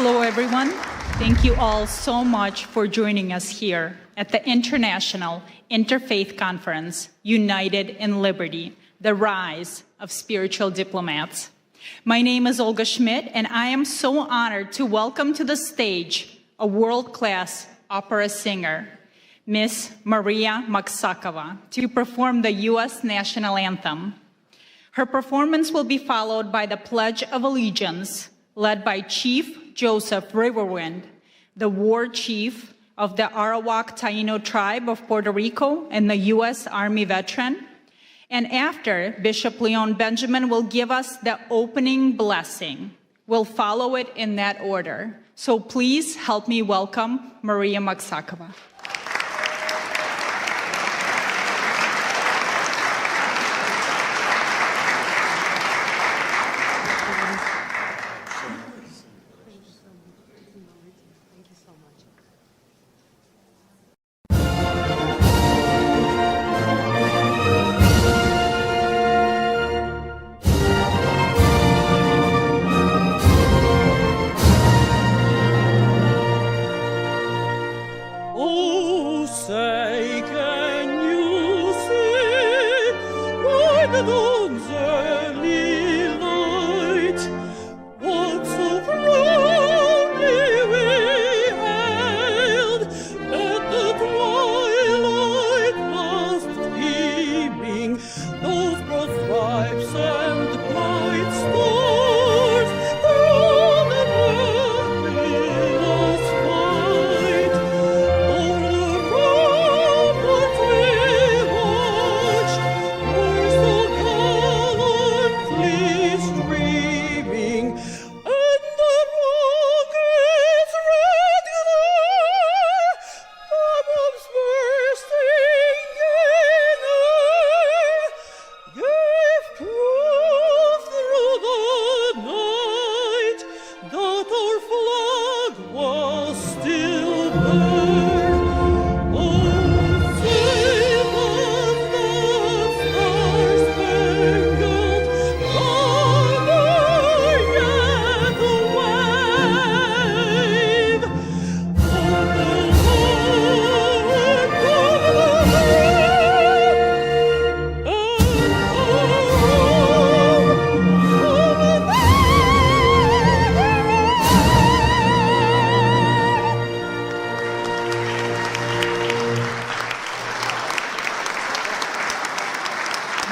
Hello, everyone. Thank you all so much for joining us here at the International Interfaith Conference, United in Liberty, the Rise of Spiritual Diplomats. My name is Olga Schmidt, and I am so honored to welcome to the stage a world-class opera singer, Miss Maria Maksakova, to perform the U.S. national anthem. Her performance will be followed by the Pledge of Allegiance, led by Chief Joseph Riverwind, the war chief of the Arawak Taino tribe of Puerto Rico and the U.S. Army veteran. And after, Bishop Leon Benjamin will give us the opening blessing. We'll follow it in that order. So please help me welcome Maria Maksakova.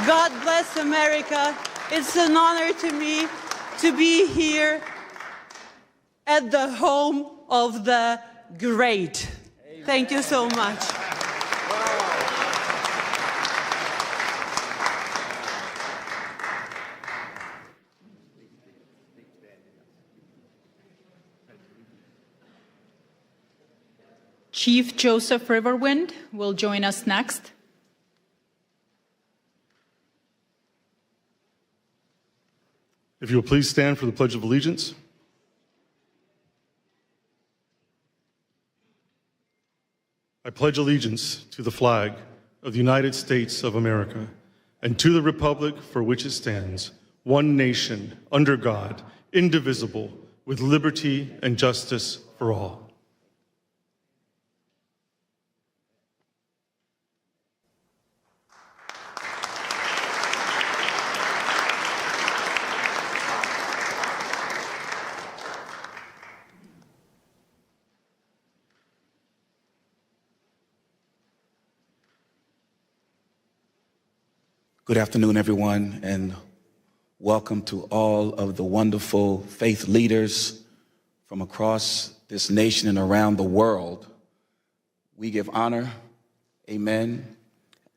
God bless America. It's an honor to me to be here at the home of the great. Amen. Thank you so much. Chief Joseph Riverwind will join us next. If you will please stand for the Pledge of Allegiance. I pledge allegiance to the flag of the United States of America and to the republic for which it stands, one nation, under God, indivisible, with liberty and justice for all. Good afternoon, everyone, and welcome to all of the wonderful faith leaders from across this nation and around the world. We give honor, amen,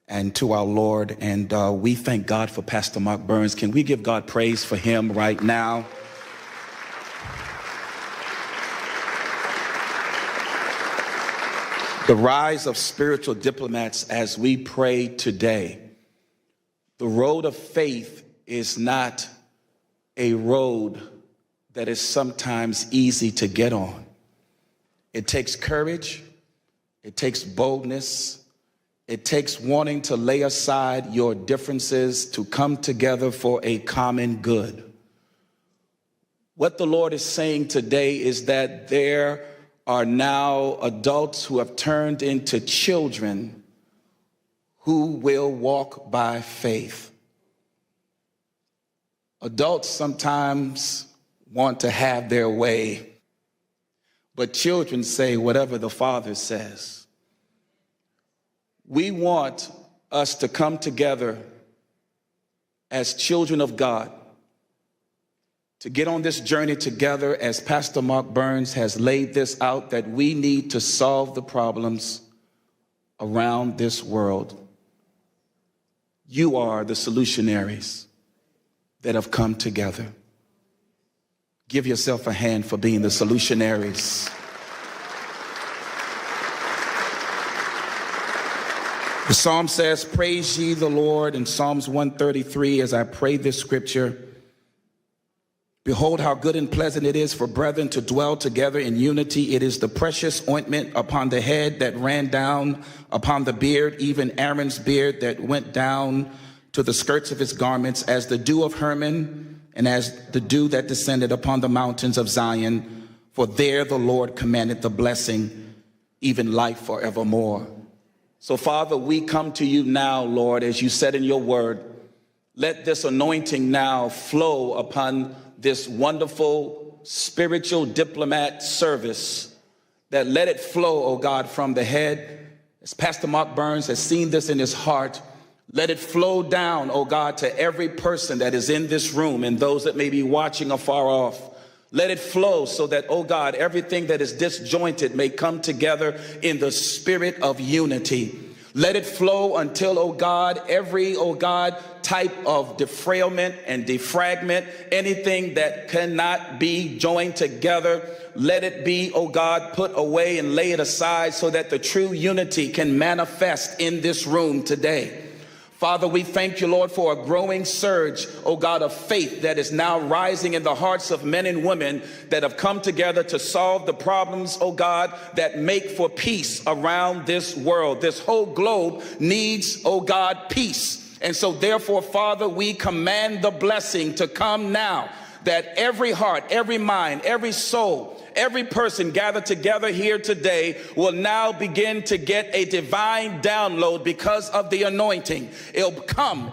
and to our Lord, and we thank God for Pastor Mark Burns. Can we give God praise for him right now? The rise of spiritual diplomats as we pray today. The road of faith is not a road that is sometimes easy to get on. It takes courage, it takes boldness, it takes wanting to lay aside your differences to come together for a common good. What the Lord is saying today is that there are now adults who have turned into children who will walk by faith. Adults sometimes want to have their way, but children say whatever the Father says. We want us to come together as children of God, to get on this journey together as Pastor Mark Burns has laid this out, that we need to solve the problems around this world. You are the solutionaries that have come together. Give yourself a hand for being the solutionaries. The psalm says, praise ye the Lord, in Psalms 133, as I pray this scripture. Behold, how good and pleasant it is for brethren to dwell together in unity. It is the precious ointment upon the head that ran down upon the beard, even Aaron's beard that went down to the skirts of his garments, as the dew of Hermon and as the dew that descended upon the mountains of Zion. For there the Lord commanded the blessing, even life forevermore. So, Father, we come to you now, Lord, as you said in your word. Let this anointing now flow upon this wonderful spiritual diplomat service, that let it flow, oh God, from the head. As Pastor Mark Burns has seen this in his heart, let it flow down, oh God, to every person that is in this room and those that may be watching afar off. Let it flow so that, oh God, everything that is disjointed may come together in the spirit of unity. Let it flow until, oh God, every, oh God, type of defrailment and defragment, anything that cannot be joined together, let it be, oh God, put away and lay it aside so that the true unity can manifest in this room today. Father, we thank you, Lord, for a growing surge, oh God, of faith that is now rising in the hearts of men and women that have come together to solve the problems, oh God, that make for peace around this world. This whole globe needs, oh God, peace. And so therefore, Father, we command the blessing to come now, that every heart, every mind, every soul, every person gathered together here today will now begin to get a divine download because of the anointing. It'll come,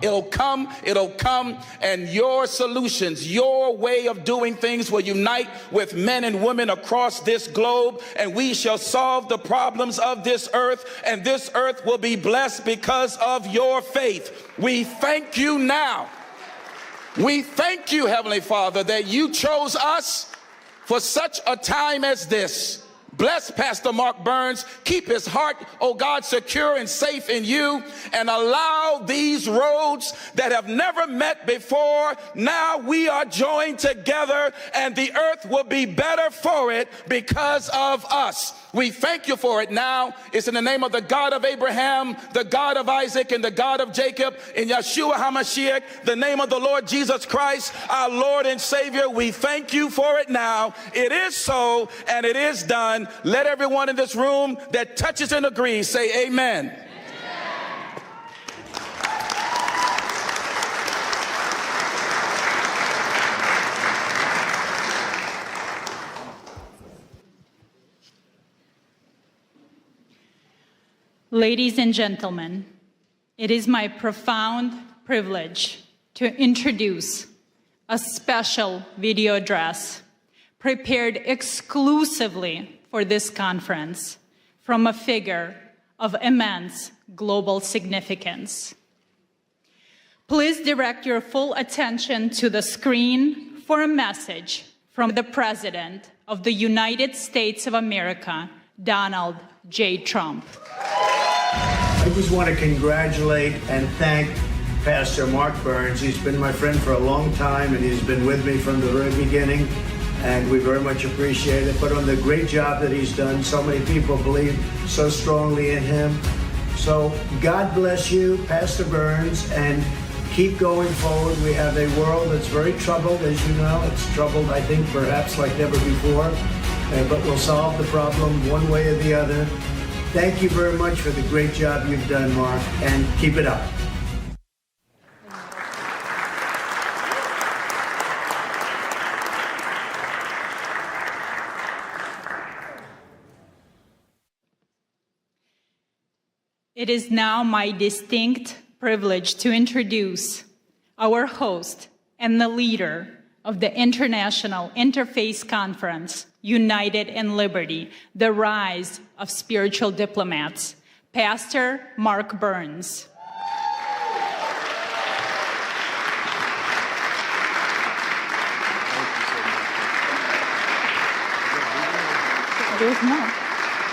and your solutions, your way of doing things will unite with men and women across this globe, and we shall solve the problems of this earth, and this earth will be blessed because of your faith. We thank you now. We thank you, Heavenly Father, that you chose us for such a time as this. Bless Pastor Mark Burns. Keep his heart, oh God, secure and safe in you, and allow these roads that have never met before. Now we are joined together, and the earth will be better for it because of us. We thank you for it now. It's in the name of the God of Abraham, the God of Isaac, and the God of Jacob, in Yeshua HaMashiach, the name of the Lord Jesus Christ, our Lord and Savior. We thank you for it now. It is so, and it is done. Let everyone in this room that touches and agrees say amen. Ladies and gentlemen, it is my profound privilege to introduce a special video address prepared exclusively for this conference from a figure of immense global significance. Please direct your full attention to the screen for a message from the President of the United States of America, Donald J. Trump. I just want to congratulate and thank Pastor Mark Burns. He's been my friend for a long time, and he's been with me from the very beginning, and we very much appreciate it. But on the great job that he's done, so many people believe so strongly in him. So God bless you, Pastor Burns, and keep going forward. We have a world that's very troubled, as you know. It's troubled, I think, perhaps like never before, but we'll solve the problem one way or the other. Thank you very much for the great job you've done, Mark, and keep it up. It is now my distinct privilege to introduce our host and the leader of the International Interfaith Conference, United in Liberty, the Rise of Spiritual Diplomats, Pastor Mark Burns.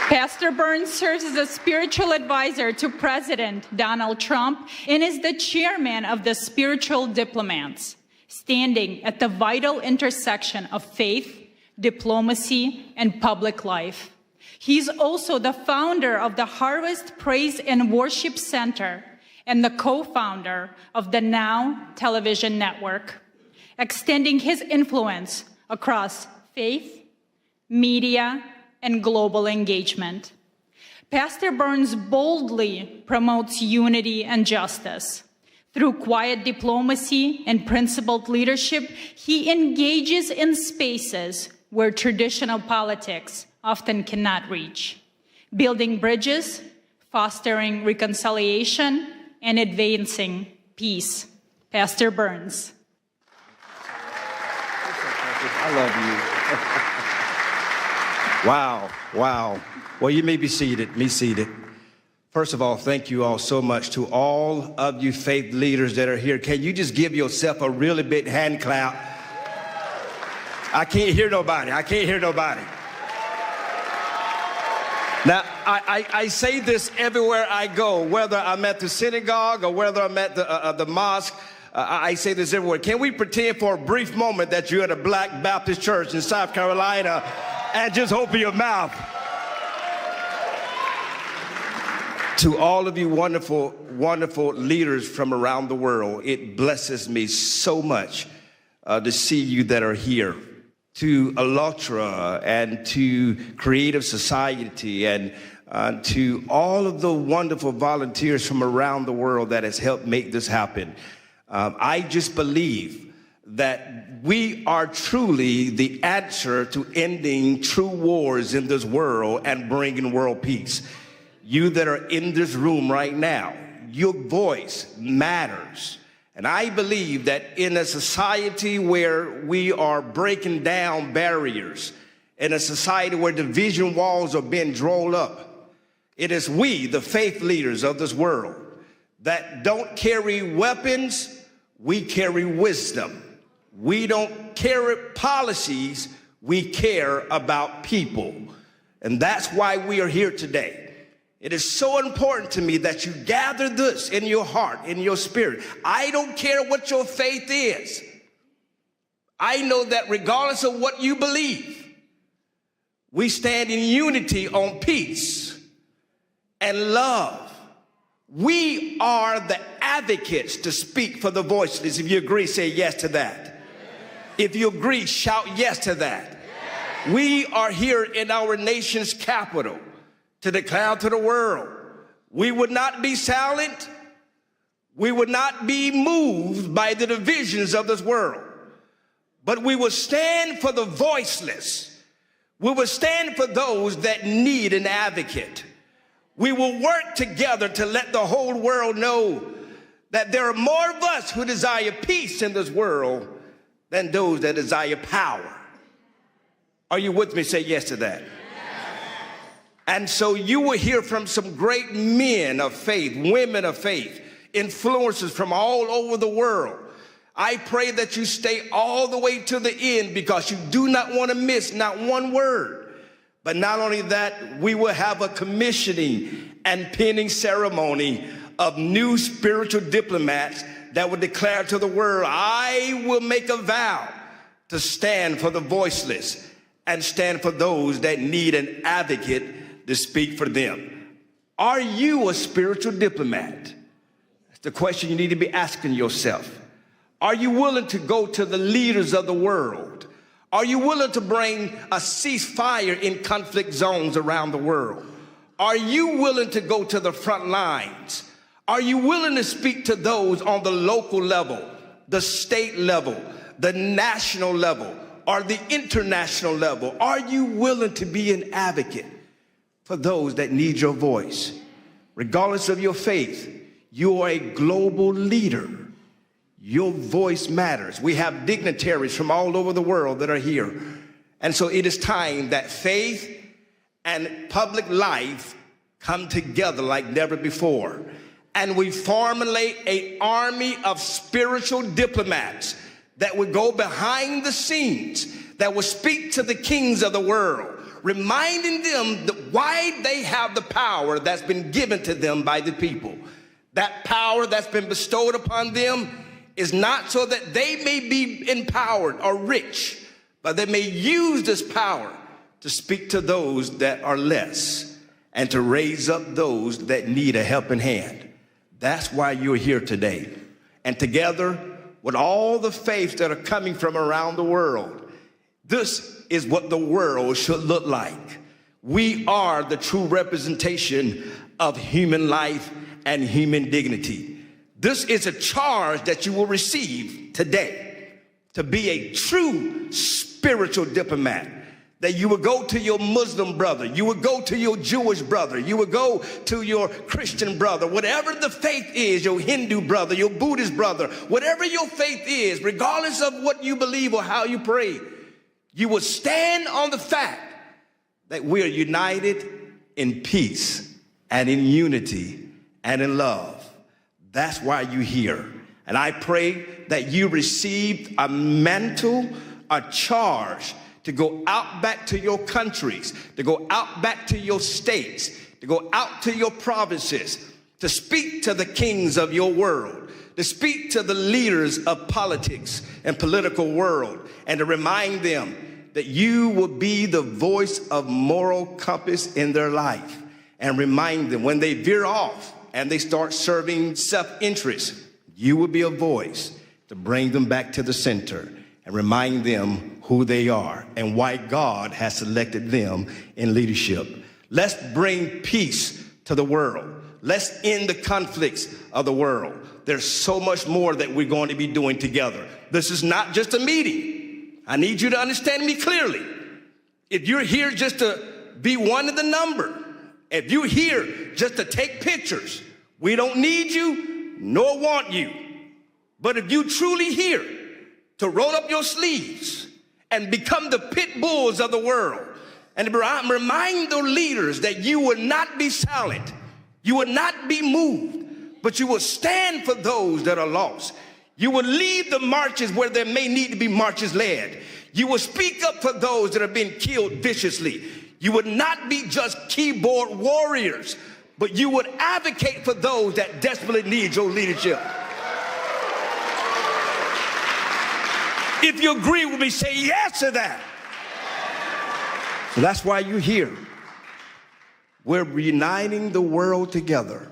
Pastor Burns serves as a spiritual advisor to President Donald Trump and is the chairman of the Spiritual Diplomats, standing at the vital intersection of faith, diplomacy, and public life. He's also the founder of the Harvest Praise and Worship Center and the co-founder of the Now television network, extending his influence across faith, media, and global engagement. Pastor Burns boldly promotes unity and justice. Through quiet diplomacy and principled leadership, he engages in spaces where traditional politics often cannot reach, building bridges, fostering reconciliation, and advancing peace. Pastor Burns. I love you. Wow, wow. Well, you may be seated, First of all, thank you all so much to all of you faith leaders that are here. Can you just give yourself a really big hand clap? I can't hear nobody. Now, I say this everywhere I go, whether I'm at the synagogue or whether I'm at the mosque. I say this everywhere. Can we pretend for a brief moment that you're at a Black Baptist church in South Carolina and just open your mouth? To all of you wonderful, wonderful leaders from around the world, it blesses me so much to see you that are here. To ALLATRA and to Creative Society and to all of the wonderful volunteers from around the world that has helped make this happen. I just believe that we are truly the answer to ending true wars in this world and bringing world peace. You that are in this room right now, your voice matters. And I believe that in a society where we are breaking down barriers, in a society where division walls are being drawn up, it is we, the faith leaders of this world, that don't carry weapons, we carry wisdom. We don't carry policies, we care about people. And that's why we are here today. It is so important to me that you gather this in your heart, in your spirit. I don't care what your faith is. I know that regardless of what you believe, we stand in unity on peace and love. We are the advocates to speak for the voiceless. If you agree, say yes to that. If you agree, shout yes to that. We are here in our nation's capital to declare to the world, we would not be silent. We would not be moved by the divisions of this world, but we will stand for the voiceless. We will stand for those that need an advocate. We will work together to let the whole world know that there are more of us who desire peace in this world than those that desire power. Are you with me? Say yes to that. And so you will hear from some great men of faith, women of faith, influencers from all over the world. I pray that you stay all the way to the end because you do not want to miss not one word. But not only that, we will have a commissioning and pinning ceremony of new spiritual diplomats that will declare to the world, I will make a vow to stand for the voiceless and stand for those that need an advocate to speak for them. Are you a spiritual diplomat? That's the question you need to be asking yourself. Are you willing to go to the leaders of the world? Are you willing to bring a ceasefire in conflict zones around the world? Are you willing to go to the front lines? Are you willing to speak to those on the local level, the state level, the national level, or the international level? Are you willing to be an advocate for those that need your voice? regardless of your faith, you are a global leader. Your voice matters. We have dignitaries from all over the world that are here. And so it is time that faith and public life come together like never before. And we formulate an army of spiritual diplomats that would go behind the scenes, that would speak to the kings of the world, reminding them that why they have the power that's been given to them by the people. That power that's been bestowed upon them is not so that they may be empowered or rich, but they may use this power to speak to those that are less and to raise up those that need a helping hand. That's why you're here today. And together with all the faiths that are coming from around the world, this is what the world should look like. We are the true representation of human life and human dignity. This is a charge that you will receive today, to be a true spiritual diplomat. That you would go to your Muslim brother, you would go to your Jewish brother, you would go to your Christian brother, whatever the faith is, your Hindu brother, your Buddhist brother, whatever your faith is, regardless of what you believe or how you pray, you would stand on the fact that we are united in peace and in unity and in love. That's why you're here. And I pray that you received a mantle, a charge to go out back to your countries, to go out back to your states, to go out to your provinces, to speak to the kings of your world, to speak to the leaders of politics and political world, and to remind them that you will be the voice of moral compass in their life, and remind them when they veer off and they start serving self-interest, you will be a voice to bring them back to the center and remind them who they are and why God has selected them in leadership. Let's bring peace to the world. Let's end the conflicts of the world. There's so much more that we're going to be doing together. This is not just a meeting. I need you to understand me clearly. If you're here just to be one of the number, if you're here just to take pictures, we don't need you nor want you. But if you truly here to roll up your sleeves and become the pit bulls of the world, and remind the leaders that you will not be silent, you will not be moved, but you will stand for those that are lost. You will lead the marches where there may need to be marches led. You will speak up for those that are being killed viciously. You would not be just keyboard warriors, but you would advocate for those that desperately need your leadership. If you agree with me, say yes to that. So that's why you're here. We're uniting the world together.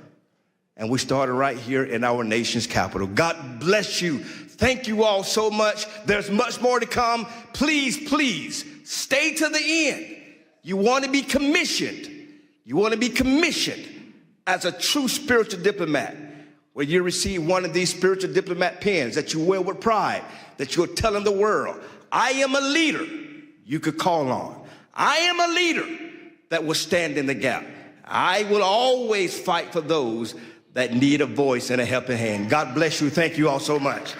And we started right here in our nation's capital. God bless you. Thank you all so much. There's much more to come. Please, please, stay to the end. You want to be commissioned. You want to be commissioned as a true spiritual diplomat, where you receive one of these spiritual diplomat pens that you wear with pride, that you're telling the world, I am a leader you could call on. I am a leader that will stand in the gap. I will always fight for those that need a voice and a helping hand. God bless you. Thank you all so much.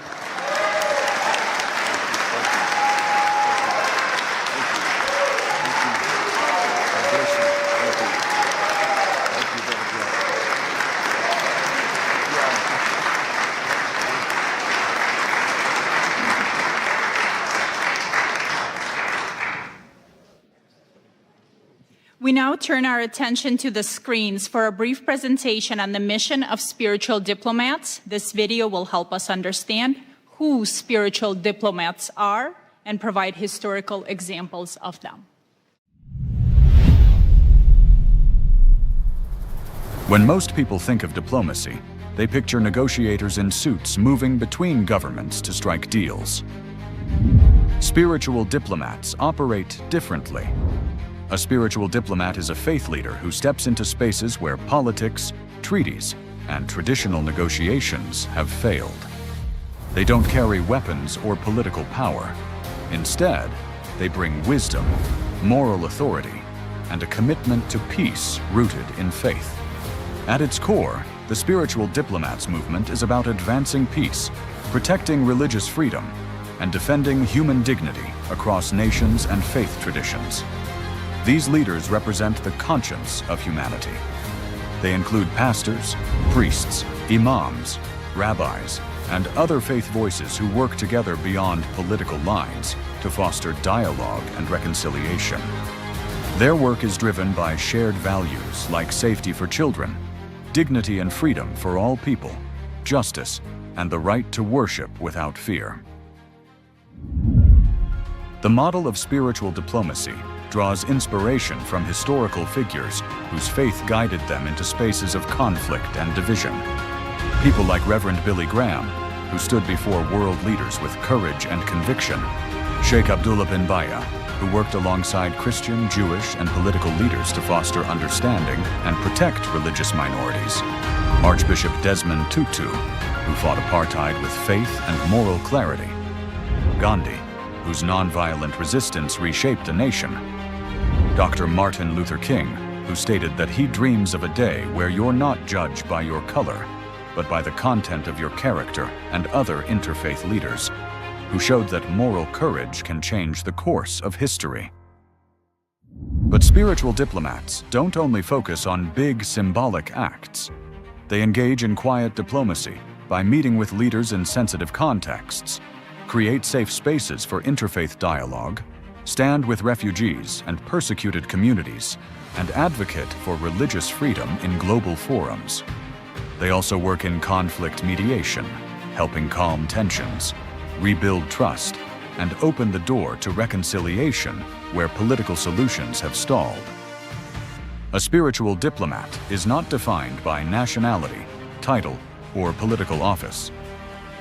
We now turn our attention to the screens for a brief presentation on the mission of spiritual diplomats. This video will help us understand who spiritual diplomats are and provide historical examples of them. When most people think of diplomacy, they picture negotiators in suits moving between governments to strike deals. Spiritual diplomats operate differently. A spiritual diplomat is a faith leader who steps into spaces where politics, treaties, and traditional negotiations have failed. They don't carry weapons or political power. Instead, they bring wisdom, moral authority, and a commitment to peace rooted in faith. At its core, the Spiritual Diplomats movement is about advancing peace, protecting religious freedom, and defending human dignity across nations and faith traditions. These leaders represent the conscience of humanity. They include pastors, priests, imams, rabbis, and other faith voices who work together beyond political lines to foster dialogue and reconciliation. Their work is driven by shared values like safety for children, dignity and freedom for all people, justice, and the right to worship without fear. The model of spiritual diplomacy draws inspiration from historical figures whose faith guided them into spaces of conflict and division. People like Reverend Billy Graham, who stood before world leaders with courage and conviction, Sheikh Abdullah bin Baya, who worked alongside Christian, Jewish, and political leaders to foster understanding and protect religious minorities, Archbishop Desmond Tutu, who fought apartheid with faith and moral clarity, Gandhi, whose nonviolent resistance reshaped a nation, Dr. Martin Luther King, who stated that he dreams of a day where you're not judged by your color, but by the content of your character, and other interfaith leaders, who showed that moral courage can change the course of history. But spiritual diplomats don't only focus on big symbolic acts. They engage in quiet diplomacy by meeting with leaders in sensitive contexts, create safe spaces for interfaith dialogue, stand with refugees and persecuted communities, and advocate for religious freedom in global forums. They also work in conflict mediation, helping calm tensions, rebuild trust, and open the door to reconciliation where political solutions have stalled. A spiritual diplomat is not defined by nationality, title, or political office.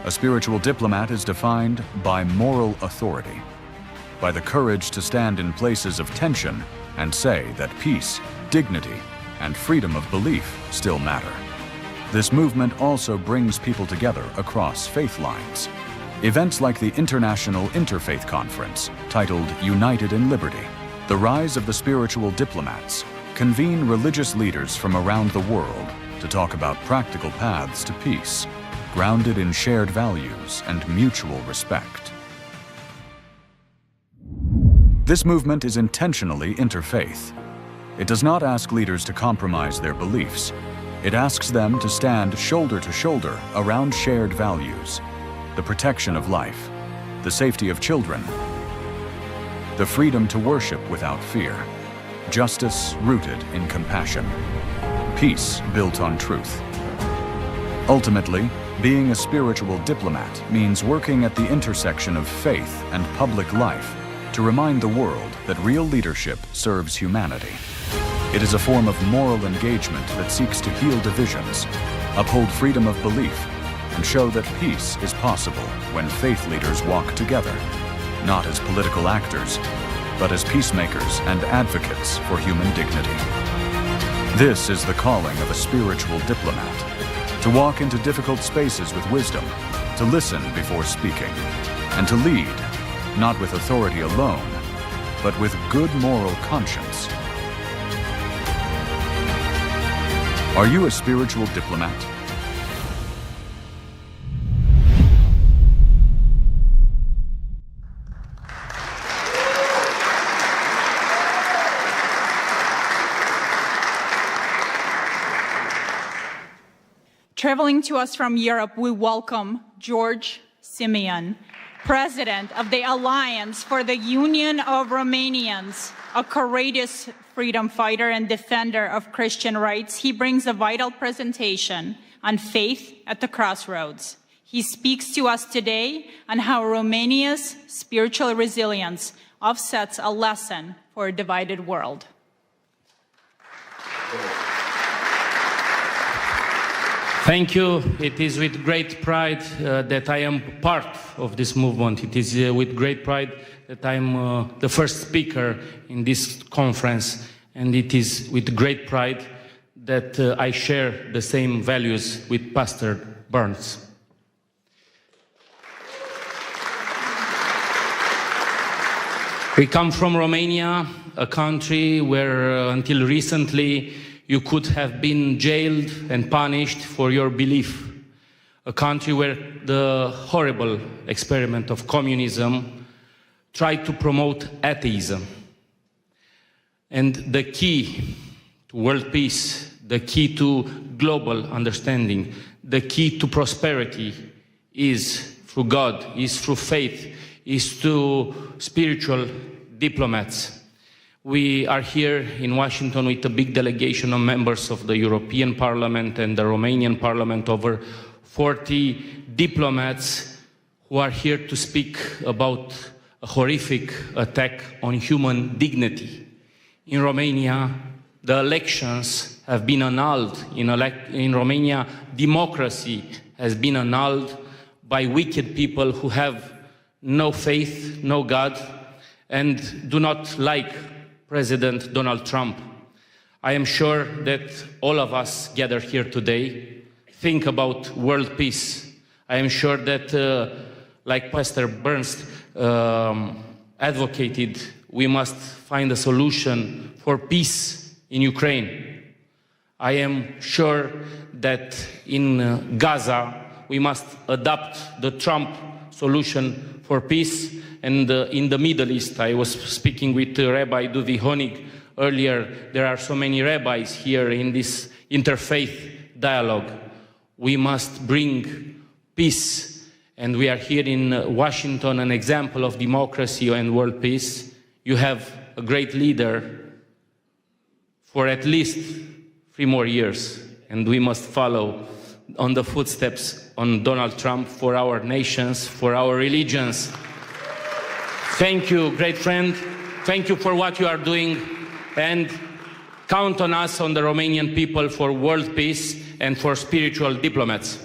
A spiritual diplomat is defined by moral authority, by the courage to stand in places of tension and say that peace, dignity, and freedom of belief still matter. This movement also brings people together across faith lines. Events like the International Interfaith Conference, titled United in Liberty, the Rise of the Spiritual Diplomats, convene religious leaders from around the world to talk about practical paths to peace, grounded in shared values and mutual respect. This movement is intentionally interfaith. It does not ask leaders to compromise their beliefs. It asks them to stand shoulder to shoulder around shared values: the protection of life, the safety of children, the freedom to worship without fear, justice rooted in compassion, peace built on truth. Ultimately, being a spiritual diplomat means working at the intersection of faith and public life to remind the world that real leadership serves humanity. It is a form of moral engagement that seeks to heal divisions, uphold freedom of belief, and show that peace is possible when faith leaders walk together, not as political actors, but as peacemakers and advocates for human dignity. This is the calling of a spiritual diplomat: to walk into difficult spaces with wisdom, to listen before speaking, and to lead, not with authority alone, but with good moral conscience. Are you a spiritual diplomat? Traveling to us from Europe, we welcome George Simeon, President of the Alliance for the Union of Romanians, a courageous freedom fighter and defender of Christian rights. He brings a vital presentation on faith at the crossroads. He speaks to us today on how Romania's spiritual resilience offsets a lesson for a divided world. Thank you. It is with great pride that I am part of this movement. It is with great pride that I am the first speaker in this conference. And it is with great pride that I share the same values with Pastor Burns. We come from Romania, a country where until recently You could have been jailed and punished for your belief. A country where the horrible experiment of communism tried to promote atheism. And the key to world peace, the key to global understanding, the key to prosperity is through God, is through faith, is through spiritual diplomats. We are here in Washington with a big delegation of members of the European Parliament and the Romanian Parliament, over 40 diplomats who are here to speak about a horrific attack on human dignity. In Romania, the elections have been annulled. In Romania, democracy has been annulled by wicked people who have no faith, no God, and do not like President Donald Trump. I am sure that all of us gathered here today think about world peace. I am sure that, like Pastor Burns advocated, we must find a solution for peace in Ukraine. I am sure that in Gaza, we must adopt the Trump solution for peace. And in the Middle East, I was speaking with Rabbi Duvi Honig earlier. There are so many rabbis here in this interfaith dialogue. We must bring peace. And we are here in Washington, an example of democracy and world peace. You have a great leader for at least 3 more years. And we must follow on the footsteps on Donald Trump for our nations, for our religions. Thank you, great friend. Thank you for what you are doing, and count on us, on the Romanian people, for world peace and for spiritual diplomats.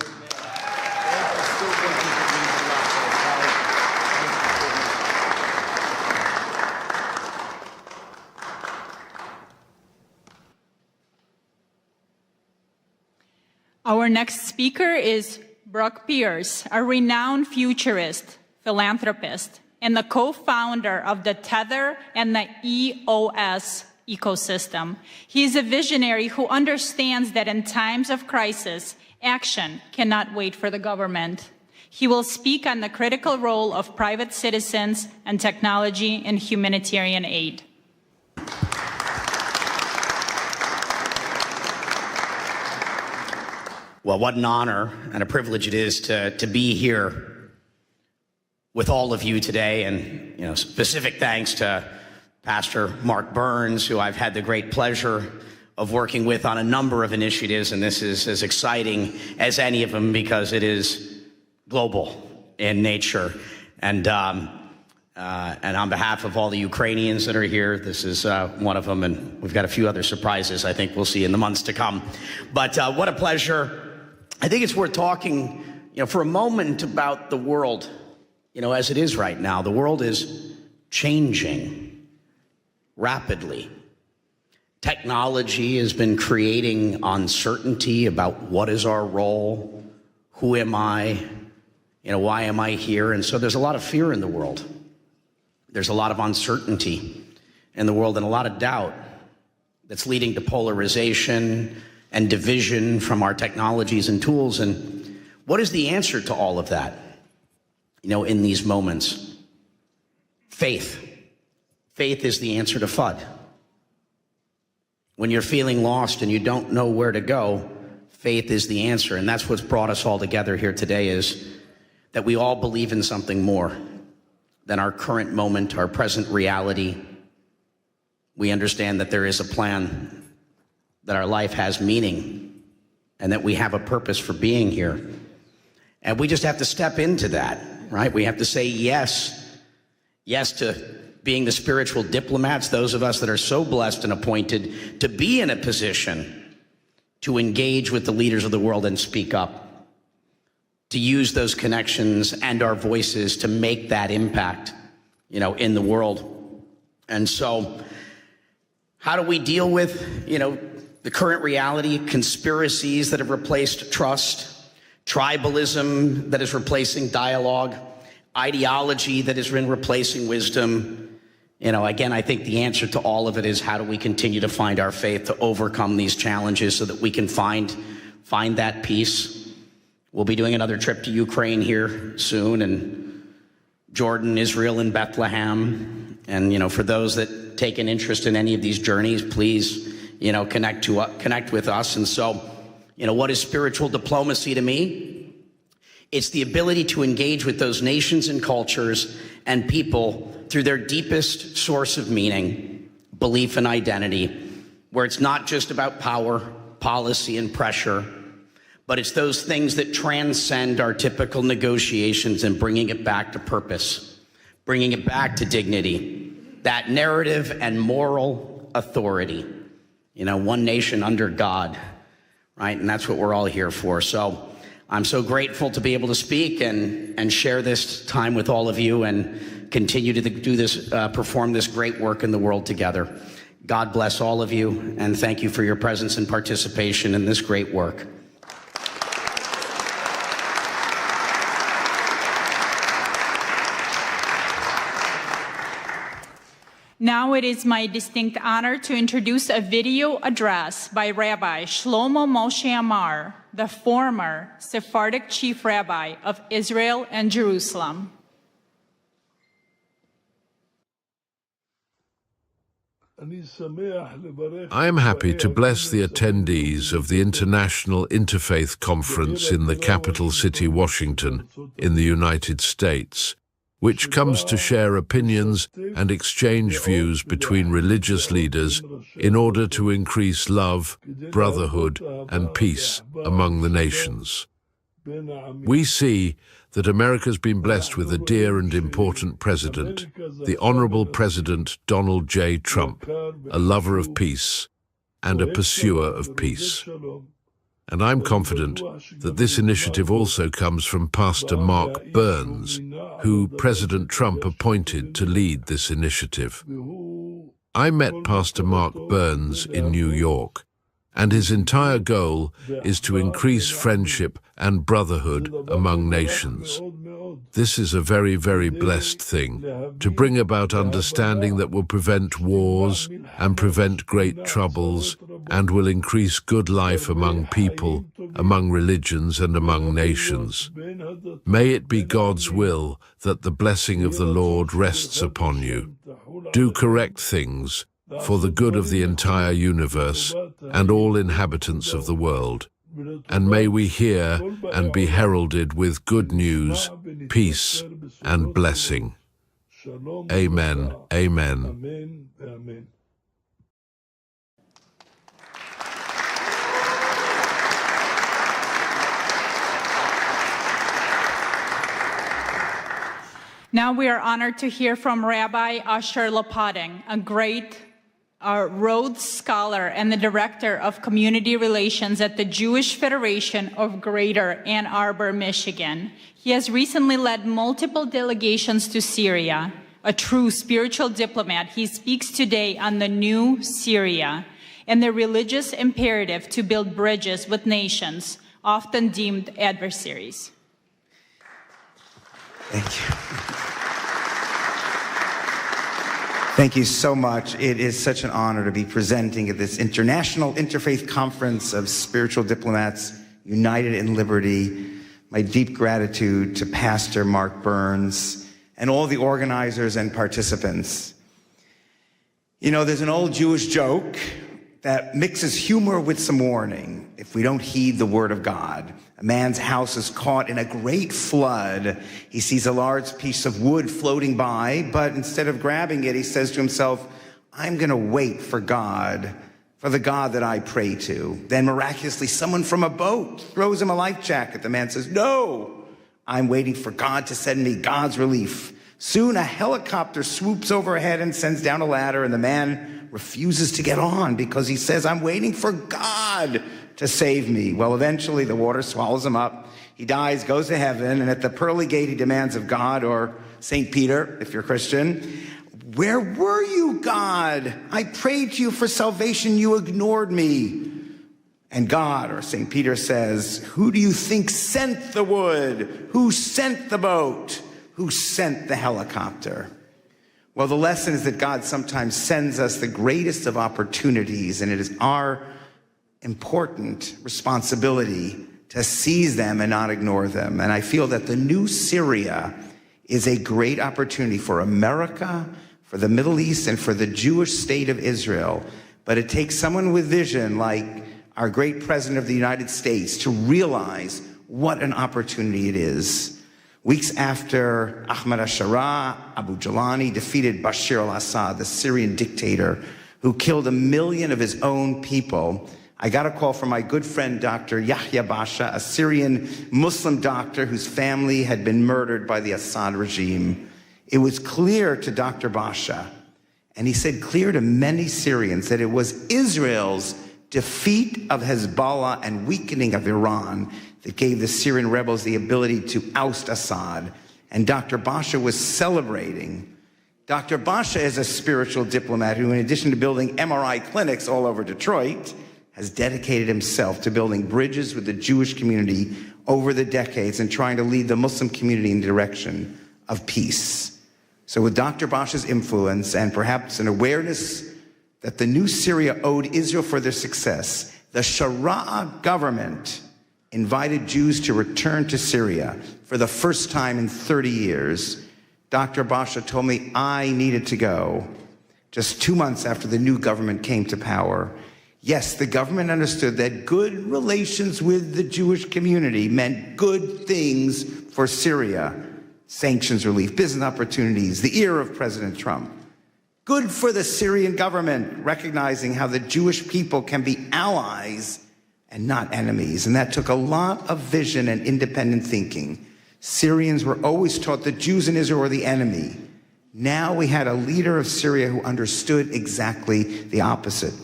Our next speaker is Brock Pierce, a renowned futurist, philanthropist, and the co-founder of the Tether and the EOS ecosystem. He is a visionary who understands that in times of crisis, action cannot wait for the government. He will speak on the critical role of private citizens and technology in humanitarian aid. Well, what an honor and a privilege it is to be here with all of you today, and specific thanks to Pastor Mark Burns, who I've had the great pleasure of working with on a number of initiatives, and this is as exciting as any of them because it is global in nature. And on behalf of all the Ukrainians that are here, this is one of them, and we've got a few other surprises I think we'll see in the months to come. But what a pleasure. I think it's worth talking, for a moment about the world. As it is right now, the world is changing rapidly. Technology has been creating uncertainty about what is our role, who am I, why am I here? And so there's a lot of fear in the world. There's a lot of uncertainty in the world and a lot of doubt that's leading to polarization and division from our technologies and tools. And what is the answer to all of that? In these moments, faith. Faith is the answer to FUD. When you're feeling lost and you don't know where to go, faith is the answer. And that's what's brought us all together here today, is that we all believe in something more than our current moment, our present reality. We understand that there is a plan, that our life has meaning, and that we have a purpose for being here. And we just have to step into that. Right? We have to say yes to being the spiritual diplomats, those of us that are so blessed and appointed to be in a position to engage with the leaders of the world and speak up, to use those connections and our voices to make that impact, in the world. And so how do we deal with, the current reality, conspiracies that have replaced trust, tribalism that is replacing dialogue, ideology that has been replacing wisdom, Again, I think the answer to all of it is how do we continue to find our faith to overcome these challenges so that we can find that peace. We'll be doing another trip to Ukraine here soon, and Jordan, Israel, and Bethlehem. And, for those that take an interest in any of these journeys, please, connect with us. And so, what is spiritual diplomacy to me? It's the ability to engage with those nations and cultures and people through their deepest source of meaning, belief and identity, where it's not just about power, policy, and pressure, but it's those things that transcend our typical negotiations and bringing it back to purpose, bringing it back to dignity, that narrative and moral authority. One nation under God, right? And that's what we're all here for. So I'm so grateful to be able to speak and share this time with all of you and continue to do this, perform this great work in the world together. God bless all of you, and thank you for your presence and participation in this great work. Now it is my distinct honor to introduce a video address by Rabbi Shlomo Moshe Amar, the former Sephardic chief rabbi of Israel and Jerusalem. I am happy to bless the attendees of the International Interfaith Conference in the capital city, Washington, in the United States, which comes to share opinions and exchange views between religious leaders in order to increase love, brotherhood, and peace among the nations. We see that America's been blessed with a dear and important president, the Honorable President Donald J. Trump, a lover of peace and a pursuer of peace. And I'm confident that this initiative also comes from Pastor Mark Burns, who President Trump appointed to lead this initiative. I met Pastor Mark Burns in New York, and his entire goal is to increase friendship and brotherhood among nations. This is a very, very blessed thing, to bring about understanding that will prevent wars and prevent great troubles and will increase good life among people, among religions, and among nations. May it be God's will that the blessing of the Lord rests upon you. Do correct things for the good of the entire universe and all inhabitants of the world. And may we hear and be heralded with good news, peace, and blessing. Amen. Amen. Now we are honored to hear from Rabbi Asher Lopating, a great Rhodes Scholar and the Director of Community Relations at the Jewish Federation of Greater Ann Arbor, Michigan. He has recently led multiple delegations to Syria. A true spiritual diplomat, he speaks today on the new Syria and the religious imperative to build bridges with nations, often deemed adversaries. Thank you. Thank you so much. It is such an honor to be presenting at this International Interfaith Conference of Spiritual Diplomats, United in Liberty. My deep gratitude to Pastor Mark Burns and all the organizers and participants. There's an old Jewish joke that mixes humor with some warning. If we don't heed the word of God, a man's house is caught in a great flood. He sees a large piece of wood floating by, but instead of grabbing it, he says to himself, I'm going to wait for God, for the God that I pray to. Then miraculously, someone from a boat throws him a life jacket. The man says, no, I'm waiting for God to send me God's relief. Soon a helicopter swoops overhead and sends down a ladder, and the man refuses to get on because he says, I'm waiting for God to save me. Well, eventually the water swallows him up. He dies, goes to heaven, and at the pearly gate he demands of God, or St. Peter, if you're Christian, where were you, God? I prayed to you for salvation, you ignored me. And God, or St. Peter, says, who do you think sent the wood? Who sent the boat? Who sent the helicopter? Well, the lesson is that God sometimes sends us the greatest of opportunities, and it is our important responsibility to seize them and not ignore them. And I feel that the new Syria is a great opportunity for America, for the Middle East, and for the Jewish state of Israel. But it takes someone with vision like our great President of the United States to realize what an opportunity it is. Weeks after Ahmad al-Sharaa, Abu Jalani defeated Bashar al-Assad, the Syrian dictator, who killed 1 million of his own people, I got a call from my good friend, Dr. Yahya Basha, a Syrian Muslim doctor whose family had been murdered by the Assad regime. It was clear to Dr. Basha, and he said clear to many Syrians, that it was Israel's defeat of Hezbollah and weakening of Iran that gave the Syrian rebels the ability to oust Assad. And Dr. Basha was celebrating. Dr. Basha is a spiritual diplomat who, in addition to building MRI clinics all over Detroit, has dedicated himself to building bridges with the Jewish community over the decades and trying to lead the Muslim community in the direction of peace. So with Dr. Basha's influence and perhaps an awareness that the new Syria owed Israel for their success, the Sharaa government invited Jews to return to Syria for the first time in 30 years. Dr. Basha told me I needed to go just 2 months after the new government came to power. Yes, the government understood that good relations with the Jewish community meant good things for Syria. Sanctions relief, business opportunities, the ear of President Trump. Good for the Syrian government, recognizing how the Jewish people can be allies and not enemies. And that took a lot of vision and independent thinking. Syrians were always taught that Jews in Israel were the enemy. Now we had a leader of Syria who understood exactly the opposite.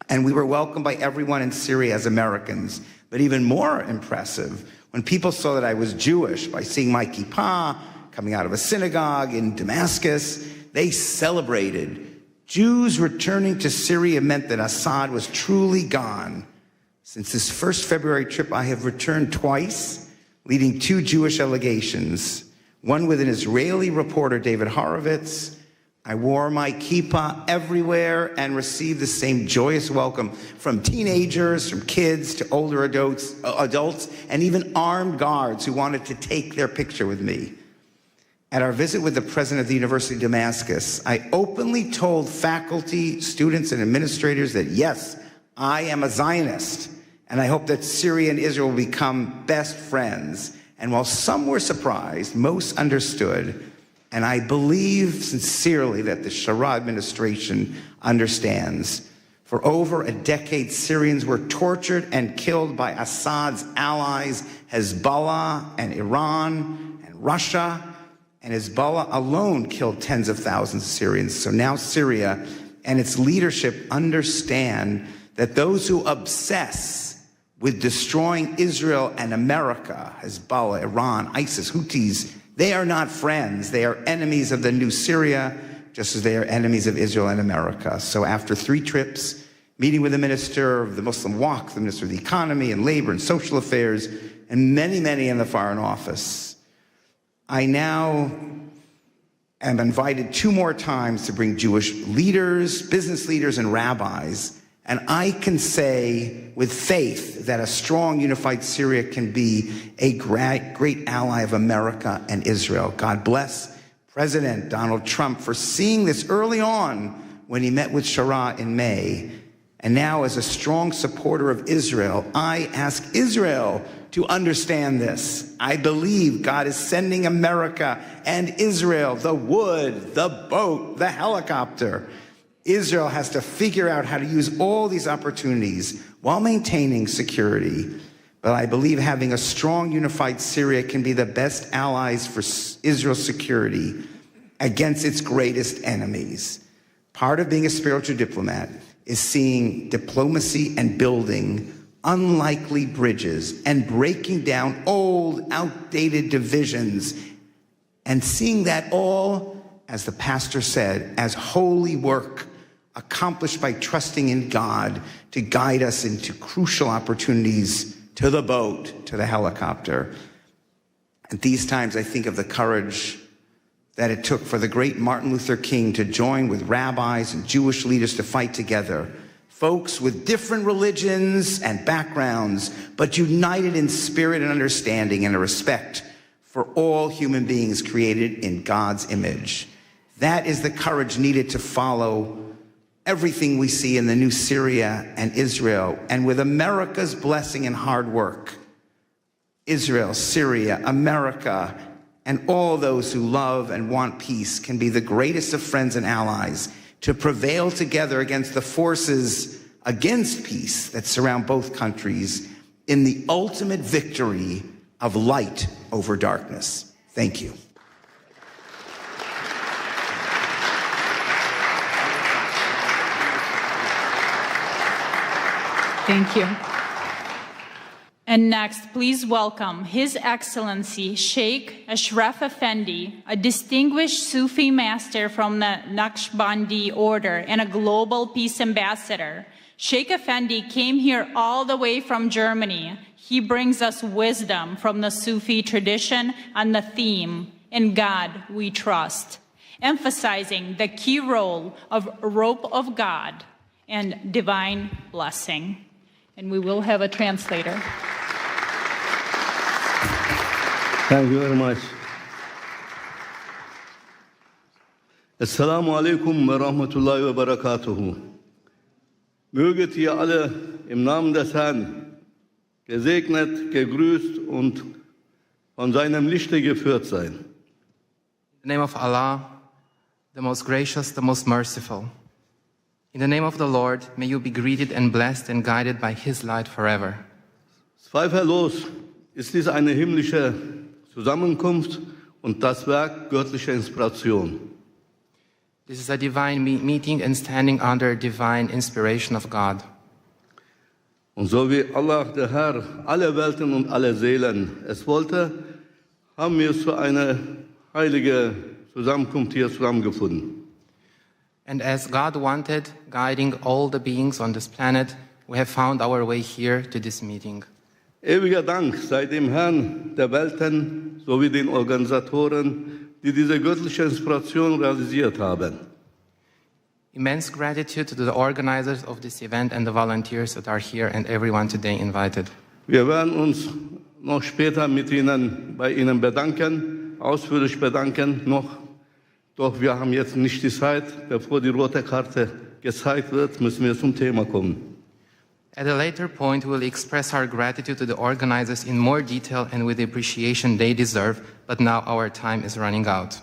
And we were welcomed by everyone in Syria as Americans. But even more impressive, when people saw that I was Jewish by seeing my kippah coming out of a synagogue in Damascus, they celebrated. Jews returning to Syria meant that Assad was truly gone. Since this first February trip, I have returned twice, leading 2 Jewish delegations, one with an Israeli reporter, David Horowitz. I wore my kippah everywhere and received the same joyous welcome from teenagers, from kids to older adults, and even armed guards who wanted to take their picture with me. At our visit with the president of the University of Damascus, I openly told faculty, students, and administrators that yes, I am a Zionist, and I hope that Syria and Israel will become best friends. And while some were surprised, most understood. And I believe sincerely that the Sharaa administration understands. For over a decade, Syrians were tortured and killed by Assad's allies, Hezbollah and Iran and Russia. And Hezbollah alone killed tens of thousands of Syrians. So now Syria and its leadership understand that those who obsess with destroying Israel and America, Hezbollah, Iran, ISIS, Houthis, they are not friends. They are enemies of the new Syria, just as they are enemies of Israel and America. So after 3 trips, meeting with the Minister of the Muslim Waqf, the Minister of the Economy and Labor and Social Affairs, and many, many in the Foreign Office, I now am invited 2 more times to bring Jewish leaders, business leaders, and rabbis. And I can say with faith that a strong, unified Syria can be a great ally of America and Israel. God bless President Donald Trump for seeing this early on when he met with Sharaa in May. And now, as a strong supporter of Israel, I ask Israel to understand this. I believe God is sending America and Israel the wood, the boat, the helicopter. Israel has to figure out how to use all these opportunities while maintaining security. But I believe having a strong, unified Syria can be the best allies for Israel's security against its greatest enemies. Part of being a spiritual diplomat is seeing diplomacy and building unlikely bridges and breaking down old, outdated divisions and seeing that all, as the pastor said, as holy work accomplished by trusting in God to guide us into crucial opportunities, to the boat, to the helicopter. At these times, I think of the courage that it took for the great Martin Luther King to join with rabbis and Jewish leaders to fight together. Folks with different religions and backgrounds, but united in spirit and understanding and a respect for all human beings created in God's image. That is the courage needed to follow everything we see in the new Syria and Israel. And with America's blessing and hard work, Israel, Syria, America, and all those who love and want peace can be the greatest of friends and allies to prevail together against the forces against peace that surround both countries in the ultimate victory of light over darkness. Thank you. Thank you. And next, please welcome His Excellency Sheikh Ashraf Effendi, a distinguished Sufi master from the Naqshbandi order and a global peace ambassador. Sheikh Effendi came here all the way from Germany. He brings us wisdom from the Sufi tradition on the theme, "In God We Trust," emphasizing the key role of rope of God and divine blessing. And we will have a translator. Thank you very much. Assalamu alaikum wa rahmatullahi wa barakatuhu. Möget ihr alle im Namen des Herrn gesegnet, gegrüßt und von seinem Lichte geführt sein. In the name of Allah, the most gracious, the most merciful. In the name of the Lord, may you be greeted and blessed and guided by His light forever. Zweifellos ist dies eine himmlische Zusammenkunft und das Werk göttlicher Inspiration. This is a divine meeting and standing under divine inspiration of God. Und so wie Allah, der Herr, alle Welten und alle Seelen es wollte, haben wir zu einer heiligen Zusammenkunft hier zusammengefunden. And as God wanted, guiding all the beings on this planet, we have found our way here to this meeting. Ewiger Dank sei dem Herrn der Welten sowie den Organisatoren, die diese göttliche Inspiration realisiert haben. Immense gratitude to the organizers of this event and the volunteers that are here and everyone today invited. Wir werden uns noch später bei Ihnen bedanken, ausführlich bedanken noch. Doch wir haben jetzt nicht die Zeit. Bevor die rote Karte gezeigt wird, müssen wir zum Thema kommen. At a later point, we will express our gratitude to the organizers in more detail and with the appreciation they deserve, but now our time is running out.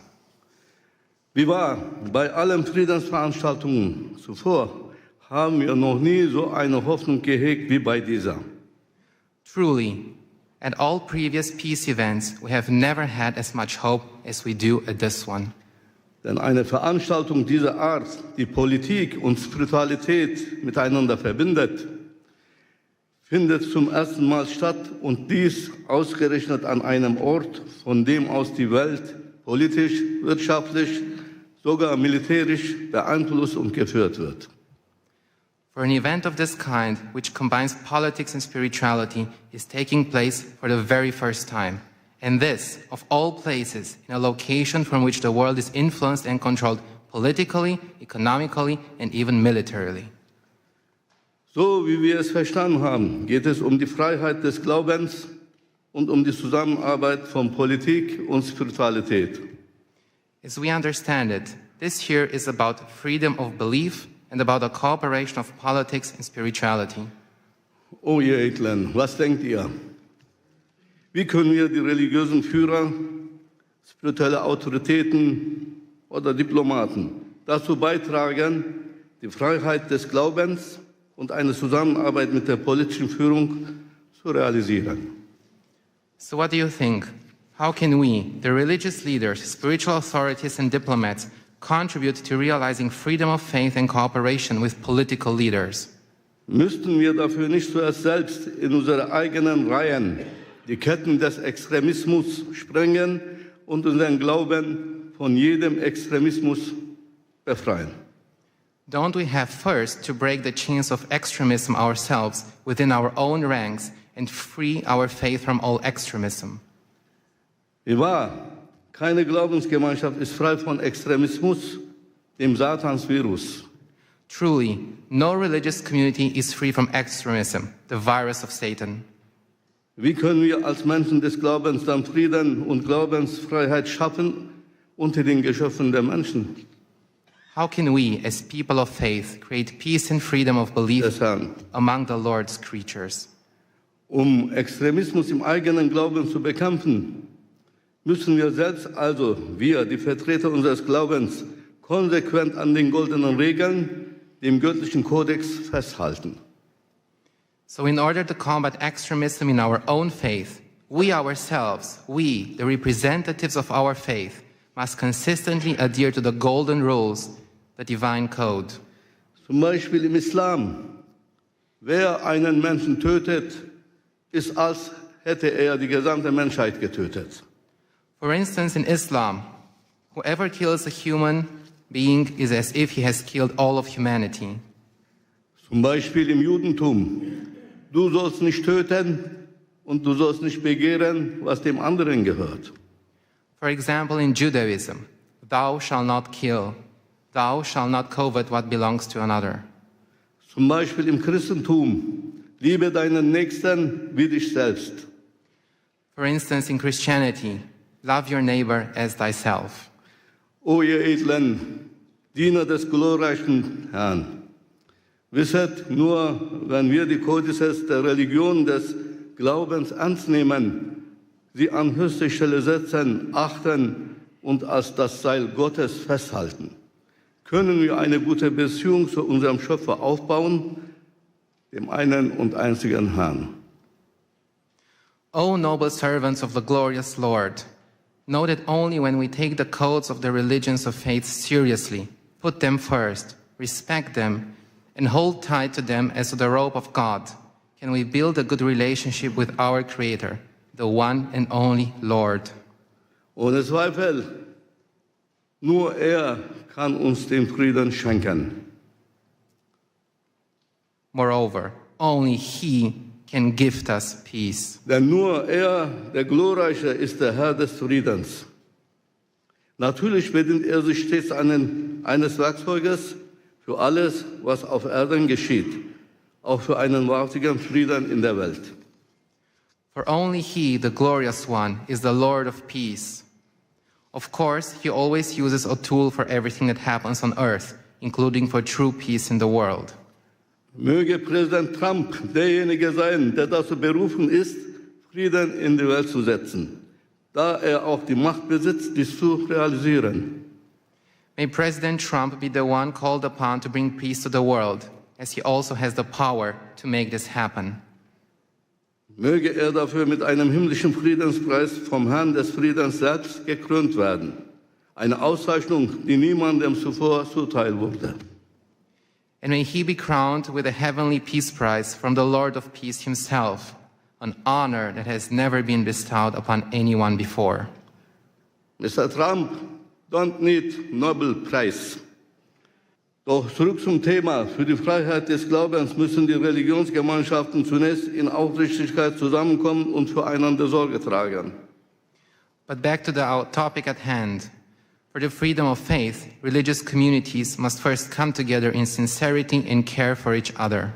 Wie wahr, bei allen Friedensveranstaltungen zuvor haben wir noch nie so eine Hoffnung gehegt wie bei dieser. Truly, at all previous peace events, we have never had as much hope as we do at this one. Denn eine Veranstaltung dieser Art, die Politik und Spiritualität miteinander verbindet, findet zum ersten Mal statt und dies ausgerechnet an einem Ort, von dem aus die Welt politisch, wirtschaftlich, sogar militärisch beeinflusst und geführt wird. For an event of this kind, which combines politics and spirituality, is taking place for the very first time. And this, of all places, in a location from which the world is influenced and controlled politically, economically, and even militarily. So wie wir es verstanden haben, geht es um die Freiheit des Glaubens und um die Zusammenarbeit von Politik und Spiritualität. As we understand it, this here is about freedom of belief and about the cooperation of politics and spirituality. Oh ihr Edlen, was denkt ihr? Wie können wir die religiösen Führer, spirituelle Autoritäten oder Diplomaten dazu beitragen, die Freiheit des Glaubens und eine Zusammenarbeit mit der politischen Führung zu realisieren? So what do you think? How can we, the religious leaders, spiritual authorities and diplomats, contribute to realizing freedom of faith and cooperation with political leaders? Müssten wir dafür nicht zuerst selbst in unsere eigenen Reihen die Ketten des Extremismus sprengen und unseren Glauben von jedem Extremismus befreien? Don't we have first to break the chains of extremism ourselves within our own ranks and free our faith from all extremism? Wie wahr, Keine Glaubensgemeinschaft ist frei von Extremismus, dem Satansvirus. Truly, no religious community is free from extremism, the virus of Satan. Wie können wir als Menschen des Glaubens dann Frieden und Glaubensfreiheit schaffen unter den Geschöpfen der Menschen? How can we, as people of faith, create peace and freedom of belief among the Lord's creatures? Um Extremismus im eigenen Glauben zu bekämpfen, müssen wir selbst, also wir, die Vertreter unseres Glaubens, konsequent an den goldenen Regeln, dem göttlichen Kodex festhalten. So in order to combat extremism in our own faith, we ourselves, we, the representatives of our faith, must consistently adhere to the golden rules, the divine code. Zum Beispiel im Islam. Wer einen Menschen tötet, ist, als hätte er die gesamte Menschheit getötet. For instance, in Islam, whoever kills a human being is as if he has killed all of humanity. Zum Beispiel im Judentum. Du sollst nicht töten und du sollst nicht begehren, was dem anderen gehört. For example, in Judaism, thou shalt not kill, thou shalt not covet what belongs to another. Zum Beispiel im Christentum. Liebe deinen Nächsten wie dich selbst. For instance, in Christianity, love your neighbor as thyself. O ihr edlen Diener des glorreichen Herrn, wisset, nur wenn wir die Kodizes der Religion des Glaubens ernst nehmen, sie an höchste Stelle setzen, achten und als das Seil Gottes festhalten, können wir eine gute Beziehung zu unserem Schöpfer aufbauen, dem einen und einzigen Herrn. O noble servants of the glorious Lord, know that only when we take the codes of the religions of faith seriously, put them first, respect them, and hold tight to them as to the rope of God, can we build a good relationship with our Creator, the one and only Lord. Ohne Zweifel, nur er kann uns den Frieden schenken. Moreover, only He can gift us peace. Denn nur er, der Glorreiche, ist der Herr des Friedens. Natürlich bedient er sich stets eines Werkzeuges für alles, was auf Erden geschieht, auch für einen wahrhaftigen Frieden in der Welt. For only He, the glorious one, is the Lord of peace. Of course, He always uses a tool for everything that happens on earth, including for true peace in the world. Möge Präsident Trump derjenige sein, der dazu berufen ist, Frieden in die Welt zu setzen, da er auch die Macht besitzt, dies zu realisieren. May President Trump be the one called upon to bring peace to the world, as he also has the power to make this happen. Möge er dafür mit einem himmlischen Friedenspreis vom Herrn des Friedens selbst gekrönt werden. Eine Auszeichnung, die niemandem zuvor zuteil wurde. And may he be crowned with a heavenly peace prize from the Lord of peace himself, an honor that has never been bestowed upon anyone before. Mr. Trump, don't need Nobel Prize. Doch zurück zum Thema. Für die Freiheit des Glaubens müssen die Religionsgemeinschaften zunächst in Aufrichtigkeit zusammenkommen und füreinander Sorge tragen. But back to the topic at hand. For the freedom of faith, religious communities must first come together in sincerity and care for each other.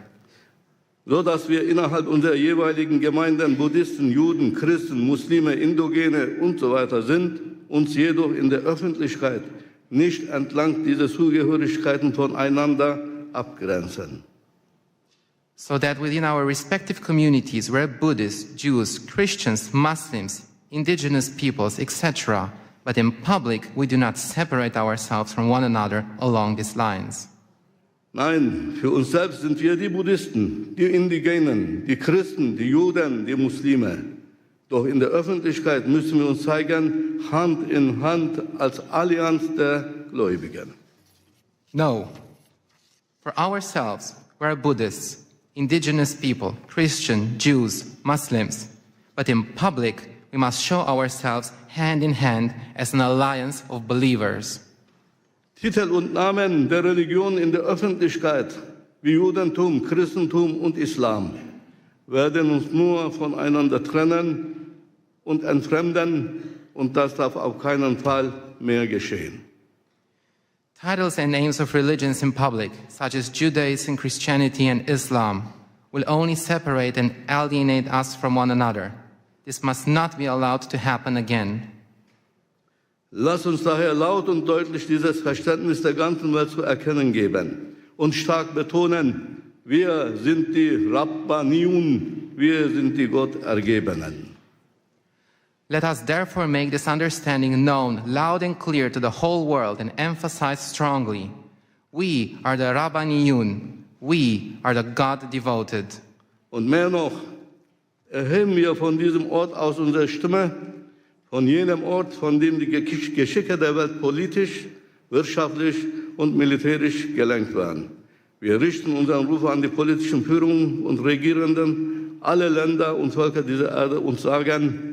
So dass wir innerhalb unserer jeweiligen Gemeinden Buddhisten, Juden, Christen, Muslime, Indogene und so weiter sind, uns jedoch in der Öffentlichkeit nicht entlang dieser Zugehörigkeiten voneinander abgrenzen. So that within our respective communities, we're Buddhists, Jews, Christians, Muslims, indigenous peoples, etc., but in public, we do not separate ourselves from one another along these lines. Nein, für uns selbst sind wir die Buddhisten, die Indigenen, die Christen, die Juden, die Muslime. Doch in der Öffentlichkeit müssen wir uns zeigen, Hand in Hand als Allianz der Gläubigen. No. For ourselves, we are Buddhists, indigenous people, Christian, Jews, Muslims. But in public, we must show ourselves hand in hand as an alliance of believers. Titel und Namen der Religion in der Öffentlichkeit, wie Judentum, Christentum und Islam, werden uns nur voneinander trennen und entfremden, und das darf auf keinen Fall mehr geschehen. Titles and names of religions in public, such as Judaism, Christianity, and Islam, will only separate and alienate us from one another. This must not be allowed to happen again. Lass uns daher laut und deutlich dieses Verständnis der ganzen Welt zu erkennen geben und stark betonen, wir sind die Rabbaniun, wir sind die Gottergebenen. Let us therefore make this understanding known loud and clear to the whole world and emphasize strongly, we are the Rabbaniyun, we are the God-devoted. Und mehr noch, erheben wir von diesem Ort aus unsere Stimme, von jenem Ort, von dem die Geschicke der Welt politisch, wirtschaftlich und militärisch gelenkt werden. Wir richten unseren Ruf an die politischen Führungen und Regierenden, alle Länder und Völker dieser Erde und sagen,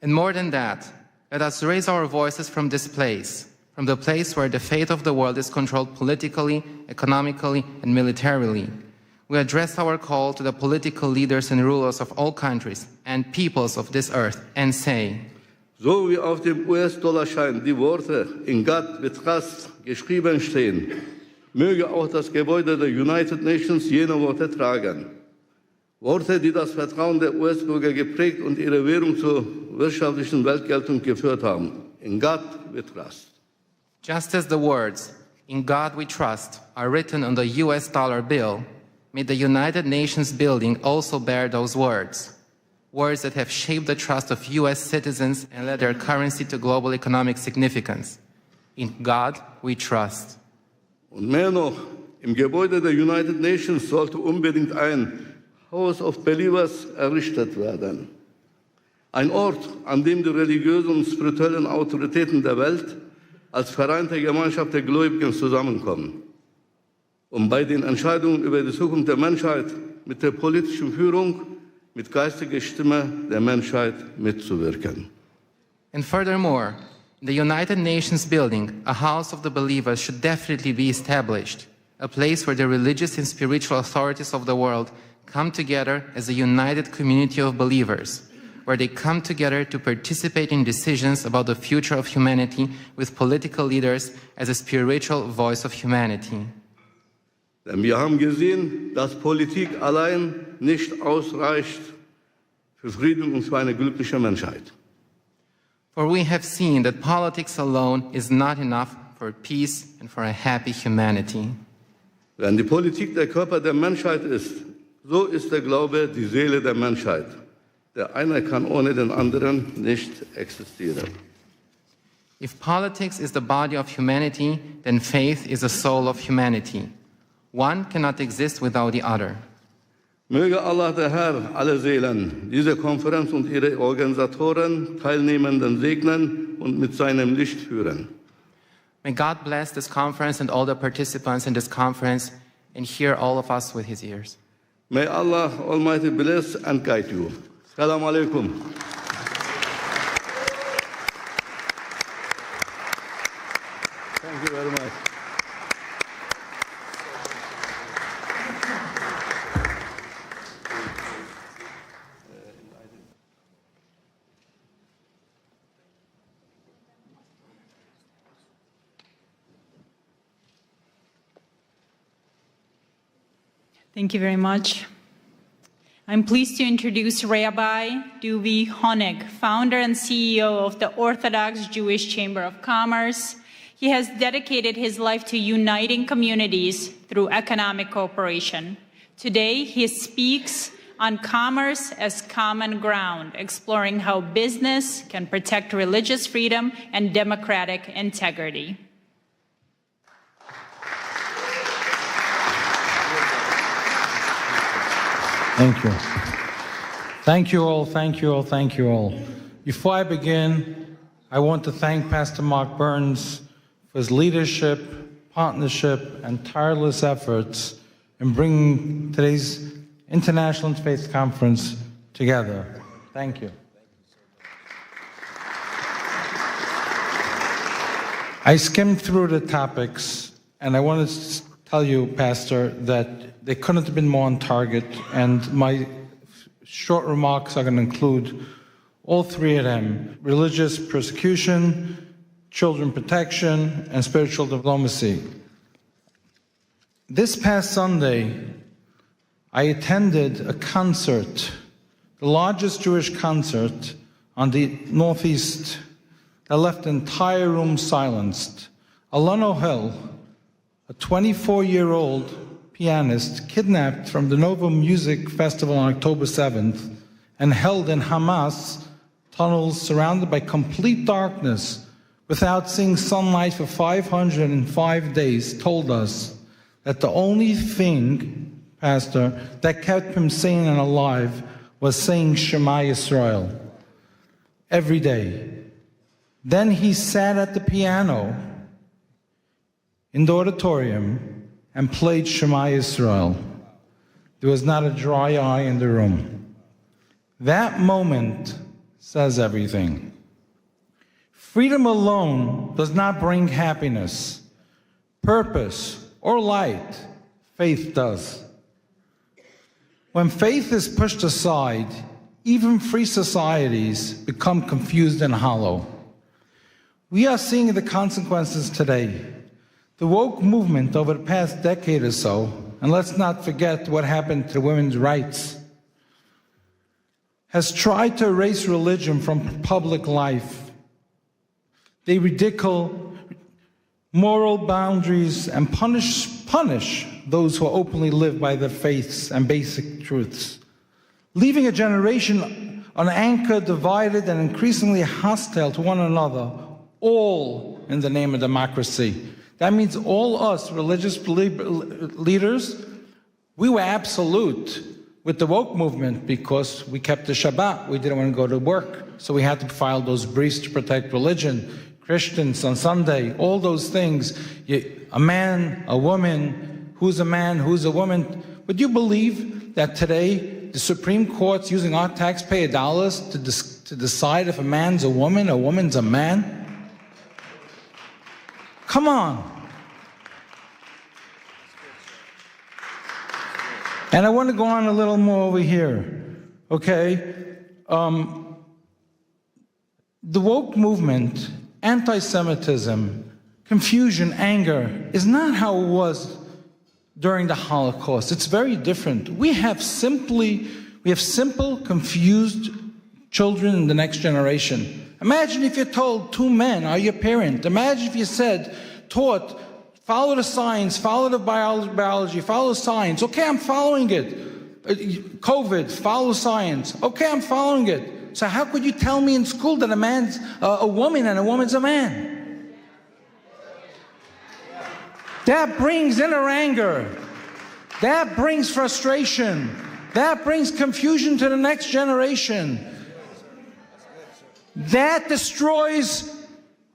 and more than that, let us raise our voices from this place, from the place where the fate of the world is controlled politically, economically, and militarily. We address our call to the political leaders and rulers of all countries and peoples of this earth and say, so wie auf dem US-Dollarschein die Worte in God we trust geschrieben stehen, möge auch das Gebäude der United Nations jene Worte tragen. Worte, die das Vertrauen der US-Bürger geprägt und ihre Währung zur wirtschaftlichen Weltgeltung geführt haben. In God we trust. Just as the words, "In God we trust," are written on the US dollar bill, may the United Nations building also bear those words. Words that have shaped the trust of US citizens and led their currency to global economic significance. In God we trust. Und mehr noch, im Gebäude der United Nations sollte unbedingt ein House of Believers errichtet werden. Ein Ort, an dem die religiösen und spirituellen Autoritäten der Welt als vereinte Gemeinschaft der Gläubigen zusammenkommen, um bei den Entscheidungen über die Zukunft der Menschheit mit der politischen Führung, mit geistiger Stimme der Menschheit mitzuwirken. And furthermore, in the United Nations building, a house of the believers should definitely be established, a place where the religious and spiritual authorities of the world come together as a united community of believers, where they come together to participate in decisions about the future of humanity with political leaders as a spiritual voice of humanity. Denn wir haben gesehen, dass Politik allein nicht ausreicht für Frieden und für eine glückliche Menschheit. For we have seen that politics alone is not enough for peace and for a happy humanity. Wenn die Politik der Körper der Menschheit ist, so ist der Glaube die Seele der Menschheit. Der eine kann ohne den anderen nicht existieren. If politics is the body of humanity, then faith is the soul of humanity. One cannot exist without the other. Möge Allah, der Herr, alle Seelen, diese Konferenz und ihre Organisatoren, Teilnehmenden segnen und mit seinem Licht führen. May God bless this conference and all the participants in this conference and hear all of us with his ears. May Allah Almighty bless and guide you. Assalamu alaikum. Thank you very much. Thank you very much. I'm pleased to introduce Rabbi Duvi Honig, founder and CEO of the Orthodox Jewish Chamber of Commerce. He has dedicated his life to uniting communities through economic cooperation. Today, he speaks on commerce as common ground, exploring how business can protect religious freedom and democratic integrity. Thank you. Thank you all, thank you all, thank you all. Before I begin, I want to thank Pastor Mark Burns for his leadership, partnership, and tireless efforts in bringing today's International Interfaith Conference together. Thank you. I skimmed through the topics, and I want to tell you, Pastor, that they couldn't have been more on target, and my short remarks are going to include all three of them: religious persecution, children protection, and spiritual diplomacy. This past Sunday, I attended a concert, the largest Jewish concert on the Northeast, that left the entire room silenced. Alon Hill, a 24-year-old pianist, kidnapped from the Nova Music Festival on October 7th and held in Hamas tunnels surrounded by complete darkness without seeing sunlight for 505 days, told us that the only thing, Pastor, that kept him sane and alive was saying Shema Yisrael every day. Then he sat at the piano in the auditorium and played Shema Yisrael. There was not a dry eye in the room. That moment says everything. Freedom alone does not bring happiness, purpose, or light. Faith does. When faith is pushed aside, even free societies become confused and hollow. We are seeing the consequences today. The woke movement over the past decade or so, and let's not forget what happened to women's rights, has tried to erase religion from public life. They ridicule moral boundaries and punish those who openly live by their faiths and basic truths, leaving a generation unanchored, divided, and increasingly hostile to one another, all in the name of democracy. That means all us religious leaders, we were absolute with the woke movement because we kept the Shabbat. We didn't want to go to work, so we had to file those briefs to protect religion. Christians on Sunday, all those things. A man, a woman, who's a man, who's a woman. Would you believe that today the Supreme Court's using our taxpayer dollars to decide if a man's a woman's a man? Come on. And I want to go on a little more over here, okay? The woke movement, anti-Semitism, confusion, anger, is not how it was during the Holocaust. It's very different. We have simple, confused children in the next generation. Imagine if you're told two men are your parent. Imagine if you taught, follow the science, follow the biology, follow science. Okay, I'm following it. COVID, follow science. Okay, I'm following it. So how could you tell me in school that a man's a woman and a woman's a man? That brings inner anger. That brings frustration. That brings confusion to the next generation. That destroys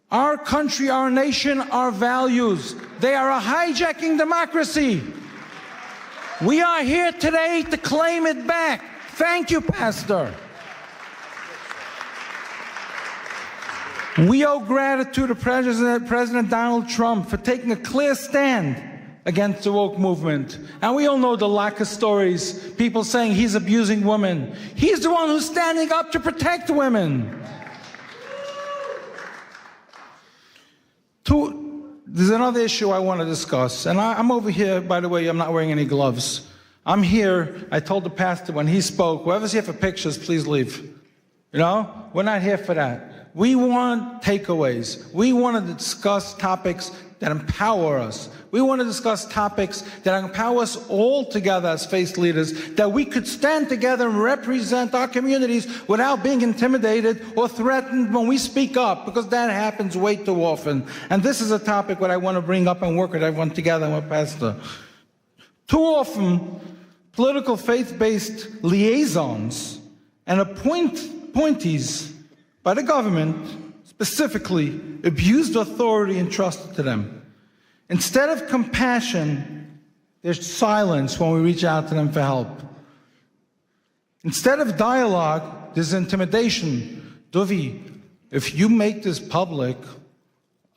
our country, our nation, our values. They are hijacking democracy. We are here today to claim it back. Thank you, Pastor. We owe gratitude to President Donald Trump for taking a clear stand against the woke movement. And we all know the lack of stories, people saying he's abusing women. He's the one who's standing up to protect women. There's another issue I want to discuss. And I'm over here, by the way, I'm not wearing any gloves. I'm here, I told the pastor when he spoke, whoever's here for pictures, please leave. You know, we're not here for that. We want takeaways. We want to discuss topics that empower us. We want to discuss topics that empower us all together as faith leaders, that we could stand together and represent our communities without being intimidated or threatened when we speak up, because that happens way too often. And this is a topic that I want to bring up and work with everyone together with Pastor. Too often, political faith-based liaisons and appointees by the government specifically abused authority entrusted to them. Instead of compassion, there's silence when we reach out to them for help. Instead of dialogue, there's intimidation. Dovi, if you make this public,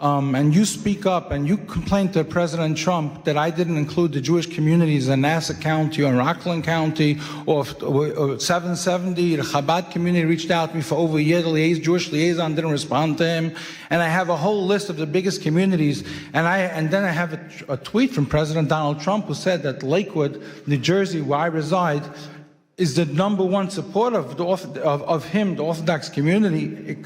and you speak up and you complain to President Trump that I didn't include the Jewish communities in Nassau County or Rockland County or 770, the Chabad community reached out to me for over a year. The Jewish liaison didn't respond to him. And I have a whole list of the biggest communities. And then I have a tweet from President Donald Trump who said that Lakewood, New Jersey, where I reside, is the #1 supporter of him, the Orthodox community.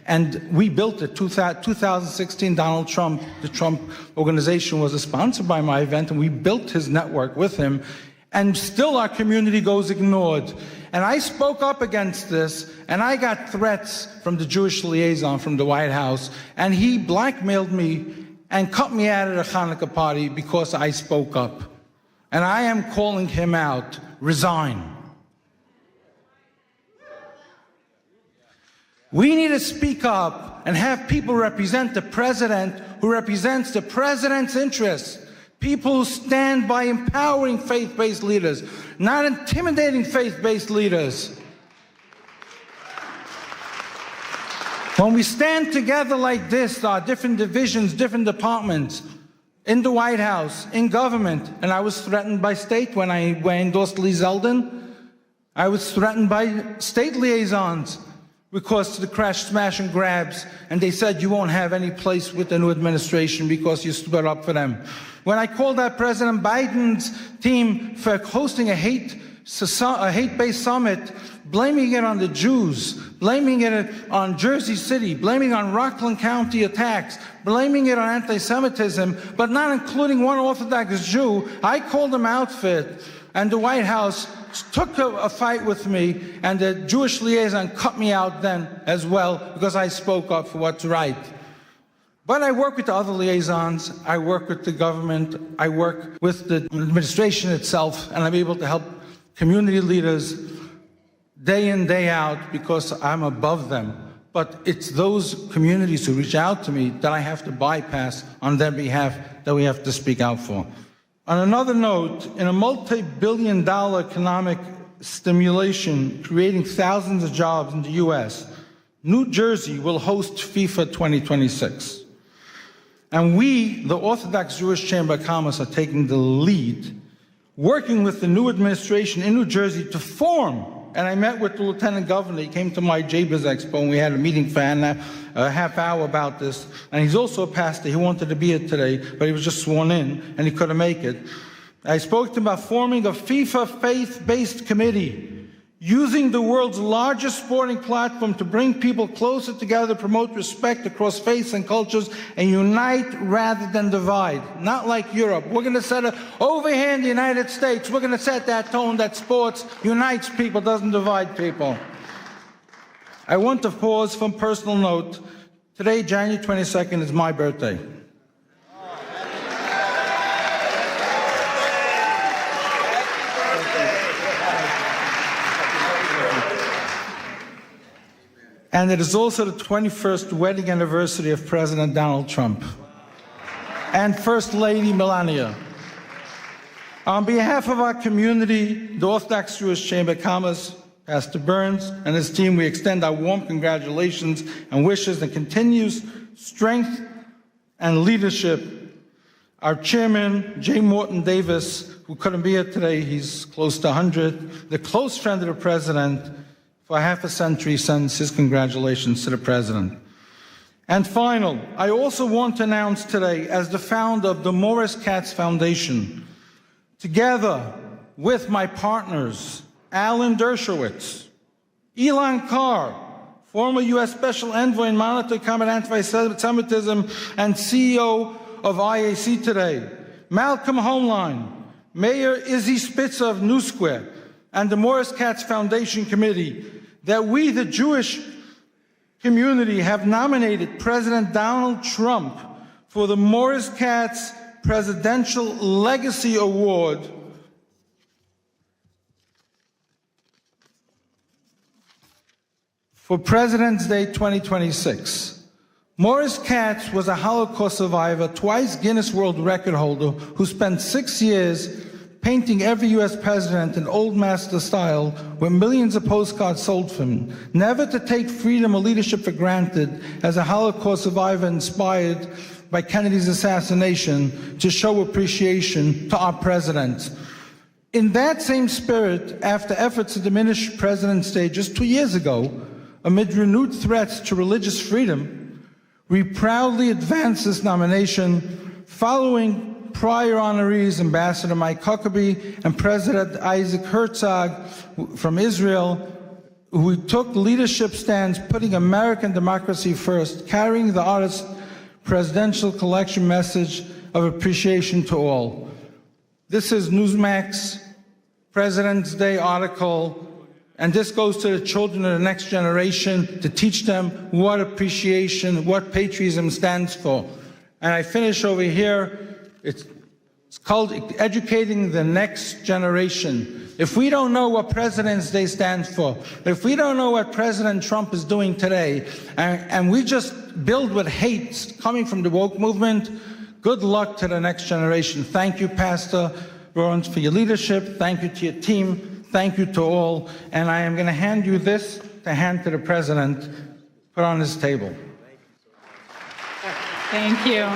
And we built it. 2016, Donald Trump, the Trump organization was a sponsor by my event, and we built his network with him. And still our community goes ignored. And I spoke up against this, and I got threats from the Jewish liaison from the White House, and he blackmailed me and cut me out of the Hanukkah party because I spoke up. And I am calling him out. Resign. We need to speak up and have people represent the president who represents the president's interests. People who stand by empowering faith-based leaders, not intimidating faith-based leaders. When we stand together like this, our different divisions, different departments, in the White House, in government, and I was threatened by state when I endorsed Lee Zeldin. I was threatened by state liaisons because of the crash, smash, and grabs, and they said you won't have any place with the new administration because you stood up for them. When I called out President Biden's team for hosting a hate-based summit, blaming it on the Jews, blaming it on Jersey City, blaming it on Rockland County attacks, blaming it on anti-Semitism, but not including one Orthodox Jew, I called them out for it, and the White House took a fight with me, and the Jewish liaison cut me out then as well because I spoke up for what's right. But I work with the other liaisons, I work with the government, I work with the administration itself, and I'm able to help community leaders day in, day out because I'm above them. But it's those communities who reach out to me that I have to bypass on their behalf that we have to speak out for. On another note, in a multi-billion-dollar economic stimulation creating thousands of jobs in the U.S., New Jersey will host FIFA 2026. And we, the Orthodox Jewish Chamber of Commerce, are taking the lead, working with the new administration in New Jersey to form. And I met with the Lieutenant Governor. He came to my JBIZ Expo, and we had a meeting for a half hour about this. And he's also a pastor. He wanted to be here today, but he was just sworn in, and he couldn't make it. I spoke to him about forming a FIFA faith-based committee, using the world's largest sporting platform to bring people closer together, promote respect across faiths and cultures, and unite rather than divide. Not like Europe. We're going to set over here in the United States, we're going to set that tone that sports unites people, doesn't divide people. I want to pause from personal note. Today, January 22nd, is my birthday. And it is also the 21st wedding anniversary of President Donald Trump and First Lady Melania. On behalf of our community, the Orthodox Jewish Chamber of Commerce, Pastor Burns and his team, we extend our warm congratulations and wishes and continues strength and leadership. Our chairman, J. Morton Davis, who couldn't be here today, he's close to 100, the close friend of the president, for half a century, sends his congratulations to the president. And final, I also want to announce today, as the founder of the Morris Katz Foundation, together with my partners, Alan Dershowitz, Elon Carr, former U.S. Special Envoy and Monitor to Combat Anti-Semitism and CEO of IAC today, Malcolm Homeline, Mayor Izzy Spitzer of New Square, and the Morris Katz Foundation Committee, that we, the Jewish community, have nominated President Donald Trump for the Morris Katz Presidential Legacy Award for President's Day 2026. Morris Katz was a Holocaust survivor, twice Guinness World Record holder, who spent 6 years painting every U.S. president in old master style with millions of postcards sold for him, never to take freedom or leadership for granted as a Holocaust survivor inspired by Kennedy's assassination to show appreciation to our president. In that same spirit, after efforts to diminish President's Day just 2 years ago, amid renewed threats to religious freedom, we proudly advance this nomination following prior honorees, Ambassador Mike Huckabee and President Isaac Herzog from Israel, who took leadership stands putting American democracy first, carrying the artist's presidential collection message of appreciation to all. This is Newsmax President's Day article, and this goes to the children of the next generation to teach them what appreciation, what patriotism stands for. And I finish over here. It's called Educating the Next Generation. If we don't know what President's Day stands for, if we don't know what President Trump is doing today, and we just build with hate coming from the woke movement, good luck to the next generation. Thank you, Pastor Burns, for your leadership. Thank you to your team. Thank you to all. And I am going to hand you this to hand to the President, put on his table. Thank you.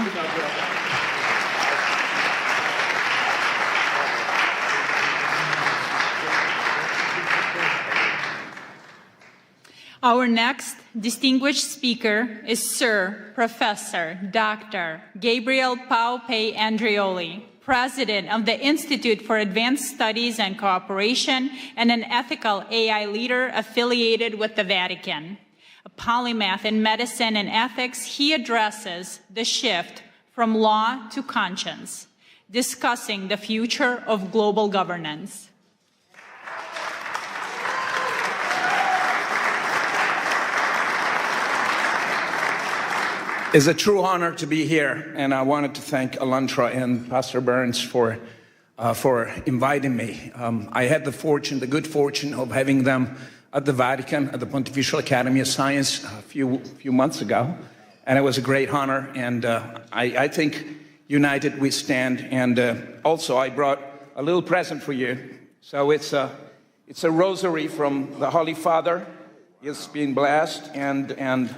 Our next distinguished speaker is Sir Professor Dr. Gabriel Paupe Andreoli, President of the Institute for Advanced Studies and Cooperation and an ethical AI leader affiliated with the Vatican. A polymath in medicine and ethics, he addresses the shift from law to conscience, discussing the future of global governance. It's a true honor to be here, and I wanted to thank ALLATRA and Pastor Burns for inviting me. I had the good fortune of having them at the Vatican, at the Pontifical Academy of Science a few months ago, and it was a great honor, and I think united we stand. And also I brought a little present for you. So it's a rosary from the Holy Father. It's been blessed, and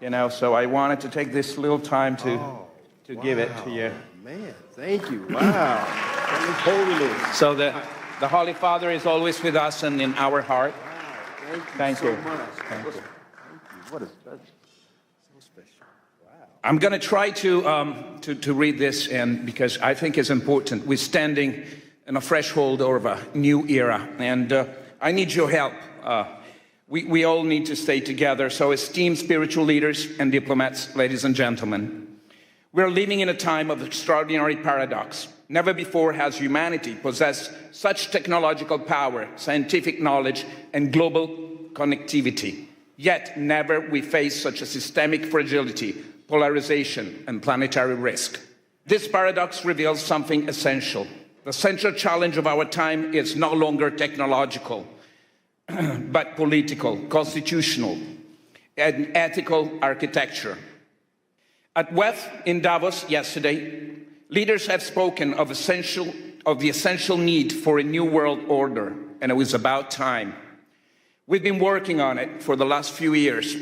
you know, so I wanted to take this little time to give it to you. Man, thank you. Wow. Holiness. So the Holy Father is always with us and in our heart. Wow. Thank you. So much. Thank you. What a pleasure. So special. Wow. I'm going to try to read this, and because I think it's important. We're standing in a threshold of a new era, and I need your help. We all need to stay together. So esteemed spiritual leaders and diplomats, ladies and gentlemen, we're living in a time of extraordinary paradox. Never before has humanity possessed such technological power, scientific knowledge, and global connectivity. Yet never we face such a systemic fragility, polarization, and planetary risk. This paradox reveals something essential. The central challenge of our time is no longer technological, but political, constitutional, and ethical architecture. At WEF in Davos yesterday, leaders have spoken of the essential need for a new world order, and it was about time. We've been working on it for the last few years.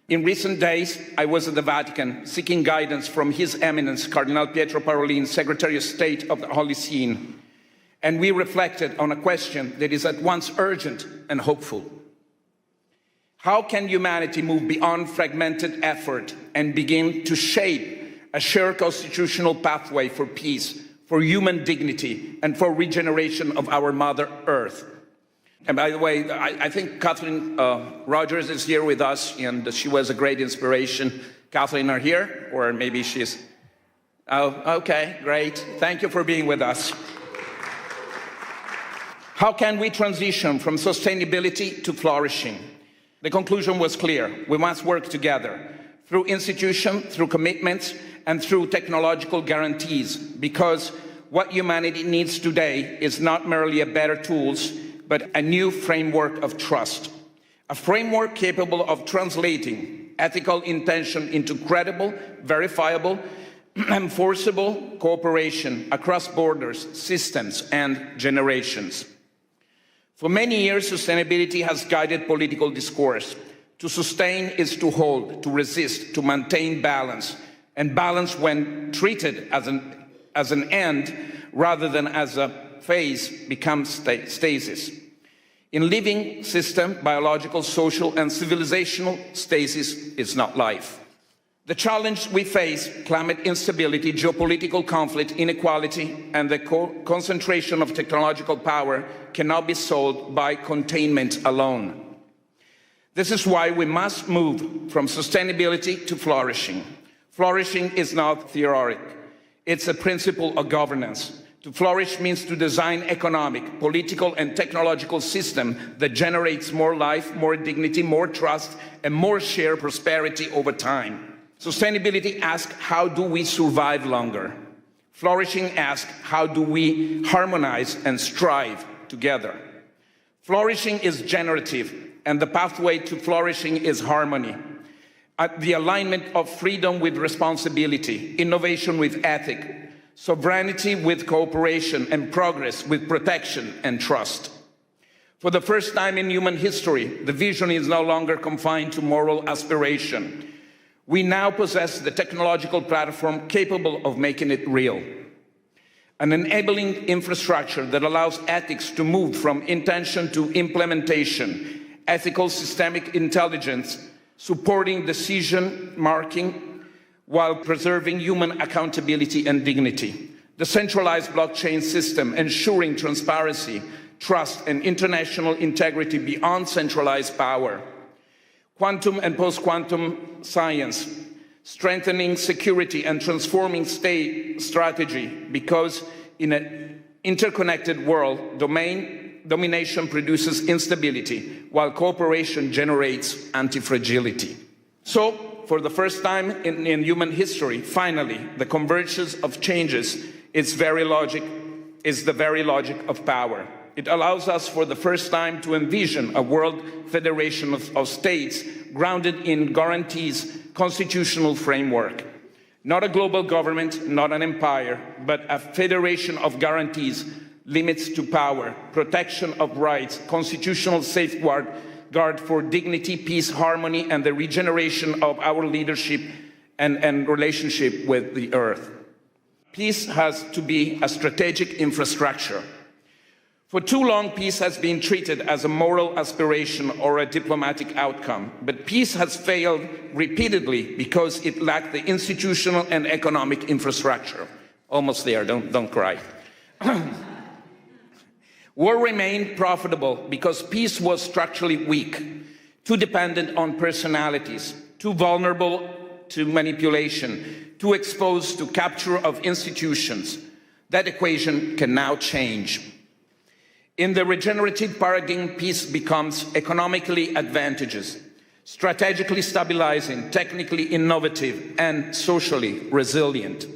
In recent days, I was at the Vatican seeking guidance from His Eminence, Cardinal Pietro Parolin, Secretary of State of the Holy See, and we reflected on a question that is at once urgent and hopeful. How can humanity move beyond fragmented effort and begin to shape a shared constitutional pathway for peace, for human dignity, and for regeneration of our Mother Earth? And by the way, I think Kathleen Rogers is here with us, and she was a great inspiration. Kathleen, are here? Or maybe she's... Oh, okay, great. Thank you for being with us. How can we transition from sustainability to flourishing? The conclusion was clear. We must work together through institution, through commitments, and through technological guarantees, because what humanity needs today is not merely a better tools, but a new framework of trust. A framework capable of translating ethical intention into credible, verifiable, enforceable cooperation across borders, systems, and generations. For many years, sustainability has guided political discourse. To sustain is to hold, to resist, to maintain balance, and balance, when treated as an end rather than as a phase, becomes stasis. In living system, biological, social, and civilizational stasis is not life. The challenge we face, climate instability, geopolitical conflict, inequality, and the concentration of technological power, cannot be solved by containment alone. This is why we must move from sustainability to flourishing. Flourishing is not theoretic. It's a principle of governance. To flourish means to design economic, political, and technological system that generates more life, more dignity, more trust, and more shared prosperity over time. Sustainability asks, how do we survive longer? Flourishing asks, how do we harmonize and strive together? Flourishing is generative, and the pathway to flourishing is harmony. The alignment of freedom with responsibility, innovation with ethics, sovereignty with cooperation, and progress with protection and trust. For the first time in human history, the vision is no longer confined to moral aspiration. We now possess the technological platform capable of making it real. An enabling infrastructure that allows ethics to move from intention to implementation, ethical systemic intelligence, supporting decision making while preserving human accountability and dignity. The centralized blockchain system ensuring transparency, trust, and international integrity beyond centralized power. Quantum and post-quantum science, strengthening security and transforming state strategy, because in an interconnected world, domination produces instability, while cooperation generates anti-fragility. So, for the first time in human history, finally, the convergence of changes is the very logic of power. It allows us for the first time to envision a world federation of states grounded in guarantees, constitutional framework. Not a global government, not an empire, but a federation of guarantees, limits to power, protection of rights, constitutional safeguard for dignity, peace, harmony, and the regeneration of our leadership and relationship with the earth. Peace has to be a strategic infrastructure. For too long, peace has been treated as a moral aspiration or a diplomatic outcome, but peace has failed repeatedly because it lacked the institutional and economic infrastructure. Almost there, don't cry. War remained profitable because peace was structurally weak, too dependent on personalities, too vulnerable to manipulation, too exposed to capture of institutions. That equation can now change. In the regenerative paradigm, peace becomes economically advantageous, strategically stabilizing, technically innovative, and socially resilient.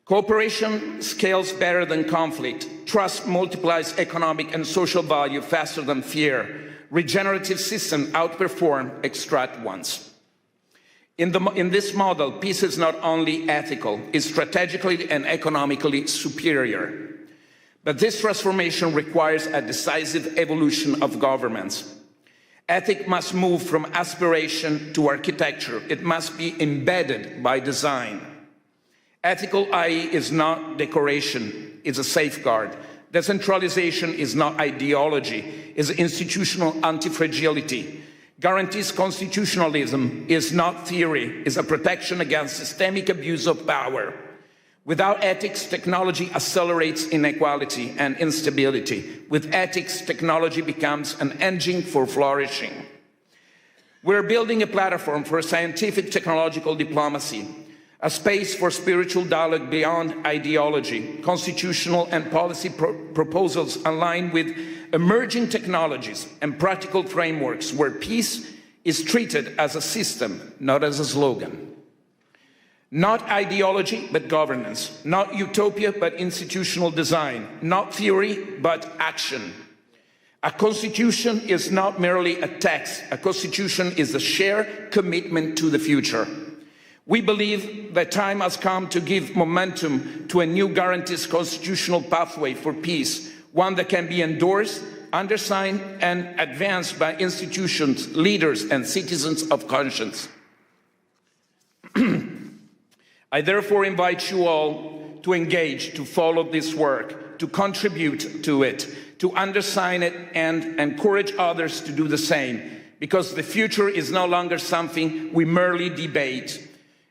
Cooperation scales better than conflict. Trust multiplies economic and social value faster than fear. Regenerative systems outperform extract ones. In this model, peace is not only ethical, it's strategically and economically superior. But this transformation requires a decisive evolution of governments. Ethics must move from aspiration to architecture. It must be embedded by design. Ethical IE is not decoration, it's a safeguard. Decentralization is not ideology, it's institutional anti-fragility. Guarantees constitutionalism is not theory, it's a protection against systemic abuse of power. Without ethics, technology accelerates inequality and instability. With ethics, technology becomes an engine for flourishing. We're building a platform for scientific technological diplomacy, a space for spiritual dialogue beyond ideology, constitutional and policy proposals aligned with emerging technologies and practical frameworks where peace is treated as a system, not as a slogan. Not ideology, but governance. Not utopia, but institutional design. Not theory, but action. A constitution is not merely a text. A constitution is a shared commitment to the future. We believe that time has come to give momentum to a new guarantees constitutional pathway for peace, one that can be endorsed, undersigned, and advanced by institutions, leaders, and citizens of conscience. I therefore invite you all to engage, to follow this work, to contribute to it, to undersign it, and encourage others to do the same, because the future is no longer something we merely debate.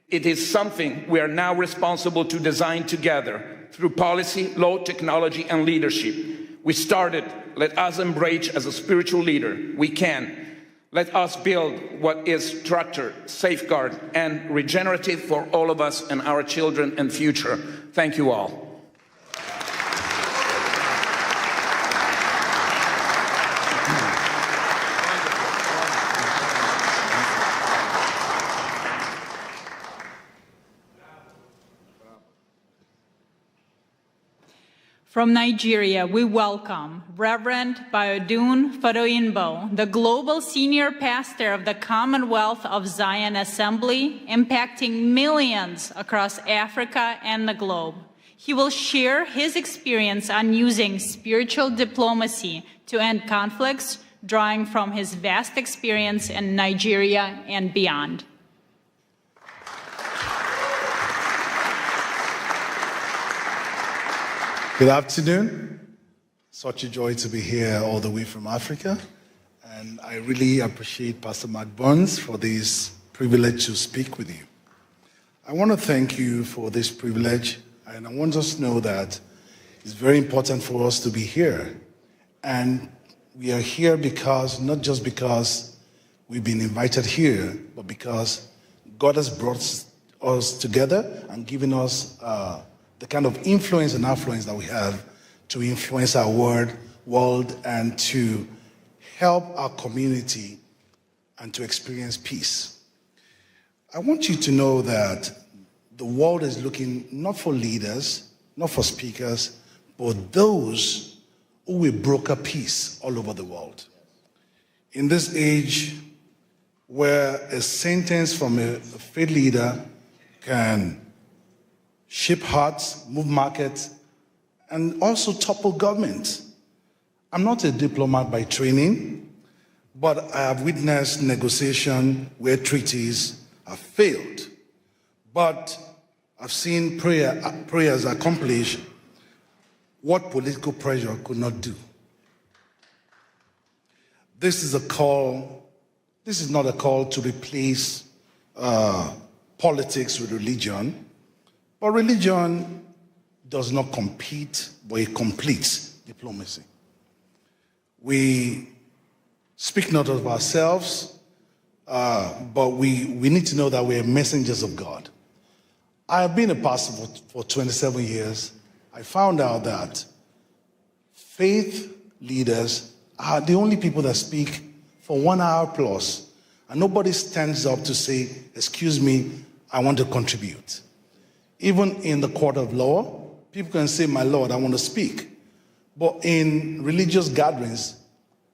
It is something we are now responsible to design together through policy, law, technology, and leadership. We started, let us embrace as a spiritual leader. We can. Let us build what is structured, safeguard, and regenerative for all of us and our children and future. Thank you all. From Nigeria, we welcome Reverend Bayodun Fadoyinbo, the Global Senior Pastor of the Commonwealth of Zion Assembly, impacting millions across Africa and the globe. He will share his experience on using spiritual diplomacy to end conflicts, drawing from his vast experience in Nigeria and beyond. Good afternoon. Such a joy to be here all the way from Africa. And I really appreciate Pastor Mark Burns for this privilege to speak with you. I want to thank you for this privilege, and I want us to know that it's very important for us to be here. And we are here because, not just because we've been invited here, but because God has brought us together and given us the kind of influence and affluence that we have to influence our world and to help our community and to experience peace. I want you to know that the world is looking not for leaders, not for speakers, but those who will broker peace all over the world. In this age where a sentence from a faith leader can shape hearts, move markets, and also topple government. I'm not a diplomat by training, but I have witnessed negotiation where treaties have failed. But I've seen prayers accomplish what political pressure could not do. This is not a call to replace politics with religion. But religion does not compete, but it completes diplomacy. We speak not of ourselves, but we need to know that we are messengers of God. I have been a pastor for 27 years. I found out that faith leaders are the only people that speak for 1 hour plus, and nobody stands up to say, excuse me, I want to contribute. Even in the court of law, people can say, my Lord, I want to speak. But in religious gatherings,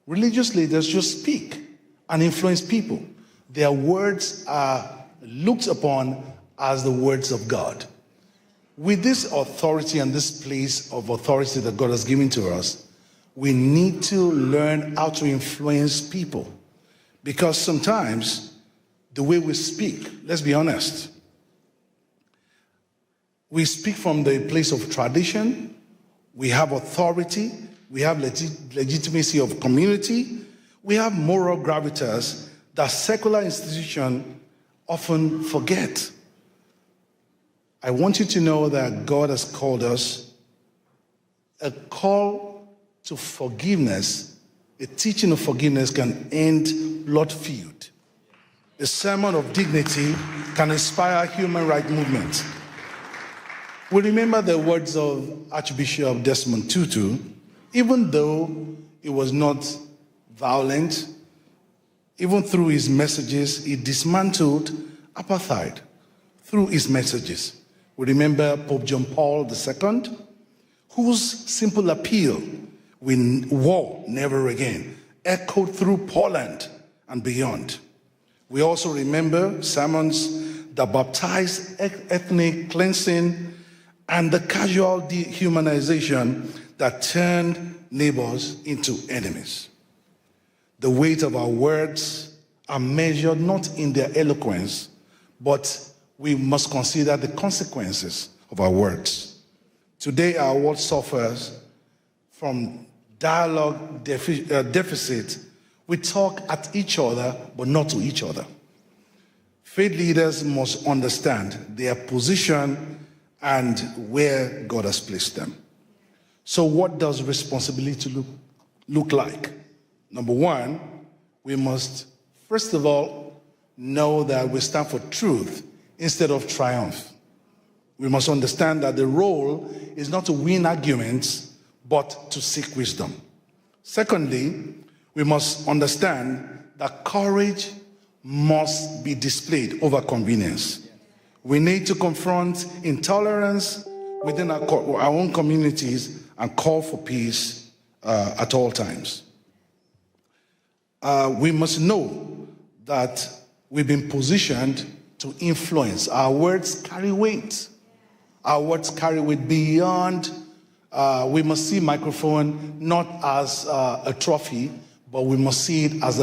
religious leaders just speak and influence people. Their words are looked upon as the words of God. With this authority and this place of authority that God has given to us, we need to learn how to influence people. Because sometimes the way we speak, let's be honest, we speak from the place of tradition, we have authority, we have legitimacy of community, we have moral gravitas that secular institutions often forget. I want you to know that God has called us. A call to forgiveness, a teaching of forgiveness can end blood feud. A sermon of dignity can inspire human rights movement. We remember the words of Archbishop Desmond Tutu. Even though it was not violent, even through his messages, he dismantled apartheid through his messages. We remember Pope John Paul II, whose simple appeal, war never again, echoed through Poland and beyond. We also remember sermons the baptized ethnic cleansing, and the casual dehumanization that turned neighbors into enemies. The weight of our words are measured not in their eloquence, but we must consider the consequences of our words. Today, our world suffers from dialogue deficit. We talk at each other, but not to each other. Faith leaders must understand their position and where God has placed them. So what does responsibility look like? Number one, we must, first of all, know that we stand for truth instead of triumph. We must understand that the role is not to win arguments, but to seek wisdom. Secondly, we must understand that courage must be displayed over convenience. We need to confront intolerance within our own communities and call for peace at all times. We must know that we've been positioned to influence. Our words carry weight. Our words carry weight beyond. We must see microphone not as a trophy, but we must see it as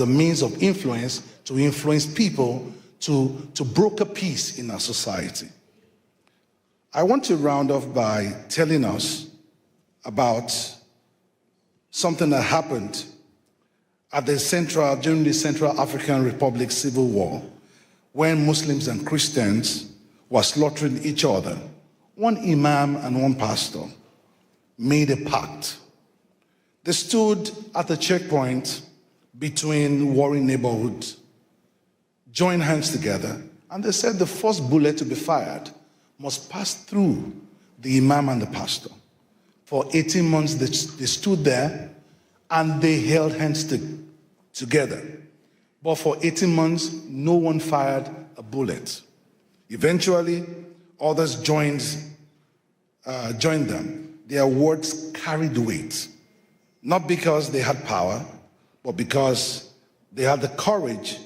a means of influence to influence people to broker peace in our society. I want to round off by telling us about something that happened at during the Central African Republic Civil War, when Muslims and Christians were slaughtering each other. One imam and one pastor made a pact. They stood at a checkpoint between warring neighborhoods, joined hands together, and they said the first bullet to be fired must pass through the imam and the pastor. For 18 months, they stood there and they held hands together. But for 18 months, no one fired a bullet. Eventually, others joined them. Their words carried weight, not because they had power, but because they had the courage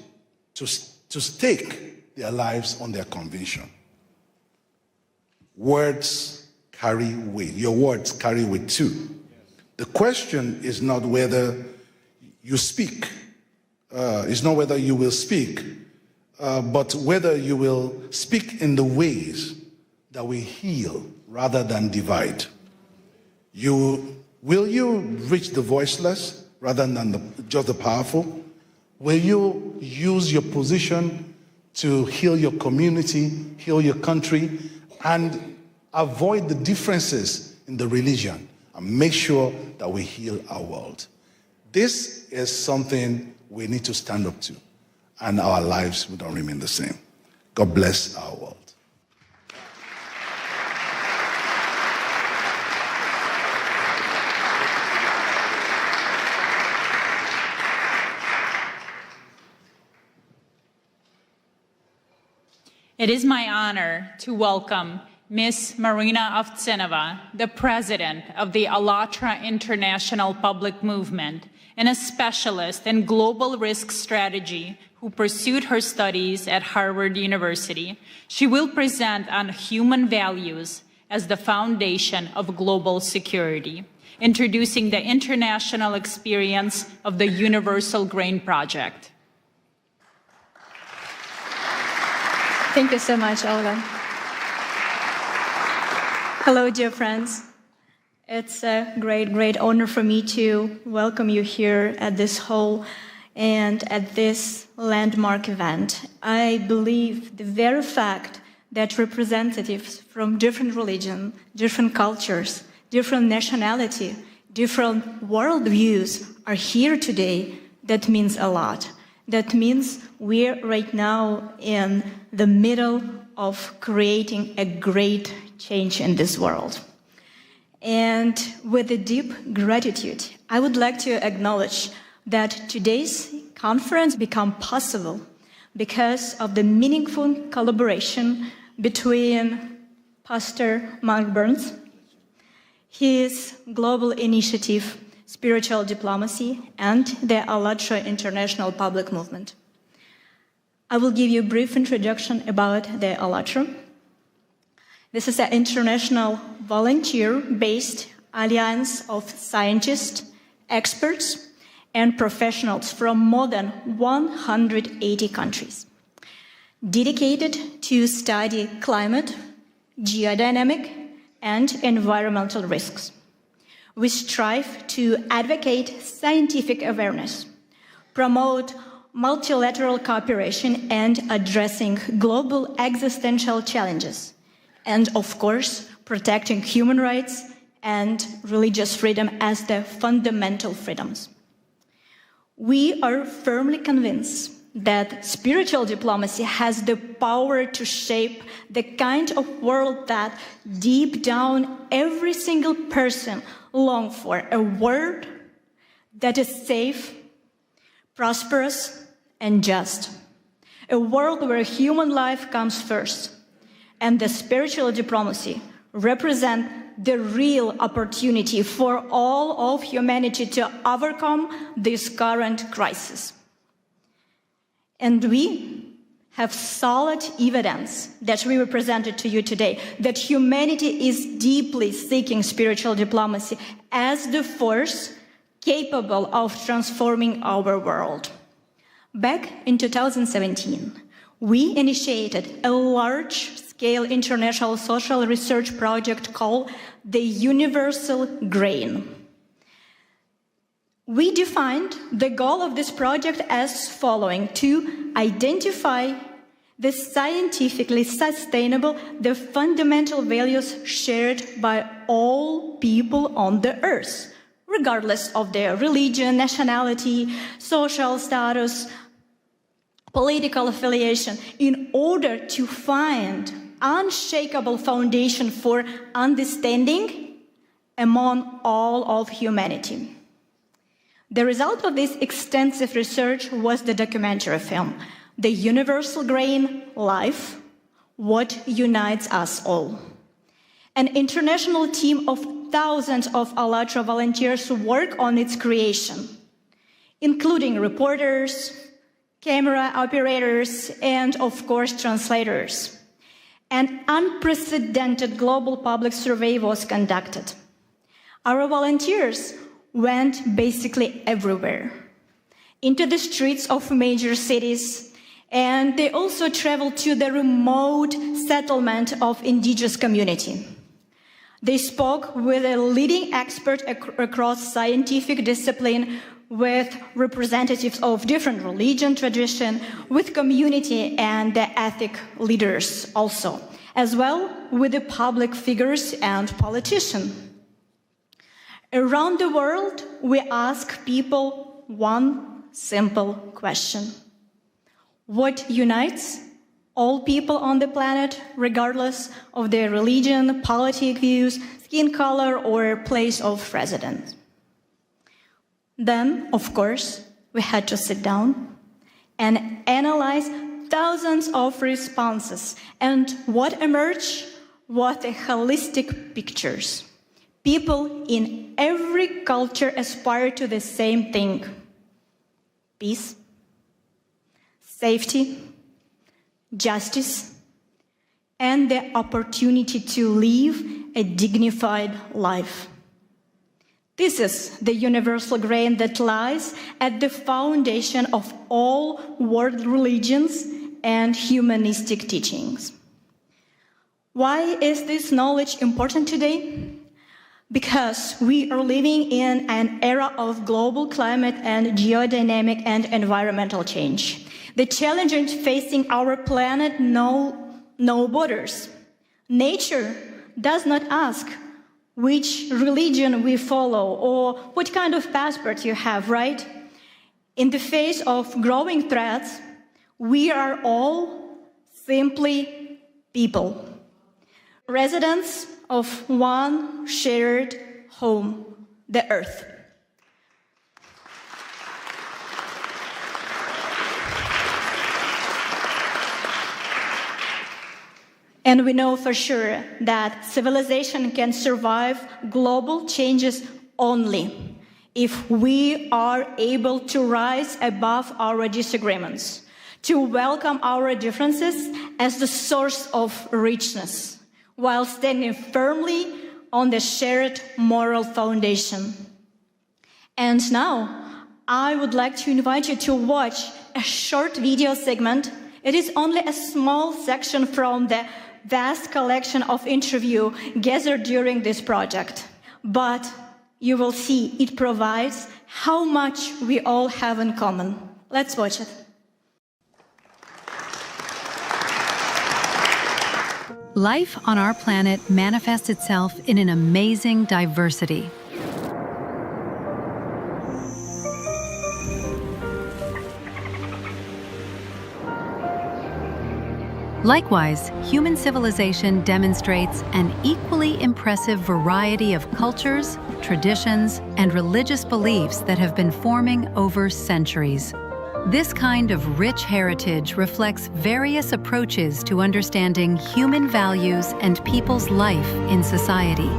to stake their lives on their conviction. Words carry weight. Your words carry weight too. The question is not whether you speak. It's not whether you will speak, but whether you will speak in the ways that will heal rather than divide. Will you reach the voiceless rather than just the powerful? Will you use your position to heal your community, heal your country, and avoid the differences in the religion and make sure that we heal our world? This is something we need to stand up to, and our lives will not remain the same. God bless our world. It is my honor to welcome Ms. Marina Ovtsinova, the president of the ALLATRA International Public Movement, and a specialist in global risk strategy who pursued her studies at Harvard University. She will present on human values as the foundation of global security, introducing the international experience of the Universal Grain Project. Thank you so much, Olga. Hello, dear friends. It's a great honor for me to welcome you here at this hall and at this landmark event. I believe the very fact that representatives from different religions, different cultures, different nationality, different worldviews are here today, that means a lot. That means we're right now in the middle of creating a great change in this world. And with a deep gratitude, I would like to acknowledge that today's conference became possible because of the meaningful collaboration between Pastor Mark Burns, his global initiative, Spiritual Diplomacy, and the ALLATRA International Public Movement. I will give you a brief introduction about the ALLATRA. This is an international volunteer-based alliance of scientists, experts, and professionals from more than 180 countries, dedicated to study climate, geodynamic, and environmental risks. We strive to advocate scientific awareness, promote multilateral cooperation, and addressing global existential challenges, and of course, protecting human rights and religious freedom as the fundamental freedoms. We are firmly convinced that spiritual diplomacy has the power to shape the kind of world that deep down every single person longs for, a world that is safe, prosperous, and just. A world where human life comes first, and the spiritual diplomacy represents the real opportunity for all of humanity to overcome this current crisis. And we have solid evidence that we presented to you today that humanity is deeply seeking spiritual diplomacy as the force capable of transforming our world. Back in 2017, we initiated a large-scale international social research project called the Universal Grain. We defined the goal of this project as following: to identify the scientifically sustainable, the fundamental values shared by all people on the earth, regardless of their religion, nationality, social status, political affiliation, in order to find unshakable foundation for understanding among all of humanity. The result of this extensive research was the documentary film, The Universal Grain: Life, What Unites Us All. An international team of thousands of ALLATRA volunteers work on its creation, including reporters, camera operators, and of course translators. An unprecedented global public survey was conducted. Our volunteers went basically everywhere, into the streets of major cities, and they also traveled to the remote settlement of indigenous community. They spoke with a leading expert across scientific discipline, with representatives of different religion tradition, with community and the ethnic leaders also, as well with the public figures and politicians. Around the world, we ask people one simple question: what unites all people on the planet, regardless of their religion, political views, skin color, or place of residence? Then, of course, we had to sit down and analyze thousands of responses. And what emerged? What a holistic pictures. People in every culture aspire to the same thing: peace, safety, justice, and the opportunity to live a dignified life. This is the universal grain that lies at the foundation of all world religions and humanistic teachings. Why is this knowledge important today? Because we are living in an era of global climate and geodynamic and environmental change. The challenges facing our planet know no borders. Nature does not ask which religion we follow or what kind of passport you have, right? In the face of growing threats, we are all simply people, residents of one shared home, the Earth. And we know for sure that civilization can survive global changes only if we are able to rise above our disagreements, to welcome our differences as the source of richness, while standing firmly on the shared moral foundation. And now, I would like to invite you to watch a short video segment. It is only a small section from the vast collection of interviews gathered during this project. But you will see it provides how much we all have in common. Let's watch it. Life on our planet manifests itself in an amazing diversity. Likewise, human civilization demonstrates an equally impressive variety of cultures, traditions, and religious beliefs that have been forming over centuries. This kind of rich heritage reflects various approaches to understanding human values and people's life in society.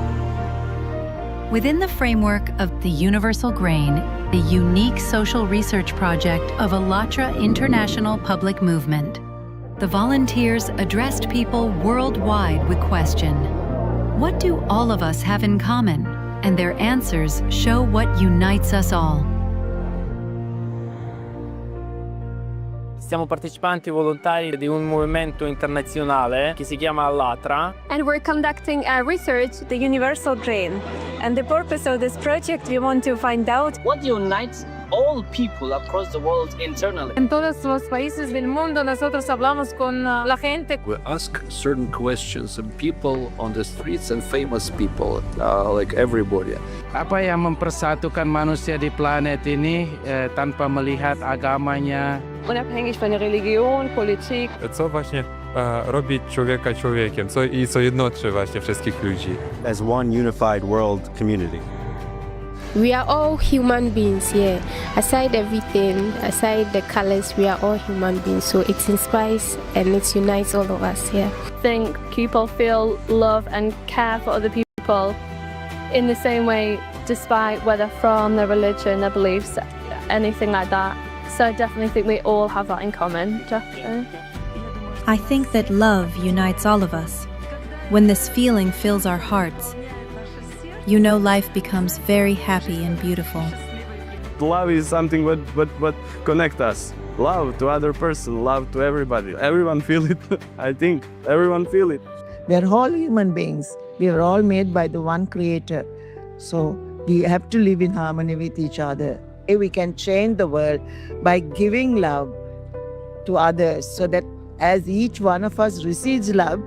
Within the framework of the Universal Grain, the unique social research project of ALLATRA International Public Movement, the volunteers addressed people worldwide with question, what do all of us have in common? And their answers show what unites us all. Siamo partecipanti volontari di un movimento internazionale che si chiama ALLATRA. And we're conducting a research, the Universal Grain. And the purpose of this project, we want to find out what unites all people across the world internally. En todos los países del mundo nosotros hablamos con la gente. We ask certain questions and people on the streets and famous people, like everybody. Apa yang mempersatukan manusia di planet ini tanpa melihat agamanya? Unabhängig von der Religion, Politik. Co właśnie robi człowieka człowiekiem, co jednoczy właśnie wszystkich ludzi. As one unified world community. We are all human beings here. Aside everything, aside the colors, we are all human beings. So it inspires and it unites all of us here. I think people feel love and care for other people in the same way, despite whether from their religion, their beliefs, anything like that. So I definitely think we all have that in common, definitely. I think that love unites all of us. When this feeling fills our hearts, you know life becomes very happy and beautiful. Love is something what connects us. Love to other person, love to everybody. Everyone feel it. I think everyone feel it. We are all human beings. We are all made by the one Creator. So we have to live in harmony with each other. If we can change the world by giving love to others, so that as each one of us receives love,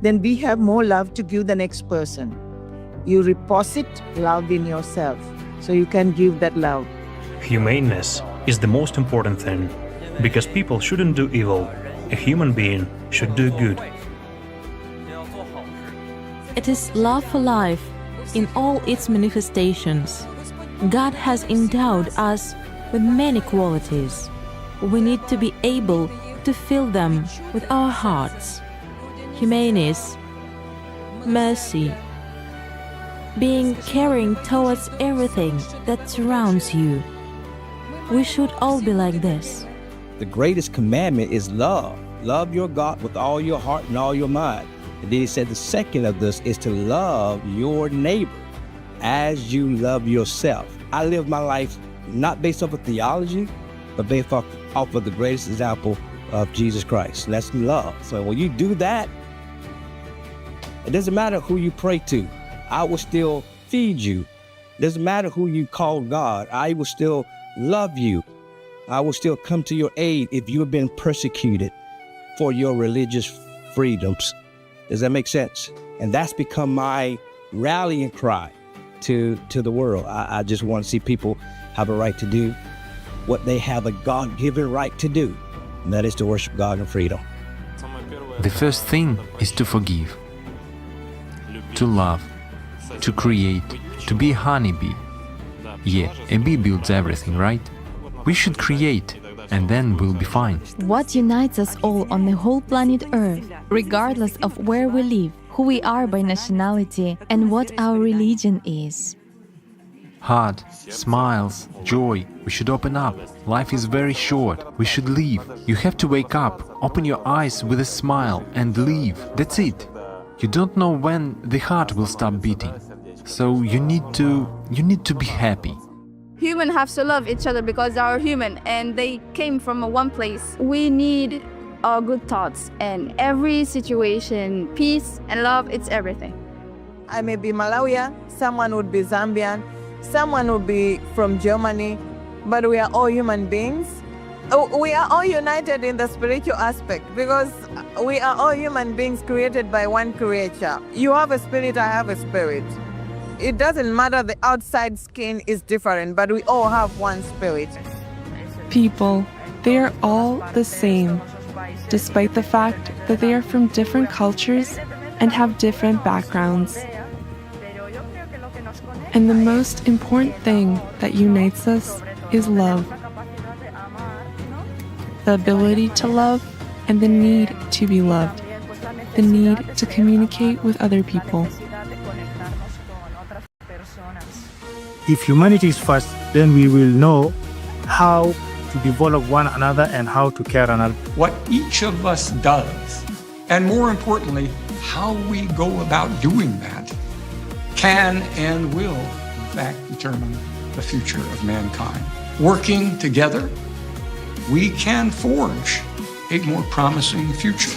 then we have more love to give the next person. You deposit love in yourself, so you can give that love. Humaneness is the most important thing, because people shouldn't do evil. A human being should do good. It is love for life in all its manifestations. God has endowed us with many qualities. We need to be able to fill them with our hearts. Humaneness, mercy, being caring towards everything that surrounds you. We should all be like this. The greatest commandment is love. Love your God with all your heart and all your mind. And then he said the second of this is to love your neighbor as you love yourself. I live my life not based off of theology, but based off of the greatest example of Jesus Christ. That's love. So when you do that, it doesn't matter who you pray to. I will still feed you. It doesn't matter who you call God. I will still love you. I will still come to your aid if you have been persecuted for your religious freedoms. Does that make sense? And that's become my rallying cry to the world. I just want to see people have a right to do what they have a God-given right to do, and that is to worship God in freedom. The first thing is to forgive, to love, to create, to be a honeybee. Yeah, a bee builds everything, right? We should create, and then we'll be fine. What unites us all on the whole planet Earth, regardless of where we live, who we are by nationality, and what our religion is? heart, smiles, joy. We should open up. Life is very short. We should live. You have to wake up, open your eyes with a smile and live. That's it. You don't know when the heart will stop beating. So you need to be happy. Humans have to love each other because they are human and they came from one place. We need our good thoughts and every situation, peace and love, it's everything. I may be Malawian, someone would be Zambian, someone would be from Germany, but we are all human beings. We are all united in the spiritual aspect because we are all human beings created by one creator. You have a spirit, I have a spirit. It doesn't matter, the outside skin is different, but we all have one spirit. People, they are all the same, despite the fact that they are from different cultures and have different backgrounds. And the most important thing that unites us is love. The ability to love and the need to be loved. The need to communicate with other people. If humanity is first, then we will know how to develop one another and how to care another. What each of us does, and more importantly, how we go about doing that, can and will, in fact, determine the future of mankind. Working together, we can forge a more promising future.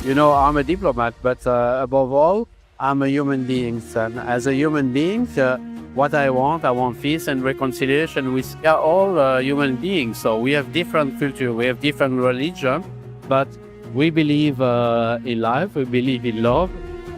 You know, I'm a diplomat, but above all, I'm a human being. And as a human being, what I want peace and reconciliation. We are all human beings, so we have different culture, we have different religion, but we believe in life, we believe in love.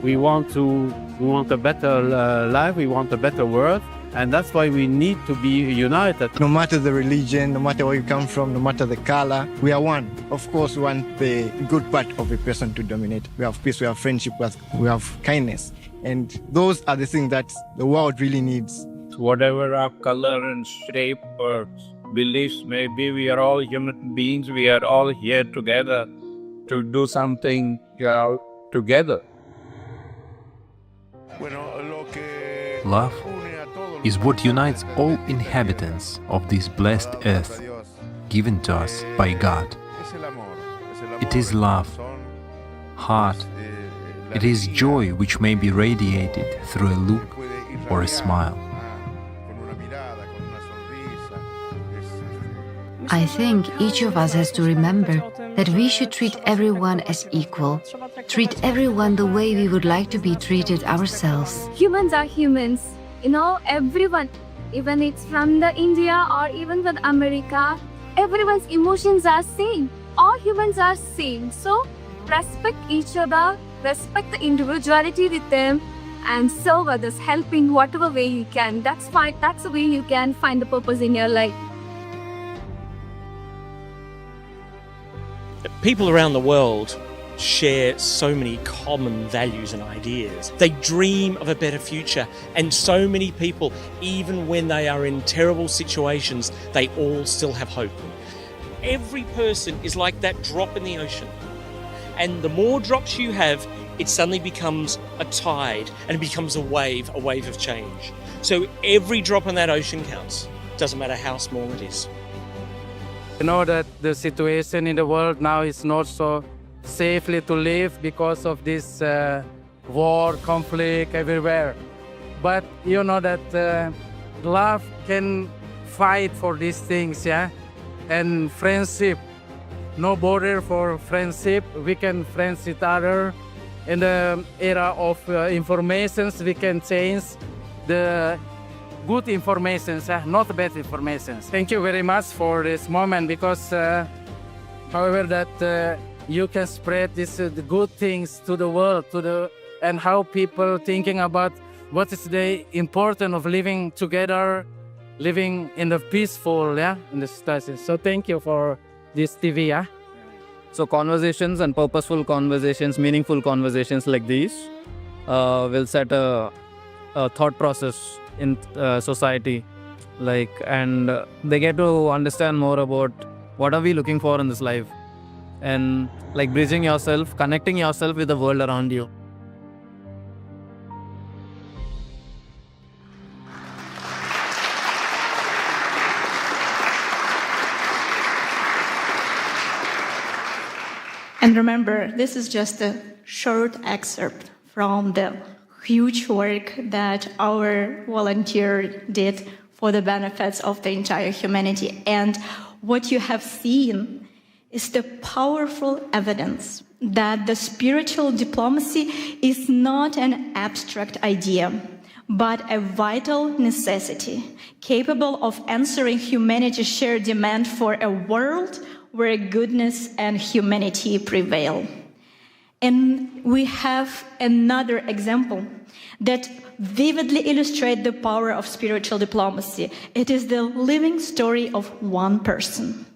We want a better life, we want a better world, and that's why we need to be united. No matter the religion, no matter where you come from, no matter the color, we are one. Of course, we want the good part of a person to dominate. We have peace, we have friendship, we have kindness. And those are the things that the world really needs. Whatever our color and shape or beliefs may be, we are all human beings. We are all here together to do something together. Love is what unites all inhabitants of this blessed earth, given to us by God. It is love, heart. It is joy which may be radiated through a look or a smile. I think each of us has to remember that we should treat everyone as equal, treat everyone the way we would like to be treated ourselves. Humans are humans. You know, everyone, even it's from the India or even from America, everyone's emotions are same. All humans are same. So respect each other, respect the individuality with them, and serve others, helping whatever way you can. That's fine. That's the way you can find the purpose in your life. People around the world share so many common values and ideas. They dream of a better future, and so many people, even when they are in terrible situations, they all still have hope. Every person is like that drop in the ocean. And the more drops you have, it suddenly becomes a tide and it becomes a wave of change. So every drop in that ocean counts. Doesn't matter how small it is. You know that the situation in the world now is not so safely to live because of this war, conflict everywhere. But you know that love can fight for these things, yeah? And friendship, no border for friendship. We can friends each other. In the era of informations, we can change the good informations, not bad informations. Thank you very much for this moment, because however that you can spread this the good things to the world, and how people thinking about what is the importance of living together, living in the peaceful, in the situation. So thank you for this TV, yeah. So conversations and purposeful conversations, meaningful conversations like these will set a thought process in society, and they get to understand more about what are we looking for in this life, and bridging yourself, connecting yourself with the world around you. And remember, this is just a short excerpt from the huge work that our volunteer did for the benefits of the entire humanity. And what you have seen is the powerful evidence that the spiritual diplomacy is not an abstract idea, but a vital necessity, capable of answering humanity's shared demand for a world where goodness and humanity prevail. And we have another example that vividly illustrates the power of spiritual diplomacy. It is the living story of one person.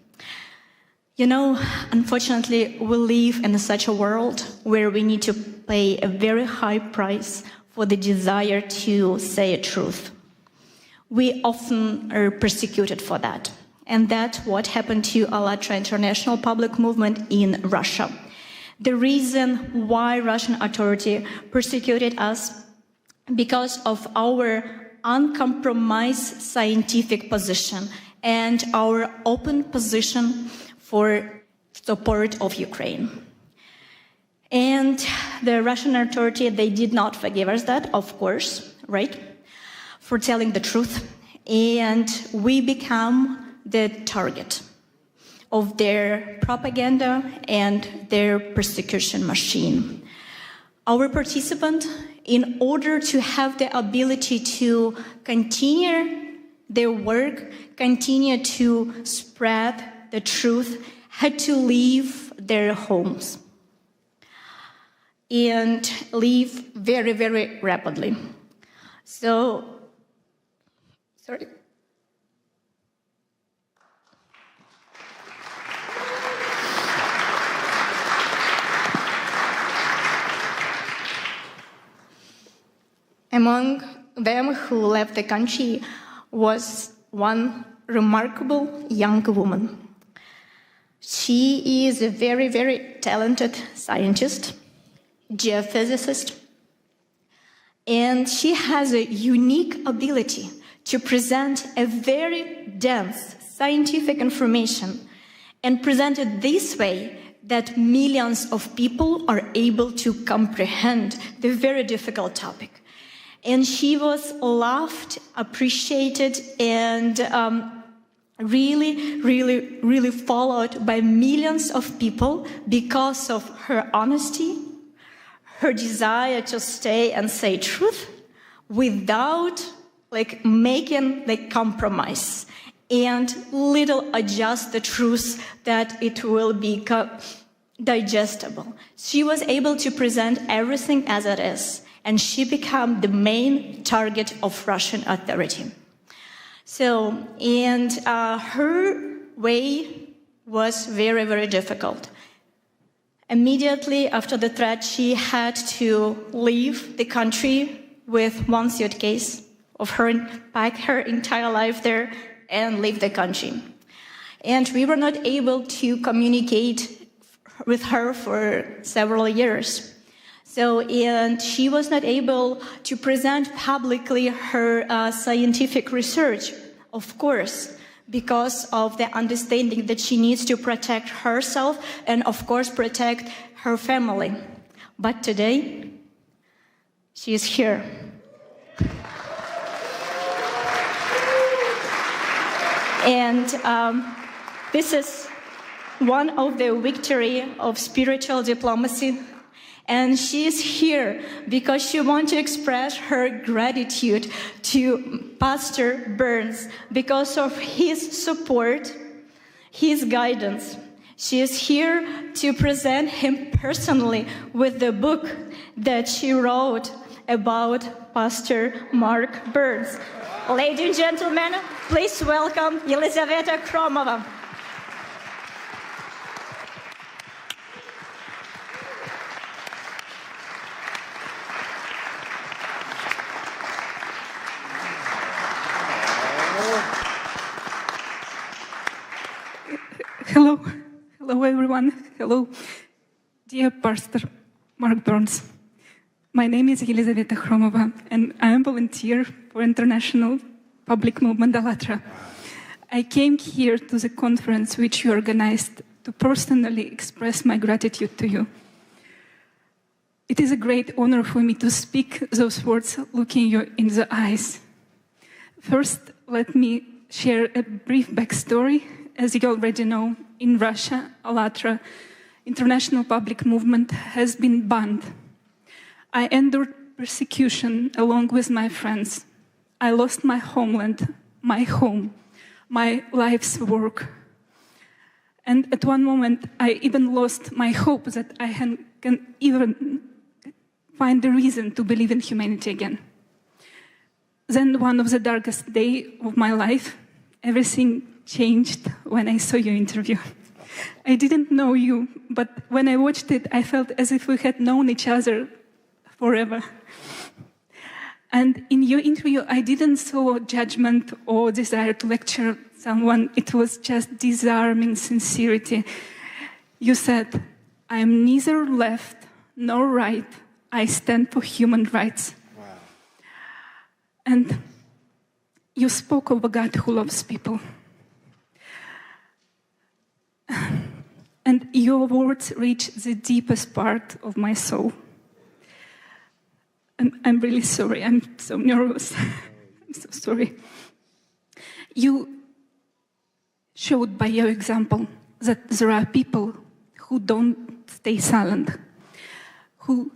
You know, unfortunately, we live in such a world where we need to pay a very high price for the desire to say a truth. We often are persecuted for that. And that's what happened to ALLATRA International Public Movement in Russia. The reason why Russian authority persecuted us because of our uncompromised scientific position and our open position for support of Ukraine. And the Russian authority, they did not forgive us that, of course, right? For telling the truth. And we become the target of their propaganda and their persecution machine. Our participant, in order to have the ability to continue their work, continue to spread the truth, had to leave their homes and leave very, very rapidly. So, sorry. Among them who left the country was one remarkable young woman. She is a very, very talented scientist, geophysicist, and she has a unique ability to present a very dense scientific information and present it this way that millions of people are able to comprehend the very difficult topic. And she was loved, appreciated, and really followed by millions of people because of her honesty, her desire to stay and say truth without making compromise and little adjust the truth that it will be digestible. She was able to present everything as it is, and she became the main target of Russian authority. So, and her way was very, very difficult. Immediately after the threat, she had to leave the country with one suitcase of her, pack her entire life there and leave the country. And we were not able to communicate with her for several years. So, and she was not able to present publicly her scientific research, of course, because of the understanding that she needs to protect herself and, of course, protect her family. But today, she is here. And this is one of the victory of spiritual diplomacy. And she is here because she wants to express her gratitude to Pastor Burns because of his support, his guidance. She is here to present him personally with the book that she wrote about Pastor Mark Burns. Ladies and gentlemen, please welcome Елизавета Хромова. Hello. Hello, everyone. Hello, dear Pastor Mark Burns. My name is Елизавета Хромова, and I am a volunteer for International Public Movement ALLATRA. I came here to the conference which you organized to personally express my gratitude to you. It is a great honor for me to speak those words looking you in the eyes. First, let me share a brief backstory. As you already know, in Russia, ALLATRA International Public Movement has been banned. I endured persecution along with my friends. I lost my homeland, my home, my life's work. And at one moment, I even lost my hope that I can even find a reason to believe in humanity again. Then one of the darkest days of my life, everything changed when I saw your interview. I didn't know you, but when I watched it, I felt as if we had known each other forever. And in your interview, I didn't saw judgment or desire to lecture someone. It was just disarming sincerity. You said, I am neither left nor right. I stand for human rights. Wow. And you spoke of a God who loves people. And your words reach the deepest part of my soul. I'm really sorry, I'm so nervous. I'm so sorry. You showed by your example that there are people who don't stay silent, who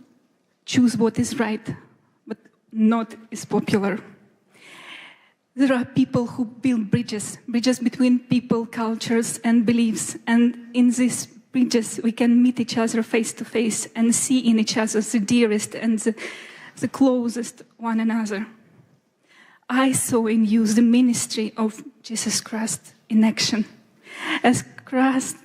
choose what is right, but not is popular. There are people who build bridges between people, cultures, and beliefs. And in these bridges, we can meet each other face to face and see in each other the dearest and the closest one another. I saw in you the ministry of Jesus Christ in action. As Christ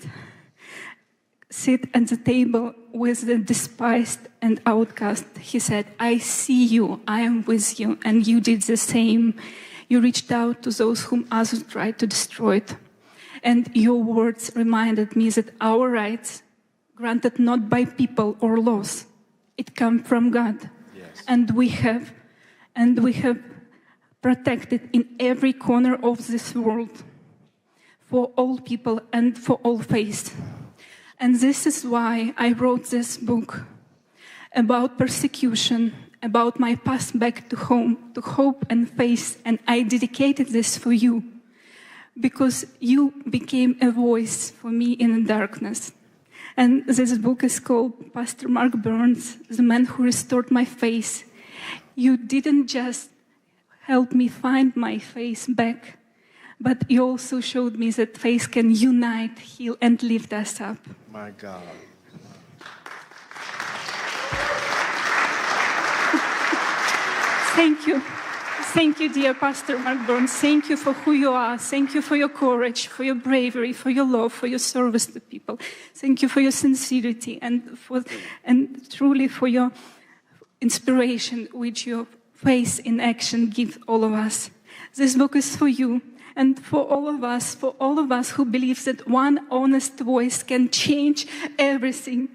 sit at the table with the despised and outcast, he said, I see you, I am with you, and you did the same. You reached out to those whom others tried to destroy. And your words reminded me that our rights, granted not by people or laws, it come from God. Yes. And we have protected in every corner of this world for all people and for all faiths. And this is why I wrote this book about persecution, about my path back to home, to hope and faith, and I dedicated this for you, because you became a voice for me in the darkness. And this book is called Pastor Mark Burns, The Man Who Restored My Faith. You didn't just help me find my faith back, but you also showed me that faith can unite, heal, and lift us up. My God. Thank you. Thank you, dear Pastor Mark Burns. Thank you for who you are. Thank you for your courage, for your bravery, for your love, for your service to people. Thank you for your sincerity and truly for your inspiration, which your faith in action gives all of us. This book is for you and for all of us who believe that one honest voice can change everything.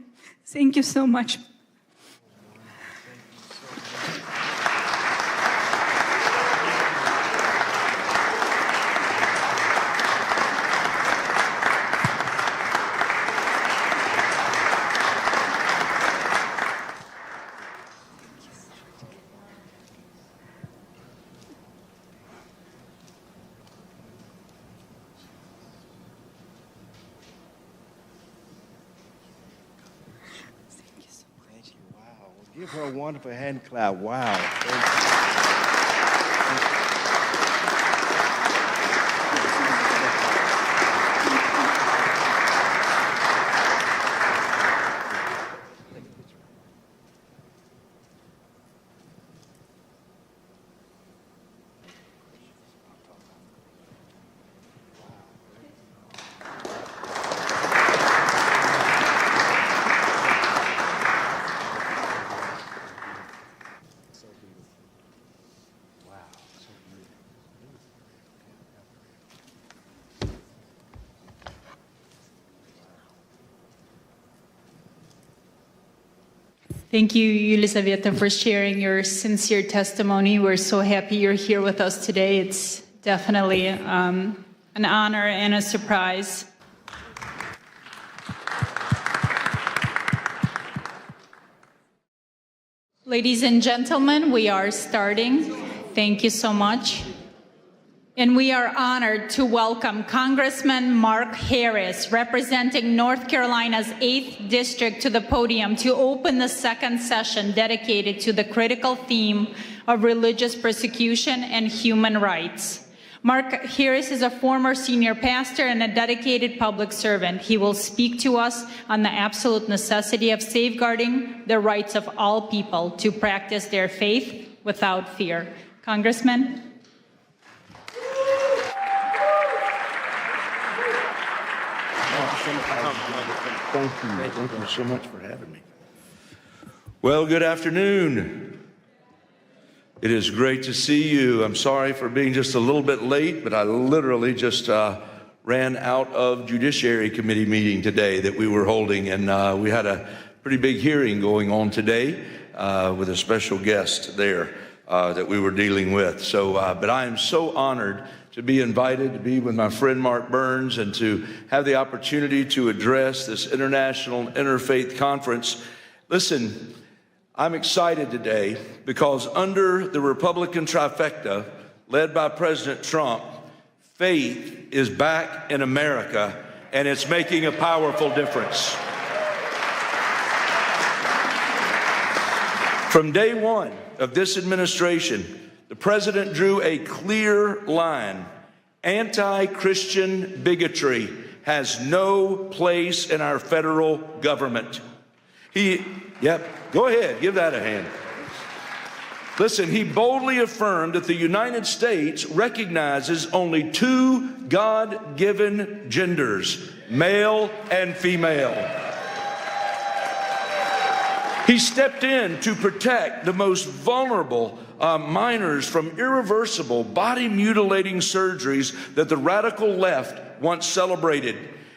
Thank you so much. Give her a wonderful hand clap. Wow. Thank you, Yelizaveta, for sharing your sincere testimony. We're so happy you're here with us today. It's definitely an honor and a surprise. Ladies and gentlemen, we are starting. Thank you so much. And we are honored to welcome Congressman Mark Harris, representing North Carolina's 8th District, to the podium to open the second session dedicated to the critical theme of religious persecution and human rights. Mark Harris is a former senior pastor and a dedicated public servant. He will speak to us on the absolute necessity of safeguarding the rights of all people to practice their faith without fear. Congressman? Thank you so much for having me. Well, good afternoon. It is great to see you. I'm sorry for being just a little bit late, but I literally just ran out of Judiciary Committee meeting today that we were holding, and we had a pretty big hearing going on today with a special guest there that we were dealing with. So, but I am so honored to be invited to be with my friend Mark Burns and to have the opportunity to address this International Interfaith Conference. Listen, I'm excited today because under the Republican trifecta led by President Trump, faith is back in America and it's making a powerful difference. From day one of this administration, the president drew a clear line. Anti-Christian bigotry has no place in our federal government. Go ahead, give that a hand. Listen, he boldly affirmed that the United States recognizes only two God-given genders, male and female. He stepped in to protect the most vulnerable minors from irreversible body-mutilating surgeries that the radical left once celebrated.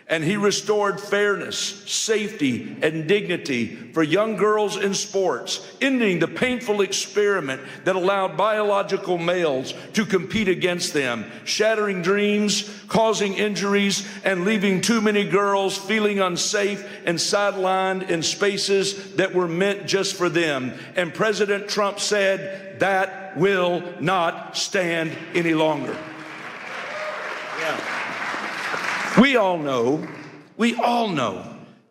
And he restored fairness, safety, and dignity for young girls in sports, ending the painful experiment that allowed biological males to compete against them, shattering dreams, causing injuries, and leaving too many girls feeling unsafe and sidelined in spaces that were meant just for them. And President Trump said, that will not stand any longer. We all know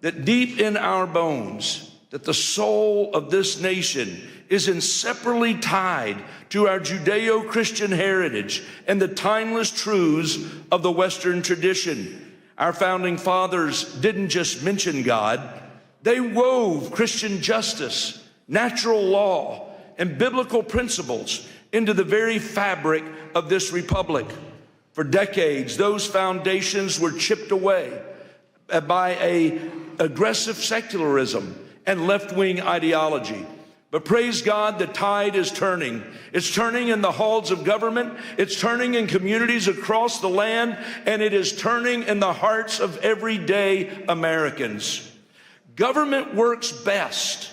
that deep in our bones, that the soul of this nation is inseparably tied to our Judeo-Christian heritage and the timeless truths of the Western tradition. Our founding fathers didn't just mention God, they wove Christian justice, natural law, and biblical principles into the very fabric of this republic. For decades, those foundations were chipped away by an aggressive secularism and left-wing ideology. But praise God, the tide is turning. It's turning in the halls of government, it's turning in communities across the land, and it is turning in the hearts of everyday Americans. Government works best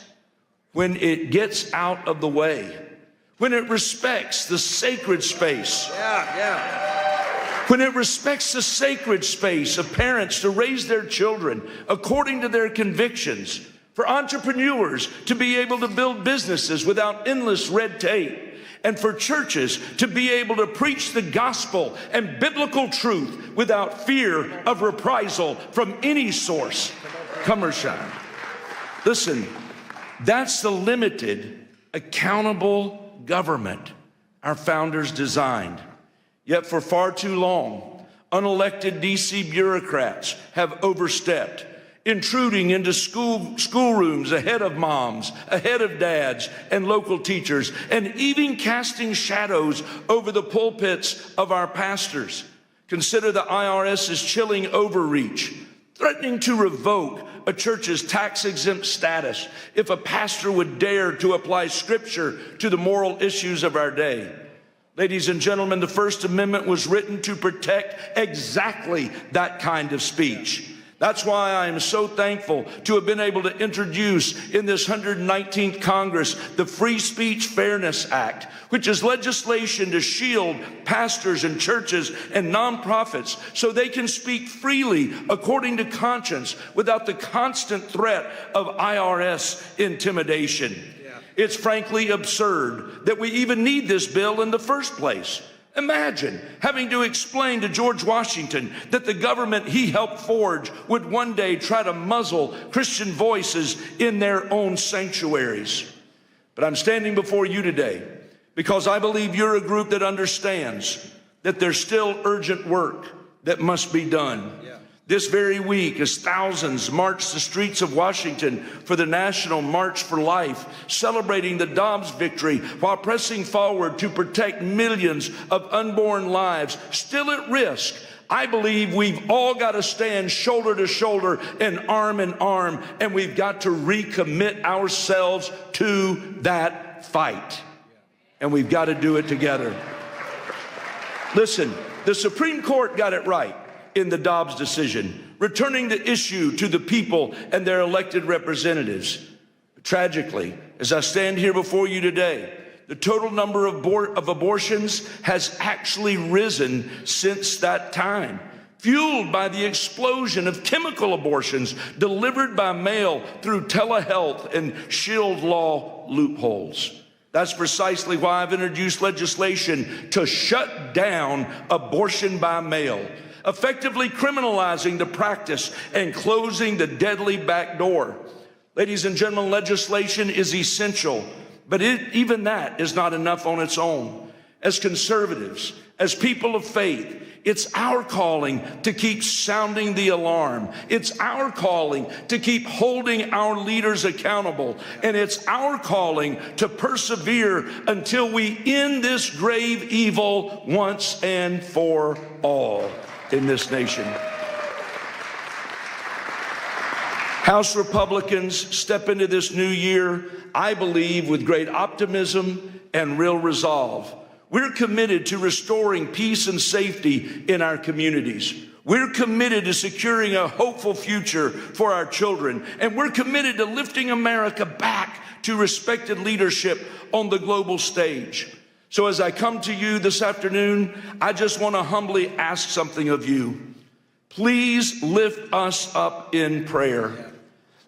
when it gets out of the way, when it respects the sacred space. When it respects the sacred space of parents to raise their children according to their convictions, for entrepreneurs to be able to build businesses without endless red tape, and for churches to be able to preach the gospel and biblical truth without fear of reprisal from any source, come or shine. Listen, that's the limited, accountable government our founders designed. Yet for far too long, unelected DC bureaucrats have overstepped, intruding into schoolrooms ahead of moms, ahead of dads and local teachers, and even casting shadows over the pulpits of our pastors. Consider the IRS's chilling overreach, threatening to revoke a church's tax-exempt status if a pastor would dare to apply scripture to the moral issues of our day. Ladies and gentlemen, the First Amendment was written to protect exactly that kind of speech. That's why I am so thankful to have been able to introduce in this 119th Congress the Free Speech Fairness Act, which is legislation to shield pastors and churches and nonprofits so they can speak freely according to conscience without the constant threat of IRS intimidation. It's frankly absurd that we even need this bill in the first place. Imagine having to explain to George Washington that the government he helped forge would one day try to muzzle Christian voices in their own sanctuaries. But I'm standing before you today because I believe you're a group that understands that there's still urgent work that must be done. This very week, as thousands march the streets of Washington for the National March for Life, celebrating the Dobbs victory while pressing forward to protect millions of unborn lives still at risk, I believe we've all got to stand shoulder to shoulder and arm in arm, and we've got to recommit ourselves to that fight. And we've got to do it together. Listen, the Supreme Court got it right in the Dobbs decision, returning the issue to the people and their elected representatives. Tragically, as I stand here before you today, the total number of abortions has actually risen since that time, fueled by the explosion of chemical abortions delivered by mail through telehealth and shield law loopholes. That's precisely why I've introduced legislation to shut down abortion by mail, effectively criminalizing the practice and closing the deadly back door. Ladies and gentlemen, legislation is essential, but even that is not enough on its own. As conservatives, as people of faith, it's our calling to keep sounding the alarm. It's our calling to keep holding our leaders accountable. And it's our calling to persevere until we end this grave evil once and for all in this nation. House Republicans step into this new year, I believe, with great optimism and real resolve. We're committed to restoring peace and safety in our communities. We're committed to securing a hopeful future for our children. And we're committed to lifting America back to respected leadership on the global stage. So as I come to you this afternoon, I just want to humbly ask something of you. Please lift us up in prayer.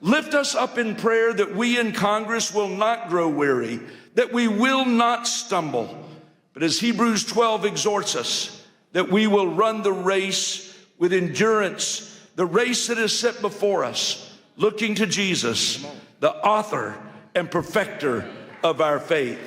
Lift us up in prayer that we in Congress will not grow weary, that we will not stumble. But as Hebrews 12 exhorts us, that we will run the race with endurance, the race that is set before us, looking to Jesus, the author and perfecter of our faith.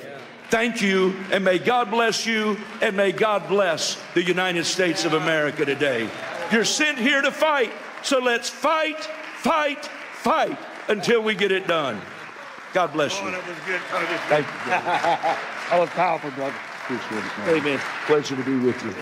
Thank you, and may God bless you, and may God bless the United States of America today. You're sent here to fight, so let's fight, fight, fight until we get it done. God bless you. Thank you. That was powerful, brother. Appreciate it, man. Amen. Pleasure to be with you.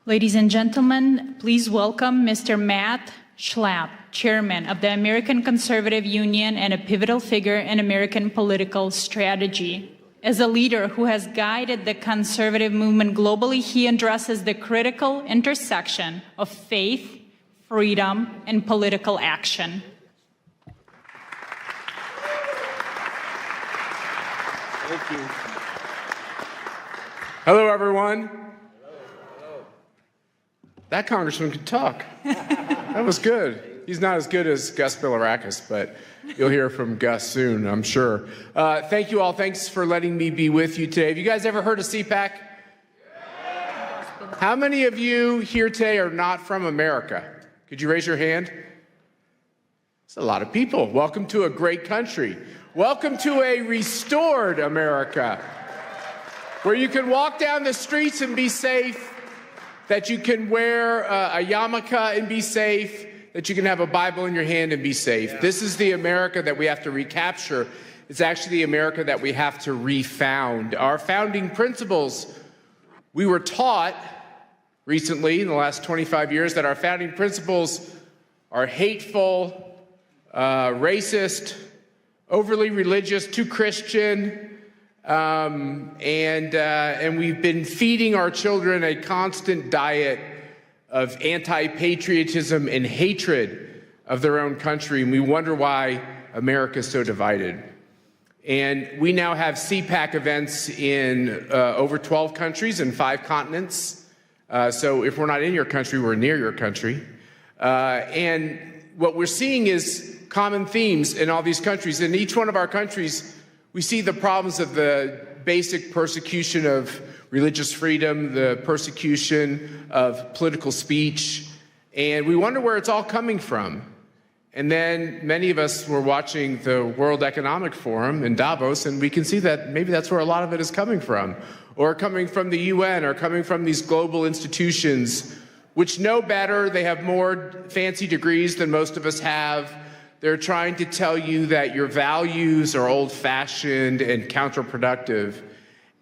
Ladies and gentlemen, please welcome Mr. Matt Schlapp, Chairman of the American Conservative Union and a pivotal figure in American political strategy. As a leader who has guided the conservative movement globally, he addresses the critical intersection of faith, freedom, and political action. Thank you. Hello, everyone. Hello. That congressman could talk. That was good. He's not as good as Gus Bilirakis, but you'll hear from Gus soon, I'm sure. Thank you all. Thanks for letting me be with you today. Have you guys ever heard of CPAC? How many of you here today are not from America? Could you raise your hand? It's a lot of people. Welcome to a great country. Welcome to a restored America, where you can walk down the streets and be safe, that you can wear a yarmulke and be safe, that you can have a Bible in your hand and be safe. Yeah. This is the America that we have to recapture. It's actually the America that we have to refound. Our founding principles, we were taught recently in the last 25 years that our founding principles are hateful, racist, overly religious, too Christian, and we've been feeding our children a constant diet of anti-patriotism and hatred of their own country, and we wonder why America is so divided. And we now have CPAC events in over 12 countries and 5 continents. So if we're not in your country, we're near your country. And what we're seeing is common themes in all these countries. In each one of our countries, we see the problems of the basic persecution of religious freedom, the persecution of political speech, and we wonder where it's all coming from. And then many of us were watching the World Economic Forum in Davos, and we can see that maybe that's where a lot of it is coming from, or coming from the UN, or coming from these global institutions, which know better. They have more fancy degrees than most of us have. They're trying to tell you that your values are old-fashioned and counterproductive.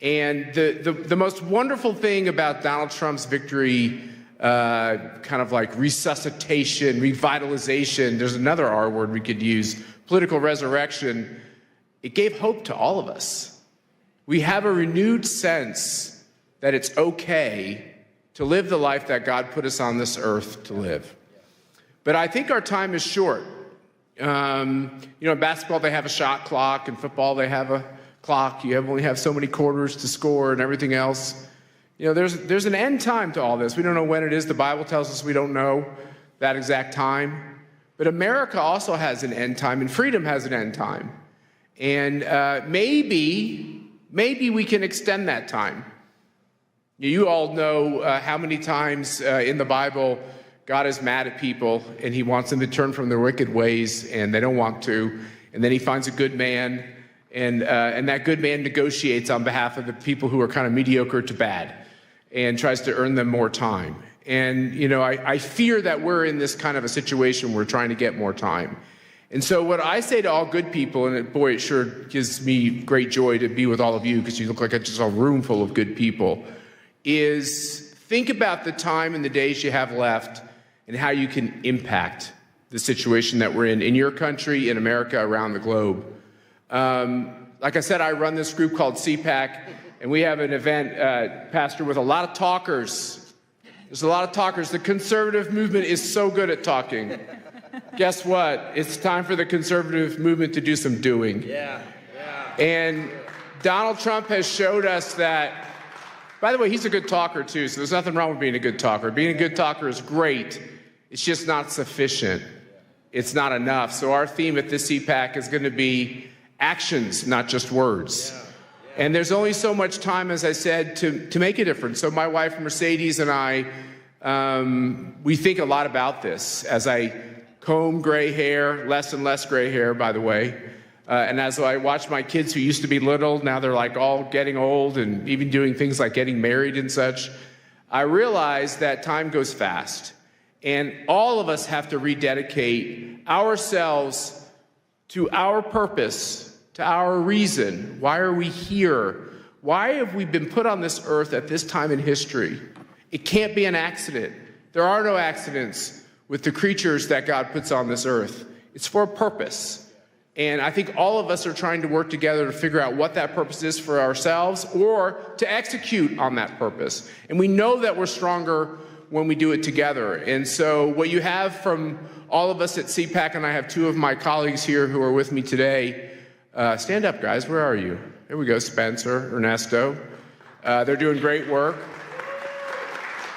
And the most wonderful thing about Donald Trump's victory, kind of like resuscitation, revitalization, there's another R word we could use, political resurrection, it gave hope to all of us. We have a renewed sense that it's okay to live the life that God put us on this earth to live. But I think our time is short. In basketball, they have a shot clock. In football, they have a clock. You only have so many quarters to score and everything else. There's an end time to all this. We don't know when it is. The Bible tells us we don't know that exact time. But America also has an end time, and freedom has an end time. And maybe we can extend that time. You all know how many times in the Bible God is mad at people and he wants them to turn from their wicked ways, and they don't want to. And then he finds a good man, and that good man negotiates on behalf of the people who are kind of mediocre to bad and tries to earn them more time. And, I fear that we're in this kind of a situation where we're trying to get more time. And so what I say to all good people, and boy, it sure gives me great joy to be with all of you because you look like just a room full of good people, is think about the time and the days you have left and how you can impact the situation that we're in your country, in America, around the globe. Like I said, I run this group called CPAC, and we have an event, Pastor, with a lot of talkers. There's a lot of talkers. The conservative movement is so good at talking. Guess what? It's time for the conservative movement to do some doing. Yeah. And Donald Trump has showed us that. By the way, he's a good talker, too, so there's nothing wrong with being a good talker. Being a good talker is great. It's just not sufficient. It's not enough. So our theme at this CPAC is going to be actions, not just words. And there's only so much time, as I said, to make a difference. So my wife, Mercedes, and I, we think a lot about this. As I comb gray hair, less and less gray hair, by the way, and as I watch my kids who used to be little, now they're like all getting old and even doing things like getting married and such, I realize that time goes fast. And all of us have to rededicate ourselves to our purpose, to our reason. Why are we here? Why have we been put on this earth at this time in history? It can't be an accident. There are no accidents with the creatures that God puts on this earth. It's for a purpose. And I think all of us are trying to work together to figure out what that purpose is for ourselves or to execute on that purpose. And we know that we're stronger when we do it together. And so what you have from all of us at CPAC, and I have two of my colleagues here who are with me today. Stand up, guys. Where are you? There we go, Spencer, Ernesto. They're doing great work.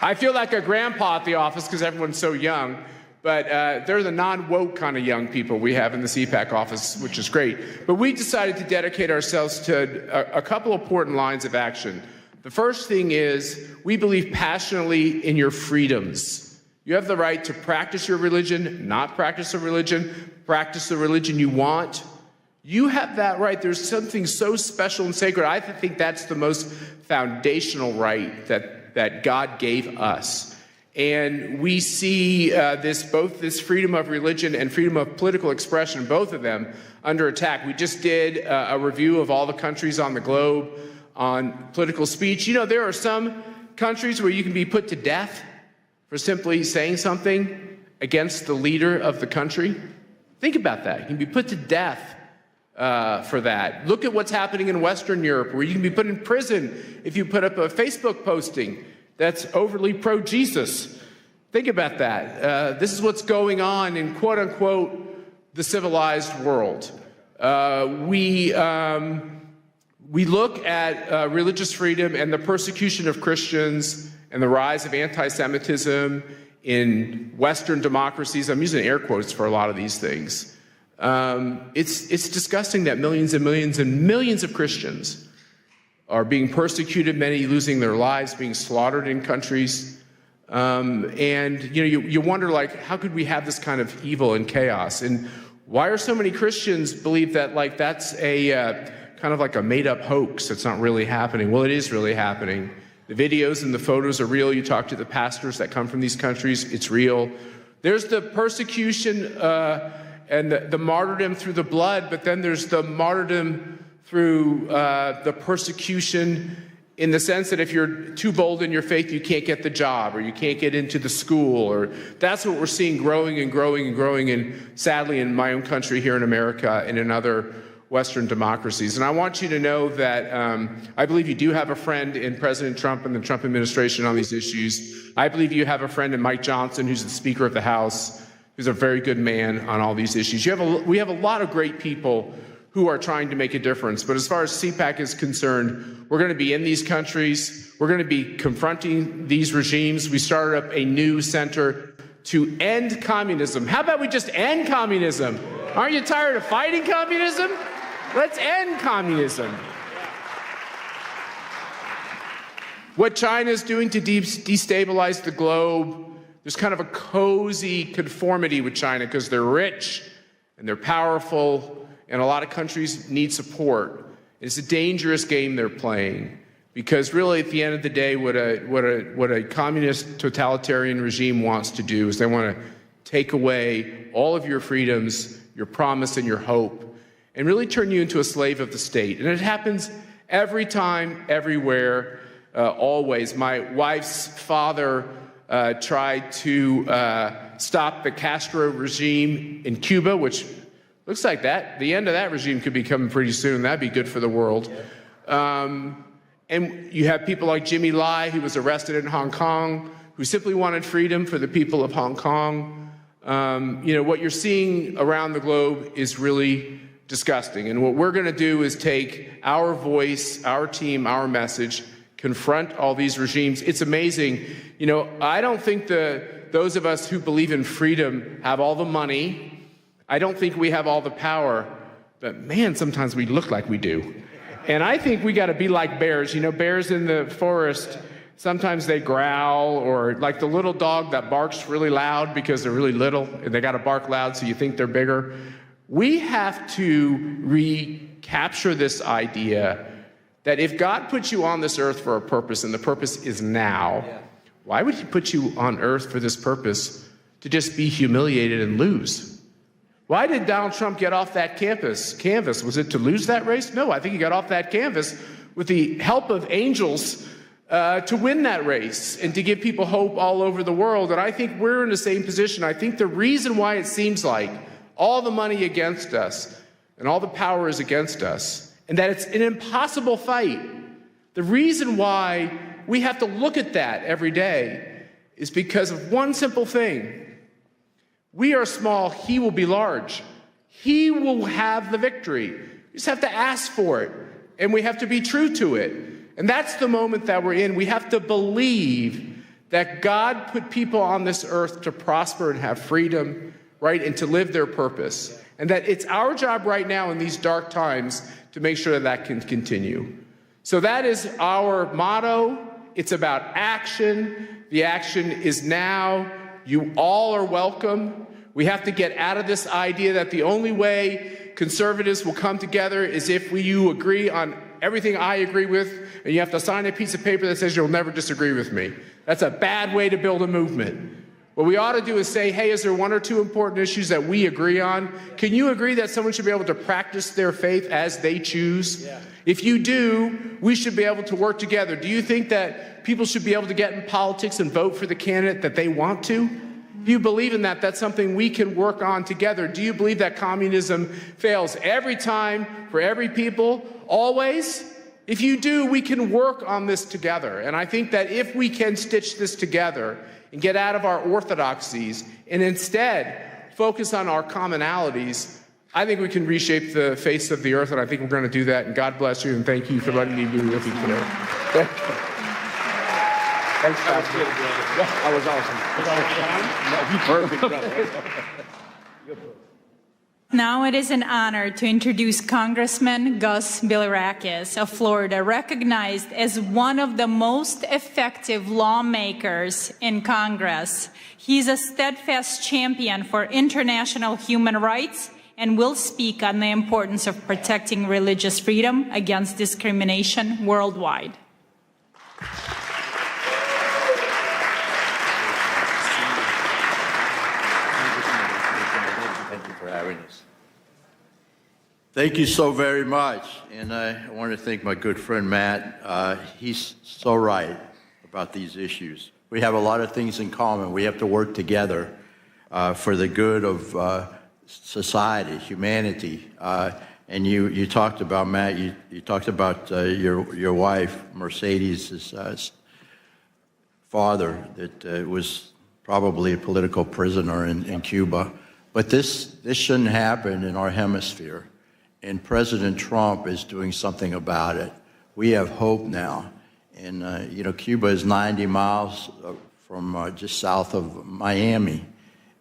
I feel like a grandpa at the office because everyone's so young. But they're the non-woke kind of young people we have in the CPAC office, which is great. But we decided to dedicate ourselves to a couple important lines of action. The first thing is we believe passionately in your freedoms. You have the right to practice your religion, not practice a religion, practice the religion you want. You have that right. There's something so special and sacred. I think that's the most foundational right that God gave us. And we see both this freedom of religion and freedom of political expression, both of them, under attack. We just did a review of all the countries on the globe on political speech. There are some countries where you can be put to death for simply saying something against the leader of the country. Think about that. You can be put to death for that. Look at what's happening in Western Europe, where you can be put in prison if you put up a Facebook posting that's overly pro-Jesus. Think about that. This is what's going on in, quote-unquote, the civilized world. We look at religious freedom and the persecution of Christians and the rise of anti-Semitism in Western democracies. I'm using air quotes for a lot of these things. It's disgusting that millions and millions and millions of Christians are being persecuted, many losing their lives, being slaughtered in countries. And you wonder, like, how could we have this kind of evil and chaos? And why are so many Christians believe that, like, that's a kind of like a made-up hoax that's not really happening? Well, it is really happening. The videos and the photos are real. You talk to the pastors that come from these countries, it's real. There's the persecution and the martyrdom through the blood, but then there's the martyrdom through the persecution in the sense that if you're too bold in your faith, you can't get the job, or you can't get into the school, or that's what we're seeing growing and growing and growing, and sadly in my own country here in America and in other Western democracies. And I want you to know that I believe you do have a friend in President Trump and the Trump administration on these issues. I believe you have a friend in Mike Johnson, who's the Speaker of the House, who's a very good man on all these issues. We have a lot of great people who are trying to make a difference. But as far as CPAC is concerned, we're going to be in these countries. We're going to be confronting these regimes. We started up a new center to end communism. How about we just end communism? Aren't you tired of fighting communism? Let's end communism. What China is doing to destabilize the globe, there's kind of a cozy conformity with China because they're rich and they're powerful, and a lot of countries need support. It's a dangerous game they're playing, because really at the end of the day, what a communist totalitarian regime wants to do is they want to take away all of your freedoms, your promise and your hope, and really turn you into a slave of the state. And it happens every time, everywhere, always. My wife's father tried to stop the Castro regime in Cuba, which looks like the end of that regime could be coming pretty soon. That'd be good for the world. And you have people like Jimmy Lai, who was arrested in Hong Kong, who simply wanted freedom for the people of Hong Kong. What you're seeing around the globe is really disgusting. And what we're going to do is take our voice, our team, our message, confront all these regimes. It's amazing. I don't think those of us who believe in freedom have all the money. I don't think we have all the power, but man, sometimes we look like we do. And I think we got to be like bears. Bears in the forest, sometimes they growl, or like the little dog that barks really loud because they're really little and they got to bark loud so you think they're bigger. We have to recapture this idea that if God puts you on this earth for a purpose, and the purpose is now, why would he put you on earth for this purpose to just be humiliated and lose? Why did Donald Trump get off that canvas? Was it to lose that race? No, I think he got off that canvas with the help of angels to win that race and to give people hope all over the world. And I think we're in the same position. I think the reason why it seems like all the money against us and all the power is against us, and that it's an impossible fight, the reason why we have to look at that every day is because of one simple thing. We are small, he will be large. He will have the victory. We just have to ask for it, and we have to be true to it. And that's the moment that we're in. We have to believe that God put people on this earth to prosper and have freedom, right, and to live their purpose. And that it's our job right now in these dark times to make sure that that can continue. So that is our motto. It's about action. The action is now. You all are welcome. We have to get out of this idea that the only way conservatives will come together is if you agree on everything I agree with, and you have to sign a piece of paper that says you'll never disagree with me. That's a bad way to build a movement. What we ought to do is say, hey, is there one or two important issues that we agree on? Can you agree that someone should be able to practice their faith as they choose? Yeah. If you do, we should be able to work together. Do you think that people should be able to get in politics and vote for the candidate that they want to? If you believe in that, that's something we can work on together. Do you believe that communism fails every time for every people, always? If you do, we can work on this together. And I think that if we can stitch this together and get out of our orthodoxies and instead focus on our commonalities, I think we can reshape the face of the earth, and I think we're going to do that. And God bless you, and thank you for letting me be with you today. Thank you. Thanks, Pastor. That was awesome. Was that time? No, you perfect, brother. Now it is an honor to introduce Congressman Gus Bilirakis of Florida, recognized as one of the most effective lawmakers in Congress. He's a steadfast champion for international human rights and will speak on the importance of protecting religious freedom against discrimination worldwide. Thank you so very much. And I want to thank my good friend Matt. He's so right about these issues. We have a lot of things in common. We have to work together for the good of society, humanity. And you talked about, Matt, you talked about your wife, Mercedes' father, that was probably a political prisoner in Cuba. But this shouldn't happen in our hemisphere. And President Trump is doing something about it. We have hope now. And, you know, Cuba is 90 miles from just south of Miami.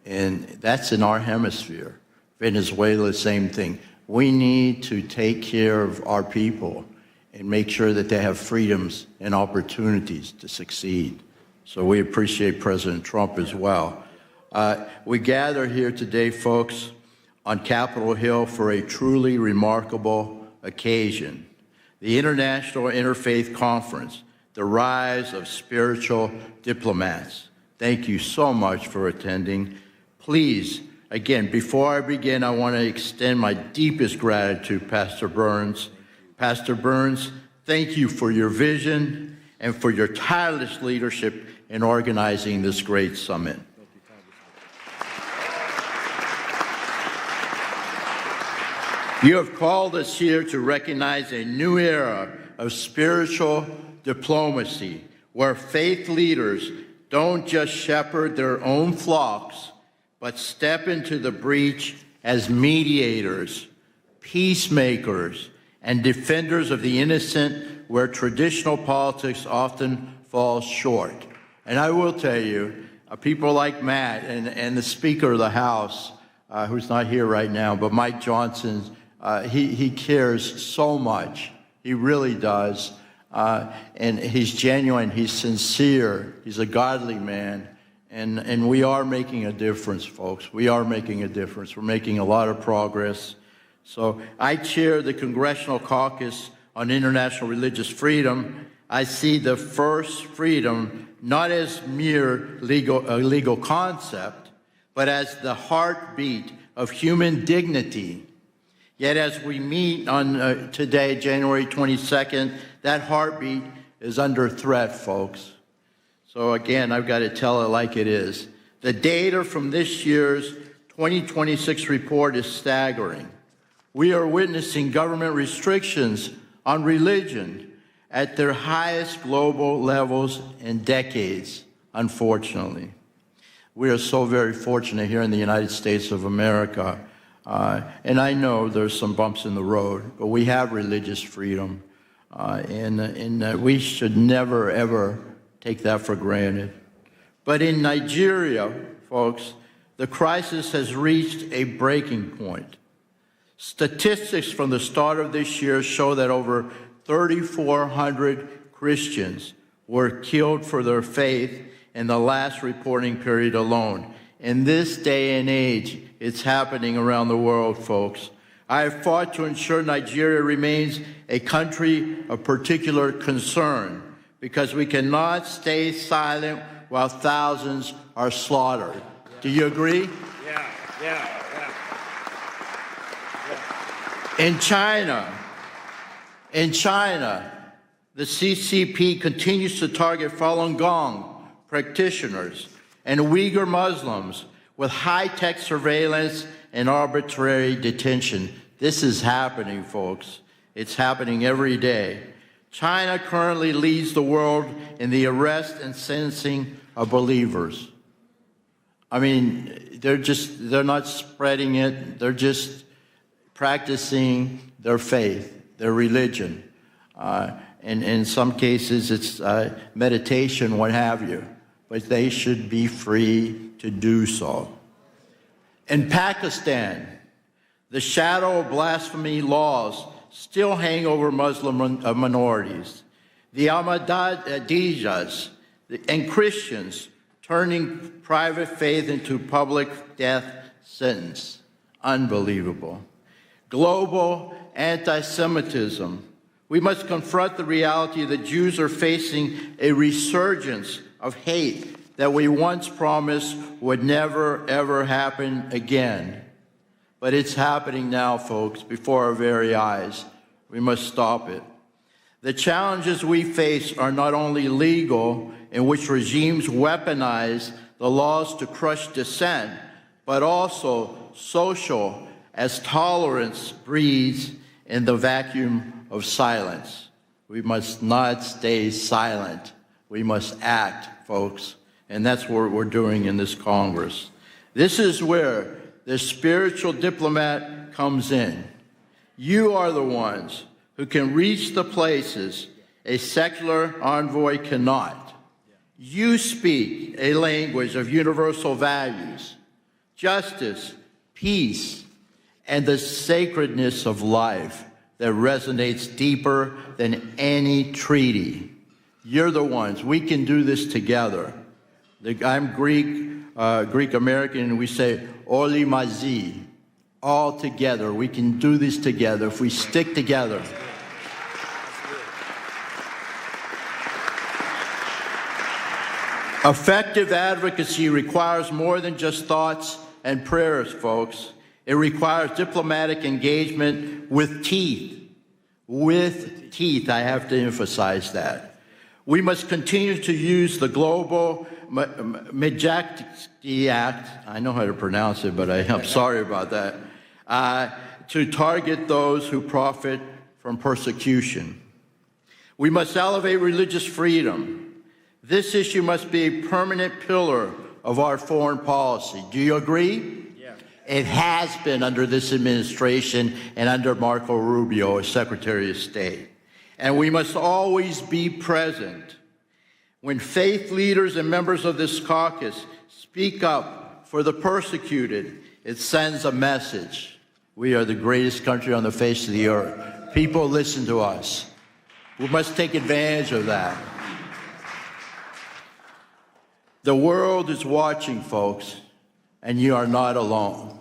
And that's in our hemisphere. Venezuela, same thing. We need to take care of our people and make sure that they have freedoms and opportunities to succeed. So we appreciate President Trump as well. We gather here today, folks, on Capitol Hill for a truly remarkable occasion. The International Interfaith Conference, the Rise of Spiritual Diplomats. Thank you so much for attending. Please, again, before I begin, I want to extend my deepest gratitude, Pastor Burns. Pastor Burns, thank you for your vision and for your tireless leadership in organizing this great summit. You have called us here to recognize a new era of spiritual diplomacy, where faith leaders don't just shepherd their own flocks, but step into the breach as mediators, peacemakers, and defenders of the innocent, where traditional politics often falls short. And I will tell you, people like Matt and the Speaker of the House, who's not here right now, but Mike Johnson, he cares so much. He really does. And he's genuine, he's sincere, he's a godly man. And we are making a difference, folks. We are making a difference. We're making a lot of progress. So I chair the Congressional Caucus on International Religious Freedom. I see the first freedom not as mere legal concept, but as the heartbeat of human dignity. Yet as we meet on today, January 22nd, that heartbeat is under threat, folks. So again, I've got to tell it like it is. The data from this year's 2026 report is staggering. We are witnessing government restrictions on religion at their highest global levels in decades, unfortunately. We are so very fortunate here in the United States of America. And I know there's some bumps in the road, but we have religious freedom. And we should never, ever take that for granted. But in Nigeria, folks, the crisis has reached a breaking point. Statistics from the start of this year show that over 3,400 Christians were killed for their faith in the last reporting period alone. In this day and age, it's happening around the world, folks. I have fought to ensure Nigeria remains a country of particular concern, because we cannot stay silent while thousands are slaughtered. Do you agree? Yeah. In China, the CCP continues to target Falun Gong practitioners and Uyghur Muslims with high-tech surveillance and arbitrary detention. This is happening, folks. It's happening every day. China currently leads the world in the arrest and sentencing of believers. I mean, they're not spreading it. They're just practicing their faith, their religion. And in some cases, it's meditation, what have you. But they should be free to do so. In Pakistan, The shadow of blasphemy laws still hang over Muslim minorities. The Ahmadiyas and Christians turning private faith into public death sentence. Unbelievable. Global anti-Semitism. We must confront the reality that Jews are facing a resurgence of hate that we once promised would never, ever happen again. But it's happening now, folks, before our very eyes. We must stop it. The challenges we face are not only legal, in which regimes weaponize the laws to crush dissent, but also social, as tolerance breeds in the vacuum of silence. We must not stay silent. We must act, folks. And that's what we're doing in this Congress. This is where the spiritual diplomat comes in. You are the ones who can reach the places a secular envoy cannot. You speak a language of universal values, justice, peace, and the sacredness of life that resonates deeper than any treaty. You're the ones. We can do this together. I'm Greek American, and we say, Oli Mazi, all together. We can do this together if we stick together. Effective advocacy requires more than just thoughts and prayers, folks. It requires diplomatic engagement with teeth. With teeth, I have to emphasize that. We must continue to use the Global Magnitsky Act, I know how to pronounce it, but I'm sorry about that, to target those who profit from persecution. We must elevate religious freedom. This issue must be a permanent pillar of our foreign policy. Do you agree? Yeah. It has been under this administration and under Marco Rubio as Secretary of State. And we must always be present. When faith leaders and members of this caucus speak up for the persecuted, it sends a message. We are the greatest country on the face of the earth. People listen to us. We must take advantage of that. The world is watching, folks, and you are not alone.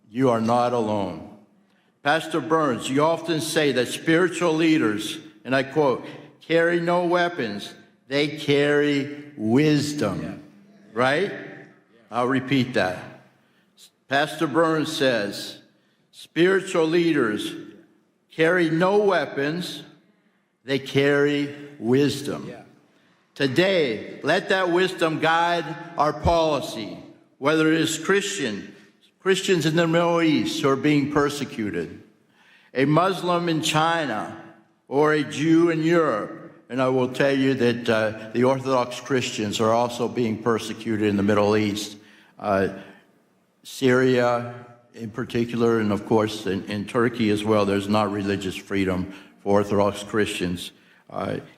You are not alone. Pastor Burns, you often say that spiritual leaders, and I quote, carry no weapons, they carry wisdom, right? I'll repeat that. Pastor Burns says, spiritual leaders carry no weapons, they carry wisdom. Today, let that wisdom guide our policy, whether it is Christians in the Middle East who are being persecuted, a Muslim in China, or a Jew in Europe. And I will tell you that the Orthodox Christians are also being persecuted in the Middle East. Syria in particular, and of course in Turkey as well, there's not religious freedom for Orthodox Christians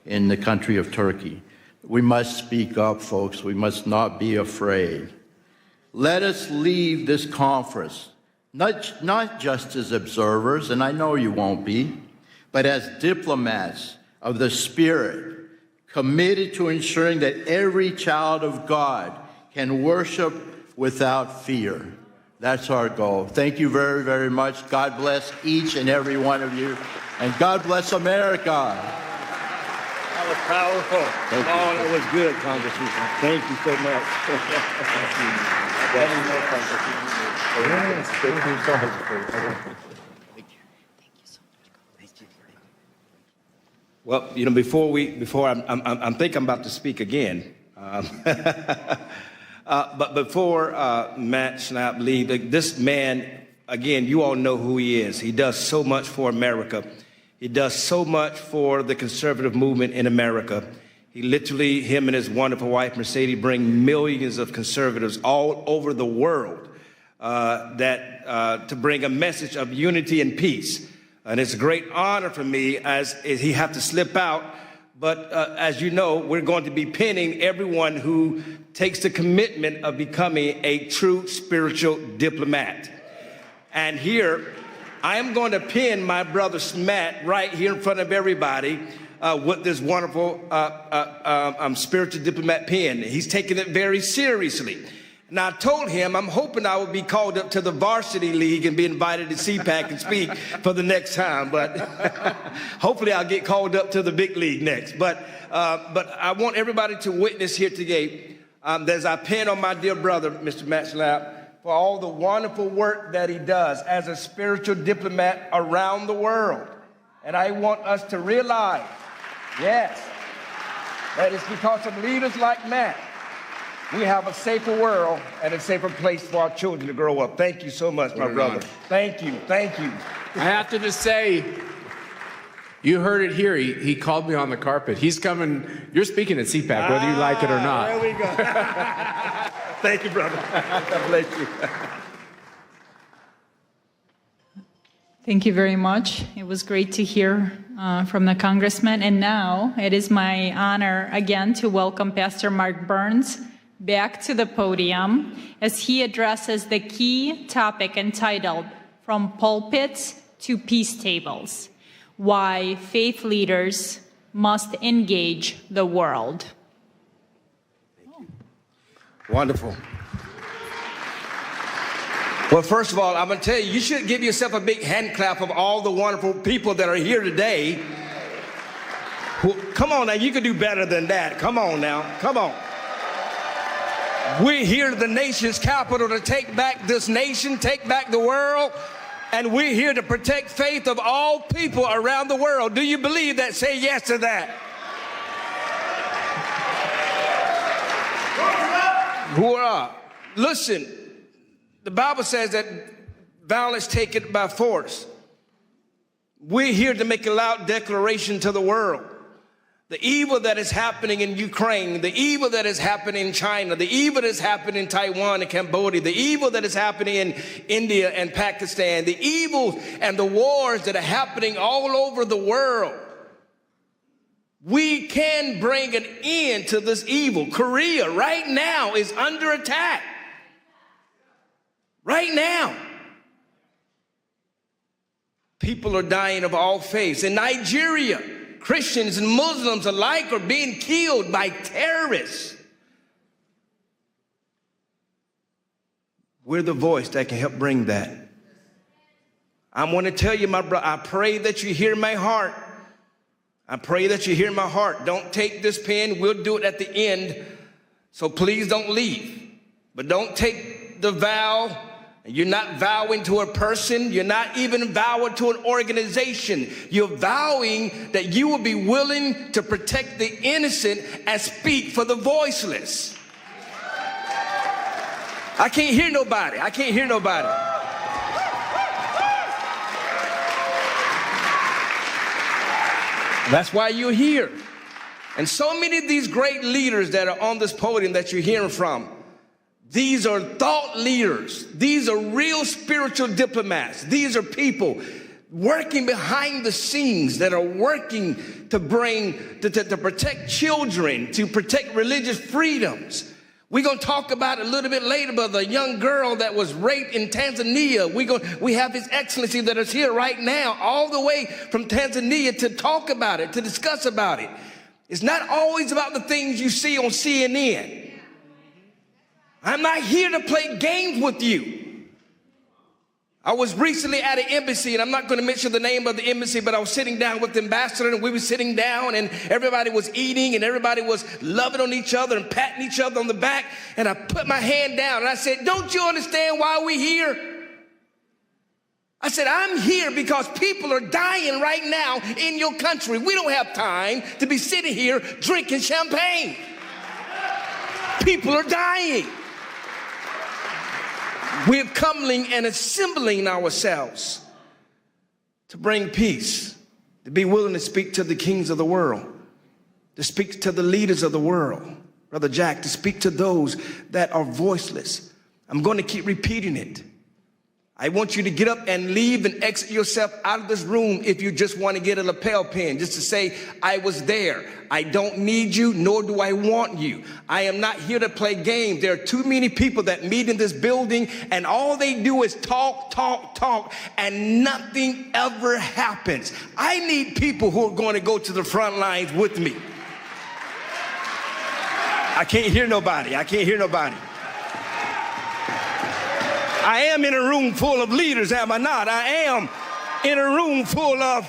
in the country of Turkey. We must speak up, folks. We must not be afraid. Let us leave this conference, not just as observers, and I know you won't be, but as diplomats of the Spirit, committed to ensuring that every child of God can worship without fear. That's our goal. Thank you very, very much. God bless each and every one of you, and God bless America. That was powerful. That was good, Congressman. Thank you so much. Well, you know, before I'm thinking I'm about to speak again. But before Matt Schnapp leave, this man, again, you all know who he is. He does so much for America. He does so much for the conservative movement in America. He literally, him and his wonderful wife, Mercedes, bring millions of conservatives all over the world to bring a message of unity and peace. And it's a great honor for me as he have to slip out. But as you know, we're going to be pinning everyone who takes the commitment of becoming a true spiritual diplomat. And here I am going to pin my brother Matt right here in front of everybody with this wonderful spiritual diplomat pin. He's taking it very seriously. Now, I told him I'm hoping I would be called up to the varsity league and be invited to CPAC and speak for the next time. But hopefully I'll get called up to the big league next. But I want everybody to witness here today as I pin on my dear brother, Mr. Matt Schnapp, for all the wonderful work that he does as a spiritual diplomat around the world. And I want us to realize, yes, that it's because of leaders like Matt we have a safer world and a safer place for our children to grow up. Thank you so much, my brother. Thank you, thank you. I have to just say, you heard it here. He called me on the carpet. He's coming. You're speaking at CPAC, whether you like it or not. There we go. Thank you, brother. God bless you. Thank you very much. It was great to hear from the congressman. And now it is my honor again to welcome Pastor Mark Burns back to the podium as he addresses the key topic entitled From Pulpits to Peace Tables: Why Faith Leaders Must Engage the World. Wonderful. Well, first of all, I'm going to tell you, you should give yourself a big hand clap of all the wonderful people that are here today. Come on now, you can do better than that. Come on now, come on. We're here at the nation's capital to take back this nation, take back the world, and we're here to protect faith of all people around the world. Do you believe that? Say yes to that. Hoorah. Listen, the Bible says that violence taken by force. We're here to make a loud declaration to the world. The evil that is happening in Ukraine, the evil that is happening in China, the evil that is happening in Taiwan and Cambodia, the evil that is happening in India and Pakistan, the evil and the wars that are happening all over the world. We can bring an end to this evil. Korea right now is under attack. Right now. People are dying of all faiths. In Nigeria, Christians and Muslims alike are being killed by terrorists. We're the voice that can help bring that. I want to tell you, my brother, I pray that you hear my heart. I pray that you hear my heart. Don't take this pen. We'll do it at the end. So please don't leave. But don't take the vow. You're not vowing to a person. You're not even vowing to an organization. You're vowing that you will be willing to protect the innocent and speak for the voiceless. I can't hear nobody. I can't hear nobody. That's why you're here. And so many of these great leaders that are on this podium that you're hearing from, these are thought leaders. These are real spiritual diplomats. These are people working behind the scenes that are working to protect children, to protect religious freedoms. We're going to talk about it a little bit later about the young girl that was raped in Tanzania. We have His Excellency that is here right now, all the way from Tanzania to talk about it, to discuss about it. It's not always about the things you see on CNN. I'm not here to play games with you. I was recently at an embassy, and I'm not going to mention the name of the embassy, but I was sitting down with the ambassador, and we were sitting down, and everybody was eating, and everybody was loving on each other and patting each other on the back, and I put my hand down, and I said, "Don't you understand why we're here?" I said, "I'm here because people are dying right now in your country. We don't have time to be sitting here drinking champagne. People are dying." We're coming and assembling ourselves to bring peace, to be willing to speak to the kings of the world, to speak to the leaders of the world, Brother Jack, to speak to those that are voiceless. I'm going to keep repeating it. I want you to get up and leave and exit yourself out of this room if you just want to get a lapel pin, just to say, I was there. I don't need you, nor do I want you. I am not here to play games. There are too many people that meet in this building, and all they do is talk, talk, talk, and nothing ever happens. I need people who are going to go to the front lines with me. I can't hear nobody. I can't hear nobody. I am in a room full of leaders, am I not? I am in a room full of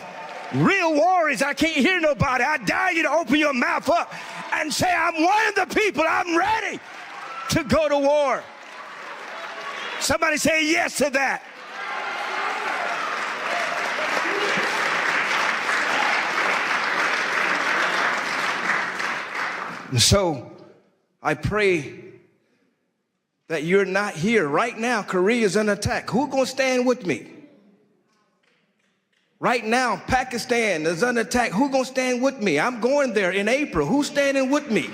real warriors. I can't hear nobody. I dare you to open your mouth up and say, I'm one of the people. I'm ready to go to war. Somebody say yes to that. And so I pray that you're not here. Right now, Korea is under attack. Who's going to stand with me? Right now, Pakistan is under attack. Who's going to stand with me? I'm going there in April. Who's standing with me?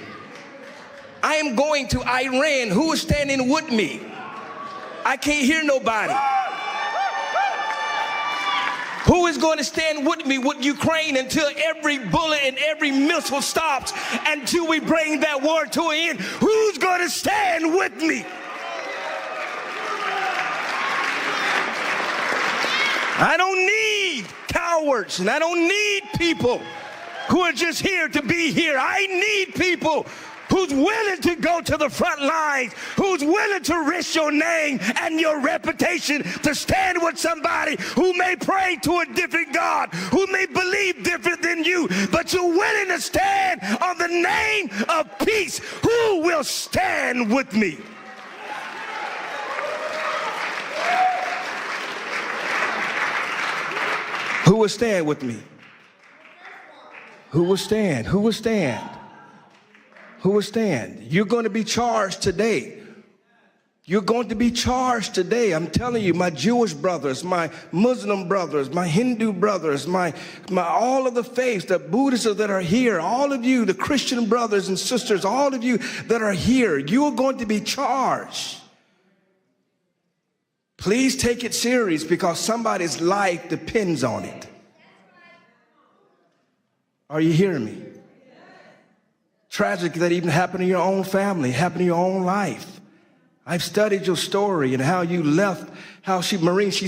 I am going to Iran. Who is standing with me? I can't hear nobody. Who is going to stand with me with Ukraine until every bullet and every missile stops, until we bring that war to an end? Who's going to stand with me? I don't need cowards, and I don't need people who are just here to be here. I need people who's willing to go to the front lines, who's willing to risk your name and your reputation to stand with somebody who may pray to a different God, who may believe different than you, but you're willing to stand on the name of peace. Who will stand with me? Who will stand with me? Who will stand? Who will stand? Who will stand? You're going to be charged today. You're going to be charged today. I'm telling you, my Jewish brothers, my Muslim brothers, my Hindu brothers, my all of the faiths, the Buddhists that are here, all of you, the Christian brothers and sisters, all of you that are here, you're going to be charged. Please take it serious, because somebody's life depends on it. Are you hearing me? Tragic that even happened in your own family, happened in your own life. I've studied your story and how you left, how she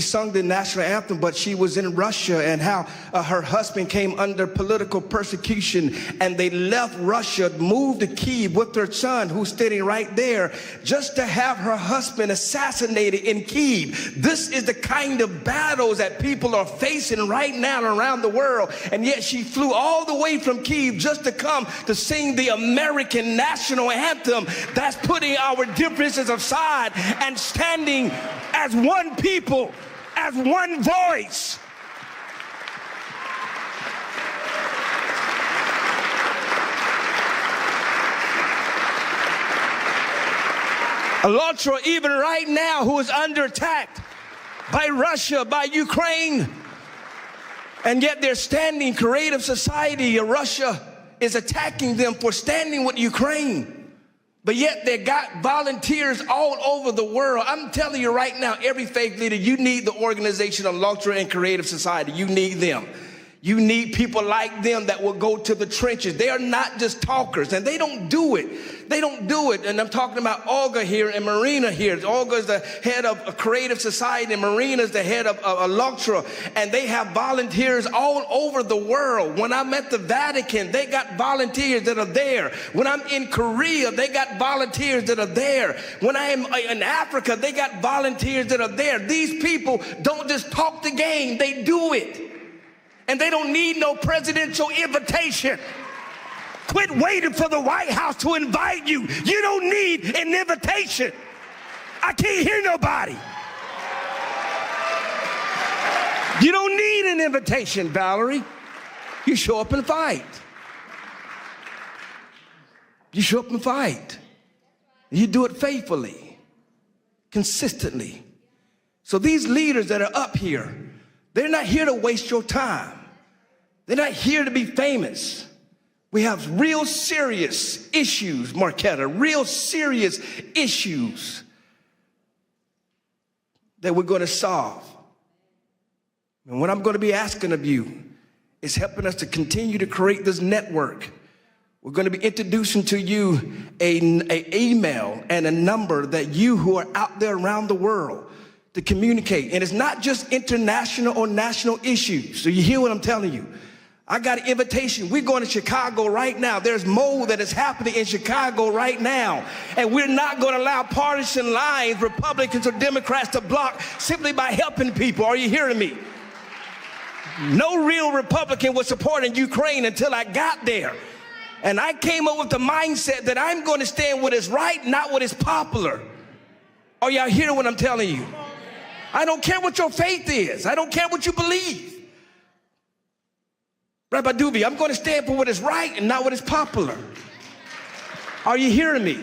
sung the national anthem, but she was in Russia, and how her husband came under political persecution, and they left Russia, moved to Kyiv with her son, who's sitting right there, just to have her husband assassinated in Kyiv. This is the kind of battles that people are facing right now around the world, and yet she flew all the way from Kyiv just to come to sing the American national anthem. That's putting our differences aside and standing as one people, as one voice. ALLATRA, even right now, who is under attack by Russia, by Ukraine, and yet they're standing. Creative Society of Russia is attacking them for standing with Ukraine. But yet they got volunteers all over the world. I'm telling you right now, every faith leader, you need the organization of ALLATRA and Creative Society. You need them. You need people like them that will go to the trenches. They are not just talkers, and they don't do it. They don't do it. And I'm talking about Olga here and Marina here. Olga is the head of a Creative Society, and Marina is the head of ALLATRA. And they have volunteers all over the world. When I'm at the Vatican, they got volunteers that are there. When I'm in Korea, they got volunteers that are there. When I am in Africa, they got volunteers that are there. These people don't just talk the game, they do it. And they don't need no presidential invitation. Quit waiting for the White House to invite you. You don't need an invitation. I can't hear nobody. You don't need an invitation, Valerie. You show up and fight. You show up and fight. You do it faithfully, consistently. So these leaders that are up here, they're not here to waste your time. They're not here to be famous. We have real serious issues, Marquetta, real serious issues that we're going to solve. And what I'm going to be asking of you is helping us to continue to create this network. We're going to be introducing to you an email and a number that you who are out there around the world to communicate. And it's not just international or national issues. So you hear what I'm telling you? I got an invitation. We're going to Chicago right now. There's mold that is happening in Chicago right now. And we're not going to allow partisan lines, Republicans or Democrats, to block simply by helping people. Are you hearing me? No real Republican was supporting Ukraine until I got there. And I came up with the mindset that I'm going to stand what is right, not what is popular. Are y'all hearing what I'm telling you? I don't care what your faith is. I don't care what you believe. Rabbi Duby, I'm going to stand for what is right and not what is popular. Are you hearing me?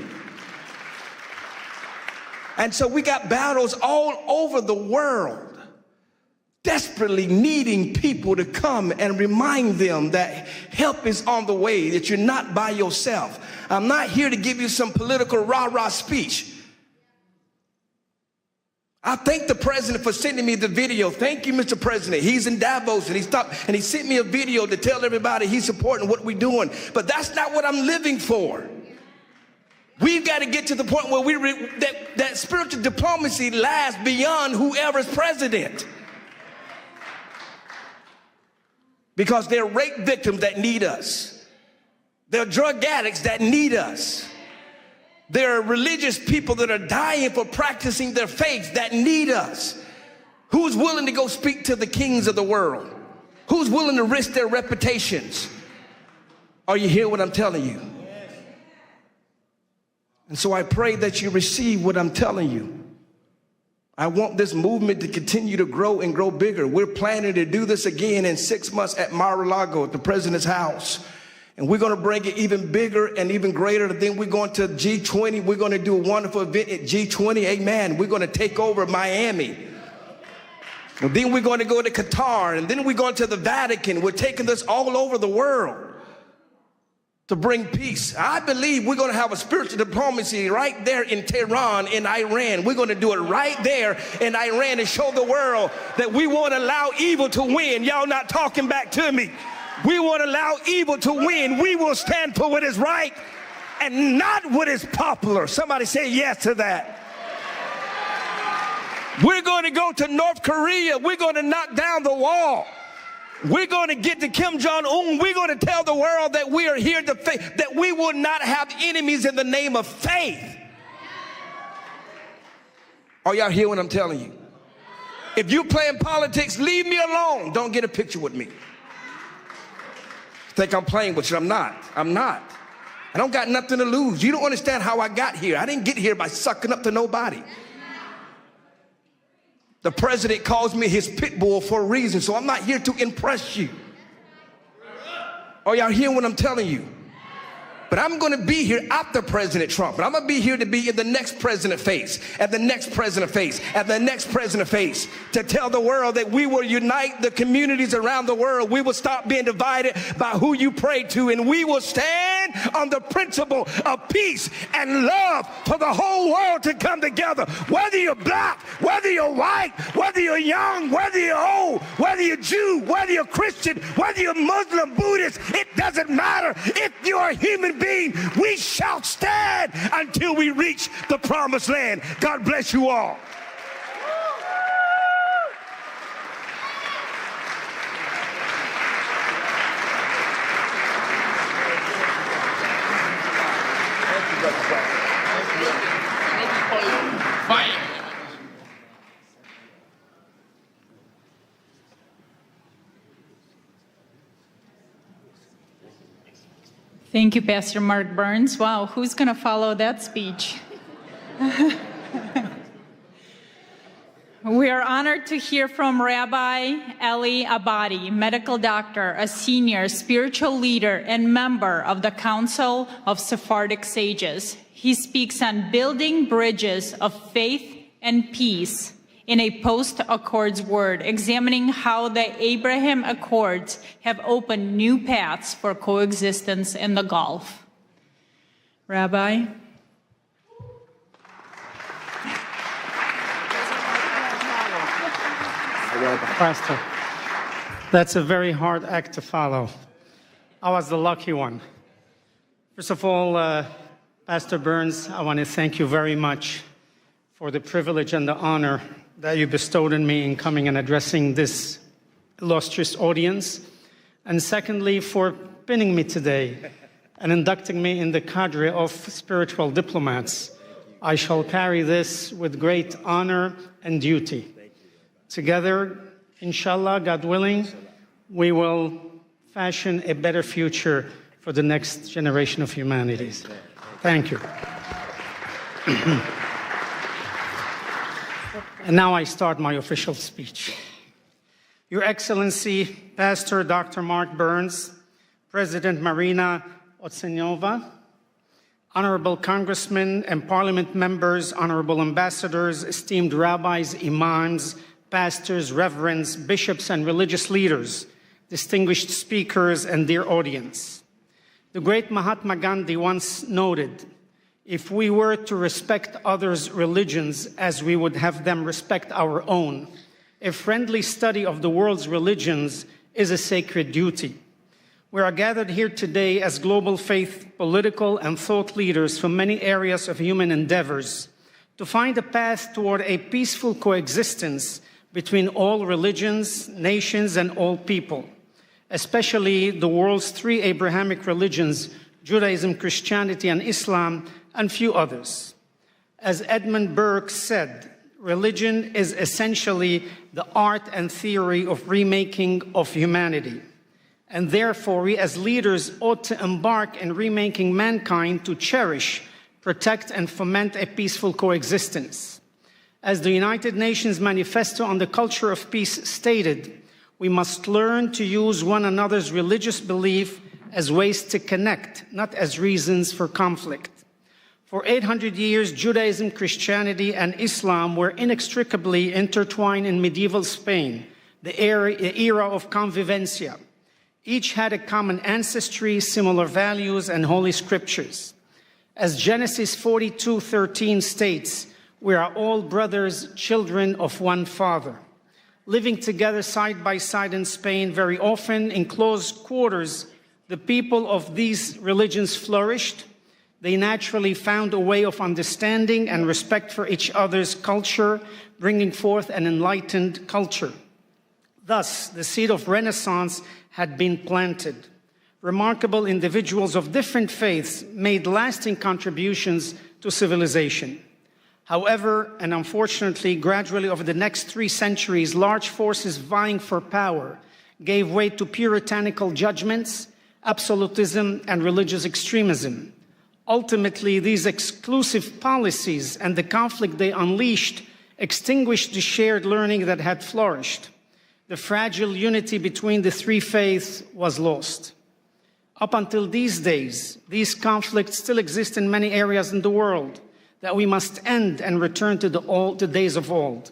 And so we got battles all over the world, desperately needing people to come and remind them that help is on the way, that you're not by yourself. I'm not here to give you some political rah-rah speech. I thank the president for sending me the video. Thank you, Mr. President. He's in Davos and he stopped and he sent me a video to tell everybody he's supporting what we're doing. But that's not what I'm living for. We've got to get to the point where that spiritual diplomacy lasts beyond whoever's president. Because there are rape victims that need us. There are drug addicts that need us. There are religious people that are dying for practicing their faith that need us. Who's willing to go speak to the kings of the world? Who's willing to risk their reputations? Are you hearing what I'm telling you? And so I pray that you receive what I'm telling you. I want this movement to continue to grow and grow bigger. We're planning to do this again in 6 months at Mar-a-Lago at the president's house. And we're going to bring it even bigger and even greater. Then we're going to G20. We're going to do a wonderful event at G20. Amen. We're going to take over Miami. And then we're going to go to Qatar. And then we're going to the Vatican. We're taking this all over the world to bring peace. I believe we're going to have a spiritual diplomacy right there in Tehran, in Iran. We're going to do it right there in Iran and show the world that we won't allow evil to win. Y'all not talking back to me. We won't allow evil to win. We will stand for what is right and not what is popular. Somebody say yes to that. We're going to go to North Korea. We're going to knock down the wall. We're going to get to Kim Jong-un. We're going to tell the world that we are here to faith, that we will not have enemies in the name of faith. Are y'all hear what I'm telling you? If you're playing politics, leave me alone. Don't get a picture with me. Think I'm playing with you. I'm not. I'm not. I don't got nothing to lose. You don't understand how I got here. I didn't get here by sucking up to nobody. The president calls me his pit bull for a reason, so I'm not here to impress you. Are y'all hearing what I'm telling you? But I'm going to be here after President Trump. And I'm going to be here to be in the next president face, and the next president face, and the next president face, to tell the world that we will unite the communities around the world. We will stop being divided by who you pray to, and we will stand on the principle of peace and love for the whole world to come together. Whether you're black, whether you're white, whether you're young, whether you're old, whether you're Jew, whether you're Christian, whether you're Muslim, Buddhist, it doesn't matter. If you're a human being, we shall stand until we reach the promised land. God bless you all. Thank you, Pastor Mark Burns. Wow, who's going to follow that speech? We are honored to hear from Rabbi Eli Abadi, medical doctor, a senior spiritual leader and member of the Council of Sephardic Sages. He speaks on building bridges of faith and peace in a post-Accords world, examining how the Abraham Accords have opened new paths for coexistence in the Gulf. Rabbi? Pastor, that's a very hard act to follow. I was the lucky one. First of all, Pastor Burns, I want to thank you very much for the privilege and the honor that you bestowed on me in coming and addressing this illustrious audience. And secondly, for pinning me today and inducting me in the cadre of spiritual diplomats. I shall carry this with great honor and duty. Together, inshallah, God willing, we will fashion a better future for the next generation of humanity. Thank you. And now I start my official speech. Your Excellency, Pastor Dr. Mark Burns, President Marina Otsenova, Honorable Congressmen and Parliament members, Honorable Ambassadors, esteemed rabbis, imams, pastors, reverends, bishops, and religious leaders, distinguished speakers, and dear audience. The great Mahatma Gandhi once noted, if we were to respect others' religions as we would have them respect our own, a friendly study of the world's religions is a sacred duty. We are gathered here today as global faith, political, and thought leaders from many areas of human endeavors to find a path toward a peaceful coexistence between all religions, nations, and all people, especially the world's three Abrahamic religions, Judaism, Christianity, and Islam, and few others. As Edmund Burke said, religion is essentially the art and theory of remaking of humanity. And therefore, we as leaders ought to embark in remaking mankind to cherish, protect, and foment a peaceful coexistence. As the United Nations Manifesto on the Culture of Peace stated, we must learn to use one another's religious belief as ways to connect, not as reasons for conflict. For 800 years, Judaism, Christianity, and Islam were inextricably intertwined in medieval Spain, the era of convivencia. Each had a common ancestry, similar values, and holy scriptures. As Genesis 42:13 states, we are all brothers, children of one Father. Living together side by side in Spain, very often in close quarters, the people of these religions flourished. They naturally found a way of understanding and respect for each other's culture, bringing forth an enlightened culture. Thus, the seed of Renaissance had been planted. Remarkable individuals of different faiths made lasting contributions to civilization. However, and unfortunately, gradually over the next 3 centuries, large forces vying for power gave way to puritanical judgments, absolutism, and religious extremism. Ultimately, these exclusive policies and the conflict they unleashed extinguished the shared learning that had flourished. The fragile unity between the three faiths was lost. Up until these days, these conflicts still exist in many areas in the world that we must end and return to the days of old.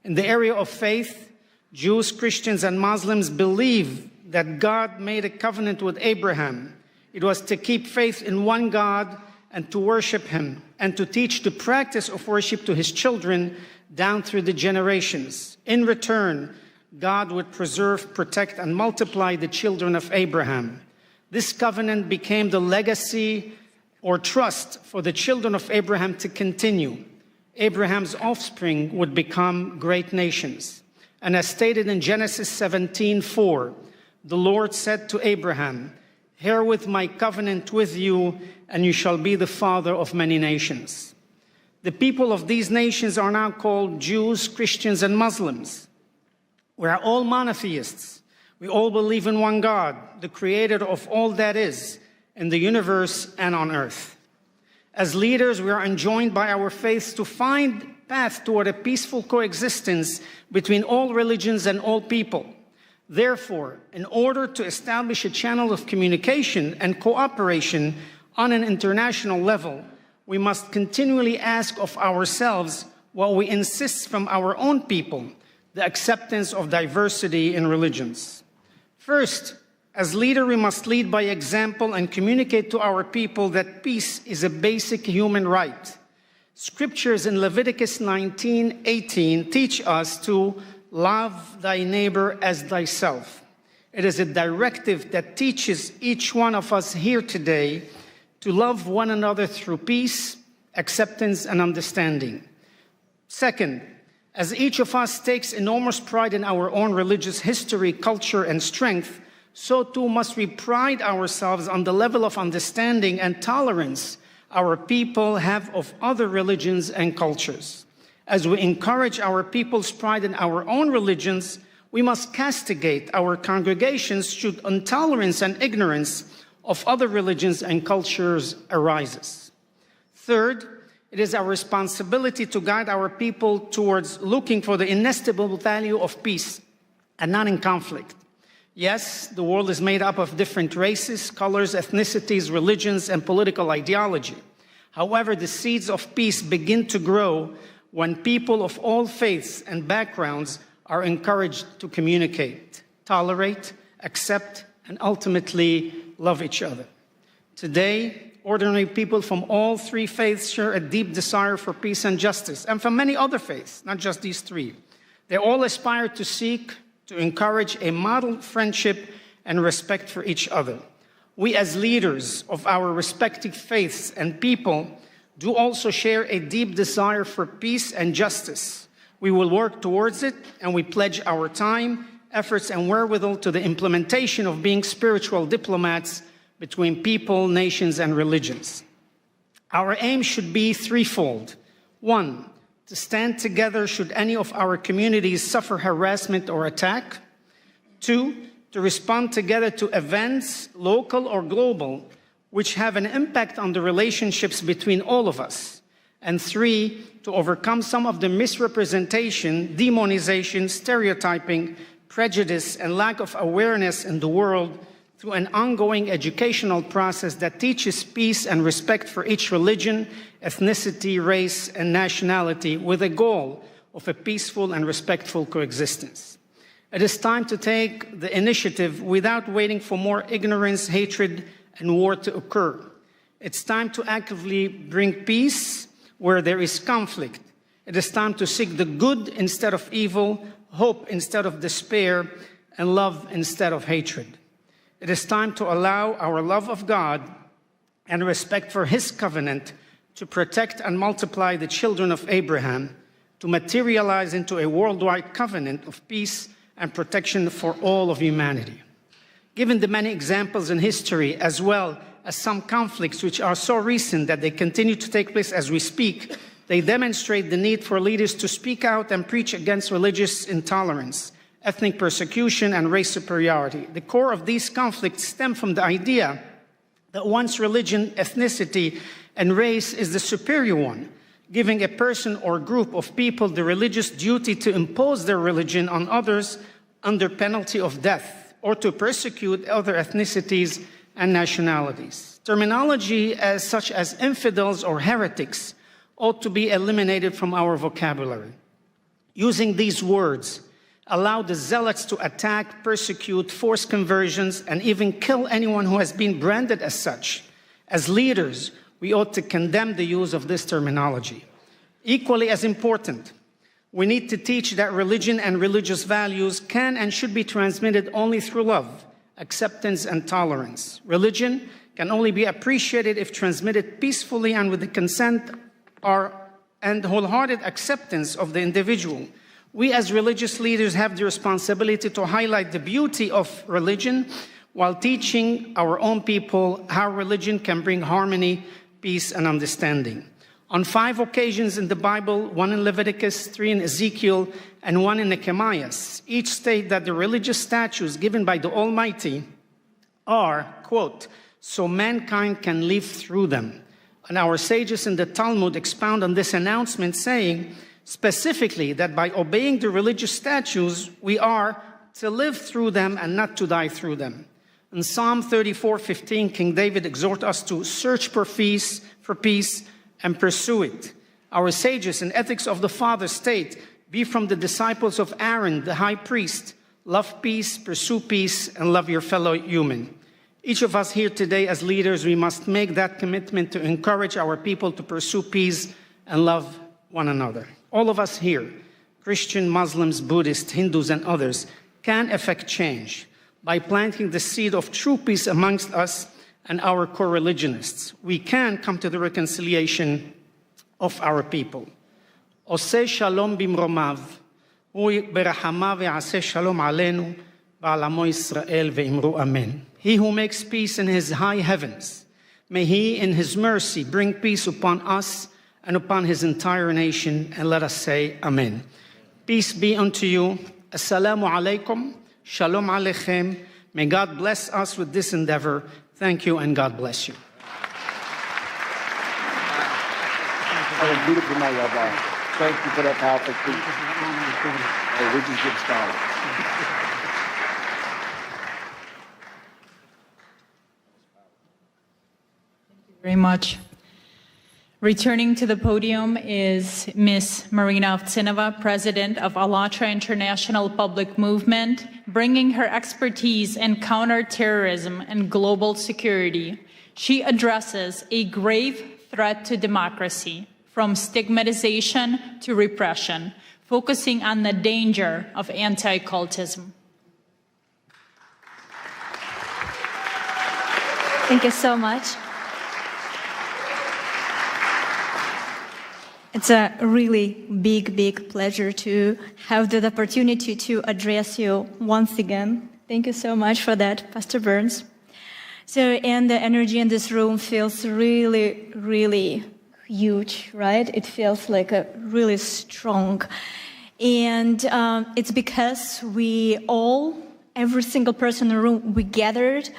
In the area of faith, Jews, Christians, and Muslims believe that God made a covenant with Abraham. It was to keep faith in one God and to worship him and to teach the practice of worship to his children down through the generations. In return, God would preserve, protect, and multiply the children of Abraham. This covenant became the legacy or trust for the children of Abraham to continue. Abraham's offspring would become great nations. And as stated in Genesis 17:4, the Lord said to Abraham, "Herewith my covenant with you, and you shall be the father of many nations." The people of these nations are now called Jews, Christians, and Muslims. We are all monotheists. We all believe in one God, the creator of all that is, in the universe and on earth. As leaders, we are enjoined by our faiths to find a path toward a peaceful coexistence between all religions and all people. Therefore, in order to establish a channel of communication and cooperation on an international level, we must continually ask of ourselves what we insist from our own people, the acceptance of diversity in religions. First, as leader, we must lead by example and communicate to our people that peace is a basic human right. Scriptures in Leviticus 19:18 teach us to love thy neighbor as thyself. It is a directive that teaches each one of us here today to love one another through peace, acceptance, and understanding. Second, as each of us takes enormous pride in our own religious history, culture, and strength, so too must we pride ourselves on the level of understanding and tolerance our people have of other religions and cultures. As we encourage our people's pride in our own religions, we must castigate our congregations should intolerance and ignorance of other religions and cultures arises. Third, it is our responsibility to guide our people towards looking for the inestimable value of peace and not in conflict. Yes, the world is made up of different races, colors, ethnicities, religions, and political ideology. However, the seeds of peace begin to grow when people of all faiths and backgrounds are encouraged to communicate, tolerate, accept, and ultimately love each other. Today, ordinary people from all three faiths share a deep desire for peace and justice, and from many other faiths, not just these three. They all aspire to seek, to encourage a model friendship and respect for each other. We as leaders of our respective faiths and people do also share a deep desire for peace and justice. We will work towards it, and we pledge our time, efforts, and wherewithal to the implementation of being spiritual diplomats between people, nations, and religions. Our aim should be threefold. One, to stand together should any of our communities suffer harassment or attack. Two, to respond together to events, local or global, which have an impact on the relationships between all of us. And three, to overcome some of the misrepresentation, demonization, stereotyping, prejudice, and lack of awareness in the world through an ongoing educational process that teaches peace and respect for each religion, ethnicity, race, and nationality with a goal of a peaceful and respectful coexistence. It is time to take the initiative without waiting for more ignorance, hatred, and war to occur. It's time to actively bring peace where there is conflict. It is time to seek the good instead of evil, hope instead of despair, and love instead of hatred. It is time to allow our love of God and respect for His covenant to protect and multiply the children of Abraham, to materialize into a worldwide covenant of peace and protection for all of humanity. Given the many examples in history, as well as some conflicts which are so recent that they continue to take place as we speak, they demonstrate the need for leaders to speak out and preach against religious intolerance, ethnic persecution, and race superiority. The core of these conflicts stem from the idea that one's religion, ethnicity, and race is the superior one, giving a person or group of people the religious duty to impose their religion on others under penalty of death, or to persecute other ethnicities and nationalities. Terminology such as infidels or heretics ought to be eliminated from our vocabulary. Using these words allow the zealots to attack, persecute, force conversions, and even kill anyone who has been branded as such. As leaders, we ought to condemn the use of this terminology. Equally as important, we need to teach that religion and religious values can and should be transmitted only through love, acceptance, and tolerance. Religion can only be appreciated if transmitted peacefully and with the consent and wholehearted acceptance of the individual. We as religious leaders have the responsibility to highlight the beauty of religion while teaching our own people how religion can bring harmony, peace, and understanding. On 5 occasions in the Bible, 1 in Leviticus, 3 in Ezekiel, and 1 in Nehemiah, each state that the religious statutes given by the Almighty are, quote, so mankind can live through them. And our sages in the Talmud expound on this announcement, saying specifically that by obeying the religious statutes, we are to live through them and not to die through them. In Psalm 34:15, King David exhorts us to search for peace, and pursue it. Our sages in Ethics of the Father state, be from the disciples of Aaron, the high priest, love peace, pursue peace, and love your fellow human. Each of us here today as leaders, we must make that commitment to encourage our people to pursue peace and love one another. All of us here Christian, Muslims, Buddhists, Hindus, and others, can effect change by planting the seed of true peace amongst us and our co-religionists. We can come to the reconciliation of our people. Oseh shalom bimromav, hu berachamav ya'aseh shalom aleinu, v'al amo Yisrael ve'imru amen. He who makes peace in his high heavens, may he in his mercy bring peace upon us and upon his entire nation, and let us say amen. Peace be unto you. Assalamu alaikum. Shalom aleichem. May God bless us with this endeavor. Thank you, and God bless you. That was beautiful night, Rabbi. Thank you for that powerful speech. Hey, we just get started. Very much. Returning to the podium is Ms. Marina Ovtsinova, President of ALLATRA International Public Movement, bringing her expertise in counterterrorism and global security. She addresses a grave threat to democracy, from stigmatization to repression, focusing on the danger of anti-cultism. Thank you so much. It's a really big pleasure to have the opportunity to address you once again. Thank you so much for that, Pastor Burns. And the energy in this room feels really huge, right? It feels like a really strong. And it's because we all, every single person in the room, we gathered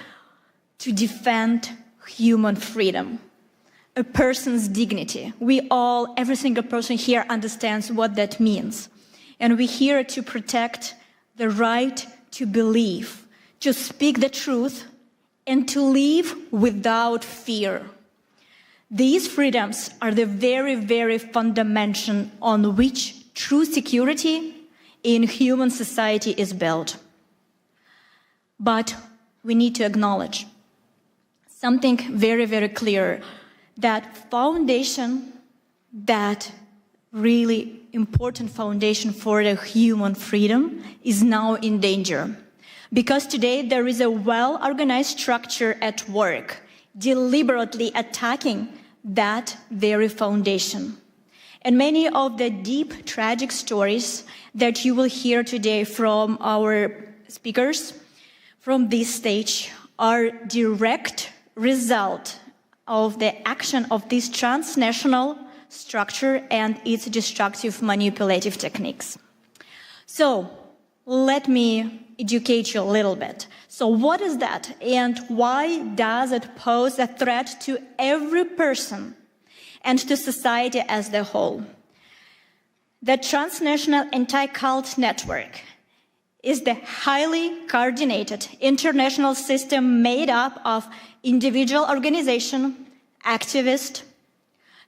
to defend human freedom. A person's dignity. We all, every single person here understands what that means. And we're here to protect the right to believe, to speak the truth, and to live without fear. These freedoms are the very fundamental on which true security in human society is built. But we need to acknowledge something very clear. That foundation, that really important foundation for the human freedom is now in danger. Because today there is a well-organized structure at work, deliberately attacking that very foundation. And many of the deep, tragic stories that you will hear today from our speakers from this stage are direct result of the action of this transnational structure and its destructive manipulative techniques. So let me educate you a little bit. So what is that, and why does it pose a threat to every person and to society as a whole? The transnational anti-cult network is the highly coordinated international system made up of individual organization, activist,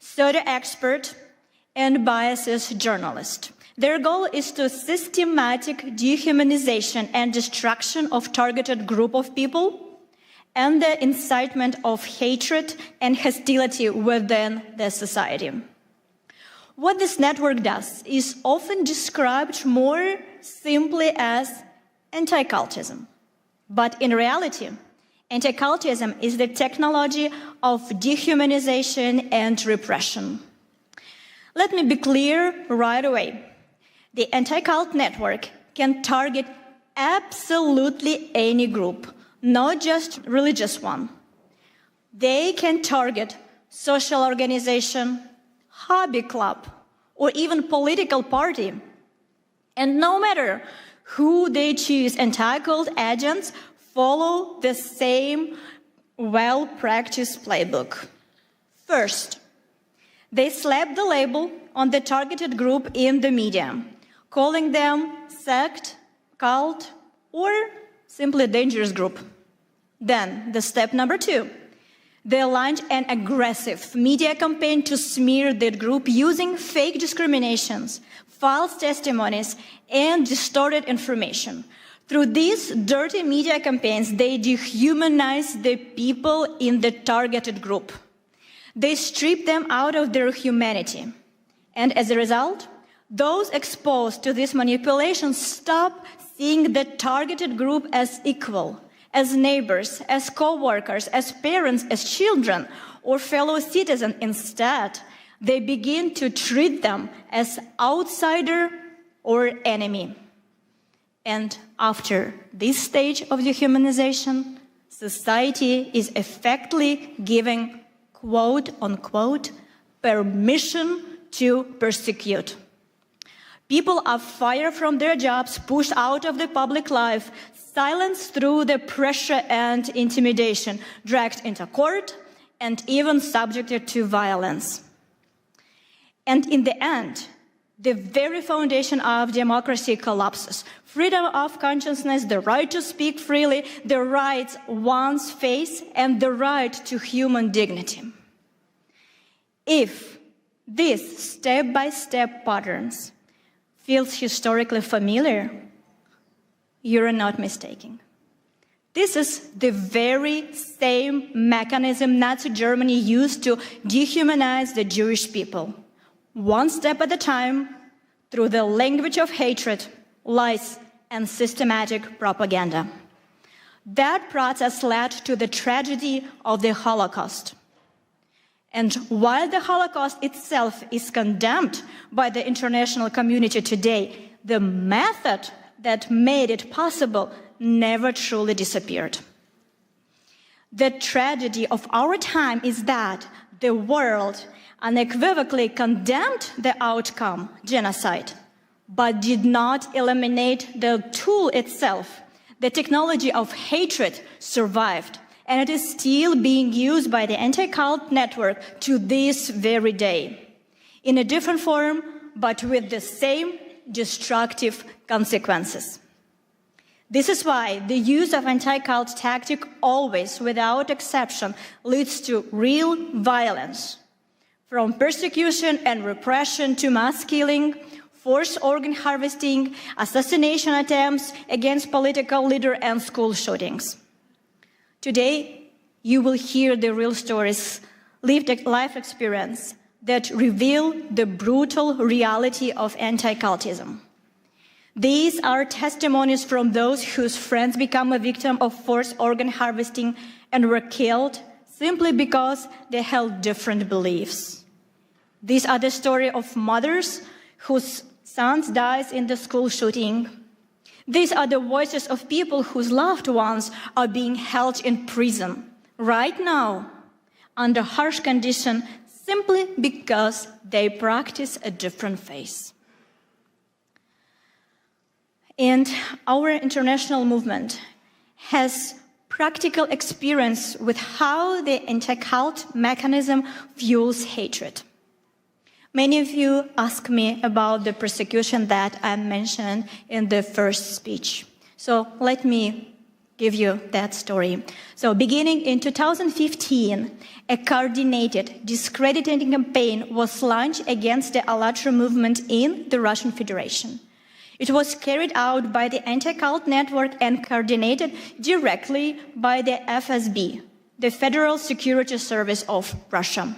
pseudo expert, and biased journalist. Their goal is to systematic dehumanization and destruction of targeted group of people and the incitement of hatred and hostility within the society. What this network does is often described more simply as anti-cultism. But in reality, anti-cultism is the technology of dehumanization and repression. Let me be clear right away. The anti-cult network can target absolutely any group, not just religious one. They can target social organization, hobby club, or even political party. And no matter who they choose, anti-cult agents follow the same well-practiced playbook. First, they slap the label on the targeted group in the media, calling them sect, cult, or simply dangerous group. Then, the step number 2, they launched an aggressive media campaign to smear that group using fake discriminations, false testimonies, and distorted information. Through these dirty media campaigns, they dehumanize the people in the targeted group. They strip them out of their humanity. And as a result, Those exposed to this manipulation stop seeing the targeted group as equal, as neighbors, as co-workers, as parents, as children, or fellow citizens. Instead, they begin to treat them as outsider or enemy. And after this stage of dehumanization, society is effectively giving, quote unquote, permission to persecute. People are fired from their jobs, pushed out of the public life, silenced through the pressure and intimidation, dragged into court, and even subjected to violence. And in the end, the very foundation of democracy collapses. Freedom of consciousness, the right to speak freely, the rights one's face, and the right to human dignity. If these step-by-step patterns feels historically familiar, you're not mistaken. This is the very same mechanism Nazi Germany used to dehumanize the Jewish people, one step at a time, through the language of hatred, lies, and systematic propaganda. That process led to the tragedy of the Holocaust. And while the Holocaust itself is condemned by the international community today, the method that made it possible never truly disappeared. The tragedy of our time is that the world unequivocally condemned the outcome, genocide, but did not eliminate the tool itself. The technology of hatred survived, and it is still being used by the anti-cult network to this very day, in a different form, but with the same destructive consequences. This is why the use of anti-cult tactic always, without exception, leads to real violence, from persecution and repression to mass killing, forced organ harvesting, assassination attempts against political leaders, and school shootings. Today, you will hear the real stories, lived life experience that reveal the brutal reality of anti-cultism. These are testimonies from those whose friends become a victim of forced organ harvesting and were killed simply because they held different beliefs. These are the stories of mothers whose sons died in the school shooting. These are the voices of people whose loved ones are being held in prison right now under harsh conditions simply because they practice a different faith. And our international movement has practical experience with how the anti-cult mechanism fuels hatred. Many of you ask me about the persecution that I mentioned in the first speech. So let me give you that story. So beginning in 2015, a coordinated discrediting campaign was launched against the ALLATRA movement in the Russian Federation. It was carried out by the anti-cult network and coordinated directly by the FSB, the Federal Security Service of Russia.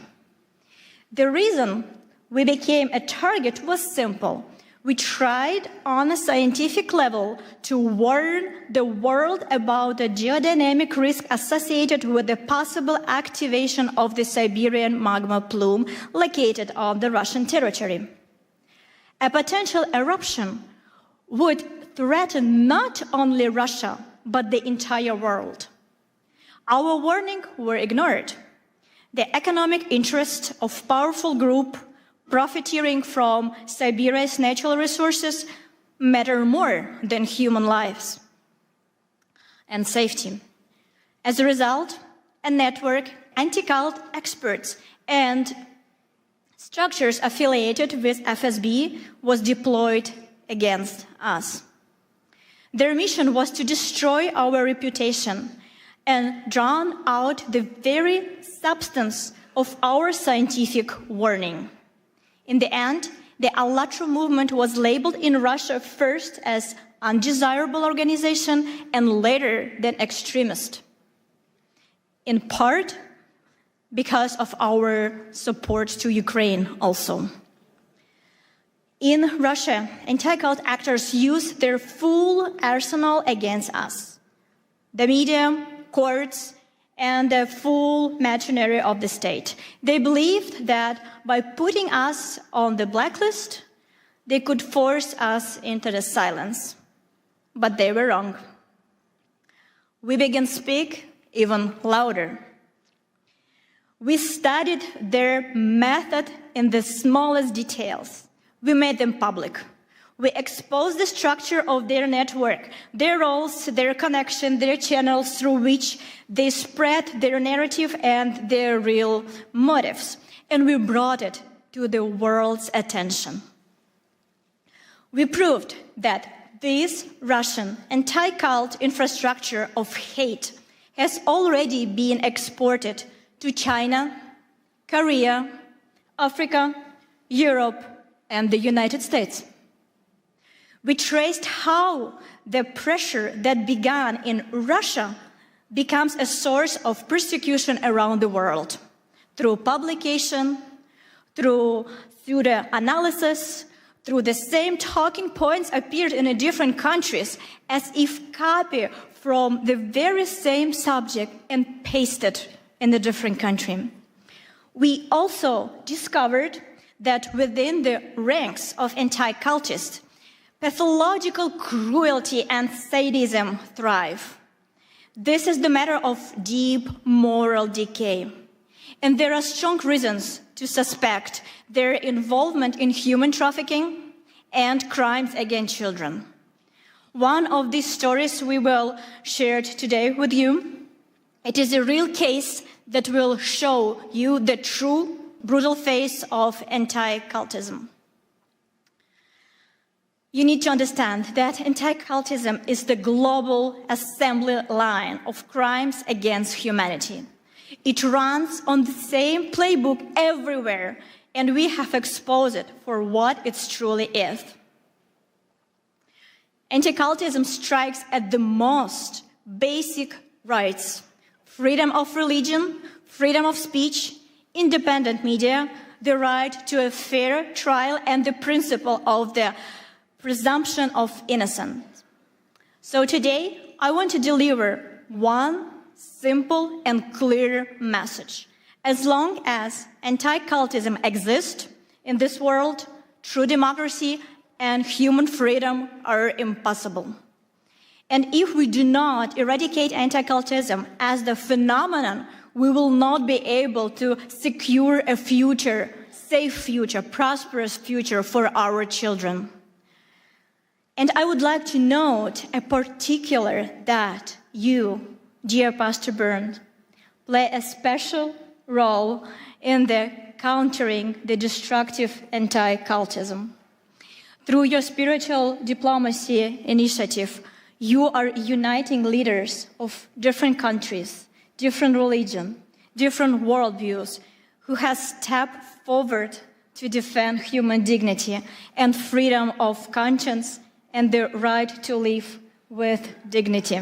The reason we became a target was simple. We tried on a scientific level to warn the world about the geodynamic risk associated with the possible activation of the Siberian magma plume located on the Russian territory. A potential eruption would threaten not only Russia, but the entire world. Our warnings were ignored. The economic interests of powerful groups profiteering from Siberia's natural resources matter more than human lives and safety. As a result, a network, anti-cult experts, and structures affiliated with FSB was deployed against us. Their mission was to destroy our reputation and drown out the very substance of our scientific warning. In the end, the ALLATRA movement was labeled in Russia first as undesirable organization and later than extremist, in part because of our support to Ukraine also. In Russia, anti-cult actors use their full arsenal against us. The media, courts, and the full machinery of the state. They believed that by putting us on the blacklist, they could force us into the silence. But they were wrong. We began to speak even louder. We studied their method in the smallest details. We made them public. We exposed the structure of their network, their roles, their connection, their channels through which they spread their narrative and their real motives. And we brought it to the world's attention. We proved that this Russian anti-cult infrastructure of hate has already been exported to China, Korea, Africa, Europe, and the United States. We traced how the pressure that began in Russia becomes a source of persecution around the world through publication, through the analysis, through the same talking points appeared in different countries as if copied from the very same subject and pasted in a different country. We also discovered that within the ranks of anti-cultists, pathological cruelty and sadism thrive. This is the matter of deep moral decay. And there are strong reasons to suspect their involvement in human trafficking and crimes against children. One of these stories we will share today with you. It is a real case that will show you the true brutal face of anti-cultism. You need to understand that anti-cultism is the global assembly line of crimes against humanity. It runs on the same playbook everywhere, and we have exposed it for what it truly is. Anti-cultism strikes at the most basic rights: freedom of religion, freedom of speech, independent media, the right to a fair trial, and the principle of the presumption of innocence. So today, I want to deliver one simple and clear message. As long as anti-cultism exists in this world, true democracy and human freedom are impossible. And if we do not eradicate anti-cultism as the phenomenon, we will not be able to secure a future, safe future, prosperous future for our children. And I would like to note a particular that you, dear Pastor Burns, play a special role in the countering the destructive anti-cultism. Through your spiritual diplomacy initiative, you are uniting leaders of different countries, different religions, different worldviews, who have stepped forward to defend human dignity and freedom of conscience and the right to live with dignity.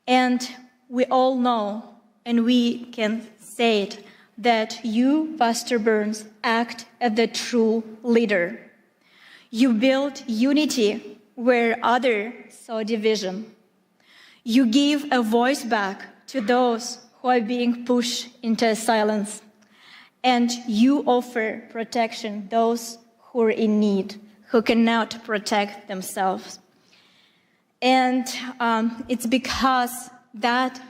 And we all know, and we can say it, that you, Pastor Burns, act as the true leader. You build unity where others saw division. You give a voice back to those who are being pushed into silence. And you offer protection to those who are in need, who cannot protect themselves. And it's because that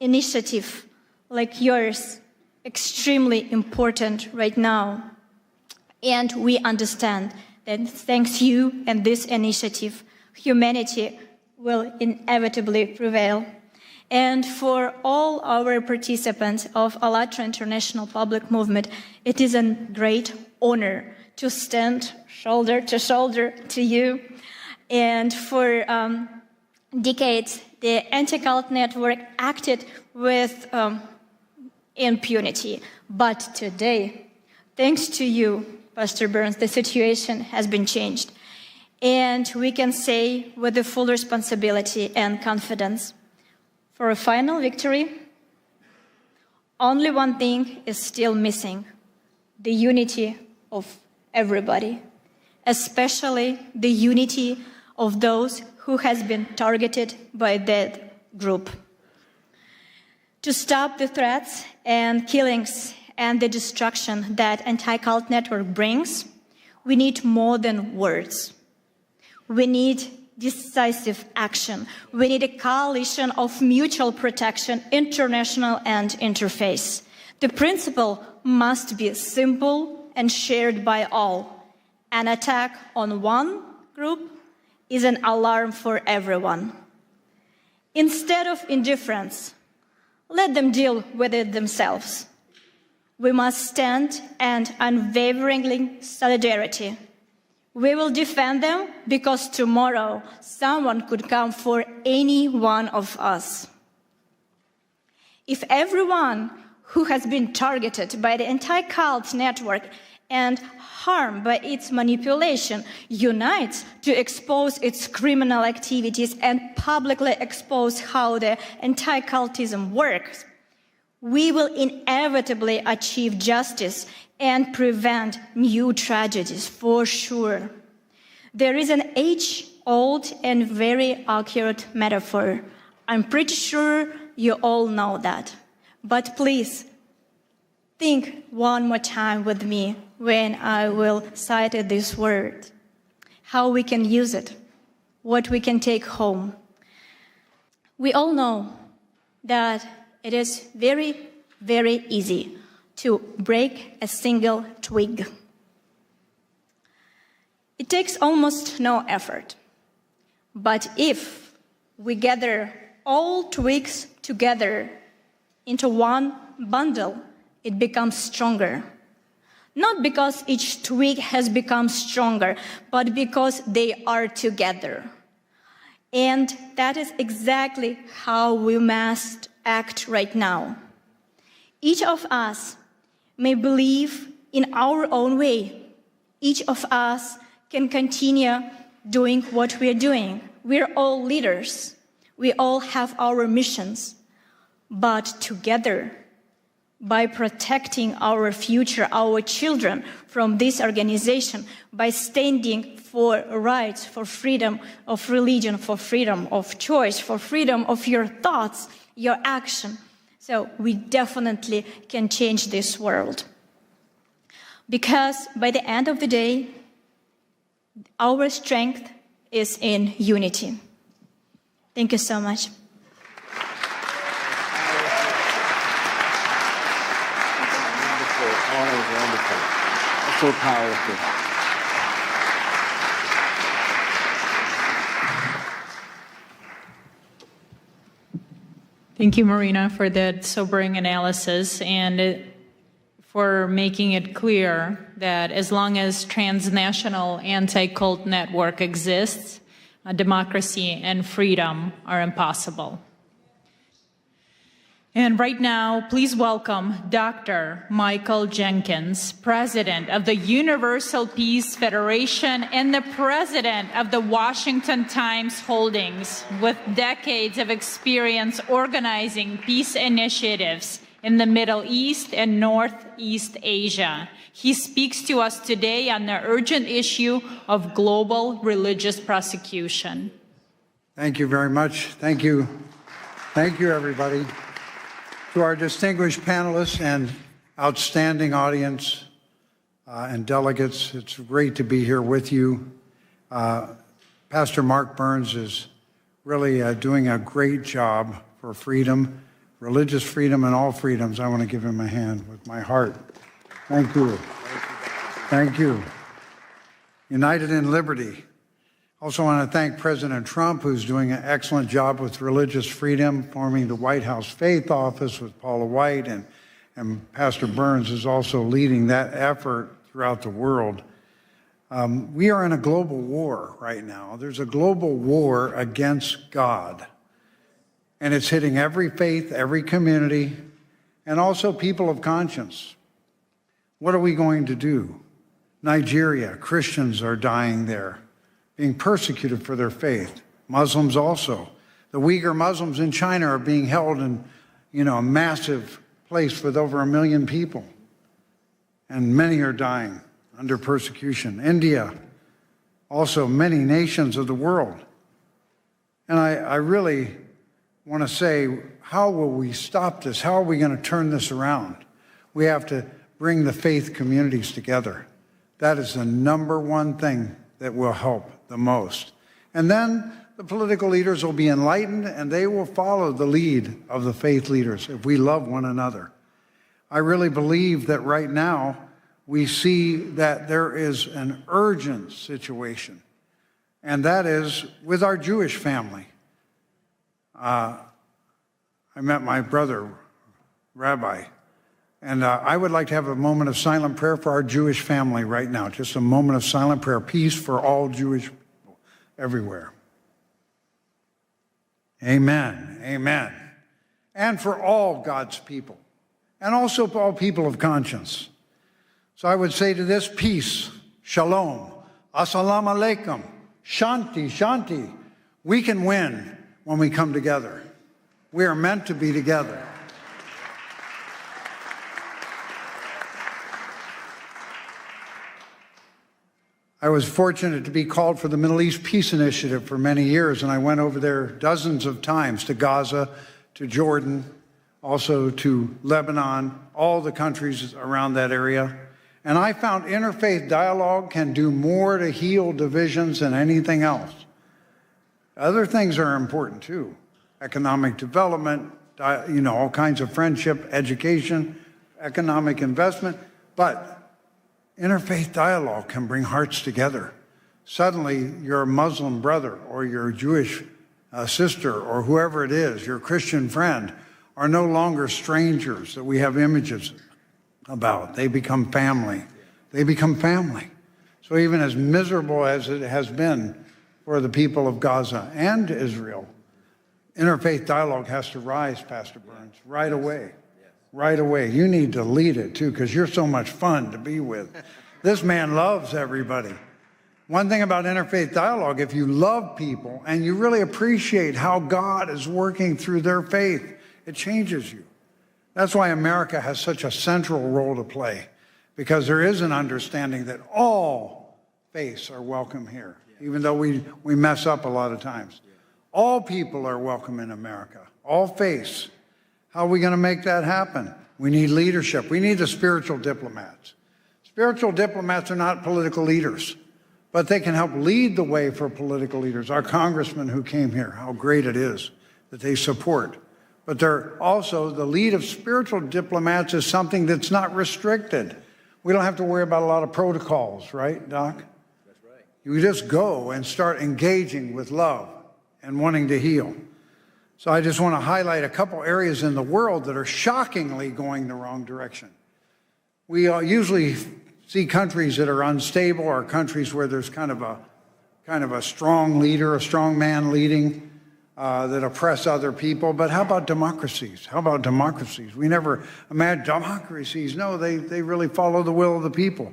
initiative, like yours, extremely important right now. And we understand that thanks to you and this initiative, humanity will inevitably prevail. And for all our participants of ALLATRA International Public Movement, it is a great honor to stand shoulder to shoulder to you. And for decades, the anti-cult network acted with impunity. But today, thanks to you, Pastor Burns, the situation has been changed. And we can say with the full responsibility and confidence, for a final victory, only one thing is still missing: the unity of everybody, especially the unity of those who has been targeted by that group. To stop the threats and killings and the destruction that anti-cult network brings, we need more than words. We need decisive action. We need a coalition of mutual protection, international and interfaith. The principle must be simple and shared by all. An attack on one group is an alarm for everyone. Instead of indifference, let them deal with it themselves. We must stand in unwavering solidarity. We will defend them because tomorrow someone could come for any one of us. If everyone who has been targeted by the anti-cult network and harmed by its manipulation unites to expose its criminal activities and publicly expose how the anti-cultism works, we will inevitably achieve justice and prevent new tragedies for sure. There is an age-old and very accurate metaphor. I'm pretty sure you all know that. But please, think one more time with me when I will cite this word. How we can use it, what we can take home. We all know that it is very, very easy to break a single twig. It takes almost no effort. But if we gather all twigs together into one bundle, it becomes stronger. Not because each twig has become stronger, but because they are together. And that is exactly how we must act right now. Each of us may believe in our own way. Each of us can continue doing what we are doing. We're all leaders. We all have our missions. But together, by protecting our future, our children from this organization, by standing for rights, for freedom of religion, for freedom of choice, for freedom of your thoughts, your action. So we definitely can change this world. Because by the end of the day, our strength is in unity. Thank you so much. Wonderful. That's so powerful. Thank you, Marina, for that sobering analysis and for making it clear that as long as transnational anti-cult network exists, democracy and freedom are impossible. And right now, please welcome Dr. Michael Jenkins, President of the Universal Peace Federation and the President of the Washington Times Holdings, with decades of experience organizing peace initiatives in the Middle East and Northeast Asia. He speaks to us today on the urgent issue of global religious persecution. Thank you very much. Thank you. Thank you, everybody. To our distinguished panelists and outstanding audience and delegates, it's great to be here with you. Pastor Mark Burns is really doing a great job for freedom, religious freedom and all freedoms. I want to give him a hand with my heart. Thank you. Thank you. United in Liberty. Also want to thank President Trump, who's doing an excellent job with religious freedom, forming the White House Faith Office with Paula White, and Pastor Burns is also leading that effort throughout the world. We are in a global war right now. There's a global war against God, and it's hitting every faith, every community, and also people of conscience. What are we going to do? Nigeria, Christians are dying there, being persecuted for their faith. Muslims also. The Uyghur Muslims in China are being held in, a massive place with over 1 million people. And many are dying, under persecution. India, also many nations of the world. And I really want to say, how will we stop this? How are we going to turn this around? We have to bring the faith communities together. That is the number one thing that will help the most. And then the political leaders will be enlightened and they will follow the lead of the faith leaders if we love one another. I really believe that right now we see that there is an urgent situation, and that is with our Jewish family. I met my brother, Rabbi, and I would like to have a moment of silent prayer for our Jewish family right now. Just a moment of silent prayer. Peace for all Jewish people everywhere. Amen. Amen. And for all God's people, and also for all people of conscience. So I would say to this, peace, shalom, assalamu alaikum, shanti, shanti. We can win when we come together. We are meant to be together. I was fortunate to be called for the Middle East Peace Initiative for many years, and I went over there dozens of times to Gaza, to Jordan, also to Lebanon, all the countries around that area. And I found interfaith dialogue can do more to heal divisions than anything else. Other things are important too. Economic development, all kinds of friendship, education, economic investment. But interfaith dialogue can bring hearts together. Suddenly, your Muslim brother or your Jewish sister or whoever it is, your Christian friend, are no longer strangers that we have images about. They become family. They become family. So even as miserable as it has been for the people of Gaza and Israel, interfaith dialogue has to rise, Pastor Burns, right away. Right away. You need to lead it too, because you're so much fun to be with. This man loves everybody. One thing about interfaith dialogue, if you love people and you really appreciate how God is working through their faith, it changes you. That's why America has such a central role to play, because there is an understanding that all faiths are welcome here, even though we mess up a lot of times. All people are welcome in America, all faiths. How are we going to make that happen? We need leadership. We need the spiritual diplomats. Spiritual diplomats are not political leaders, but they can help lead the way for political leaders. Our congressman who came here, how great it is that they support. But they're also, the lead of spiritual diplomats is something that's not restricted. We don't have to worry about a lot of protocols, right, Doc? That's right. You just go and start engaging with love and wanting to heal. So I just want to highlight a couple areas in the world that are shockingly going the wrong direction. We usually see countries that are unstable or countries where there's kind of a strong leader, a strong man leading that oppress other people. But how about democracies? How about democracies? We never imagine democracies. No, they really follow the will of the people.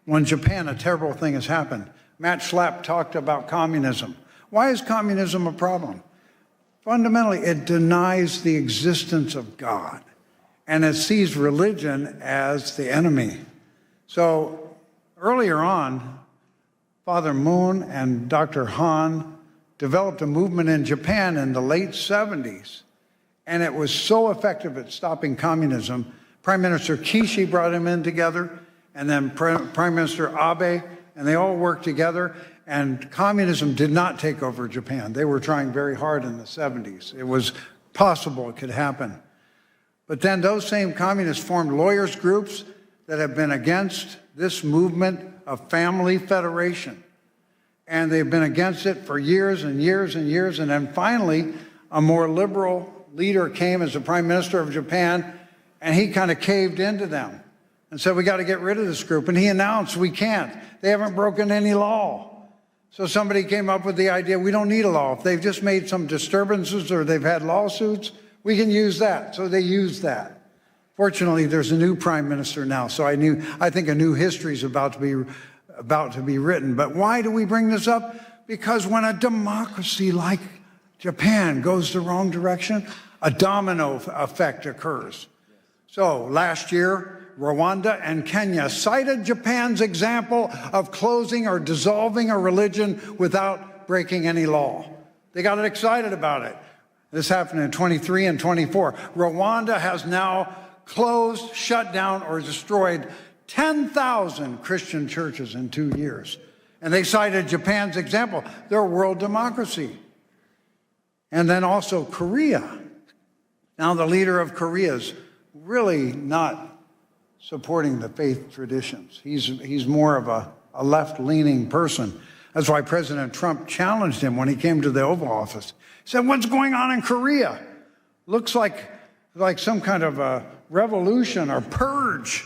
Well, in Japan, a terrible thing has happened. Matt Schlapp talked about communism. Why is communism a problem? Fundamentally, it denies the existence of God, and it sees religion as the enemy. So earlier on, Father Moon and Dr. Han developed a movement in Japan in the late 70s, and it was so effective at stopping communism. Prime Minister Kishi brought him in together, and then Prime Minister Abe, and they all worked together. And communism did not take over Japan. They were trying very hard in the 70s. It was possible it could happen. But then those same communists formed lawyers groups that have been against this movement of family federation. And they've been against it for years and years and years. And then finally, a more liberal leader came as the Prime Minister of Japan, and he kind of caved into them and said, we got to get rid of this group. And he announced, we can't. They haven't broken any law. So somebody came up with the idea, we don't need a law. If they've just made some disturbances or they've had lawsuits, we can use that. So they used that. Fortunately, there's a new prime minister now, so I think a new history is about to be written. But why do we bring this up? Because when a democracy like Japan goes the wrong direction, a domino effect occurs. So last year, Rwanda and Kenya cited Japan's example of closing or dissolving a religion without breaking any law. They got excited about it. This happened in 23 and 24. Rwanda has now closed, shut down, or destroyed 10,000 Christian churches in 2 years. And they cited Japan's example. They're a world democracy. And then also Korea. Now the leader of Korea is really not supporting the faith traditions. He's more of a left-leaning person. That's why President Trump challenged him when he came to the Oval Office. He said, "What's going on in Korea? Looks like some kind of a revolution or purge.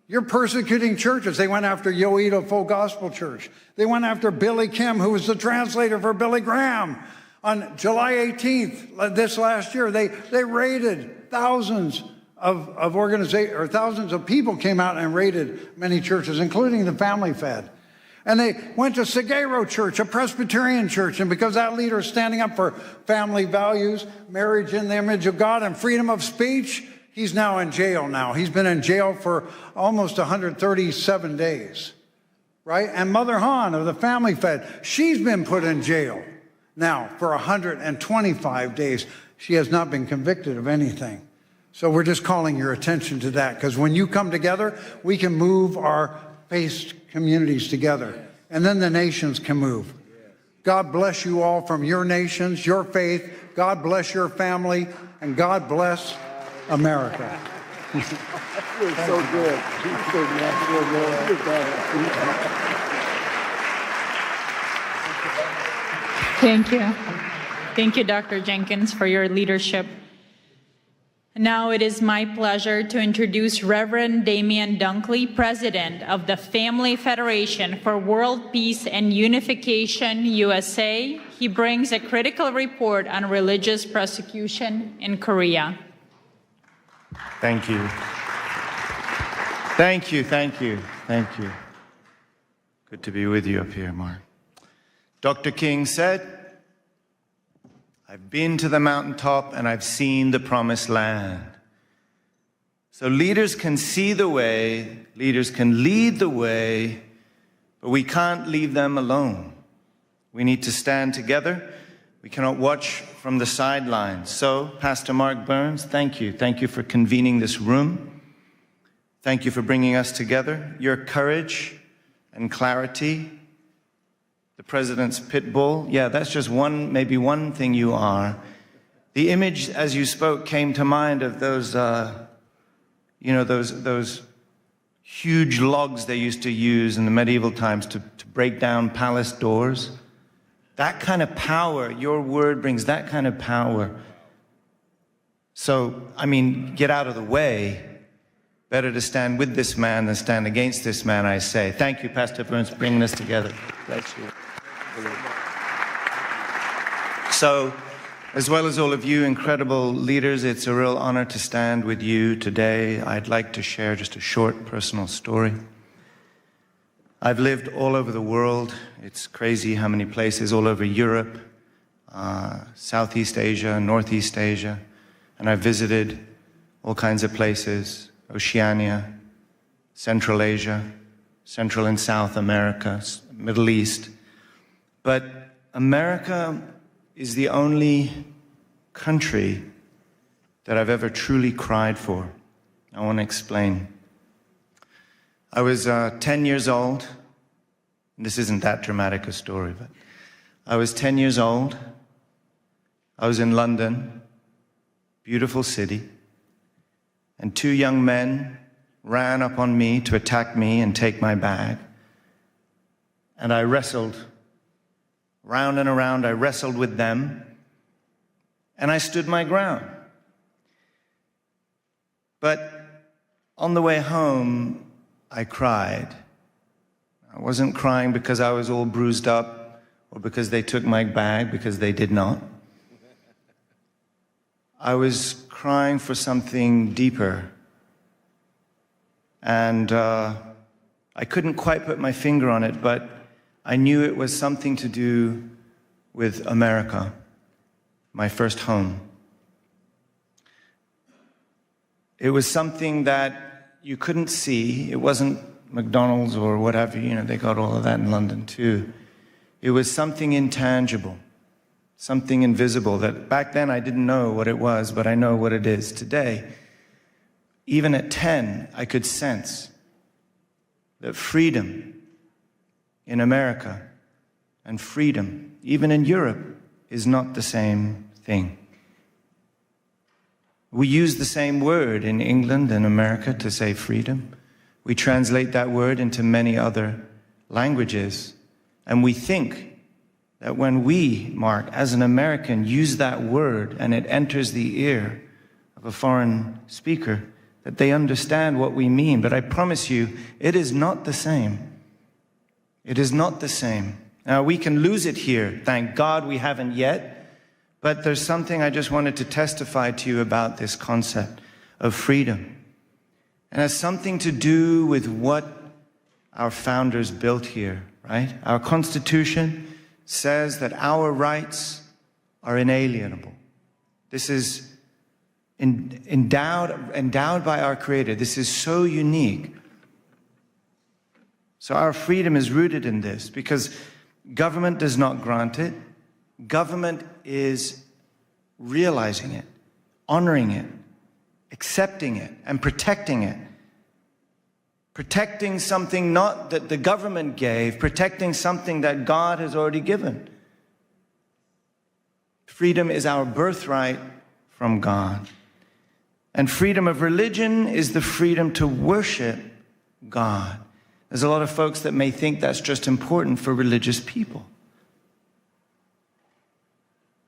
You're persecuting churches." They went after Yoido Full Gospel Church. They went after Billy Kim, who was the translator for Billy Graham. On July 18th, this last year, they raided thousands of organizations, or thousands of people came out and raided many churches, including the Family Fed. And they went to Sagero Church, a Presbyterian church, and because that leader is standing up for family values, marriage in the image of God, and freedom of speech, he's now in jail now. He's been in jail for almost 137 days, right? And Mother Han of the Family Fed, she's been put in jail now for 125 days. She has not been convicted of anything. So we're just calling your attention to that, because when you come together, we can move our faith communities together, and then the nations can move. God bless you all from your nations, your faith. God bless your family, and God bless America. You're so good. You're so natural, man. You're bad. Thank you. Thank you, Dr. Jenkins, for your leadership. Now it is my pleasure to introduce Reverend Damian Dunkley, President of the Family Federation for World Peace and Unification, USA. He brings a critical report on religious persecution in Korea. Thank you. Thank you, thank you, thank you. Good to be with you up here, Mark. Dr. King said, "I've been to the mountaintop and I've seen the promised land." So leaders can see the way, leaders can lead the way, but we can't leave them alone. We need to stand together. We cannot watch from the sidelines. So, Pastor Mark Burns, thank you. Thank you for convening this room. Thank you for bringing us together. Your courage and clarity, the president's pit bull. Yeah, that's just maybe one thing you are. The image, as you spoke, came to mind of those, those huge logs they used to use in the medieval times to break down palace doors. That kind of power, your word brings that kind of power. So, I mean, get out of the way. Better to stand with this man than stand against this man, I say. Thank you, Pastor Burns, for bringing us together. Bless you. So, as well as all of you incredible leaders, it's a real honor to stand with you today. I'd like to share just a short personal story. I've lived all over the world. It's crazy how many places, all over Europe, Southeast Asia, Northeast Asia, and I've visited all kinds of places, Oceania, Central Asia, Central and South America, Middle East. But America is the only country that I've ever truly cried for. I want to explain. I was 10 years old. This isn't that dramatic a story, but I was 10 years old. I was in London, beautiful city, and two young men ran up on me to attack me and take my bag. And I wrestled round and around. I wrestled with them, and I stood my ground. But on the way home, I cried. I wasn't crying because I was all bruised up or because they took my bag, because they did not. I was crying for something deeper. And I couldn't quite put my finger on it, but I knew it was something to do with America, my first home. It was something that you couldn't see. It wasn't McDonald's or whatever, they got all of that in London too. It was something intangible, something invisible that back then I didn't know what it was, but I know what it is today. Even at 10, I could sense that freedom in America and freedom, even in Europe, is not the same thing. We use the same word in England and America to say freedom. We translate that word into many other languages. And we think that when we, Mark, as an American, use that word and it enters the ear of a foreign speaker, that they understand what we mean. But I promise you, it is not the same. It is not the same. Now, we can lose it here. Thank God we haven't yet. But there's something I just wanted to testify to you about this concept of freedom. And it has something to do with what our founders built here, right? Our Constitution says that our rights are inalienable. This is endowed by our Creator. This is so unique. So our freedom is rooted in this because government does not grant it. Government is realizing it, honoring it, accepting it, and protecting it. Protecting something not that the government gave, protecting something that God has already given. Freedom is our birthright from God. And freedom of religion is the freedom to worship God. There's a lot of folks that may think that's just important for religious people.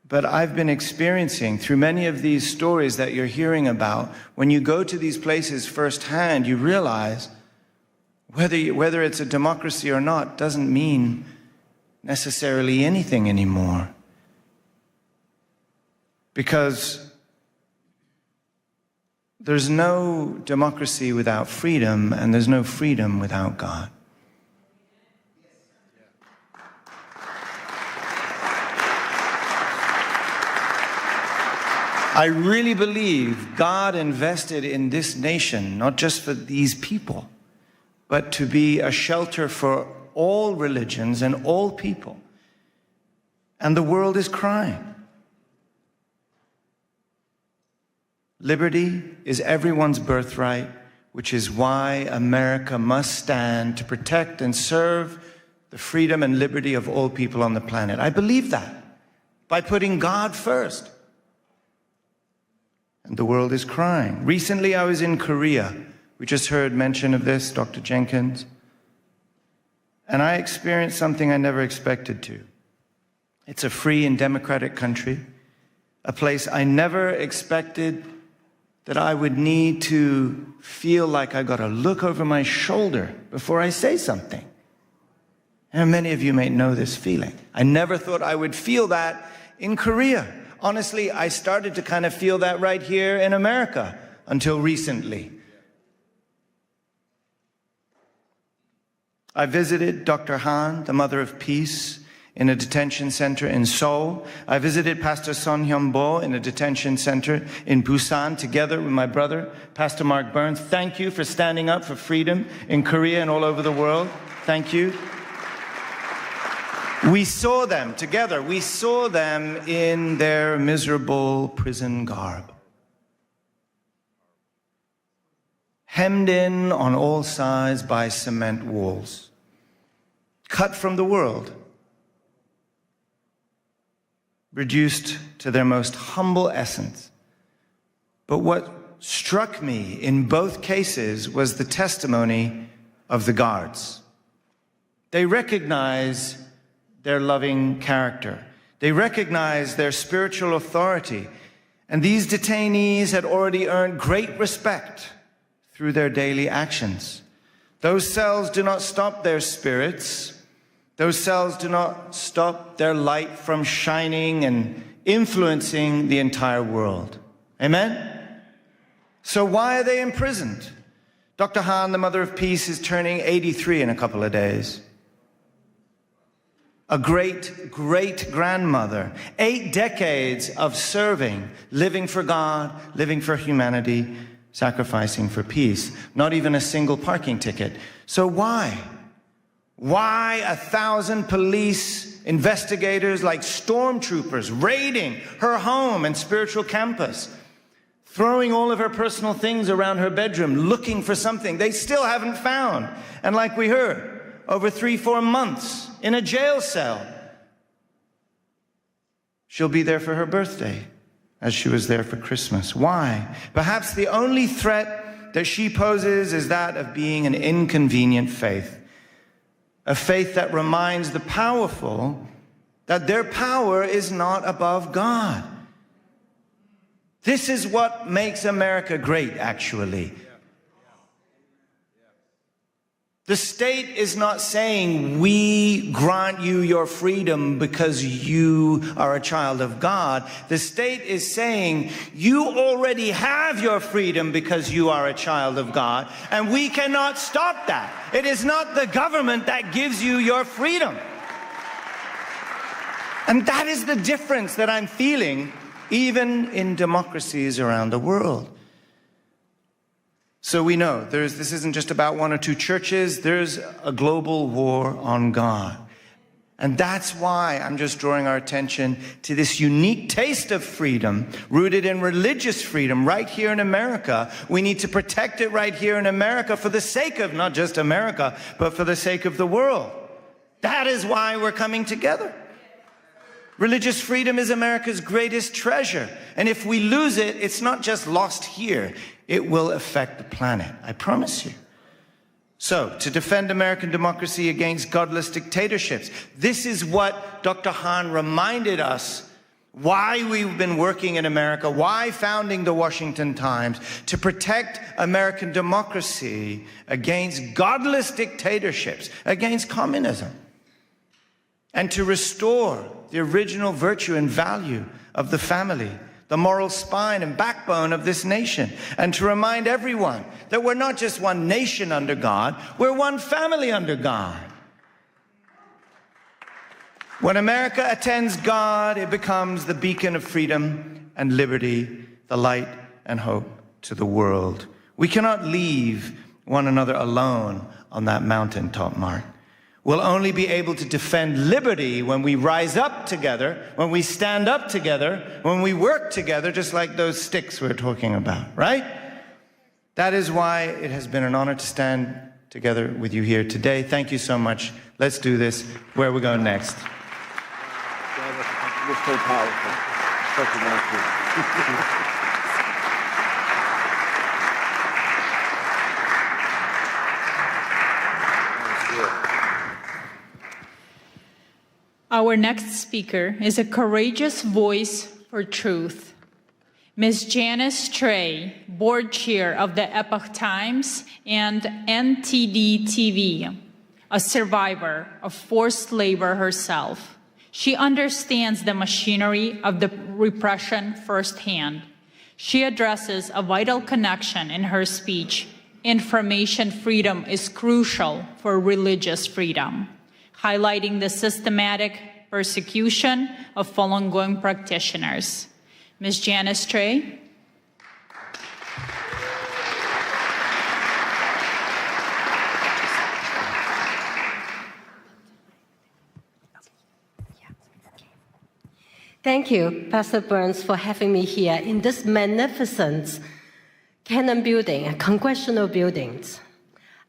But I've been experiencing through many of these stories that you're hearing about, when you go to these places firsthand, you realize whether it's a democracy or not doesn't mean necessarily anything anymore. Because there's no democracy without freedom, and there's no freedom without God. I really believe God invested in this nation, not just for these people, but to be a shelter for all religions and all people. And the world is crying. Liberty is everyone's birthright, which is why America must stand to protect and serve the freedom and liberty of all people on the planet. I believe that by putting God first. And the world is crying. Recently, I was in Korea. We just heard mention of this, Dr. Jenkins. And I experienced something I never expected to. It's a free and democratic country, a place I never expected that I would need to feel like I got to look over my shoulder before I say something. And many of you may know this feeling. I never thought I would feel that in Korea. Honestly, I started to kind of feel that right here in America until recently. I visited Dr. Han, the Mother of Peace, in a detention center in Seoul. I visited Pastor Son Hyun-bo in a detention center in Busan together with my brother, Pastor Mark Burns. Thank you for standing up for freedom in Korea and all over the world. Thank you. We saw them together. We saw them in their miserable prison garb. Hemmed in on all sides by cement walls. Cut from the world. Reduced to their most humble essence. But what struck me in both cases was the testimony of the guards. They recognize their loving character. They recognize their spiritual authority. And these detainees had already earned great respect through their daily actions. Those cells do not stop their spirits. Those cells do not stop their light from shining and influencing the entire world. Amen? So why are they imprisoned? Dr. Han, the Mother of Peace, is turning 83 in a couple of days. A great-great-grandmother, 8 decades of serving, living for God, living for humanity, sacrificing for peace. Not even a single parking ticket. So why? Why 1,000 police investigators like stormtroopers raiding her home and spiritual campus, throwing all of her personal things around her bedroom, looking for something they still haven't found? And like we heard, over 3-4 months in a jail cell. She'll be there for her birthday, as she was there for Christmas. Why? Perhaps the only threat that she poses is that of being an inconvenient faith. A faith that reminds the powerful that their power is not above God. This is what makes America great, actually. The state is not saying, we grant you your freedom because you are a child of God. The state is saying, you already have your freedom because you are a child of God, and we cannot stop that. It is not the government that gives you your freedom. And that is the difference that I'm feeling even in democracies around the world. So we know this isn't just about 1 or 2 churches. There's a global war on God. And that's why I'm just drawing our attention to this unique taste of freedom rooted in religious freedom right here in America. We need to protect it right here in America for the sake of not just America, but for the sake of the world. That is why we're coming together. Religious freedom is America's greatest treasure. And if we lose it, it's not just lost here. It will affect the planet, I promise you. So, to defend American democracy against godless dictatorships, this is what Dr. Hahn reminded us why we've been working in America, why founding the Washington Times, to protect American democracy against godless dictatorships, against communism, and to restore the original virtue and value of the family, the moral spine and backbone of this nation, and to remind everyone that we're not just one nation under God, we're one family under God. When America attends God, it becomes the beacon of freedom and liberty, the light and hope to the world. We cannot leave one another alone on that mountaintop, Mark. We'll only be able to defend liberty when we rise up together, when we stand up together, when we work together, just like those sticks we're talking about, right? That is why it has been an honor to stand together with you here today. Thank you so much. Let's do this. Where are we going next? You're so powerful. Such a master. Our next speaker is a courageous voice for truth. Ms. Janice Trey, board chair of the Epoch Times and NTD TV, a survivor of forced labor herself. She understands the machinery of the repression firsthand. She addresses a vital connection in her speech. Information freedom is crucial for religious freedom, highlighting the systematic persecution of Falun Gong practitioners. Ms. Janice Trey. Thank you, Pastor Burns, for having me here in this magnificent Cannon building, congressional buildings.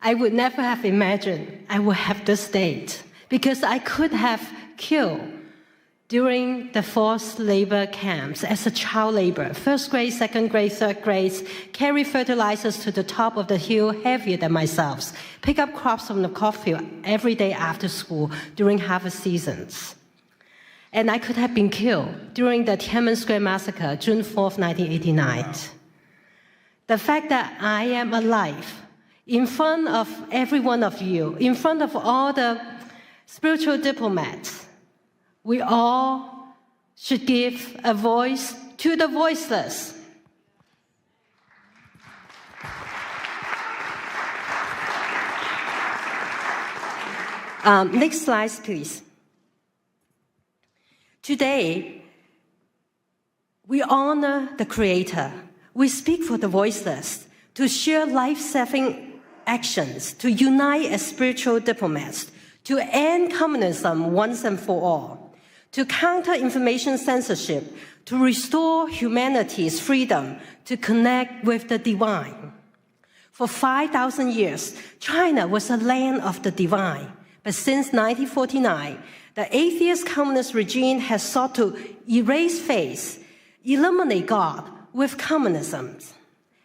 I would never have imagined I would have this date, because I could have killed during the forced labor camps as a child laborer, first grade, second grade, third grade, carry fertilizers to the top of the hill heavier than myself, pick up crops from the cornfield every day after school during harvest seasons. And I could have been killed during the Tiananmen Square massacre, June 4th, 1989. The fact that I am alive in front of every one of you, in front of all the spiritual diplomats, we all should give a voice to the voiceless. Next slide, please. Today, we honor the Creator. We speak for the voiceless. to share life-saving actions, to unite as spiritual diplomats, to end communism once and for all, to counter information censorship, to restore humanity's freedom to connect with the divine. For 5,000 years, China was a land of the divine. But since 1949, the atheist communist regime has sought to erase faith, eliminate God with communism.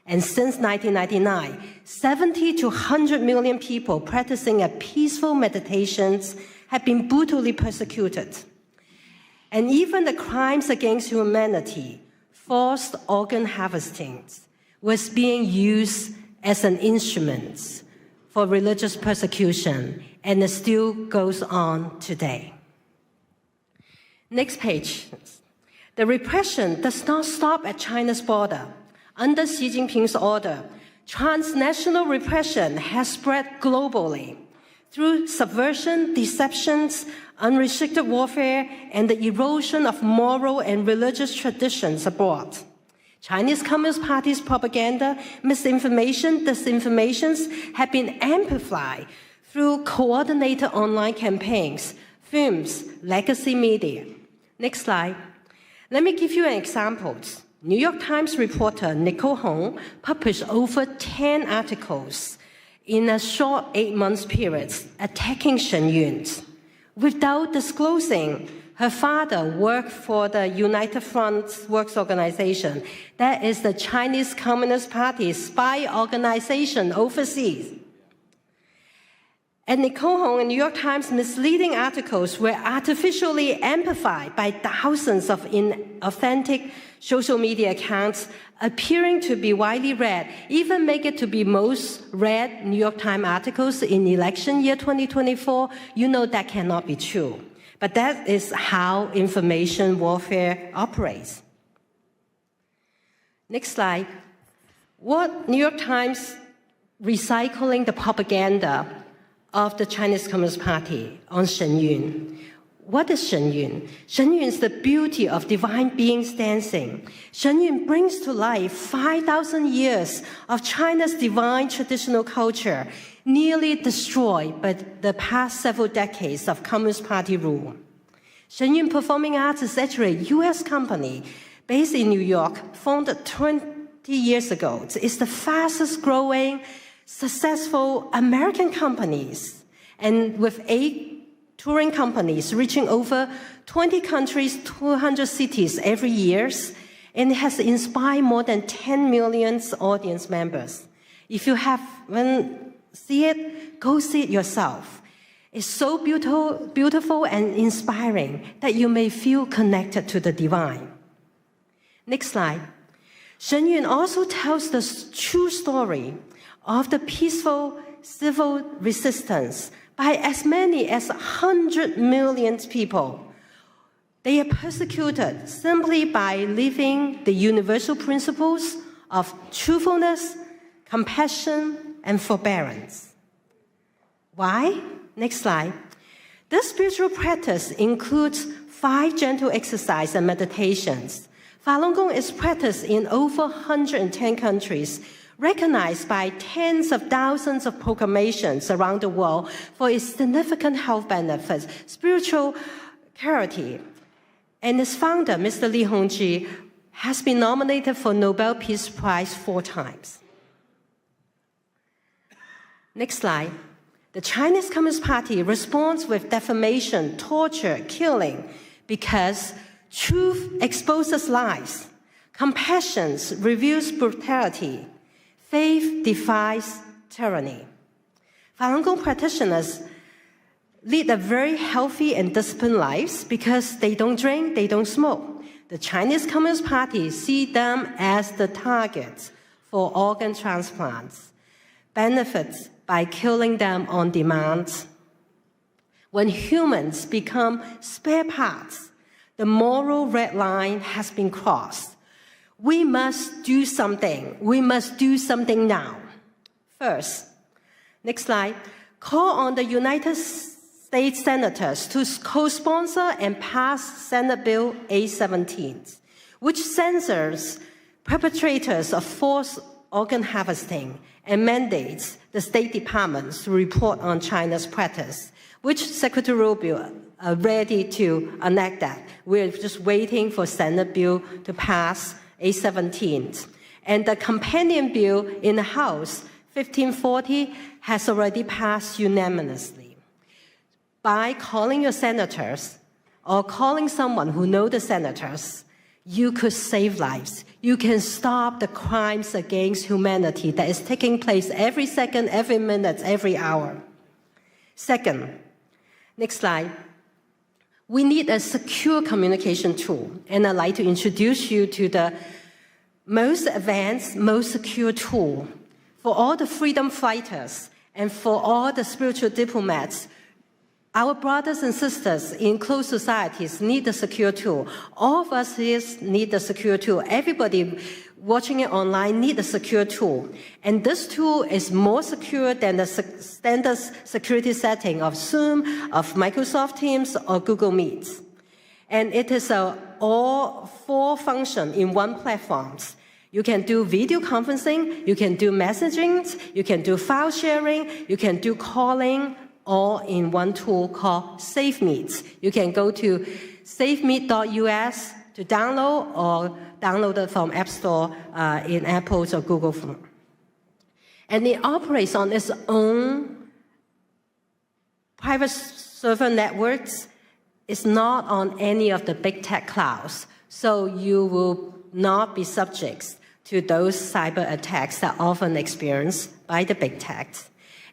And since 1999, 70 to 100 million people practicing a peaceful meditations have been brutally persecuted. And even the crimes against humanity, forced organ harvesting, was being used as an instrument for religious persecution, and it still goes on today. Next page. The repression does not stop at China's border. Under Xi Jinping's order, transnational repression has spread globally through subversion, deceptions, unrestricted warfare, and the erosion of moral and religious traditions abroad. Chinese Communist Party's propaganda, misinformation, disinformations have been amplified through coordinated online campaigns, films, legacy media. Next slide. Let me give you an example. New York Times reporter Nicole Hong published over 10 articles in a short 8-month period attacking Shen Yun. Without disclosing her father worked for the United Front Works Organization, that is the Chinese Communist Party's spy organization overseas. And Nicole Hong and New York Times misleading articles were artificially amplified by thousands of inauthentic social media accounts appearing to be widely read, even make it to be most read New York Times articles in election year 2024. You know that cannot be true. But that is how information warfare operates. Next slide. What New York Times recycling the propaganda of the Chinese Communist Party on Shen Yun. What is Shen Yun? Shen Yun is the beauty of divine beings dancing. Shen Yun brings to life 5,000 years of China's divine traditional culture, nearly destroyed by the past several decades of Communist Party rule. Shen Yun Performing Arts is actually a U.S. company based in New York, founded 20 years ago. It's the fastest growing, successful American companies, and with 8 touring companies reaching over 20 countries, 200 cities every year, and it has inspired more than 10 million audience members. If you haven't seen it, go see it yourself. It's so beautiful and inspiring that you may feel connected to the divine. Next slide. Shen Yun also tells the true story of the peaceful civil resistance by as many as 100 million people. They are persecuted simply by living the universal principles of truthfulness, compassion, and forbearance. Why? Next slide. This spiritual practice includes 5 gentle exercises and meditations. Falun Gong is practiced in over 110 countries, recognized by tens of thousands of proclamations around the world for its significant health benefits, spiritual clarity. And its founder, Mr. Li Hongzhi, has been nominated for Nobel Peace Prize 4 times. Next slide. The Chinese Communist Party responds with defamation, torture, killing, because truth exposes lies, compassion reveals brutality, faith defies tyranny. Falun Gong practitioners lead a very healthy and disciplined lives because they don't drink, they don't smoke. The Chinese Communist Party see them as the targets for organ transplants, benefits by killing them on demand. When humans become spare parts, the moral red line has been crossed. We must do something. We must do something now. First, next slide, call on the United States senators to co-sponsor and pass Senate Bill 817, which censors perpetrators of forced organ harvesting, and mandates the State Departments to report on China's practice, which Secretary Rubio are ready to enact that. We're just waiting for Senate bill to pass A17. And the companion bill in the House, 1540, has already passed unanimously. By calling your senators or calling someone who knows the senators, you could save lives. You can stop the crimes against humanity that is taking place every second, every minute, every hour. Second, next slide. We need a secure communication tool, and I'd like to introduce you to the most advanced, most secure tool for all the freedom fighters and for all the spiritual diplomats. Our brothers and sisters in closed societies need a secure tool. All of us here need a secure tool. Everybody watching it online need a secure tool. And this tool is more secure than the standard security setting of Zoom, of Microsoft Teams, or Google Meet. And it is all 4 functions in one platform. You can do video conferencing, you can do messaging, you can do file sharing, you can do calling, all in one tool called SafeMeet. You can go to safemeet.us to download or download it from App Store in Apple or Google Phone. And it operates on its own private server networks. It's not on any of the big tech clouds. So you will not be subject to those cyber attacks that are often experienced by the big tech.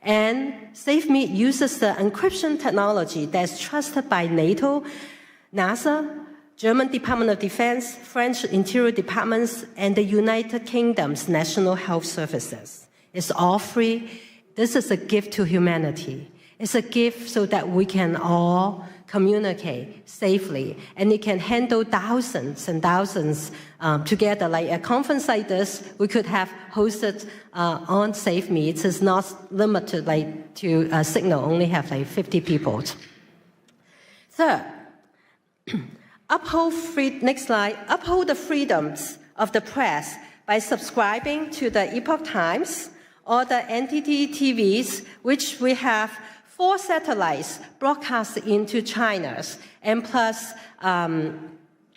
And SafeMeet uses the encryption technology that's trusted by NATO, NASA, German Department of Defense, French Interior Departments, and the United Kingdom's National Health Services. It's all free. This is a gift to humanity. It's a gift so that we can all communicate safely, and it can handle thousands and thousands together. Like a conference like this, we could have hosted on SafeMeet. It's not limited to Signal, only have 50 people. Third, next slide, uphold the freedoms of the press by subscribing to the Epoch Times or the NTT TVs, which we have 4 satellites broadcast into China, and plus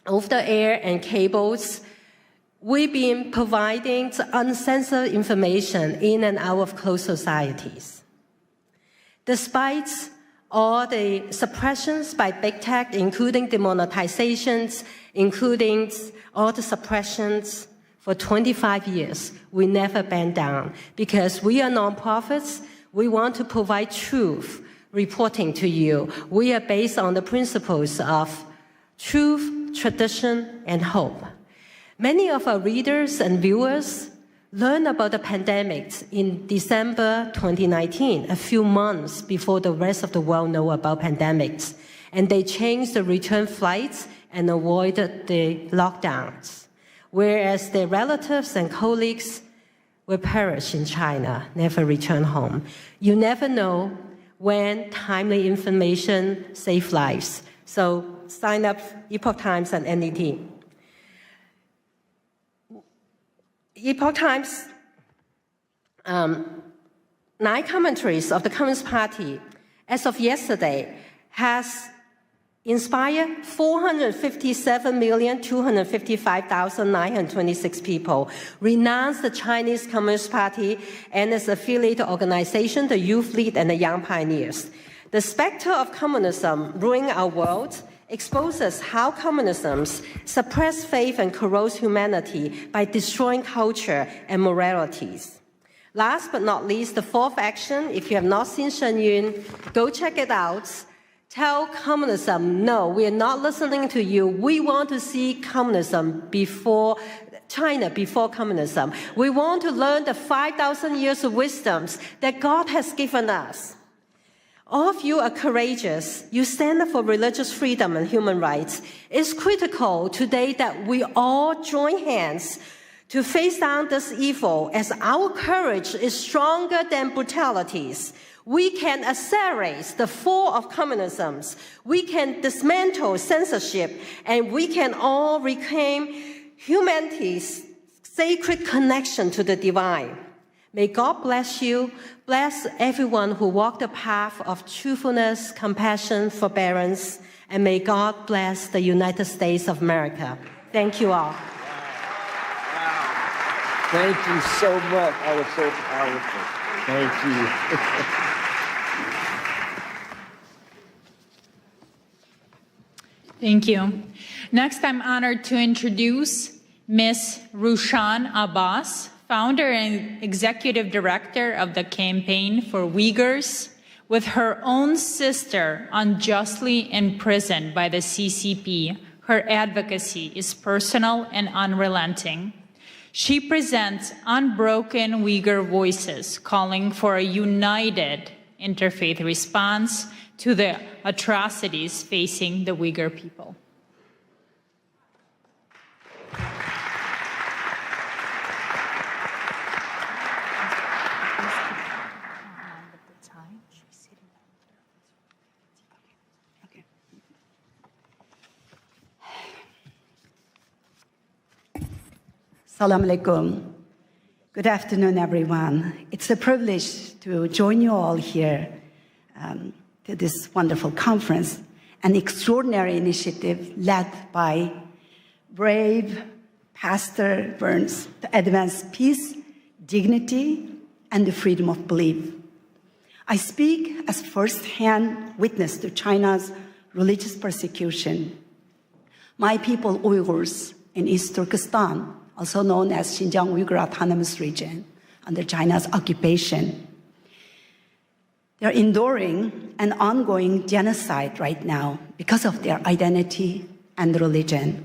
over-the-air and cables. We've been providing uncensored information in and out of closed societies. Despite all the suppressions by big tech, including demonetizations, including all the suppressions, for 25 years, we never bend down because we are nonprofits. We want to provide truth reporting to you. We are based on the principles of truth, tradition, and hope. Many of our readers and viewers learned about the pandemic in December 2019, a few months before the rest of the world know about pandemics. And they changed the return flights and avoided the lockdowns, whereas their relatives and colleagues will perish in China, never return home. You never know when timely information saves lives. So sign up Epoch Times and NET. Epoch Times, 9 commentaries of the Communist Party, as of yesterday, has inspired 457,255,926 people, renounce the Chinese Communist Party and its affiliated organization, the Youth League and the Young Pioneers. The specter of communism ruining our world exposes how communism suppresses faith and corrodes humanity by destroying culture and moralities. Last but not least, the 4th action, if you have not seen Shen Yun, go check it out. Tell communism, no, we are not listening to you. We want to see communism before China, before communism. We want to learn the 5,000 years of wisdoms that God has given us. All of you are courageous. You stand up for religious freedom and human rights. It's critical today that we all join hands to face down this evil, as our courage is stronger than brutalities. We can accelerate the fall of communism. We can dismantle censorship, and we can all reclaim humanity's sacred connection to the divine. May God bless you, bless everyone who walked the path of truthfulness, compassion, forbearance, and may God bless the United States of America. Thank you all. Thank you so much. That was so powerful. Thank you. Thank you. Next, I'm honored to introduce Ms. Rushan Abbas, founder and executive director of the Campaign for Uyghurs. With her own sister unjustly imprisoned by the CCP, her advocacy is personal and unrelenting. She presents unbroken Uyghur voices calling for a united interfaith response to the atrocities facing the Uyghur people. Assalamu alaikum. Good afternoon, everyone. It's a privilege to join you all here to this wonderful conference, an extraordinary initiative led by brave Pastor Burns to advance peace, dignity, and the freedom of belief. I speak as first-hand witness to China's religious persecution. My people, Uyghurs, in East Turkestan, also known as Xinjiang Uyghur Autonomous Region, under China's occupation. They're enduring an ongoing genocide right now because of their identity and religion.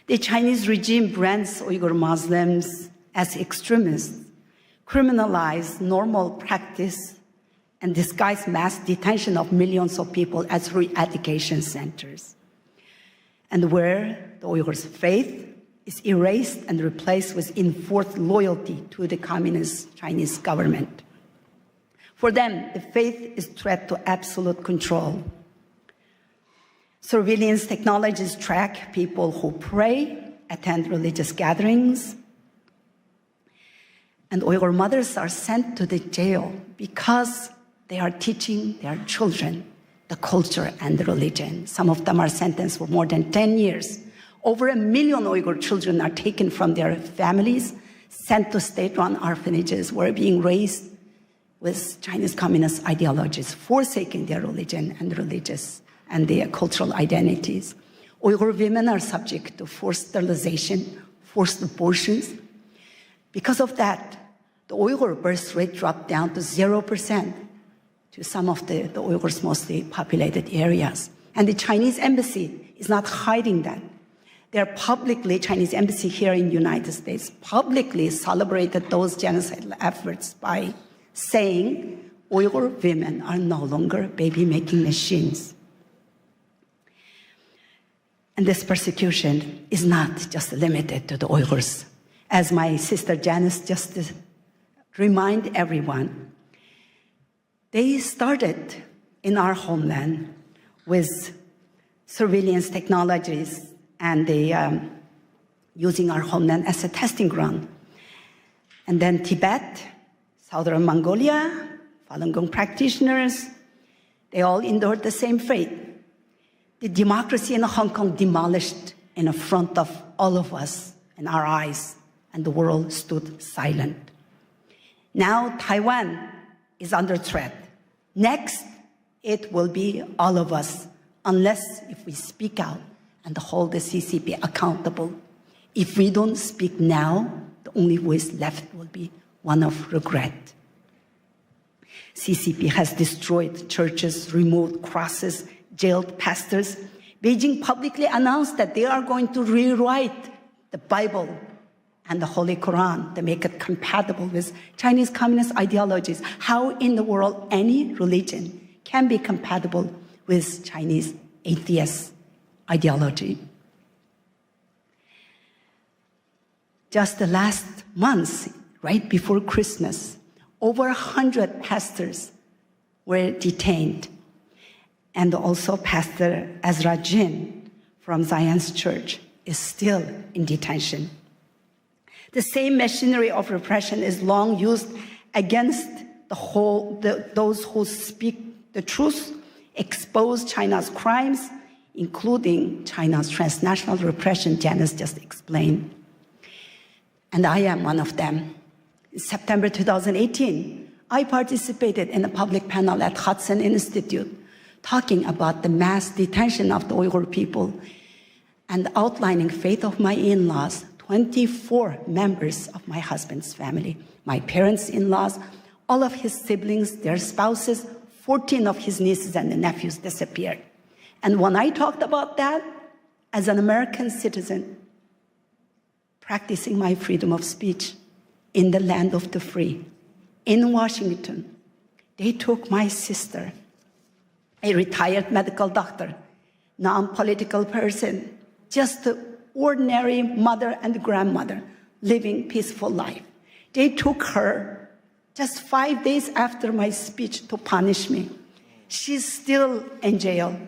The Chinese regime brands Uyghur Muslims as extremists, criminalize normal practice, and disguise mass detention of millions of people as re-education centers. And where the Uyghurs' faith is erased and replaced with enforced loyalty to the communist Chinese government. For them, the faith is a threat to absolute control. Surveillance technologies track people who pray, attend religious gatherings, and Uyghur mothers are sent to the jail because they are teaching their children the culture and the religion. Some of them are sentenced for more than 10 years. Over 1 million Uyghur children are taken from their families, sent to state-run orphanages, were being raised with Chinese communist ideologies, forsaking their religion and religious and their cultural identities. Uyghur women are subject to forced sterilization, forced abortions. Because of that, the Uyghur birth rate dropped down to 0% to some of the Uyghurs' mostly populated areas. And the Chinese embassy is not hiding that. They're publicly, Chinese embassy here in the United States, publicly celebrated those genocidal efforts by saying Uyghur women are no longer baby-making machines. And this persecution is not just limited to the Uyghurs. As my sister Janice just remind everyone, they started in our homeland with surveillance technologies and using our homeland as a testing ground. And then Tibet, Southern Mongolia, Falun Gong practitioners, they all endured the same fate. The democracy in Hong Kong demolished in front of all of us and our eyes, and the world stood silent. Now Taiwan is under threat. Next, it will be all of us, unless if we speak out and hold the CCP accountable. If we don't speak now, the only voice left will be one of regret. CCP has destroyed churches, removed crosses, jailed pastors. Beijing publicly announced that they are going to rewrite the Bible and the Holy Quran to make it compatible with Chinese communist ideologies. How in the world any religion can be compatible with Chinese atheist ideology? Just the last month, right before Christmas, over 100 pastors were detained. And also Pastor Ezra Jin from Zion's Church is still in detention. The same machinery of repression is long used against those who speak the truth, expose China's crimes, including China's transnational repression Janice just explained. And I am one of them. In September 2018, I participated in a public panel at Hudson Institute talking about the mass detention of the Uyghur people and outlining fate of my in-laws, 24 members of my husband's family, my parents-in-laws, all of his siblings, their spouses, 14 of his nieces and nephews disappeared. And when I talked about that, as an American citizen, practicing my freedom of speech in the land of the free, in Washington, they took my sister, a retired medical doctor, non-political person, just an ordinary mother and grandmother living peaceful life. They took her just 5 days after my speech to punish me. She's still in jail.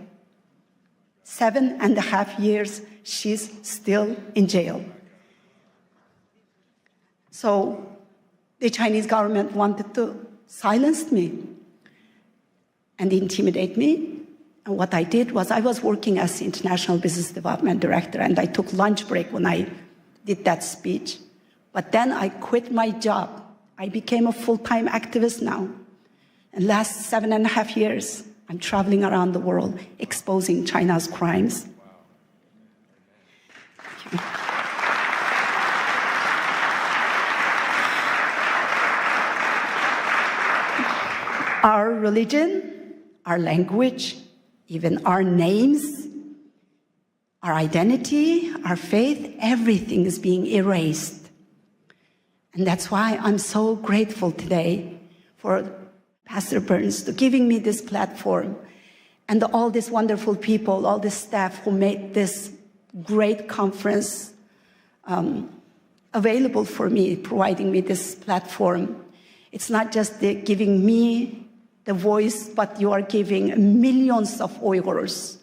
7.5 years, she's still in jail. So the Chinese government wanted to silence me and intimidate me. And what I did was I was working as International Business Development Director, and I took lunch break when I did that speech. But then I quit my job. I became a full-time activist now. And last 7.5 years, I'm traveling around the world exposing China's crimes. Thank you. Our religion, our language, even our names, our identity, our faith, everything is being erased. And that's why I'm so grateful today for Pastor Burns to giving me this platform and all these wonderful people, all the staff who made this great conference available for me, providing me this platform. It's not just giving me the voice, but you are giving millions of Uyghurs,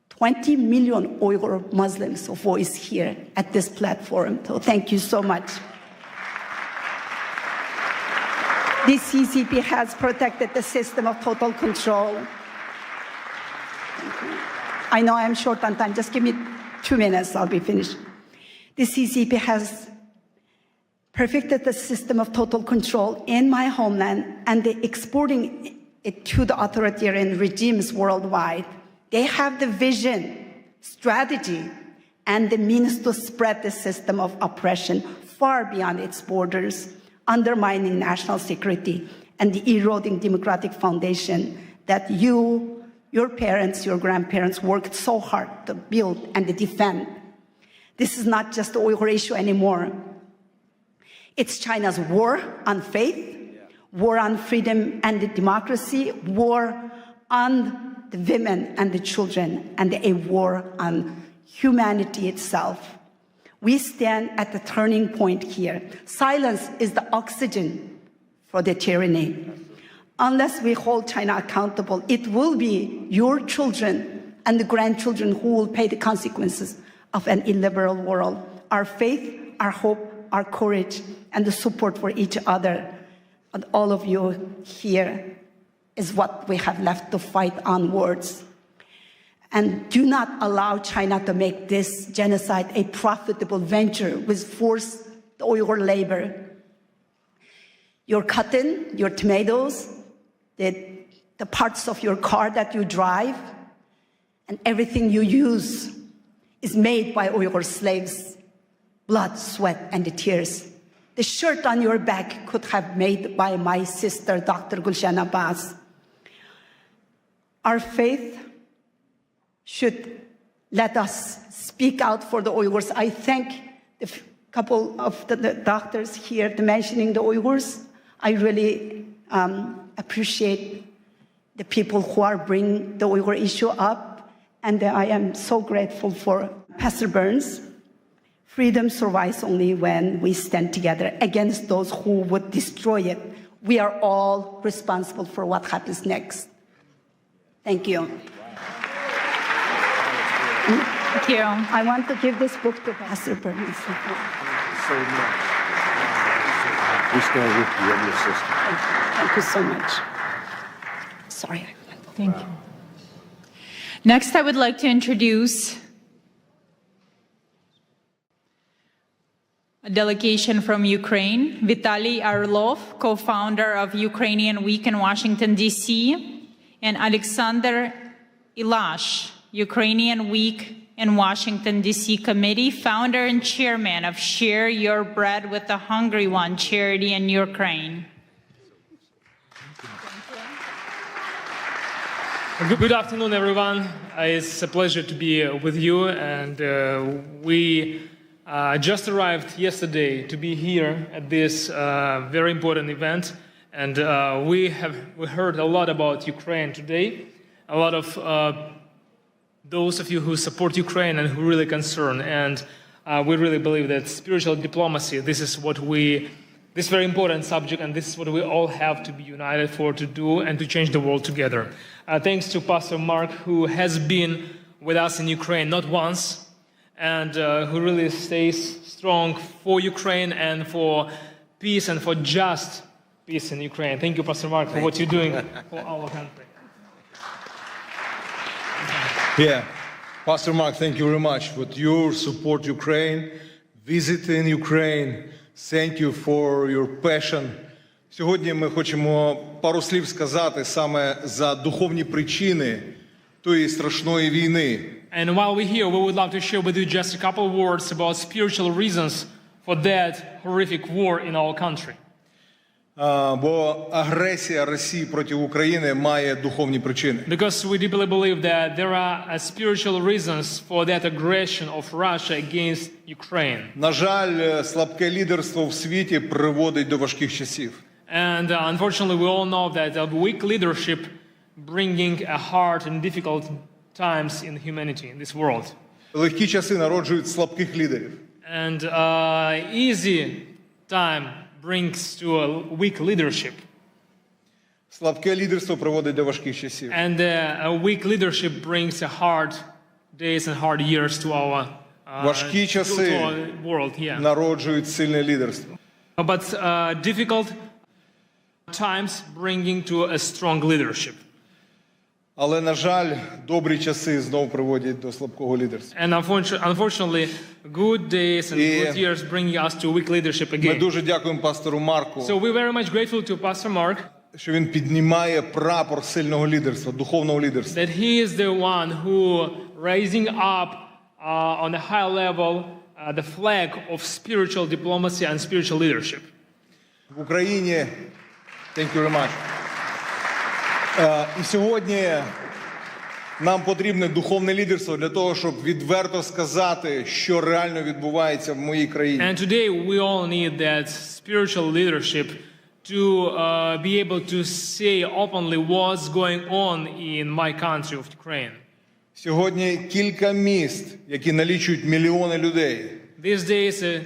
20 million Uyghur Muslims a voice here at this platform. So thank you so much. The CCP has protected the system of total control. I know I'm short on time. Just give me 2 minutes, I'll be finished. The CCP has perfected the system of total control in my homeland, and they're exporting it to the authoritarian regimes worldwide. They have the vision, strategy, and the means to spread the system of oppression far beyond its borders, undermining national security and the eroding democratic foundation that your parents, your grandparents worked so hard to build and to defend. This is not just the Uyghur issue anymore. It's China's war on faith, war on freedom and the democracy, war on the women and the children, and a war on humanity itself. We stand at the turning point here. Silence is the oxygen for the tyranny. Unless we hold China accountable, it will be your children and the grandchildren who will pay the consequences of an illiberal world. Our faith, our hope, our courage, and the support for each other, and all of you here, is what we have left to fight onwards. And do not allow China to make this genocide a profitable venture with forced Uyghur labor. Your cotton, your tomatoes, the parts of your car that you drive, and everything you use is made by Uyghur slaves. Blood, sweat, and the tears. The shirt on your back could have been made by my sister, Dr. Gulshan Abbas. Our faith should let us speak out for the Uyghurs. I thank the couple of the doctors here mentioning the Uyghurs. I really appreciate the people who are bringing the Uyghur issue up, and I am so grateful for Pastor Burns. Freedom survives only when we stand together against those who would destroy it. We are all responsible for what happens next. Thank you. Thank you. I want to give this book to Pastor Burns. so much. We stand with you and your sister. Thank you so much. Sorry. Thank you. Next, I would like to introduce a delegation from Ukraine, Vitaly Arlov, co-founder of Ukrainian Week in Washington, D.C., and Alexander Ilash, Ukrainian Week in Washington, D.C. Committee, founder and chairman of Share Your Bread with the Hungry One charity in Ukraine. Good afternoon, everyone. It's a pleasure to be with you, and we just arrived yesterday to be here at this very important event, and we heard a lot about Ukraine today. A lot of those of you who support Ukraine and who are really concerned, and we really believe that spiritual diplomacy, this very important subject, and this is what we all have to be united for, to do and to change the world together. Thanks to Pastor Mark, who has been with us in Ukraine not once, and who really stays strong for Ukraine and for peace and for just peace in Ukraine. Thank you, Pastor Mark, for what you're doing for our country. Yeah, Pastor Mark, thank you very much for your support Ukraine, visiting Ukraine. Thank you for your passion. Сьогодні ми хочемо пару слів сказати саме за духовні причини тої страшної війни. And while we're here, we would love to share with you just a couple of words about spiritual reasons for that horrific war in our country. Бо агресія Росії проти України має духовні причини. Because we deeply believe that there are spiritual reasons for that aggression of Russia against Ukraine. На жаль, слабке лідерство в світі приводить до важких часів. And unfortunately, we all know that a weak leadership bringing a hard and difficult times in humanity, in this world. Легкі часи народжують слабких лідерів. And easy time brings to a weak leadership. Слабке лідерство приводить до важких часів. And a weak leadership brings a hard days and hard years to our важкі часи world. Народжують сильне лідерство. But difficult times bringing to a strong leadership. Але, на жаль, добрі часи знову приводять до слабкого лідерства. And unfortunately, good days and good years bring us to weak leadership again. Ми дуже дякуємо пастору Марку. So we're very much grateful to Pastor Mark. Що він піднімає прапор сильного лідерства, духовного лідерства. That he is the one who raising up on a high level the flag of spiritual diplomacy and spiritual leadership. В Україні, thank you very much. І сьогодні нам потрібне духовне лідерство для того, щоб відверто сказати, що реально відбувається в моїй країні. And today we all need that spiritual leadership to be able to say openly what's going on in my country of Ukraine. Сьогодні кілька міст, які налічують мільйони людей. These days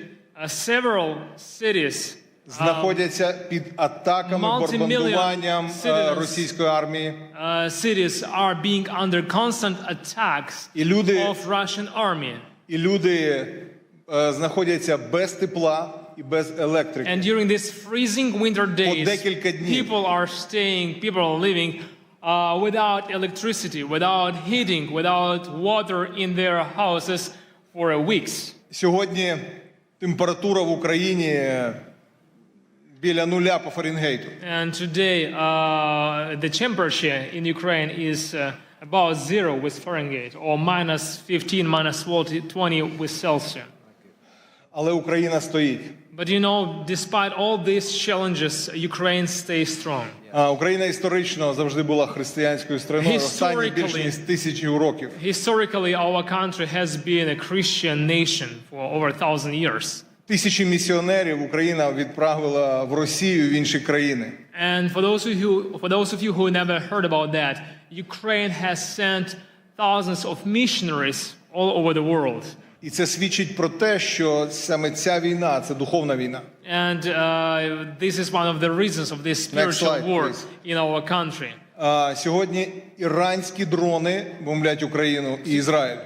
several cities знаходяться під атаками, бомбардуванням російської армії. Cities are being under constant attacks of Russian army. І люди знаходяться без тепла і без електрики. And during these freezing winter days, people are staying, people are living without electricity, without heating, without water in their houses for weeks. Сьогодні температура в Україні біля нуля по Фаренгейту. And today the temperature in Ukraine is about 0 with Fahrenheit, or minus 15, minus 20 with Celsius. Але Україна стоїть. But you know, despite all these challenges, Ukraine stays strong. Україна історично завжди була християнською країною останні більше ніж 1000 років. Historically, our country has been a Christian nation for over 1000 years. Тисячі місіонерів Україна відправила в Росію і в інші країни. And for those of you who never heard about that, Ukraine has sent thousands of missionaries all over the world. І це свідчить про те, що саме ця війна – це духовна війна. And this is one of the reasons of this spiritual war in our country. Сьогодні іранські дрони бомблять Україну і Ізраїль.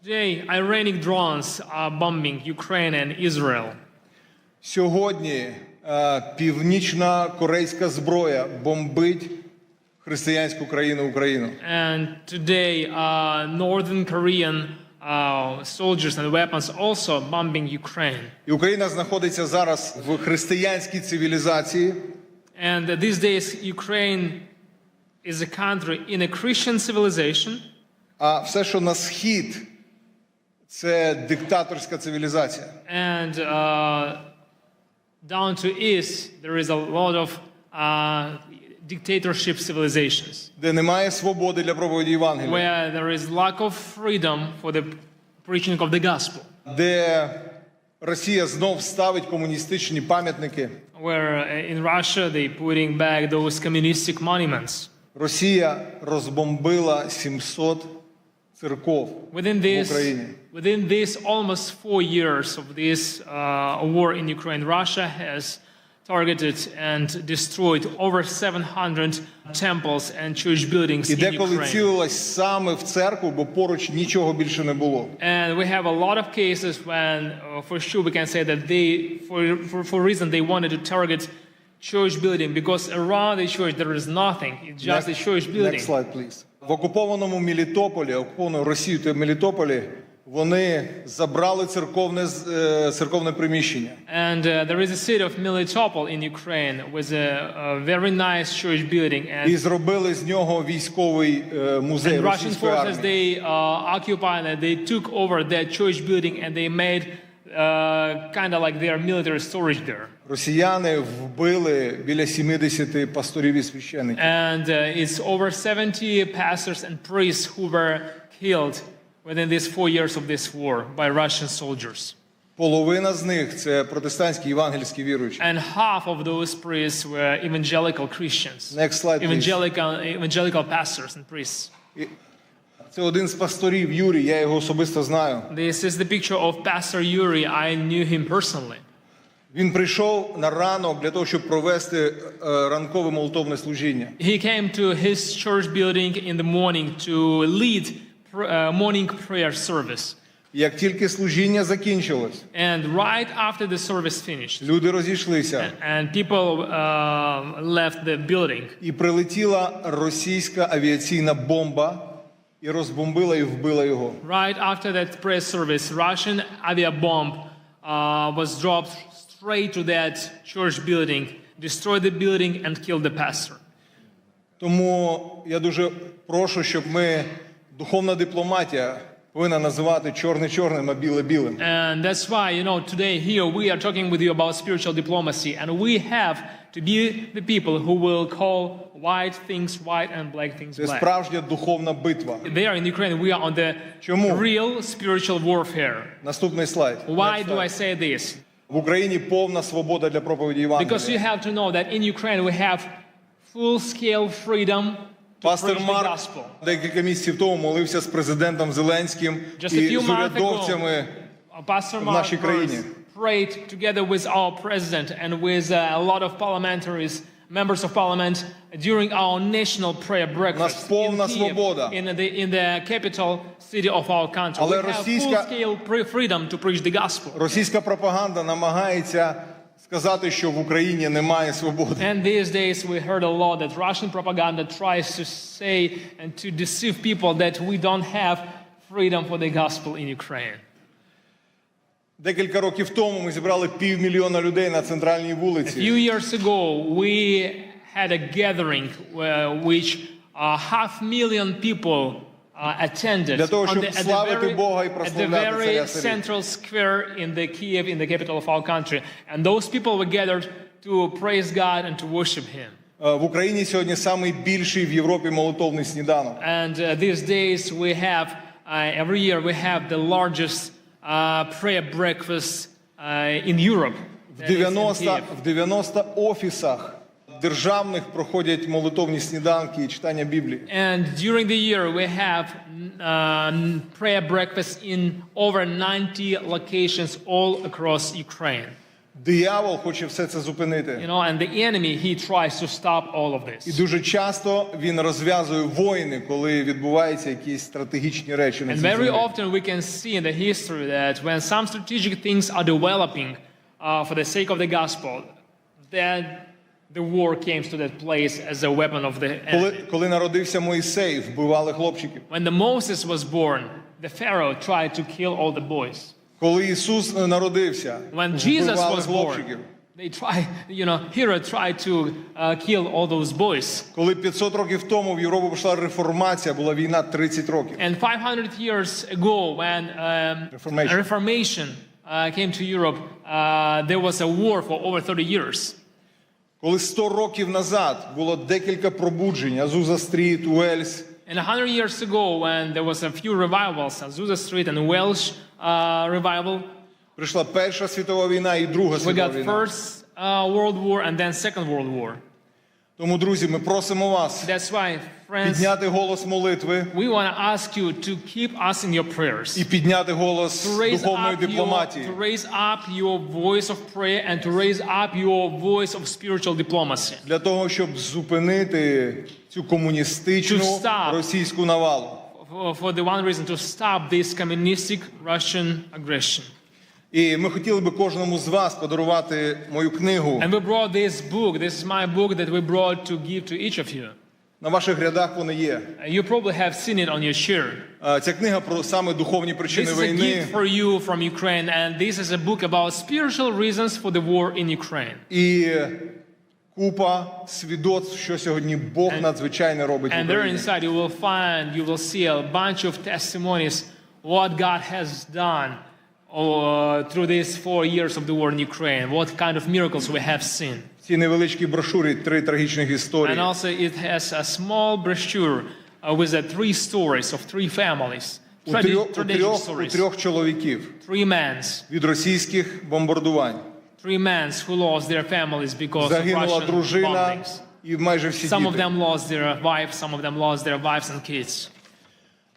Today, Iranian drones are bombing Ukraine and Israel. Сьогодні північна корейська зброя бомбить християнську країну Україну. And today, Northern Korean soldiers and weapons also bombing Ukraine. І Україна знаходиться зараз в християнській цивілізації. And these days, Ukraine is a country in a Christian civilization. А все, що на схід, це диктаторська цивілізація. And down to east, there is a lot of dictatorship civilizations. Де немає свободи для проповіді Євангелія. Where there is lack of freedom for the preaching of the gospel. Де Росія знов ставить комуністичні пам'ятники. Where in Russia they putting back those communistic monuments. Росія розбомбила 700 церков в Україні. Within this almost 4 years of this war in Ukraine, Russia has targeted and destroyed over 700 temples and church buildings І in деколи Ukraine. цілилась саме в церкву, бо поруч нічого більше не було. And we have a lot of cases when, for sure, we can say that they, for reason they wanted to target church building because around the church there is nothing. It's just a church building. Next slide, please. В окупованому Мелітополі, окупованому Росією та Мелітополі, вони забрали церковне приміщення. And there is a city of Melitopol in Ukraine with a very nice church building. І зробили з нього військовий музей російської армії. Russian forces, they occupied and they took over that church building and they made kind of like their military storage there. Росіяни вбили біля 70 пасторів і священиків. And it's over 70 pastors and priests who were killed within these 4 years of this war by Russian soldiers. Половина з них це протестантські євангельські віруючі. And half of those priests were evangelical Christians. Next slide, please. Evangelical pastors and priests. Це один з пасторів, Юрій, я його особисто знаю. This is the picture of Pastor Yuri. I knew him personally. Він прийшов на ранок для того, щоб провести ранкове молитовне служіння. He came to his church building in the morning to lead morning prayer service. Як тільки служіння закінчилось, and right after the service finished, люди розійшлися. And people left the building. І прилетіла російська авіаційна бомба і розбомбила і вбила його. Right after that prayer service, Russian aviabomb was dropped straight to that church building, destroyed the building and killed the pastor. Тому я дуже прошу, щоб ми, духовна дипломатія, повинна називати чорне чорним, а біле білим. And that's why, today here we are talking with you about spiritual diplomacy, and we have to be the people who will call white things white and black things Це black. справжня духовна битва. There in Ukraine we are on the real spiritual warfare. Наступний слайд. Why do I say this? В Україні повна свобода для проповіді Євангелія. Because you have to know that in Ukraine we have full-scale freedom to Пастор preach the Марк gospel. декілька місяців тому молився з президентом Зеленським і з урядовцями в нашій країні. Prayed together with our president and with a lot of parliamentaries, members of parliament, during our national prayer breakfast in the capital city of our country. We have full-scale freedom to preach the gospel. Російська пропаганда намагається сказати, що в Україні немає свободи. And these days we heard a lot that Russian propaganda tries to say and to deceive people that we don't have freedom for the gospel in Ukraine. Декілька років тому ми зібрали 500 000 людей на центральній вулиці. A few years ago we had a gathering which 500,000 people attended для того, щоб славити Бога і at the прославляти very Царя Царів. central square in the Kiev, in the capital of our country. And those people were gathered to praise God and to worship Him. В Україні сьогодні найбільший в Європі молитовний сніданок. And these days we have, every year we have the largest prayer breakfast in Europe. В 90 офісах державних проходять молитовні сніданки і читання Біблії. And during the year we have prayer breakfast in over 90 locations all across Ukraine. Диявол хоче все це зупинити. And the enemy, he tries to stop all of this. І дуже часто він розв'язує війни, коли відбуваються якісь стратегічні речі на And цій very землі. often we can see in the history that when some strategic things are developing for the sake of the gospel, then the war came to that place as a weapon of the enemy. Коли народився Мойсей, вбивали хлопчиків. When the Moses was born, the Pharaoh tried to kill all the boys. Коли Ісус народився, When Jesus вбивали was born, хлопчиків. they tried, Herod tried to kill all those boys. Коли 500 років тому в Європу пішла реформація, була війна 30 років. And 500 years ago, when Reformation came to Europe, there was a war for over 30 years. Коли 100 років назад було декілька пробуджень, Азуза Стріт, Уельс. And 100 years ago, when there was a few revivals, Azusa Street and Welsh revival, прийшла Перша світова війна і Друга світова війна. We got First World War and then Second World War. Тому, друзі, ми просимо вас підняти голос молитви we want to ask you to keep us in your prayers. І підняти голос духовної дипломатії. To raise up your voice of prayer and to raise up your voice of spiritual diplomacy. Для того, щоб зупинити цю комуністичну російську навалу. For the one reason to stop this communistic Russian aggression. І ми хотіли би кожному з вас подарувати мою книгу. And we brought this book. This is my book that we brought to give to each of you. На ваших рядах вони є. You probably have seen it on your chair. Ця книга про саме духовні причини війни. This is a війни. gift for you from Ukraine, and this is a book about spiritual reasons for the war in Ukraine. І купа свідоцтв, що сьогодні Бог надзвичайно робить в And there Україні. inside you will see a bunch of testimonies what God has done through these 4 years of the war in Ukraine, what kind of miracles we have seen. В цій невеличкій брошурі 3 трагічних історії. And also it has a small brochure with 3 stories of 3 families. У трьох чоловіків. 3 men. Від російських бомбардувань. 3 men who lost their families because of Загинула Russian дружина bombings. І майже всі Some of діти. them lost their wives, some of them lost their wives and kids.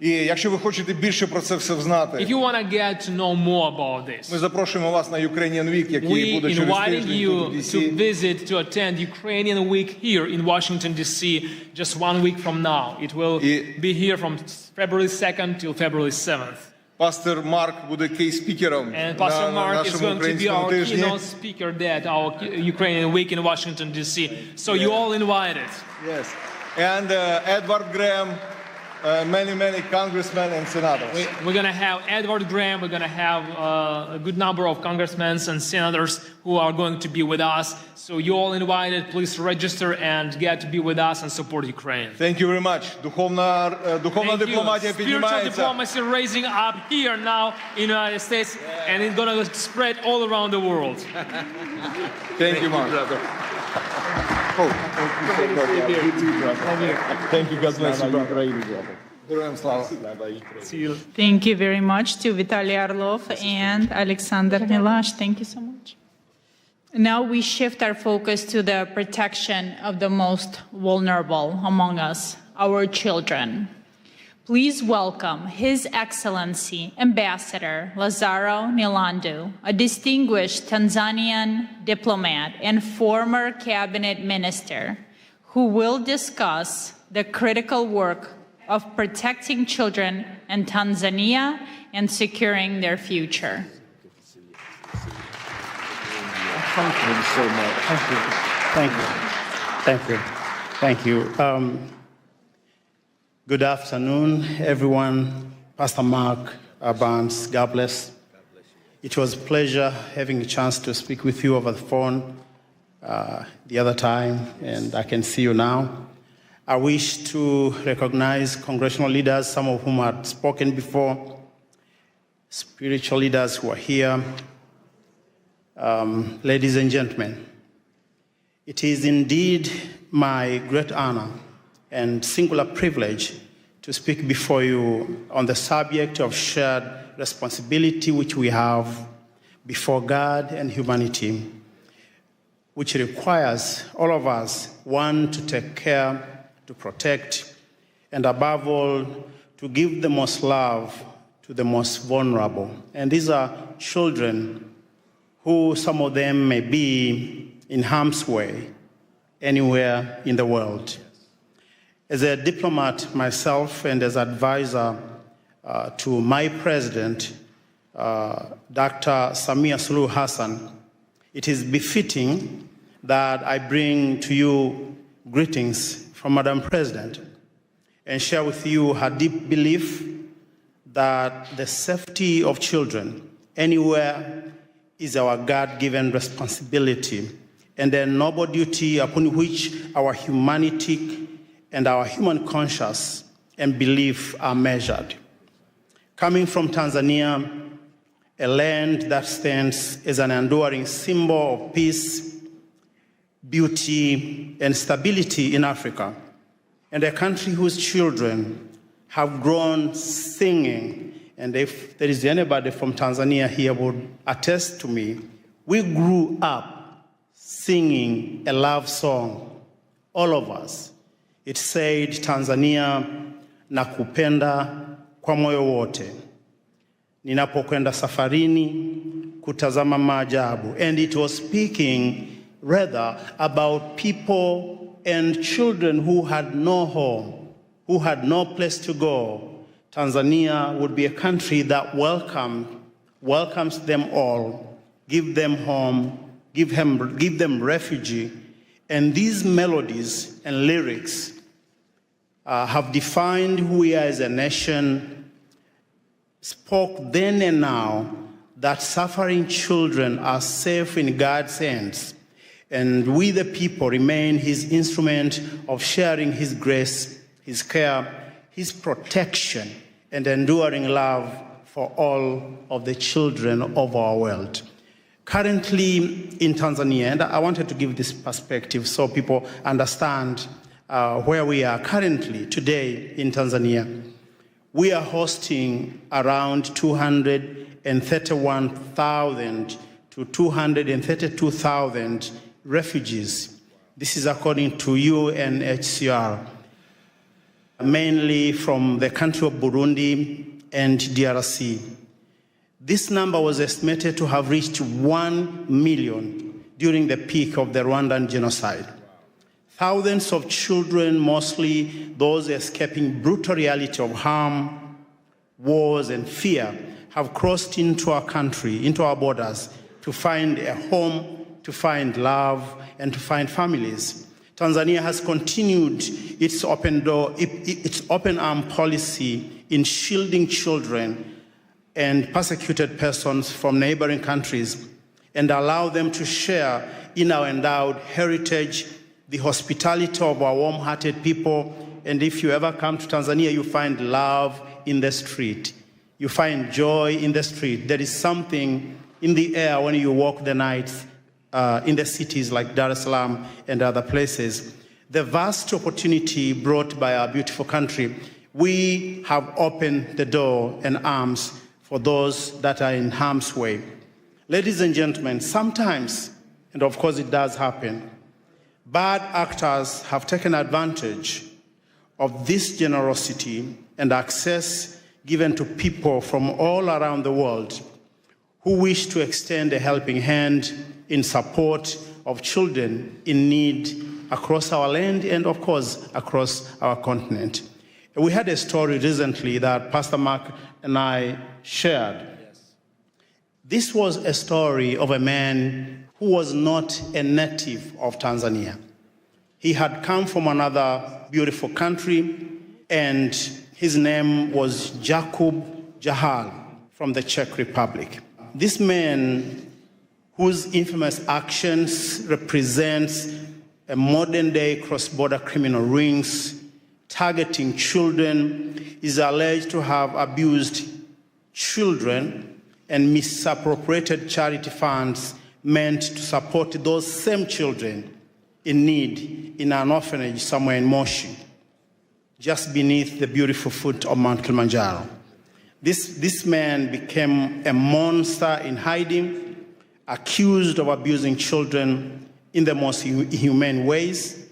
І якщо ви хочете більше про це все знати, If you want to get to know more about this, ми запрошуємо вас на Ukrainian Week, який we буде через inviting тиждень you тут у to DC. visit, to attend Ukrainian Week here in Washington, D.C. just 1 week from now. It will be here from February 2nd till February 7th. Пастор Марк буде кей-спікером And Pastor на Mark is нашому going to be українському our тижні. keynote speaker at our Ukrainian Week in Washington, D.C. So you all invited. Yes. And Edward Graham, many congressmen and senators. We're going to have Edward Graham. We're going to have a good number of congressmen and senators who are going to be with us. So you all invited. Please register and get to be with us and support Ukraine. Thank you very much. Духовна дипломатія Spiritual піднімається. diplomacy raising up here now in the United States, and it's going to spread all around the world. Thank you, Mark. Oh, thank you, God bless you, brother. Героям слава. Thank you very much to Vitaly Orlov and Alexander Milash. Thank you so much. Now we shift our focus to the protection of the most vulnerable among us, our children. Please welcome His Excellency Ambassador Lazaro Nilandu, a distinguished Tanzanian diplomat and former cabinet minister, who will discuss the critical work of protecting children in Tanzania and securing their future. Thank you so much. Thank you. Thank you. Thank you. Good afternoon, everyone. Pastor Mark Barnes, God bless. It was a pleasure having a chance to speak with you over the phone the other time, and I can see you now. I wish to recognize congressional leaders, some of whom had spoken before, spiritual leaders who are here, ladies and gentlemen. It is indeed my great honor and singular privilege to speak before you on the subject of shared responsibility which we have before God and humanity, which requires all of us, one, to take care, to protect, and above all, to give the most love to the most vulnerable. And these are children who, some of them may be in harm's way anywhere in the world. As a diplomat myself and as advisor to my president, Dr. Samia Suluhu Hassan, it is befitting that I bring to you greetings from Madam President and share with you her deep belief that the safety of children anywhere is our God-given responsibility and a noble duty upon which our humanity and our human conscience and belief are measured. Coming from Tanzania, a land that stands as an enduring symbol of peace, beauty, and stability in Africa, and a country whose children have grown singing, and if there is anybody from Tanzania here would attest to me, we grew up singing a love song, all of us. It said, Tanzania, nakupenda kwa moyo wote, ninapokwenda safarini kutazama maajabu. And it was speaking rather about people and children who had no home, who had no place to go. Tanzania would be a country that welcomes them all, give them home, give them refuge. And these melodies and lyrics have defined who we are as a nation, spoke then and now that suffering children are safe in God's hands, and we the people remain his instrument of sharing his grace, his care, his protection, and enduring love for all of the children of our world. Currently in Tanzania, and I wanted to give this perspective so people understand where we are currently today in Tanzania. We are hosting around 231,000 to 232,000 refugees. This is according to UNHCR, mainly from the country of Burundi and DRC. This number was estimated to have reached 1 million during the peak of the Rwandan genocide. Thousands of children, mostly those escaping brutal reality of harm, wars, and fear, have crossed into our country, into our borders, to find a home, to find love, and to find families. Tanzania has continued its open arm policy in shielding children and persecuted persons from neighboring countries and allow them to share in our endowed heritage, the hospitality of our warm-hearted people. And if you ever come to Tanzania, you find love in the street. You find joy in the street. There is something in the air when you walk the nights in the cities like Dar es Salaam and other places. The vast opportunity brought by our beautiful country, we have opened the door and arms for those that are in harm's way. Ladies and gentlemen, sometimes, and of course it does happen, bad actors have taken advantage of this generosity and access given to people from all around the world who wish to extend a helping hand in support of children in need across our land and, of course, across our continent. We had a story recently that Pastor Mark and I shared. Yes. This was a story of a man who was not a native of Tanzania. He had come from another beautiful country, and his name was Jakub Jahal from the Czech Republic. This man, whose infamous actions represents a modern-day cross-border criminal rings targeting children, is alleged to have abused children and misappropriated charity funds meant to support those same children in need in an orphanage somewhere in Moshi, just beneath the beautiful foot of Mount Kilimanjaro. This man became a monster in hiding, accused of abusing children in the most inhumane ways.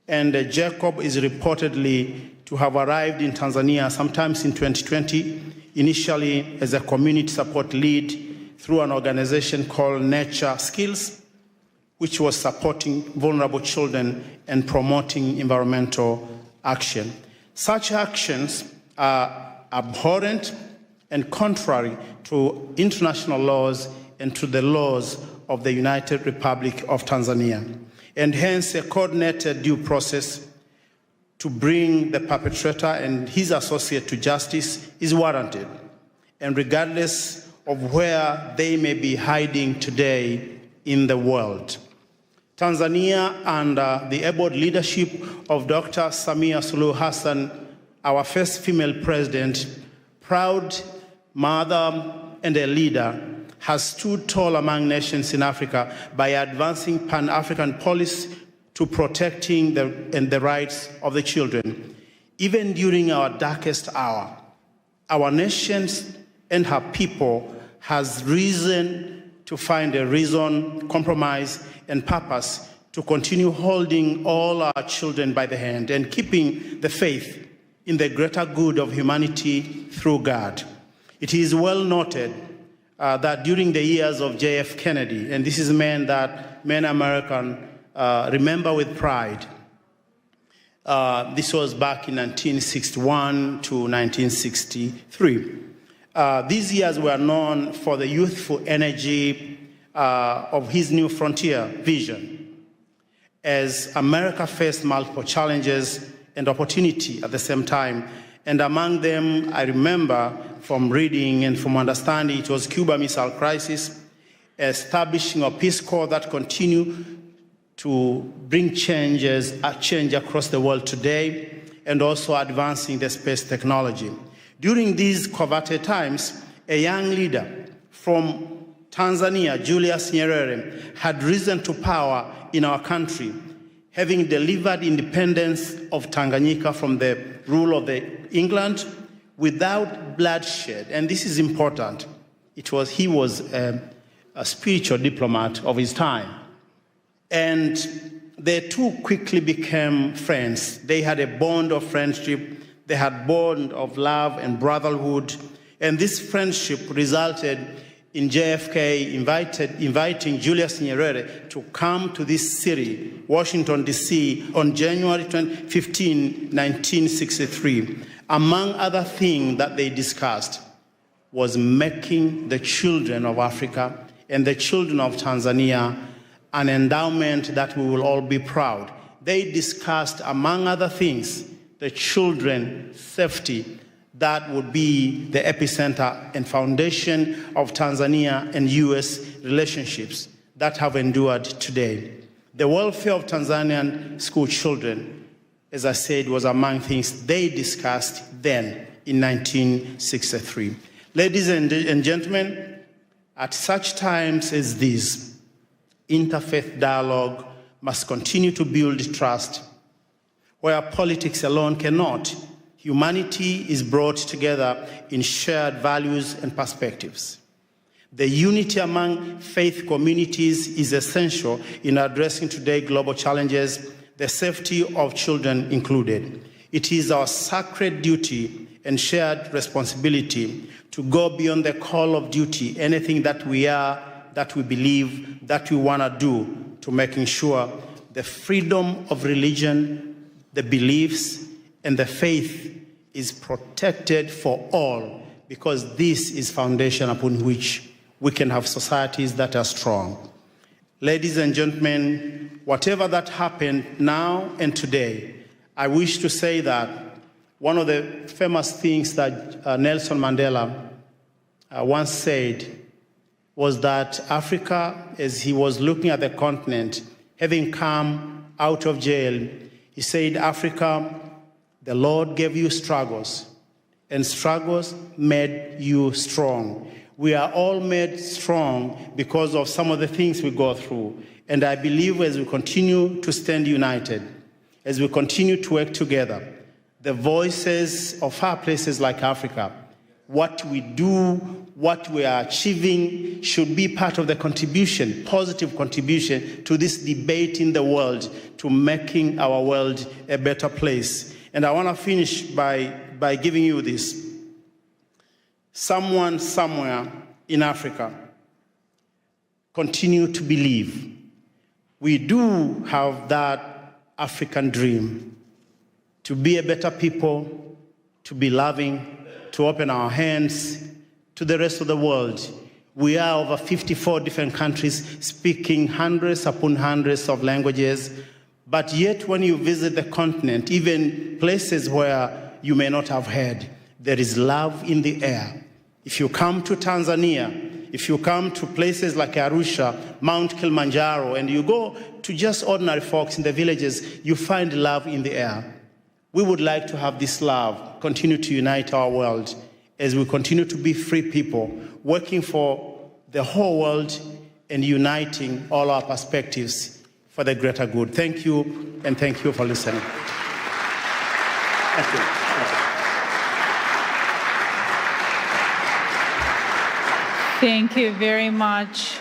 And Jacob is reportedly to have arrived in Tanzania sometimes in 2020, initially as a community support lead through an organization called Nature Skills, which was supporting vulnerable children and promoting environmental action. Such actions are abhorrent and contrary to international laws and to the laws of the United Republic of Tanzania, and hence a coordinated due process to bring the perpetrator and his associate to justice is warranted, and regardless of where they may be hiding today in the world. Tanzania, under the able leadership of Dr. Samia Suluhu Hassan, our first female president, proud mother and a leader, has stood tall among nations in Africa by advancing Pan-African policy to protecting the rights of the children. Even during our darkest hour, our nation and her people has reason to find a reason, compromise, and purpose to continue holding all our children by the hand and keeping the faith in the greater good of humanity through God. It is well noted that during the years of J.F. Kennedy, and this is a man that many Americans remember with pride, this was back in 1961 to 1963. These years were known for the youthful energy of his new frontier vision. As America faced multiple challenges and opportunity at the same time, and among them, I remember from reading and from understanding, it was Cuba Missile Crisis, establishing a Peace Corps that continue to bring change across the world today, and also advancing the space technology. During these coveted times, a young leader from Tanzania, Julius Nyerere, had risen to power in our country, having delivered independence of Tanganyika from the rule of England without bloodshed. And this is important. He was a spiritual diplomat of his time. And they two quickly became friends. They had a bond of friendship. They had a bond of love and brotherhood. And this friendship resulted in JFK inviting Julius Nyerere to come to this city, Washington, D.C., on January 15, 1963. Among other things that they discussed was making the children of Africa and the children of Tanzania an endowment that we will all be proud. They discussed, among other things, the children's safety that would be the epicenter and foundation of Tanzania and U.S. relationships that have endured today. The welfare of Tanzanian school children, as I said, was among things they discussed then in 1963. Ladies and gentlemen, at such times as these, interfaith dialogue must continue to build trust. Where politics alone cannot, humanity is brought together in shared values and perspectives. The unity among faith communities is essential in addressing today's global challenges, the safety of children included. It is our sacred duty and shared responsibility to go beyond the call of duty, anything that we are, that we believe, that we want to do, to making sure the freedom of religion, the beliefs, and the faith is protected for all, because this is foundation upon which we can have societies that are strong. Ladies and gentlemen, whatever that happened now and today, I wish to say that one of the famous things that Nelson Mandela once said was that Africa, as he was looking at the continent, having come out of jail, he said, Africa, the Lord gave you struggles, and struggles made you strong. We are all made strong because of some of the things we go through. And I believe as we continue to stand united, as we continue to work together, the voices of our places like Africa, what we do, what we are achieving should be part of the contribution, positive contribution to this debate in the world, to making our world a better place. And I want to finish by giving you this. Someone somewhere in Africa continue to believe we do have that African dream to be a better people, to be loving, to open our hands to the rest of the world. We are over 54 different countries speaking hundreds upon hundreds of languages. But yet when you visit the continent, even places where you may not have heard, there is love in the air. If you come to Tanzania, if you come to places like Arusha, Mount Kilimanjaro, and you go to just ordinary folks in the villages, you find love in the air. We would like to have this love continue to unite our world as we continue to be free people, working for the whole world and uniting all our perspectives for the greater good. Thank you, and thank you for listening. Thank you. Thank you very much,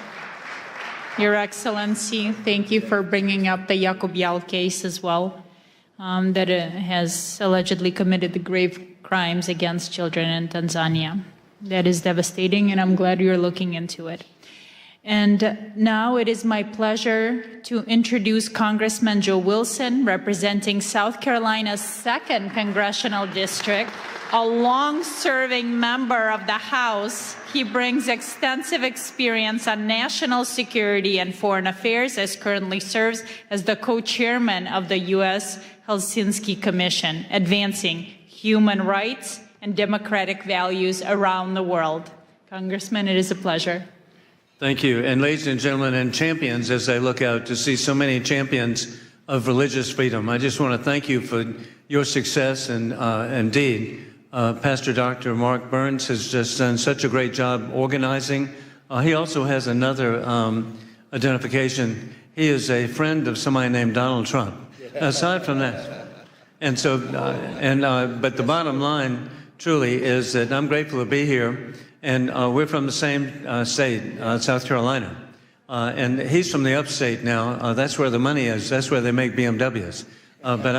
Your Excellency. Thank you for bringing up the Yakubial case as well, that has allegedly committed the grave crimes against children in Tanzania. That is devastating, and I'm glad you're looking into it. And now it is my pleasure to introduce Congressman Joe Wilson, representing South Carolina's 2nd Congressional District, a long-serving member of the House. He brings extensive experience on national security and foreign affairs, as currently serves as the co-chairman of the U.S. Helsinki Commission, advancing human rights and democratic values around the world. Congressman, it is a pleasure. Thank you. And ladies and gentlemen, and champions, as I look out to see so many champions of religious freedom, I just want to thank you for your success. And indeed, Pastor Dr. Mark Burns has just done such a great job organizing. He also has another identification. He is a friend of somebody named Donald Trump. Aside from that, and so, but the bottom line truly is that I'm grateful to be here, and we're from the same state, South Carolina, and he's from the upstate now. That's where the money is. That's where they make BMWs. But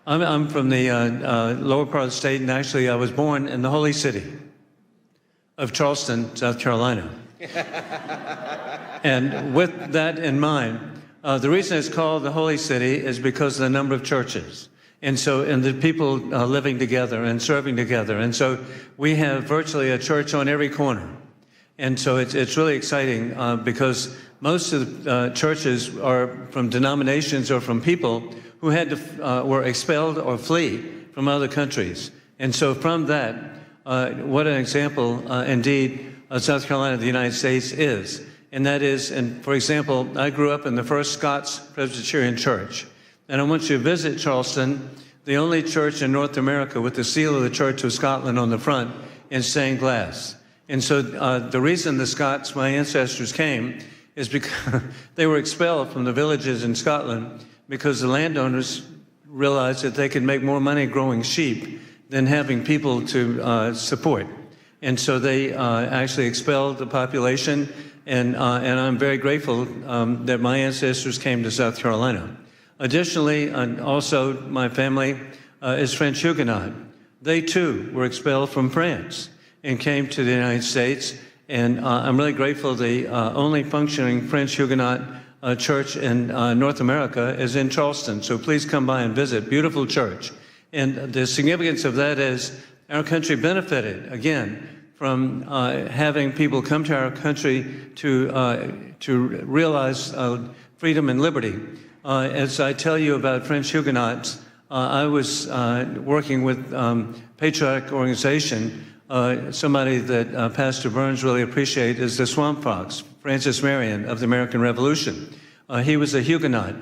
I'm from the lower part of the state, and actually I was born in the holy city of Charleston, South Carolina. And with that in mind, the reason it's called the Holy City is because of the number of churches. And the people living together and serving together. And so we have virtually a church on every corner. And so it's really exciting because most of the churches are from denominations or from people who had to, were expelled or flee from other countries. And so from that, what an example indeed South Carolina, the United States is. And that is, and for example, I grew up in the First Scots Presbyterian Church. And I want you to visit Charleston, the only church in North America with the seal of the Church of Scotland on the front in stained glass. And so the reason the Scots, my ancestors, came is because they were expelled from the villages in Scotland because the landowners realized that they could make more money growing sheep than having people to support. And so they actually expelled the population, and I'm very grateful that my ancestors came to South Carolina. Additionally, also my family is French Huguenot. They too were expelled from France and came to the United States, and I'm really grateful the only functioning French Huguenot church in North America is in Charleston, so please come by and visit. Beautiful church. And the significance of that is our country benefited, again, from having people come to our country to realize freedom and liberty. As I tell you about French Huguenots, I was working with patriotic organization. Somebody that Pastor Burns really appreciates is the Swamp Fox, Francis Marion of the American Revolution. He was a Huguenot.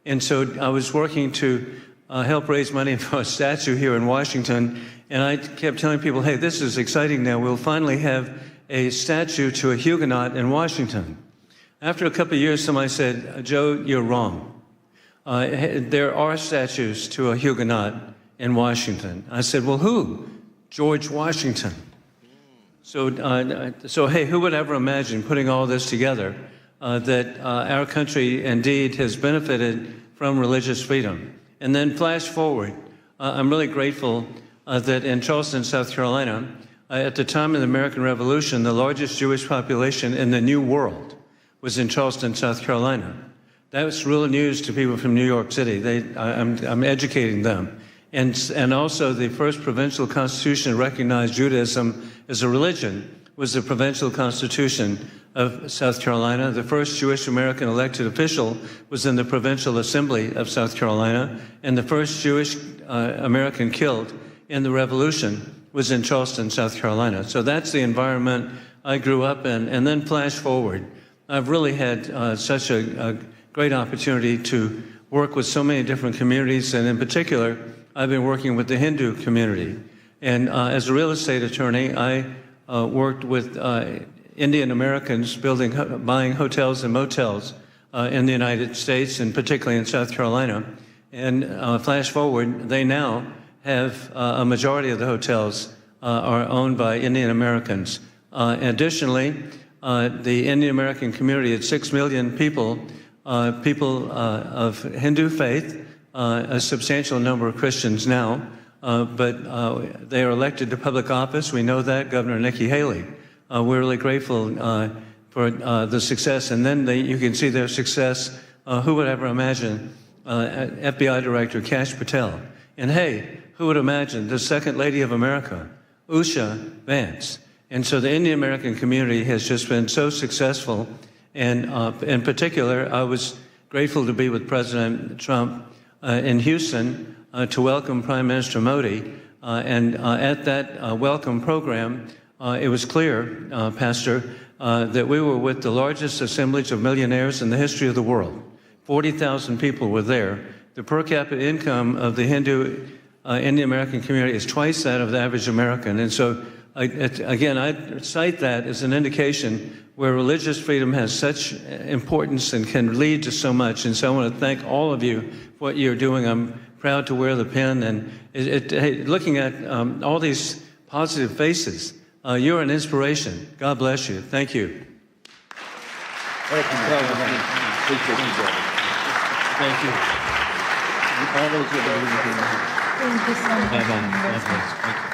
And so I was working to help raise money for a statue here in Washington. And I kept telling people, hey, this is exciting now. We'll finally have a statue to a Huguenot in Washington. After a couple of years, somebody said, Joe, you're wrong. There are statues to a Huguenot in Washington. I said, well, who? George Washington. So hey, who would ever imagine putting all this together, that our country indeed has benefited from religious freedom? And then flash forward, I'm really grateful that in Charleston, South Carolina, at the time of the American Revolution, the largest Jewish population in the New World was in Charleston, South Carolina. That was real news to people from New York City. I'm educating them. And also the first provincial constitution recognized Judaism as a religion was the Provincial Constitution of South Carolina. The first Jewish American elected official was in the Provincial Assembly of South Carolina, and the first Jewish American killed in the Revolution was in Charleston, South Carolina. So that's the environment I grew up in. And then flash forward, I've really had such a great opportunity to work with so many different communities, and in particular, I've been working with the Hindu community. And as a real estate attorney, I worked with Indian Americans buying hotels and motels in the United States, and particularly in South Carolina. And flash forward, they now have a majority of the hotels are owned by Indian Americans. Additionally, the Indian American community at 6 million people, of Hindu faith, a substantial number of Christians now, but they are elected to public office. We know that, Governor Nikki Haley. We're really grateful for the success. And then you can see their success. Who would ever imagine FBI Director Kash Patel? And hey, who would imagine the Second Lady of America, Usha Vance? And so the Indian American community has just been so successful. And in particular, I was grateful to be with President Trump in Houston to welcome Prime Minister Modi. And at that welcome program, it was clear, Pastor, that we were with the largest assemblage of millionaires in the history of the world. 40,000 people were there. The per capita income of the Hindu Indian American community is twice that of the average American. And so, again, I cite that as an indication where religious freedom has such importance and can lead to so much. And so I want to thank all of you for what you're doing. I'm proud to wear the pin. And looking at all these positive faces, you're an inspiration. God bless you. Thank you. Thank you. Thank you. Thank you so much.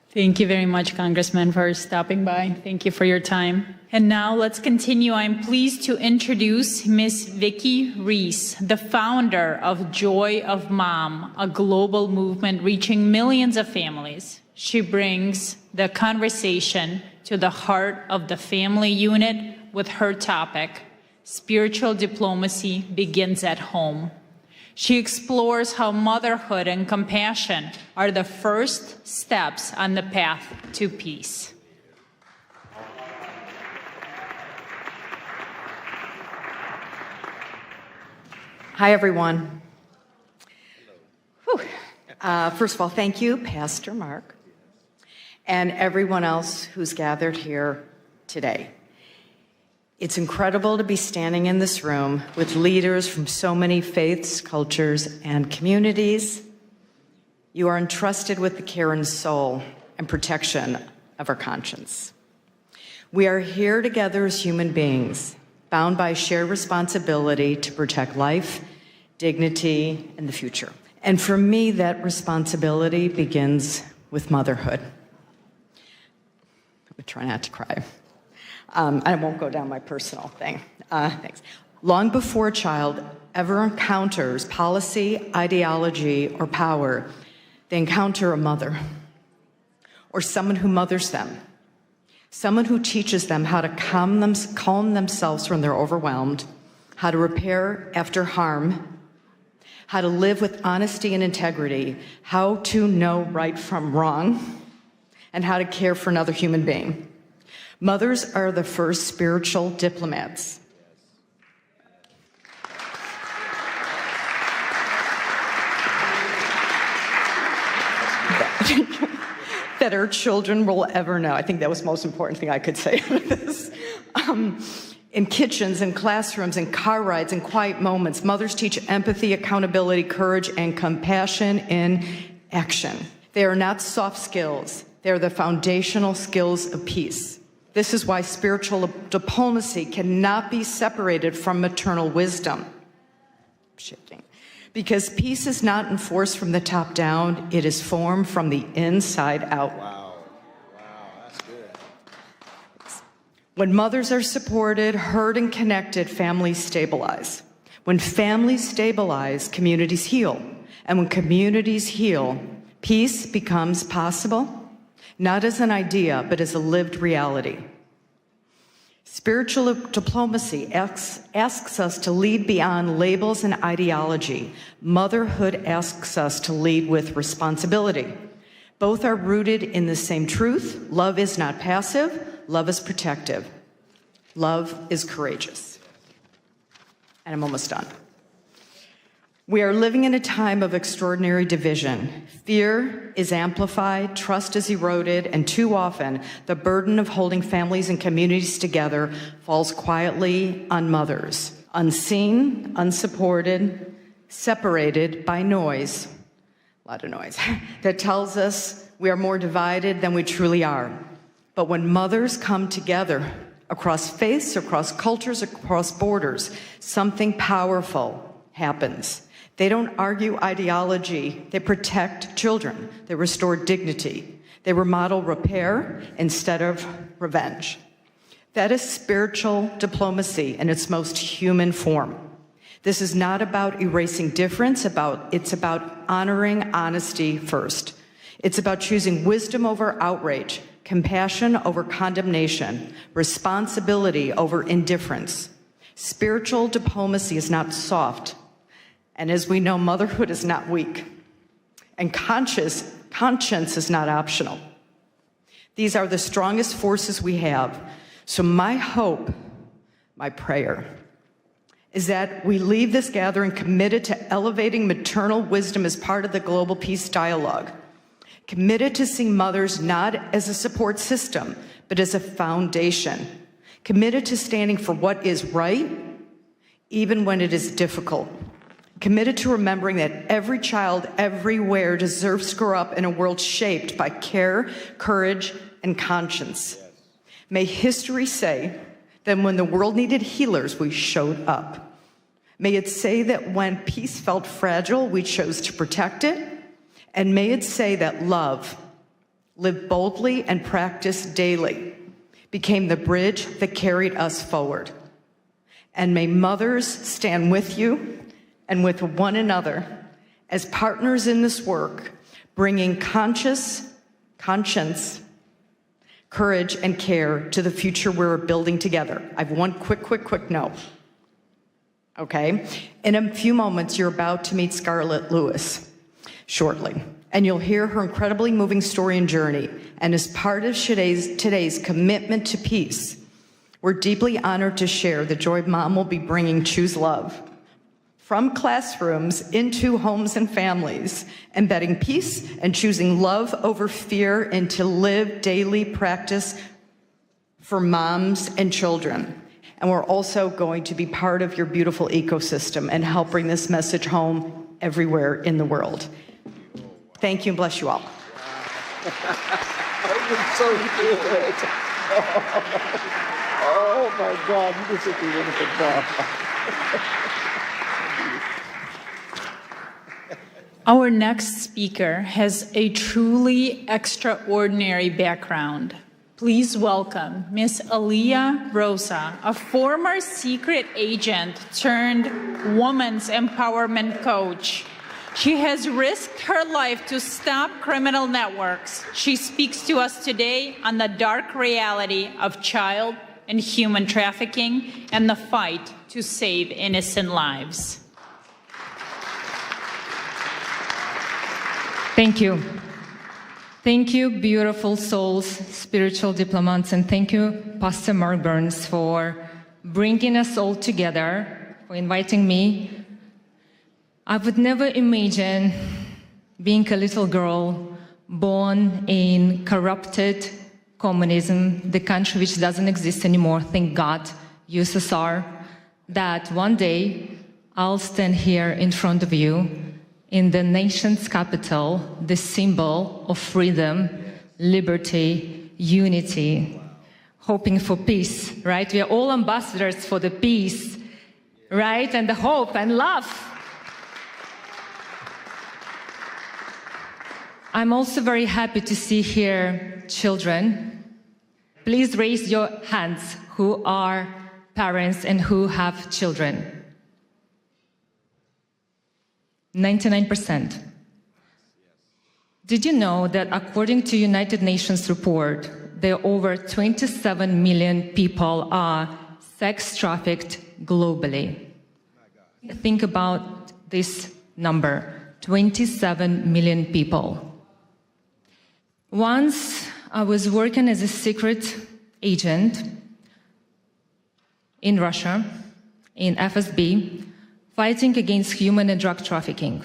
Thank you very much, Congressman, for stopping by. Thank you for your time. And now let's continue. I'm pleased to introduce Ms. Vicki Reese, the founder of Joy of Mom, a global movement reaching millions of families. She brings the conversation to the heart of the family unit with her topic, Spiritual Diplomacy Begins at Home. She explores how motherhood and compassion are the first steps on the path to peace. Hi, everyone. First of all, thank you, Pastor Mark, and everyone else who's gathered here today. It's incredible to be standing in this room with leaders from so many faiths, cultures, and communities. You are entrusted with the care and soul and protection of our conscience. We are here together as human beings, bound by shared responsibility to protect life, dignity, and the future. And for me, that responsibility begins with motherhood. I'm gonna try not to cry. I won't go down my personal thing. Thanks. Long before a child ever encounters policy, ideology, or power, they encounter a mother or someone who mothers them, someone who teaches them how to calm themselves when they're overwhelmed, how to repair after harm, how to live with honesty and integrity, how to know right from wrong, and how to care for another human being. Mothers are the first spiritual diplomats. That our children will ever know. I think that was the most important thing I could say out of this. In kitchens, in classrooms, in car rides, in quiet moments, mothers teach empathy, accountability, courage, and compassion in action. They are not soft skills. They are the foundational skills of peace. This is why spiritual diplomacy cannot be separated from maternal wisdom. Shifting. Because peace is not enforced from the top down, it is formed from the inside out. Wow, that's good. When mothers are supported, heard, and connected, families stabilize. When families stabilize, communities heal. And when communities heal, peace becomes possible, not as an idea, but as a lived reality. Spiritual diplomacy asks us to lead beyond labels and ideology. Motherhood asks us to lead with responsibility. Both are rooted in the same truth. Love is not passive. Love is protective. Love is courageous. And I'm almost done. We are living in a time of extraordinary division. Fear is amplified, trust is eroded, and too often the burden of holding families and communities together falls quietly on mothers, unseen, unsupported, separated by noise, a lot of noise, that tells us we are more divided than we truly are. But when mothers come together across faiths, across cultures, across borders, something powerful happens. They don't argue ideology, they protect children, they restore dignity, they remodel repair instead of revenge. That is spiritual diplomacy in its most human form. This is not about erasing difference, it's about honoring honesty first. It's about choosing wisdom over outrage, compassion over condemnation, responsibility over indifference. Spiritual diplomacy is not soft. And as we know, motherhood is not weak. And conscience is not optional. These are the strongest forces we have. So my hope, my prayer, is that we leave this gathering committed to elevating maternal wisdom as part of the global peace dialogue, committed to seeing mothers not as a support system, but as a foundation, committed to standing for what is right, even when it is difficult, committed to remembering that every child everywhere deserves to grow up in a world shaped by care, courage, and conscience. May history say that when the world needed healers, we showed up. May it say that when peace felt fragile, we chose to protect it. And may it say that love, lived boldly and practiced daily, became the bridge that carried us forward. And may mothers stand with you and with one another as partners in this work, bringing conscience, courage, and care to the future we're building together. I have one quick note. Okay? In a few moments, you're about to meet Scarlett Lewis shortly, and you'll hear her incredibly moving story and journey. And as part of today's commitment to peace, we're deeply honored to share the joy Mom will be bringing Choose Love from classrooms into homes and families, embedding peace and choosing love over fear into lived daily practice for moms and children. And we're also going to be part of your beautiful ecosystem and help bring this message home everywhere in the world. Thank you and bless you all. That was so good. Oh my God, you did such a wonderful job. Our next speaker has a truly extraordinary background. Please welcome Miss Aliyah Rosa, a former secret agent turned women's empowerment coach. She has risked her life to stop criminal networks. She speaks to us today on the dark reality of child and human trafficking and the fight to save innocent lives. Thank you. Thank you, beautiful souls, spiritual diplomats, and thank you, Pastor Mark Burns, for bringing us all together, for inviting me. I would never imagine being a little girl born in corrupted communism, the country which doesn't exist anymore, thank God, USSR, that one day I'll stand here in front of you in the nation's capital, the symbol of freedom, liberty, unity, hoping for peace, right? We are all ambassadors for the peace, right? And the hope and love. I'm also very happy to see here children. Please raise your hands who are parents and who have children. 99%. Did you know that according to United Nations report, there are over 27 million people are sex trafficked globally? Think about this number, 27 million people. Once I was working as a secret agent in Russia, in FSB, fighting against human and drug trafficking.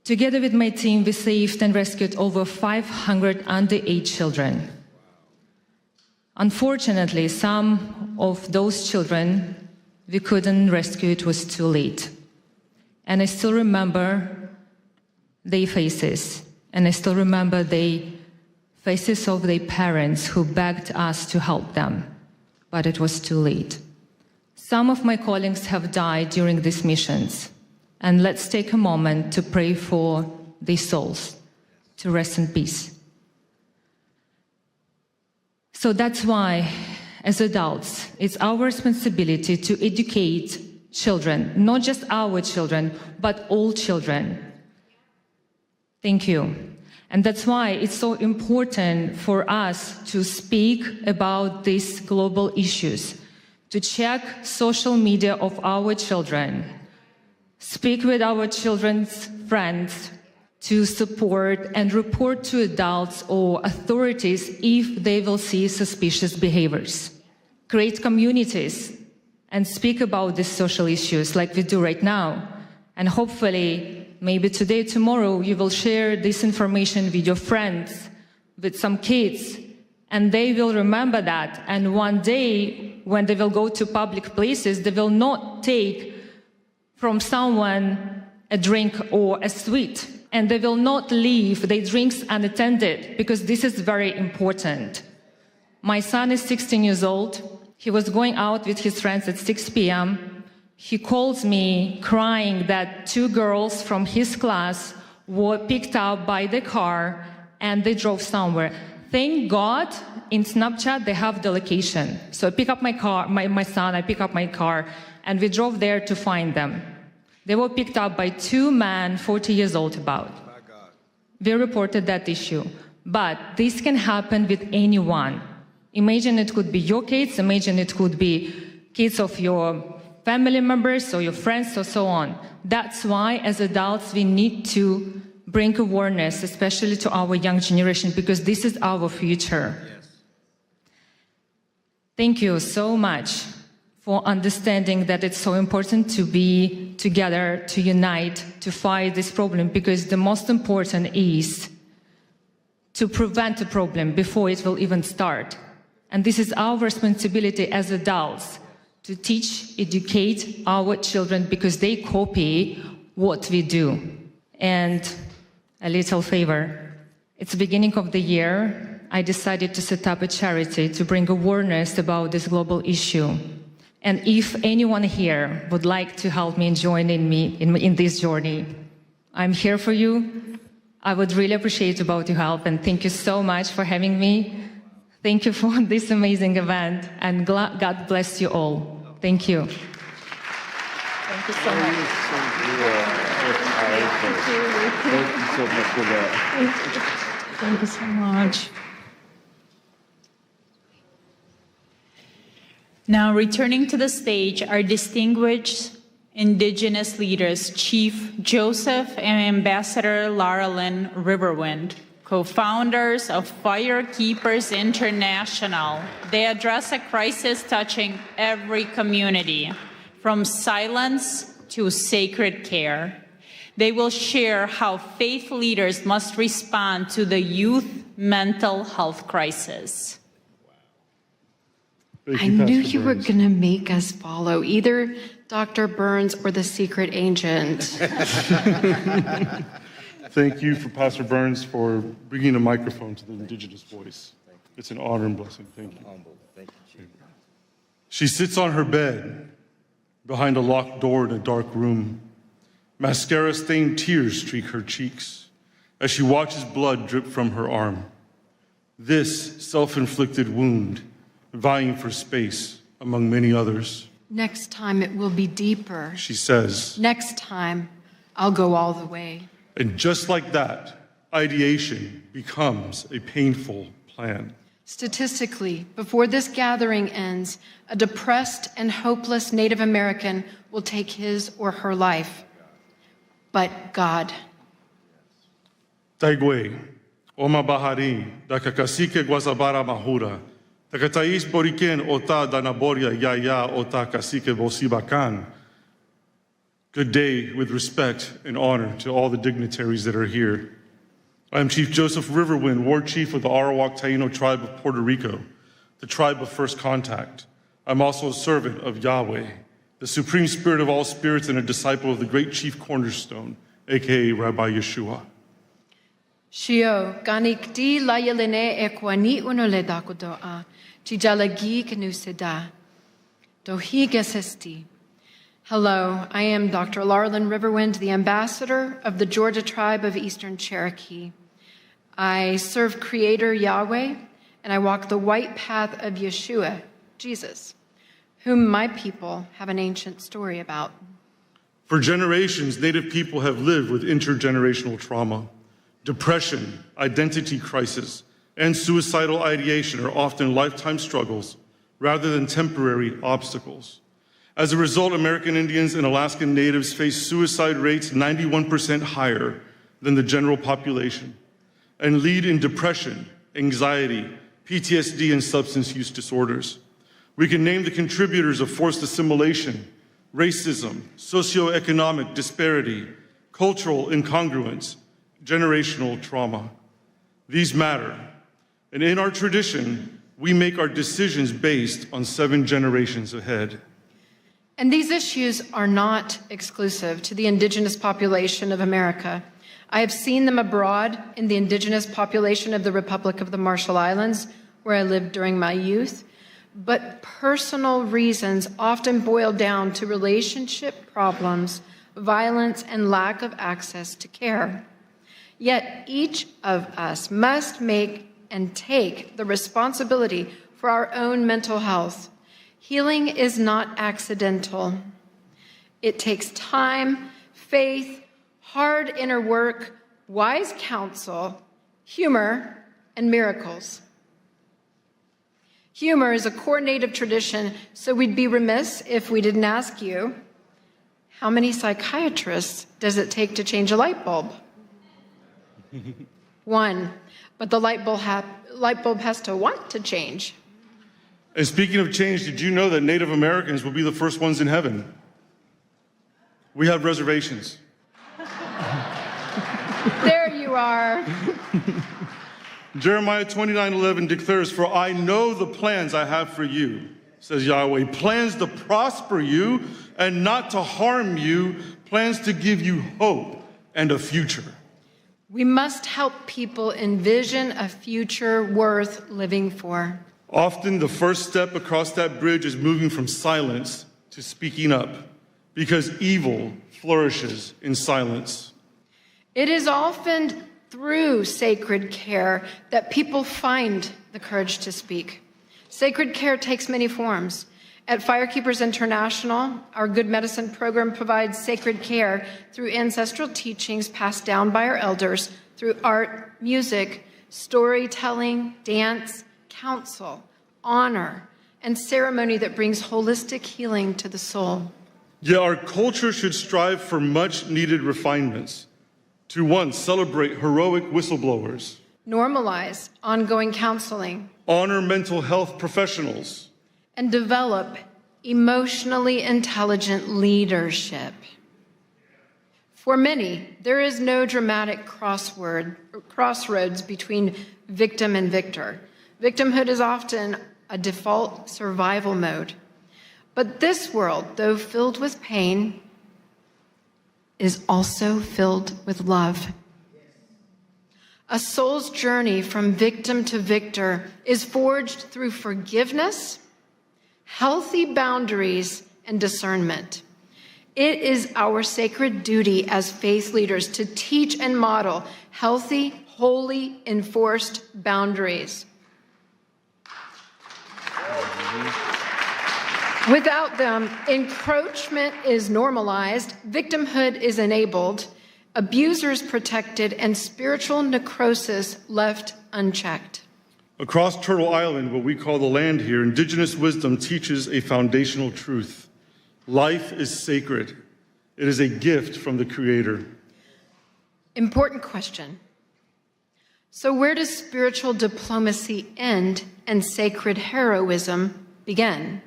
Together with my team, we saved and rescued over 500 underage children. Unfortunately, some of those children we couldn't rescue, it was too late. And I still remember their faces, and I still remember the faces of their parents who begged us to help them, but it was too late. Some of my colleagues have died during these missions, and let's take a moment to pray for their souls to rest in peace. So that's why, as adults, it's our responsibility to educate children, not just our children, but all children. Thank you. And that's why it's so important for us to speak about these global issues, to check social media of our children, speak with our children's friends, to support and report to adults or authorities if they will see suspicious behaviors. Create communities and speak about these social issues like we do right now. And hopefully, maybe today, tomorrow, you will share this information with your friends, with some kids, and they will remember that. And one day, when they will go to public places, they will not take from someone a drink or a sweet, and they will not leave their drinks unattended, because this is very important. My son is 16 years old. He was going out with his friends at 6 p.m. He calls me crying that 2 girls from his class were picked up by the car and they drove somewhere. Thank God in Snapchat they have the location. So I pick up my car, my son, I pick up my car, and we drove there to find them. They were picked up by 2 men, 40 years old about. We reported that issue. But this can happen with anyone. Imagine it could be your kids, imagine it could be kids of your family members or your friends or so on. That's why, as adults, we need to bring awareness, especially to our young generation, because this is our future. Yes. Thank you so much for understanding that it's so important to be together, to unite, to fight this problem, because the most important is to prevent a problem before it will even start. And this is our responsibility as adults, to teach, educate our children, because they copy what we do. And a little favor. It's the beginning of the year. I decided to set up a charity to bring awareness about this global issue. And if anyone here would like to help me and join in me in this journey, I'm here for you. I would really appreciate about your help, and thank you so much for having me. Thank you for this amazing event, and God bless you all. Thank you. Thank you so much. Thank you so much for that. Thank you so much. Now, returning to the stage, our distinguished Indigenous leaders, Chief Joseph and Ambassador Lara Lynn Riverwind, co-founders of Firekeepers International. They address a crisis touching every community, from silence to sacred care. They will share how faith leaders must respond to the youth mental health crisis. I knew you were going to make us follow either Dr. Burns or the secret agent. Thank you for Pastor Burns for bringing a microphone to the Indigenous voice. It's an honor and blessing. Thank you. Thank you. She sits on her bed behind a locked door in a dark room. Mascara-stained tears streak her cheeks as she watches blood drip from her arm. This self-inflicted wound, vying for space among many others. Next time it will be deeper. She says. Next time I'll go all the way. And just like that, ideation becomes a painful plan. Statistically, before this gathering ends, a depressed and hopeless Native American will take his or her life. But God. Taigwe, Oma Bahari, da Kakasike Guazabara Mahura, Takatais Boriken Ota Danaboria Yaya Ota Kasike Bosibakan. Good day with respect and honor to all the dignitaries that are here. I am Chief Joseph Riverwind, Ward Chief of the Arawak Taino tribe of Puerto Rico, the tribe of first contact. I'm also a servant of Yahweh, the supreme spirit of all spirits and a disciple of the great chief cornerstone, aka Rabbi Yeshua. Shio, ganik di layeline ekwani unole dakudoa, chijalagi kenusida, dohigesesti. Hello, I am Dr. Larlin Riverwind, the ambassador of the Georgia tribe of Eastern Cherokee. I serve Creator Yahweh, and I walk the white path of Yeshua, Jesus, whom my people have an ancient story about. For generations, Native people have lived with intergenerational trauma. Depression, identity crisis, and suicidal ideation are often lifetime struggles rather than temporary obstacles. As a result, American Indians and Alaskan Natives face suicide rates 91% higher than the general population and lead in depression, anxiety, PTSD, and substance use disorders. We can name the contributors of forced assimilation, racism, socioeconomic disparity, cultural incongruence, generational trauma. These matter. And in our tradition, we make our decisions based on 7 generations ahead. And these issues are not exclusive to the indigenous population of America. I have seen them abroad in the indigenous population of the Republic of the Marshall Islands, where I lived during my youth. But personal reasons often boil down to relationship problems, violence, and lack of access to care. Yet each of us must make and take the responsibility for our own mental health. Healing is not accidental. It takes time, faith, hard inner work, wise counsel, humor, and miracles. Humor is a core Native tradition, so we'd be remiss if we didn't ask you, how many psychiatrists does it take to change a light bulb? 1, but the light bulb has to want to change. And speaking of change, did you know that Native Americans will be the first ones in heaven? We have reservations. There you are. Jeremiah 29:11 declares, "For I know the plans I have for you," says Yahweh, "plans to prosper you and not to harm you, plans to give you hope and a future." We must help people envision a future worth living for. Often the first step across that bridge is moving from silence to speaking up, because evil flourishes in silence. It is often through sacred care that people find the courage to speak. Sacred care takes many forms. At Firekeepers International, our Good Medicine program provides sacred care through ancestral teachings passed down by our elders, through art, music, storytelling, dance, counsel, honor, and ceremony that brings holistic healing to the soul. Yet our culture should strive for much needed refinements. To 1, celebrate heroic whistleblowers. Normalize ongoing counseling. Honor mental health professionals. And develop emotionally intelligent leadership. For many, there is no dramatic crossroads between victim and victor. Victimhood is often a default survival mode. But this world, though filled with pain, is also filled with love. A soul's journey from victim to victor is forged through forgiveness, healthy boundaries, and discernment. It is our sacred duty as faith leaders to teach and model healthy, holy, enforced boundaries. Without them, encroachment is normalized, victimhood is enabled, abusers protected, and spiritual necrosis left unchecked. Across Turtle Island, what we call the land here, indigenous wisdom teaches a foundational truth. Life is sacred. It is a gift from the Creator. Important question. So where does spiritual diplomacy end and sacred heroism begin?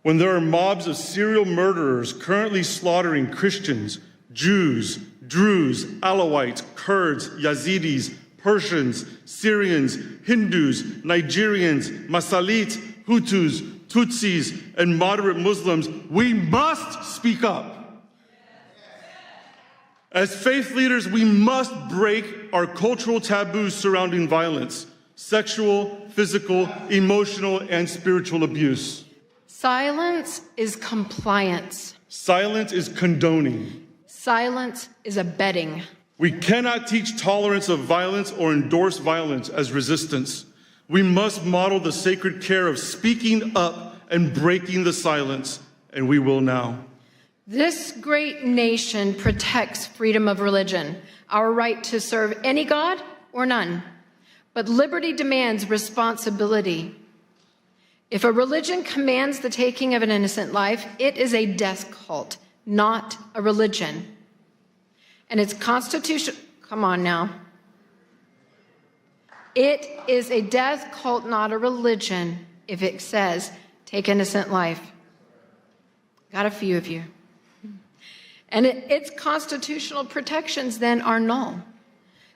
When there are mobs of serial murderers currently slaughtering Christians, Jews, Druze, Alawites, Kurds, Yazidis, Persians, Syrians, Hindus, Nigerians, Masalit, Hutus, Tutsis, and moderate Muslims, we must speak up. As faith leaders, we must break our cultural taboos surrounding violence, sexual, physical, emotional, and spiritual abuse. Silence is compliance. Silence is condoning. Silence is abetting. We cannot teach tolerance of violence or endorse violence as resistance. We must model the sacred care of speaking up and breaking the silence, and we will now. This great nation protects freedom of religion, our right to serve any God or none. But liberty demands responsibility. If a religion commands the taking of an innocent life, it is a death cult, not a religion. And its constitution, come on now. It is a death cult, not a religion, if it says, take innocent life. Got a few of you. And its constitutional protections then are null.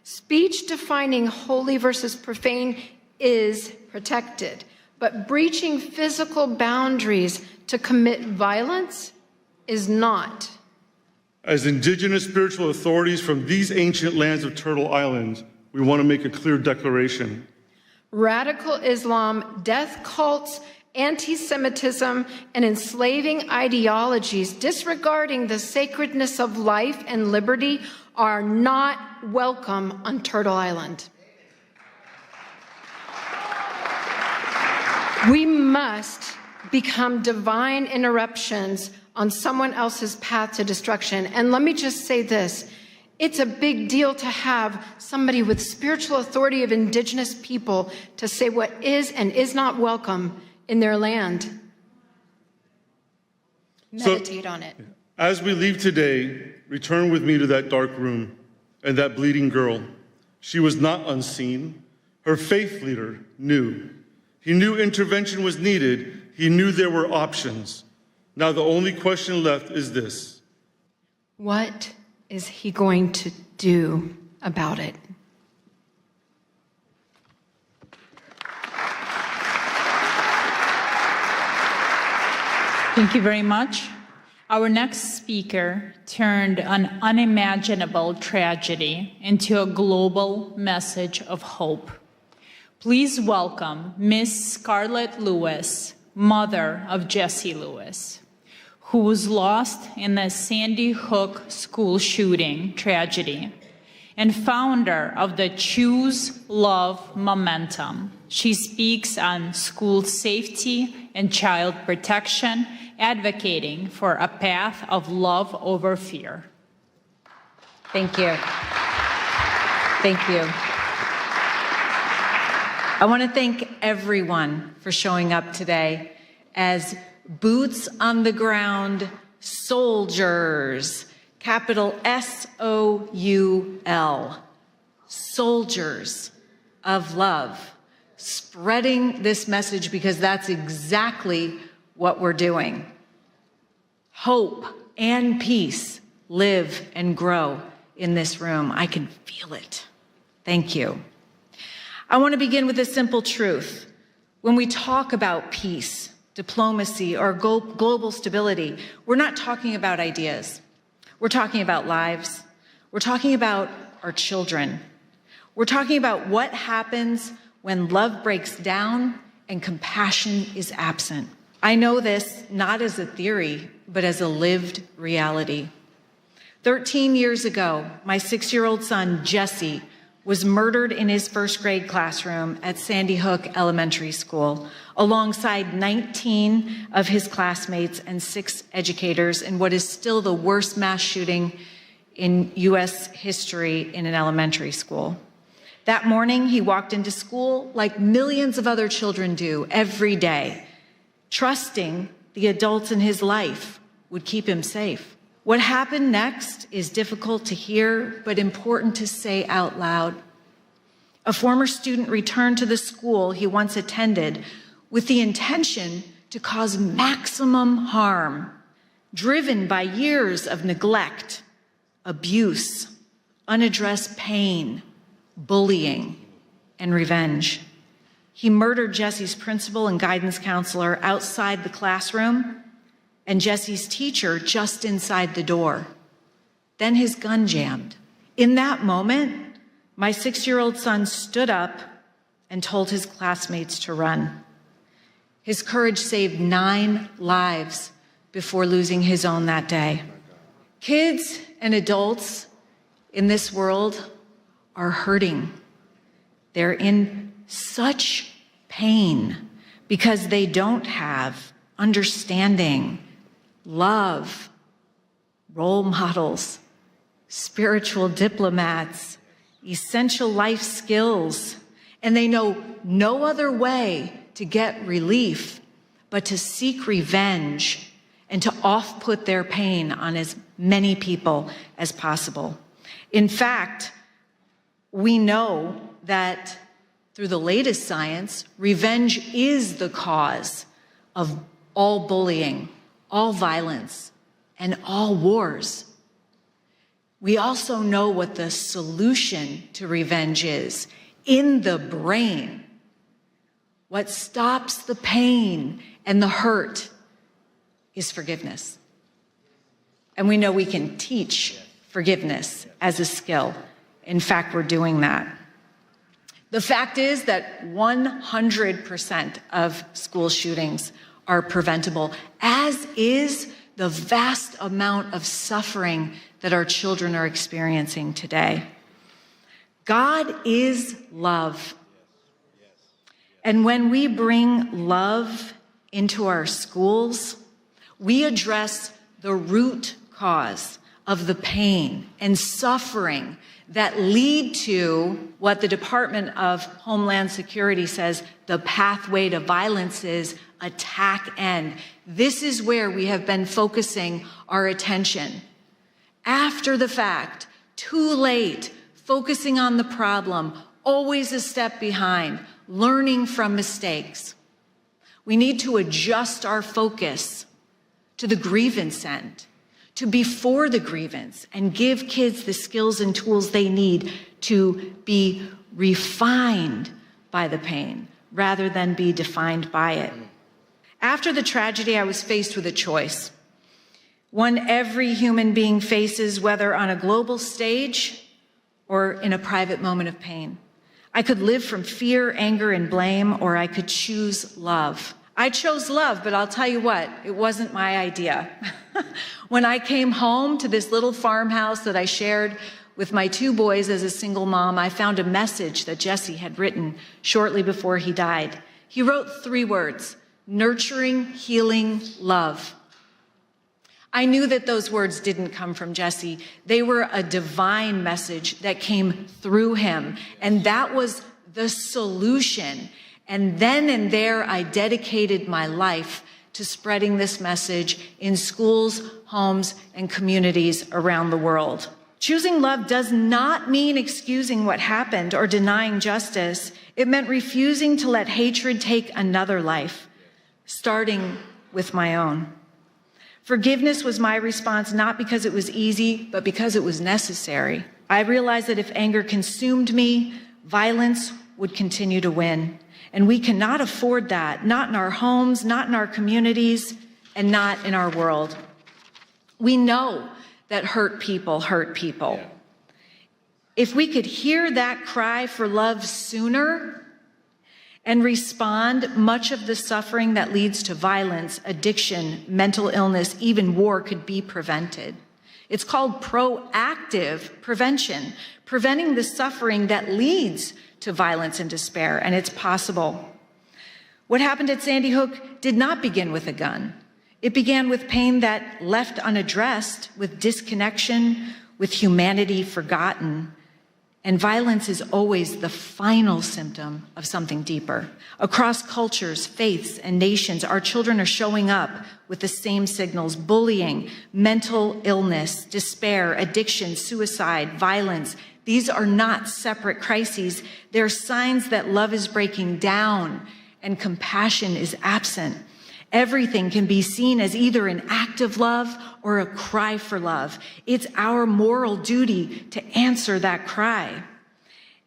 Speech defining holy versus profane is protected, but breaching physical boundaries to commit violence is not. As indigenous spiritual authorities from these ancient lands of Turtle Island, we want to make a clear declaration. Radical Islam, death cults, anti-Semitism, and enslaving ideologies disregarding the sacredness of life and liberty are not welcome on Turtle Island. We must become divine interruptions on someone else's path to destruction. And let me just say this. It's a big deal to have somebody with spiritual authority of indigenous people to say what is and is not welcome in their land. Meditate on it. As we leave today, return with me to that dark room and that bleeding girl. She was not unseen. Her faith leader knew. He knew intervention was needed. He knew there were options. Now the only question left is this. What is he going to do about it? Thank you very much. Our next speaker turned an unimaginable tragedy into a global message of hope. Please welcome Miss Scarlett Lewis, mother of Jesse Lewis, who was lost in the Sandy Hook school shooting tragedy, and founder of the Choose Love Momentum. She speaks on school safety and child protection, advocating for a path of love over fear. Thank you. Thank you. I want to thank everyone for showing up today as boots on the ground soldiers, capital S-O-U-L, soldiers of love, spreading this message because that's exactly what we're doing. Hope and peace live and grow in this room. I can feel it. Thank you. I want to begin with a simple truth. When we talk about peace, diplomacy, or global stability, we're not talking about ideas. We're talking about lives. We're talking about our children. We're talking about what happens when love breaks down and compassion is absent. I know this not as a theory, but as a lived reality. 13 years ago, my 6-year-old son, Jesse, was murdered in his first grade classroom at Sandy Hook Elementary School, alongside 19 of his classmates and 6 educators in what is still the worst mass shooting in U.S. history in an elementary school. That morning, he walked into school like millions of other children do every day, trusting the adults in his life would keep him safe. What happened next is difficult to hear, but important to say out loud. A former student returned to the school he once attended with the intention to cause maximum harm, driven by years of neglect, abuse, unaddressed pain, bullying, and revenge. He murdered Jesse's principal and guidance counselor outside the classroom and Jesse's teacher just inside the door. Then his gun jammed. In that moment, my 6-year-old son stood up and told his classmates to run. His courage saved 9 lives before losing his own that day. Kids and adults in this world are hurting. They're in such pain because they don't have understanding, love, role models, spiritual diplomats, essential life skills, and they know no other way to get relief but to seek revenge and to off-put their pain on as many people as possible. In fact, we know that through the latest science, revenge is the cause of all bullying, all violence, and all wars. We also know what the solution to revenge is in the brain. What stops the pain and the hurt is forgiveness. And we know we can teach forgiveness as a skill. In fact, we're doing that. The fact is that 100% of school shootings are preventable, as is the vast amount of suffering that our children are experiencing today. God is love. And when we bring love into our schools, we address the root cause of the pain and suffering that lead to what the Department of Homeland Security says the pathway to violence is: attack end. This is where we have been focusing our attention. After the fact, too late, focusing on the problem, always a step behind, learning from mistakes. We need to adjust our focus to the grievance end, to before the grievance, and give kids the skills and tools they need to be refined by the pain rather than be defined by it. After the tragedy, I was faced with a choice, one every human being faces, whether on a global stage or in a private moment of pain. I could live from fear, anger, and blame, or I could choose love. I chose love, but I'll tell you what, it wasn't my idea. When I came home to this little farmhouse that I shared with my 2 boys as a single mom, I found a message that Jesse had written shortly before he died. He wrote 3 words: nurturing, healing, love. I knew that those words didn't come from Jesse. They were a divine message that came through him, and that was the solution. And then and there, I dedicated my life to spreading this message in schools, homes, and communities around the world. Choosing love does not mean excusing what happened or denying justice. It meant refusing to let hatred take another life, starting with my own. Forgiveness was my response, not because it was easy, but because it was necessary. I realized that if anger consumed me, violence would continue to win. And we cannot afford that, not in our homes, not in our communities, and not in our world. We know that hurt people hurt people. If we could hear that cry for love sooner and respond, much of the suffering that leads to violence, addiction, mental illness, even war could be prevented. It's called proactive prevention, preventing the suffering that leads to violence and despair, and it's possible. What happened at Sandy Hook did not begin with a gun. It began with pain that left unaddressed, with disconnection, with humanity forgotten. And violence is always the final symptom of something deeper. Across cultures, faiths, and nations, our children are showing up with the same signals: bullying, mental illness, despair, addiction, suicide, violence. These are not separate crises. They're signs that love is breaking down and compassion is absent. Everything can be seen as either an act of love or a cry for love. It's our moral duty to answer that cry.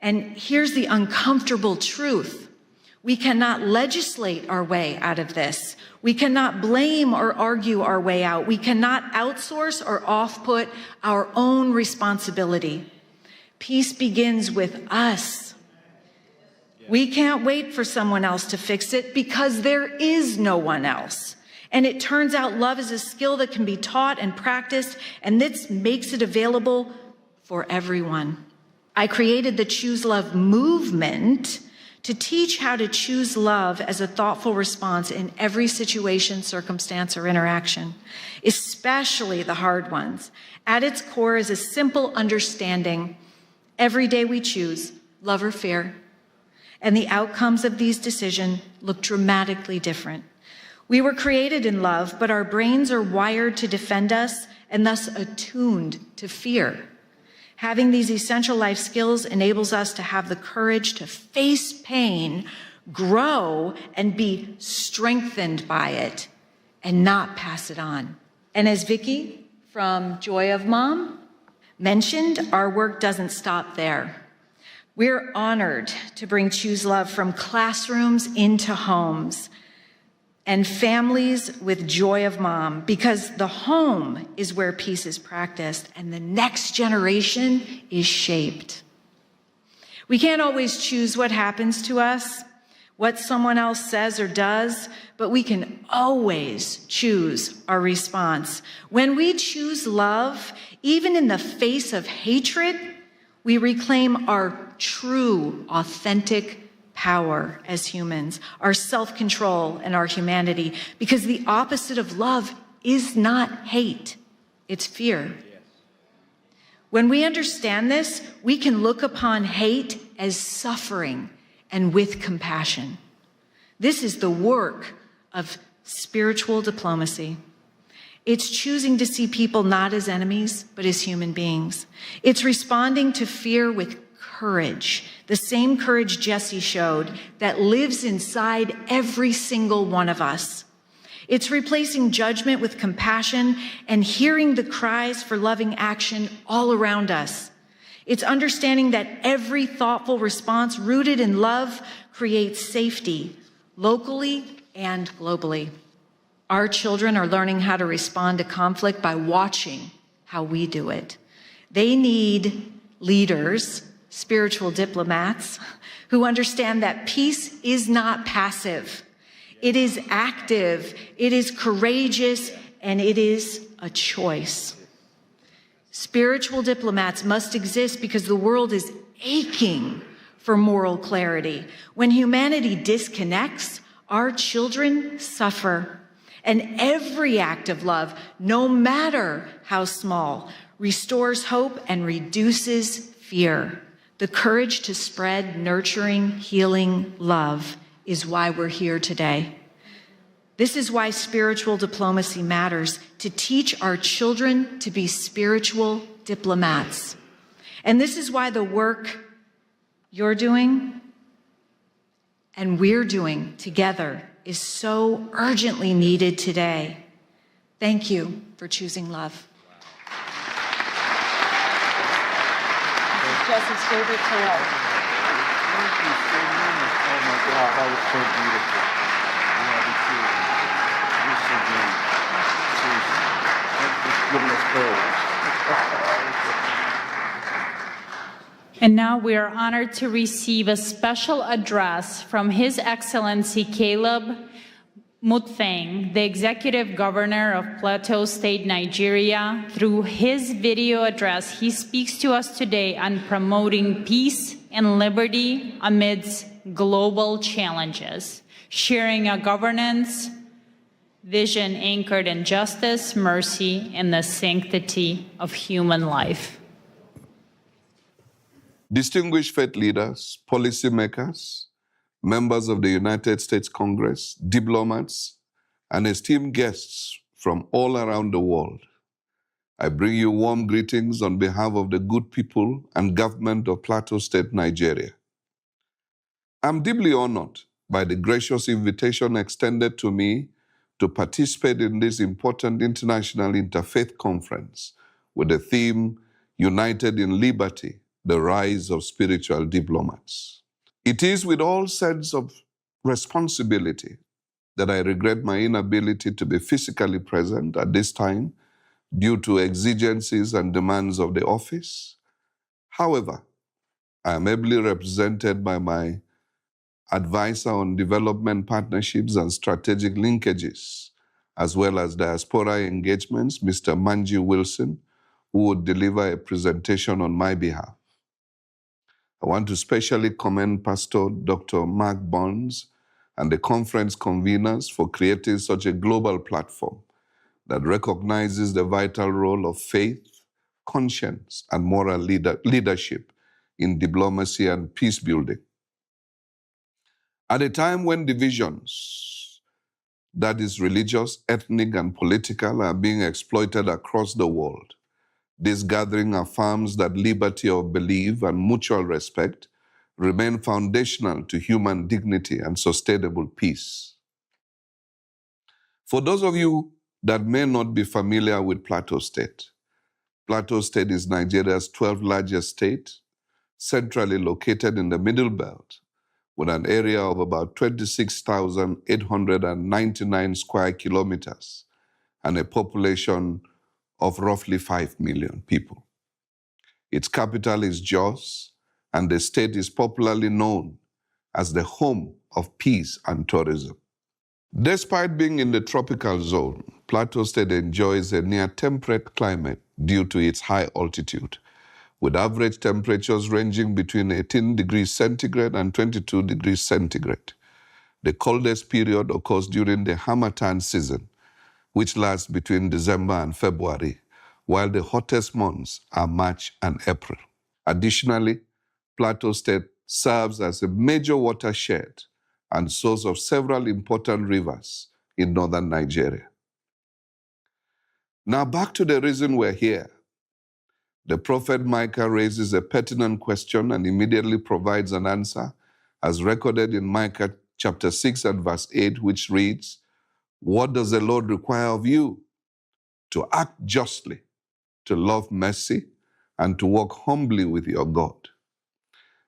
And here's the uncomfortable truth. We cannot legislate our way out of this. We cannot blame or argue our way out. We cannot outsource or off-put our own responsibility. Peace begins with us. We can't wait for someone else to fix it because there is no one else. And it turns out love is a skill that can be taught and practiced, and this makes it available for everyone. I created the Choose Love movement to teach how to choose love as a thoughtful response in every situation, circumstance, or interaction, especially the hard ones. At its core is a simple understanding. Every day we choose love or fear, and the outcomes of these decisions look dramatically different. We were created in love, but our brains are wired to defend us and thus attuned to fear. Having these essential life skills enables us to have the courage to face pain, grow, and be strengthened by it, and not pass it on. And as Vicki from Joy of Mom mentioned, our work doesn't stop there. We're honored to bring Choose Love from classrooms into homes and families with Joy of Mom, because the home is where peace is practiced and the next generation is shaped. We can't always choose what happens to us, what someone else says or does, but we can always choose our response. When we choose love, even in the face of hatred, we reclaim our true, authentic power as humans, our self-control and our humanity, because the opposite of love is not hate, it's fear. When we understand this, we can look upon hate as suffering and with compassion. This is the work of spiritual diplomacy. It's choosing to see people not as enemies, but as human beings. It's responding to fear with courage, the same courage Jesse showed that lives inside every single one of us. It's replacing judgment with compassion and hearing the cries for loving action all around us. It's understanding that every thoughtful response rooted in love creates safety, locally and globally. Our children are learning how to respond to conflict by watching how we do it. They need leaders, spiritual diplomats, who understand that peace is not passive. It is active, it is courageous, and it is a choice. Spiritual diplomats must exist because the world is aching for moral clarity. When humanity disconnects, our children suffer. And every act of love, no matter how small, restores hope and reduces fear. The courage to spread nurturing, healing love is why we're here today. This is why spiritual diplomacy matters, to teach our children to be spiritual diplomats. And this is why the work you're doing and we're doing together is so urgently needed today. Thank you for choosing love. Jesse's favorite tale. Thank you so much. Oh my God, that was so beautiful. Yeah, me too. You're so great. Thanks for giving us courage. And now we are honored to receive a special address from His Excellency Caleb Mutfeng, the Executive Governor of Plateau State, Nigeria. Through his video address, he speaks to us today on promoting peace and liberty amidst global challenges, sharing a governance vision anchored in justice, mercy, and the sanctity of human life. Distinguished faith leaders, policymakers, members of the United States Congress, diplomats, and esteemed guests from all around the world, I bring you warm greetings on behalf of the good people and government of Plateau State, Nigeria. I'm deeply honored by the gracious invitation extended to me to participate in this important International Interfaith Conference with the theme, United in Liberty, the Rise of Spiritual Diplomats. It is with all sense of responsibility that I regret my inability to be physically present at this time due to exigencies and demands of the office. However, I am ably represented by my advisor on development partnerships and strategic linkages, as well as diaspora engagements, Mr. Manji Wilson, who would deliver a presentation on my behalf. I want to specially commend Pastor Dr. Mark Burns and the conference conveners for creating such a global platform that recognizes the vital role of faith, conscience, and moral leadership in diplomacy and peace building. At a time when divisions, that is religious, ethnic, and political, are being exploited across the world, this gathering affirms that liberty of belief and mutual respect remain foundational to human dignity and sustainable peace. For those of you that may not be familiar with Plateau State is Nigeria's 12th largest state, centrally located in the Middle Belt, with an area of about 26,899 square kilometers and a population of roughly 5 million people. Its capital is Jos, and the state is popularly known as the home of peace and tourism. Despite being in the tropical zone, Plateau State enjoys a near-temperate climate due to its high altitude, with average temperatures ranging between 18 degrees centigrade and 22 degrees centigrade. The coldest period occurs during the Harmattan season, which lasts between December and February, while the hottest months are March and April. Additionally, Plateau State serves as a major watershed and source of several important rivers in northern Nigeria. Now back to the reason we're here. The prophet Micah raises a pertinent question and immediately provides an answer, as recorded in Micah chapter 6 and verse 8, which reads, "What does the Lord require of you? To act justly, to love mercy, and to walk humbly with your God."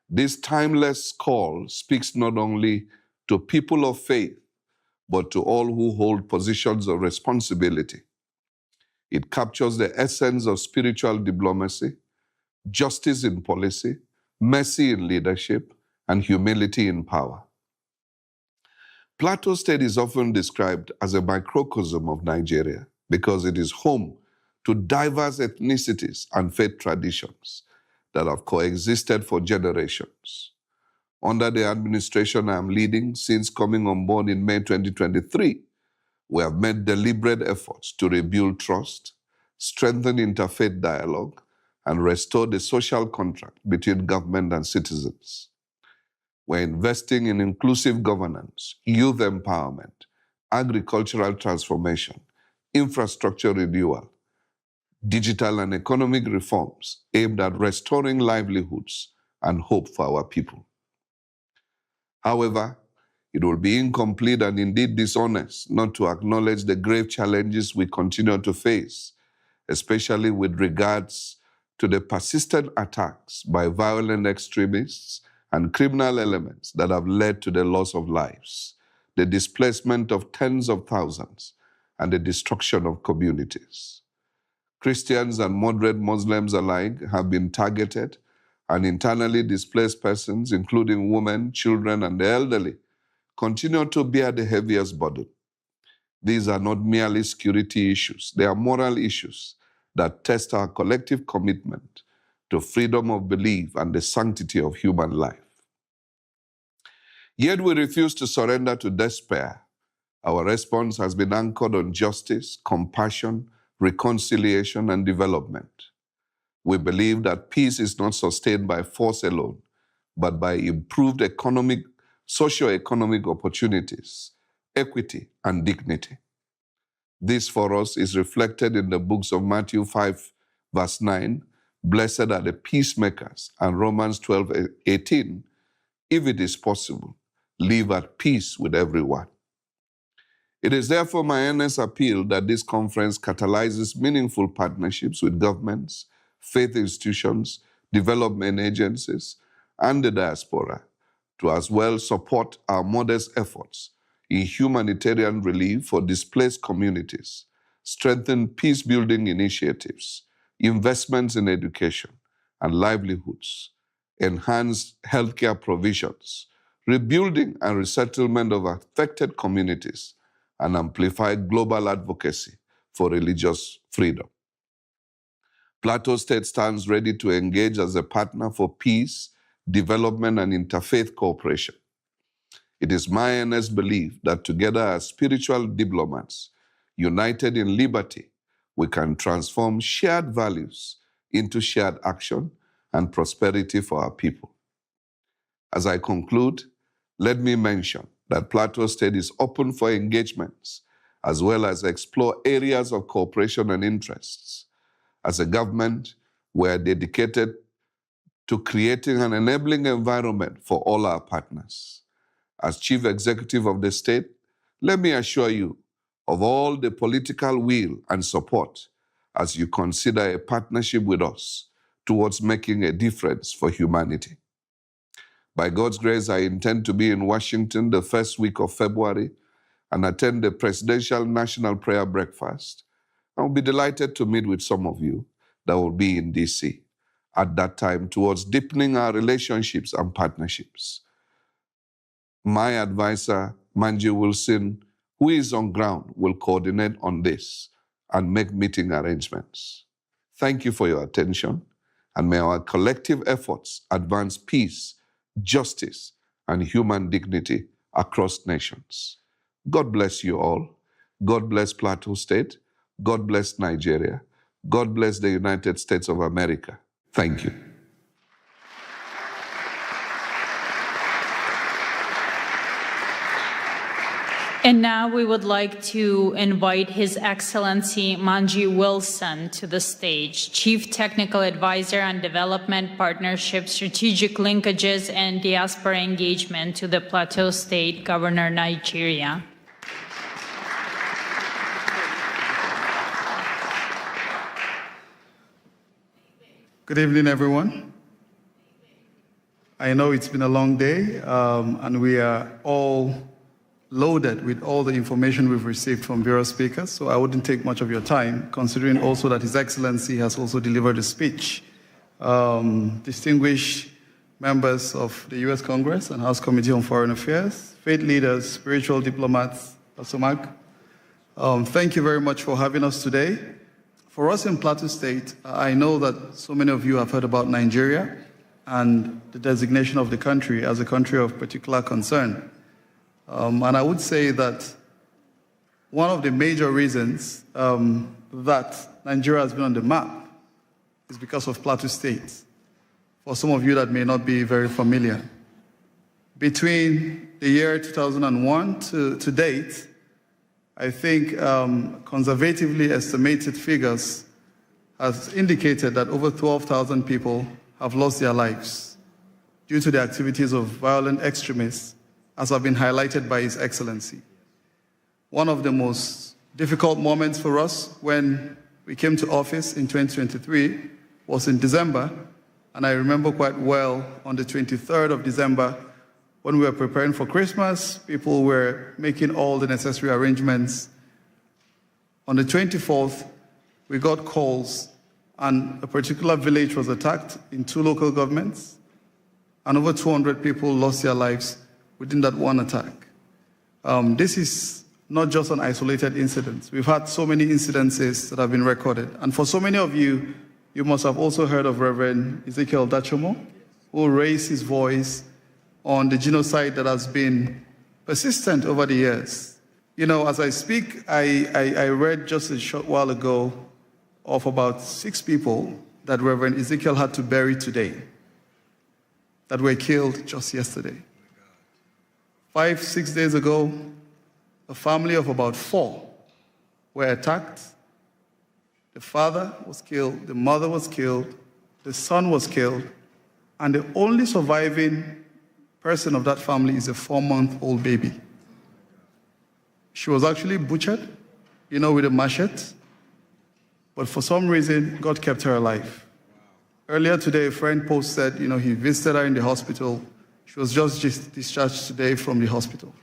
This timeless call speaks not only to people of faith, but to all who hold positions of responsibility. It captures the essence of spiritual diplomacy, justice in policy, mercy in leadership, and humility in power. Plateau State is often described as a microcosm of Nigeria because it is home to diverse ethnicities and faith traditions that have coexisted for generations. Under the administration I am leading since coming on board in May 2023, we have made deliberate efforts to rebuild trust, strengthen interfaith dialogue, and restore the social contract between government and citizens. We're investing in inclusive governance, youth empowerment, agricultural transformation, infrastructure renewal, digital and economic reforms aimed at restoring livelihoods and hope for our people. However, it will be incomplete and indeed dishonest not to acknowledge the grave challenges we continue to face, especially with regards to the persistent attacks by violent extremists and criminal elements that have led to the loss of lives, the displacement of tens of thousands, and the destruction of communities. Christians and moderate Muslims alike have been targeted, and internally displaced persons, including women, children, and the elderly, continue to bear the heaviest burden. These are not merely security issues, they are moral issues that test our collective commitment to freedom of belief and the sanctity of human life. Yet we refuse to surrender to despair Our response has been anchored on justice, compassion, reconciliation, and development. We believe that peace is not sustained by force alone, but by improved socio-economic opportunities, equity, and dignity. This for us is reflected in the books of Matthew 5, verse 9, "Blessed are the peacemakers," and Romans 12:18, "If it is possible, live at peace with everyone." It is therefore my earnest appeal that this conference catalyzes meaningful partnerships with governments, faith institutions, development agencies, and the diaspora to as well support our modest efforts in humanitarian relief for displaced communities, strengthen peace-building initiatives, investments in education and livelihoods, enhance healthcare provisions, rebuilding and resettlement of affected communities, and amplify global advocacy for religious freedom. Plateau State stands ready to engage as a partner for peace, development, and interfaith cooperation. It is my earnest belief that together as spiritual diplomats, united in liberty, we can transform shared values into shared action and prosperity for our people. As I conclude, let me mention that Plateau State is open for engagements as well as explore areas of cooperation and interests. As a government, we are dedicated to creating an enabling environment for all our partners. As Chief Executive of the state, let me assure you of all the political will and support as you consider a partnership with us towards making a difference for humanity. By God's grace, I intend to be in Washington the first week of February and attend the Presidential National Prayer Breakfast. I will be delighted to meet with some of you that will be in DC at that time towards deepening our relationships and partnerships. My advisor, Manji Wilson, who is on ground, will coordinate on this and make meeting arrangements. Thank you for your attention, and may our collective efforts advance peace, justice, and human dignity across nations. God bless you all. God bless Plateau State. God bless Nigeria. God bless the United States of America. Thank you. And now we would like to invite His Excellency Manji Wilson to the stage, Chief Technical Advisor on Development Partnership, Strategic Linkages, and Diaspora Engagement to the Plateau State Governor, Nigeria. Good evening, everyone. I know it's been a long day, and we are all loaded with all the information we've received from various speakers, so I wouldn't take much of your time, considering also that His Excellency has also delivered a speech. Distinguished members of the U.S. Congress and House Committee on Foreign Affairs, faith leaders, spiritual diplomats, Pastor Mark, thank you very much for having us today. For us in Plateau State, I know that so many of you have heard about Nigeria and the designation of the country as a country of particular concern. And I would say that one of the major reasons that Nigeria has been on the map is because of Plateau State. For some of you that may not be very familiar, between the year 2001 to date, I think conservatively estimated figures has indicated that over 12,000 people have lost their lives due to the activities of violent extremists, as have been highlighted by His Excellency. One of the most difficult moments for us when we came to office in 2023 was in December, and I remember quite well on the 23rd of December, when we were preparing for Christmas, people were making all the necessary arrangements. On the 24th, we got calls, and a particular village was attacked in 2 local governments, and over 200 people lost their lives within that one attack. This is not just an isolated incident. We've had so many incidences that have been recorded. And for so many of you, you must have also heard of Reverend Ezekiel Dachomo, who raised his voice on the genocide that has been persistent over the years. You know, as I speak, I read just a short while ago of about 6 people that Reverend Ezekiel had to bury today that were killed just yesterday. 5-6 days ago, a family of about 4 were attacked. The father was killed, the mother was killed, the son was killed, and the only surviving person of that family is a 4-month-old baby. She was actually butchered, you know, with a machete, but for some reason, God kept her alive. Earlier today, a friend posted, you know, he visited her in the hospital. She was just discharged today from the hospital.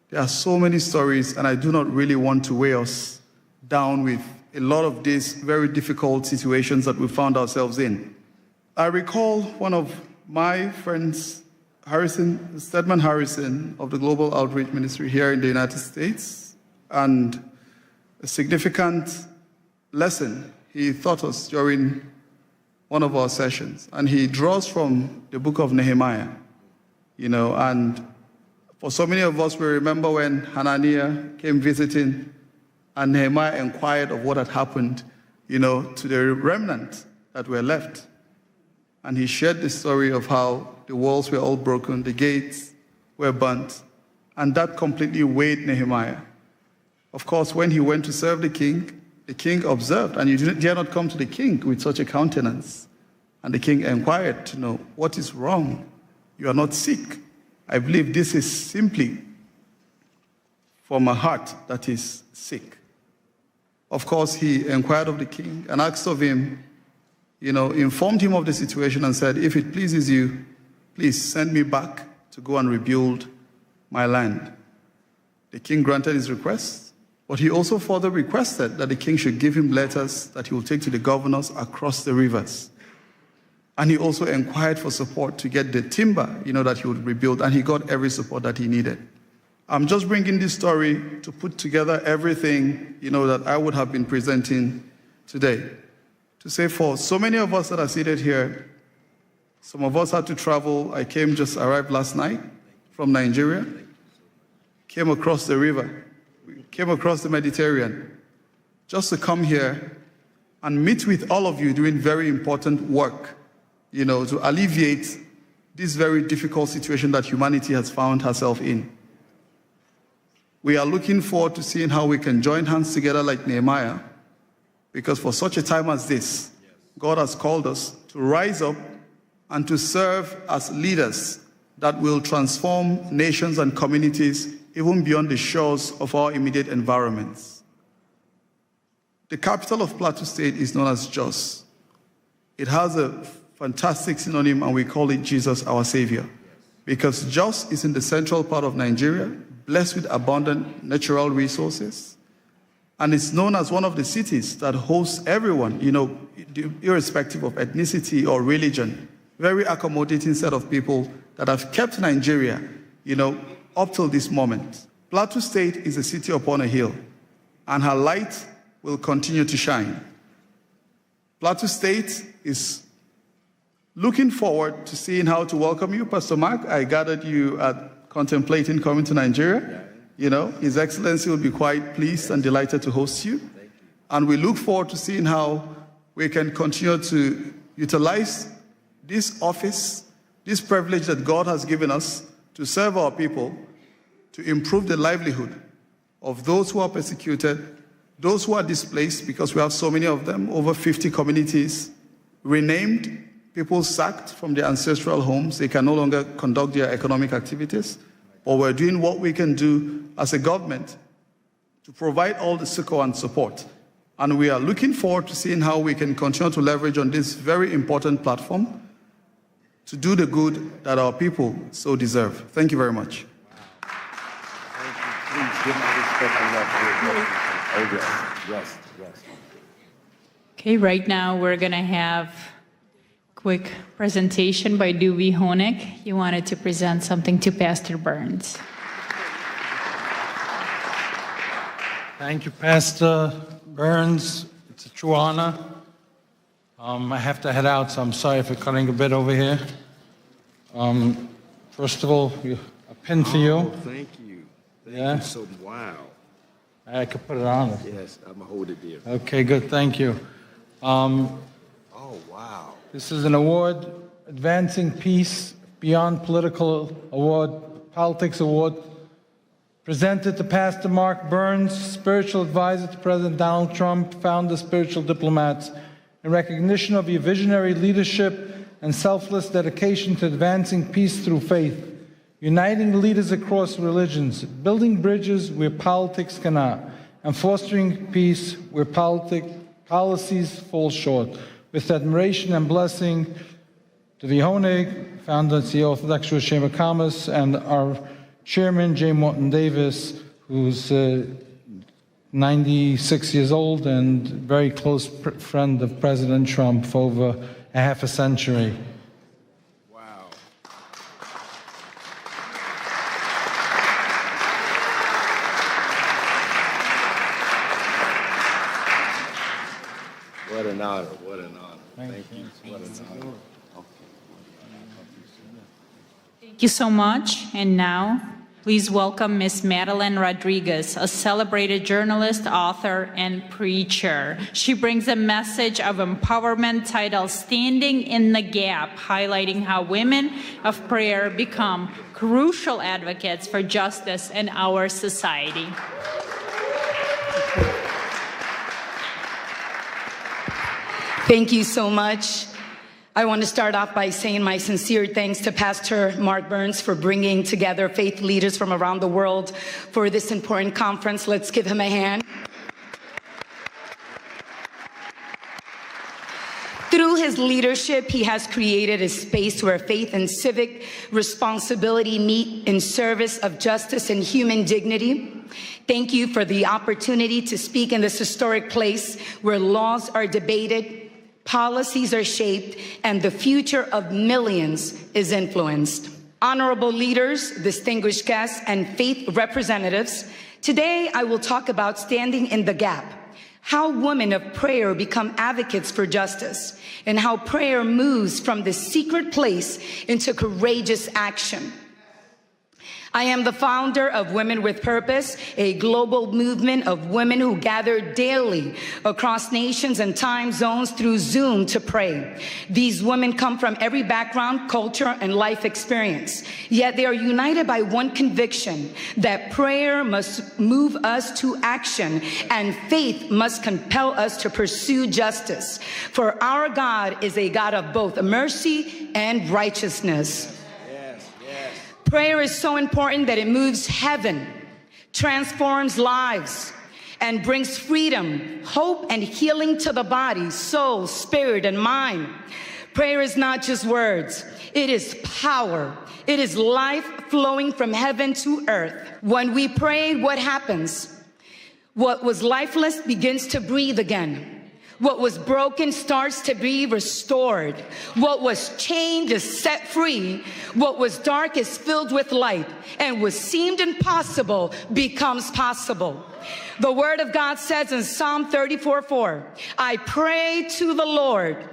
There are so many stories, and I do not really want to weigh us down with a lot of these very difficult situations that we found ourselves in. I recall one of my friends, Stedman Harrison of the Global Outreach Ministry here in the United States, and a significant lesson he taught us during one of our sessions. And he draws from the book of Nehemiah, you know, and for so many of us, we remember when Hananiah came visiting and Nehemiah inquired of what had happened, you know, to the remnant that were left. And he shared the story of how the walls were all broken, the gates were burnt, and that completely weighed Nehemiah. Of course, when he went to serve the king observed, and you dare not come to the king with such a countenance. And the king inquired to know, what is wrong? You are not sick. I believe this is simply from a heart that is sick. Of course, he inquired of the king and asked of him, you know, informed him of the situation and said, if it pleases you, please send me back to go and rebuild my land. The king granted his request, but he also further requested that the king should give him letters that he will take to the governors across the rivers. And he also inquired for support to get the timber, you know, that he would rebuild, and he got every support that he needed. I'm just bringing this story to put together everything, you know, that I would have been presenting today. To say for so many of us that are seated here, some of us had to travel. I arrived last night from Nigeria, came across the river, came across the Mediterranean, just to come here and meet with all of you doing very important work, you know, to alleviate this very difficult situation that humanity has found herself in. We are looking forward to seeing how we can join hands together like Nehemiah, because for such a time as this, God has called us to rise up and to serve as leaders that will transform nations and communities even beyond the shores of our immediate environments. The capital of Plateau State is known as Jos. It has a fantastic synonym, and we call it Jesus, our Savior, because Jos is in the central part of Nigeria, blessed with abundant natural resources, and it's known as one of the cities that hosts everyone, you know, irrespective of ethnicity or religion. Very accommodating set of people that have kept Nigeria, you know, up till this moment. Plateau State is a city upon a hill, and her light will continue to shine. Plateau State is looking forward to seeing how to welcome you. Pastor Mark, I gathered you at contemplating coming to Nigeria. You know, His Excellency will be quite pleased and delighted to host you. And we look forward to seeing how we can continue to utilize this office, this privilege that God has given us to serve our people, to improve the livelihood of those who are persecuted, those who are displaced, because we have so many of them, over 50 communities renamed, people sacked from their ancestral homes. They can no longer conduct their economic activities. But we're doing what we can do as a government to provide all the succor and support. And we are looking forward to seeing how we can continue to leverage on this very important platform to do the good that our people so deserve. Thank you very much. Thank you. Please give my respect and love for your yes. Okay, right now we're going to have quick presentation by Dewey Honig. He wanted to present something to Pastor Burns. Thank you, Pastor Burns. It's a true honor. I have to head out, so I'm sorry for cutting a bit over here. First of all, a pin for you. Thank you. Yeah. So, wow. I could put it on. Yes, I'm going to hold it there. Okay, good. Thank you. Oh, wow. This is an award, Advancing Peace Beyond Political Award, Politics Award, presented to Pastor Mark Burns, spiritual advisor to President Donald Trump, founder of Spiritual Diplomats, in recognition of your visionary leadership and selfless dedication to advancing peace through faith, uniting leaders across religions, building bridges where politics cannot, and fostering peace where policies fall short. With admiration and blessing to the Honig, founder and CEO of the Lecturer Chamber of Commerce, and our Chairman, J. Morton Davis, who's 96 years old and very close friend of President Trump for over a half a century. Wow. What an honor, what an honor. Thank you. What an honor. Thank you so much. And now, please welcome Ms. Madeline Rodriguez, a celebrated journalist, author, and preacher. She brings a message of empowerment titled Standing in the Gap, highlighting how women of prayer become crucial advocates for justice in our society. Thank you so much. I want to start off by saying my sincere thanks to Pastor Mark Burns for bringing together faith leaders from around the world for this important conference. Let's give him a hand. Through his leadership, he has created a space where faith and civic responsibility meet in service of justice and human dignity. Thank you for the opportunity to speak in this historic place where laws are debated, policies are shaped, and the future of millions is influenced. Honorable leaders, distinguished guests, and faith representatives, today I will talk about standing in the gap, how women of prayer become advocates for justice, and how prayer moves from the secret place into courageous action. I am the founder of Women with Purpose, a global movement of women who gather daily across nations and time zones through Zoom to pray. These women come from every background, culture, and life experience, yet they are united by one conviction, that prayer must move us to action and faith must compel us to pursue justice. For our God is a God of both mercy and righteousness. Prayer is so important that it moves heaven, transforms lives, and brings freedom, hope, and healing to the body, soul, spirit, and mind. Prayer is not just words. It is power. It is life flowing from heaven to earth. When we pray, what happens? What was lifeless begins to breathe again. What was broken starts to be restored. What was chained is set free. What was dark is filled with light. And what seemed impossible becomes possible. The word of God says in Psalm 34:4, I prayed to the Lord,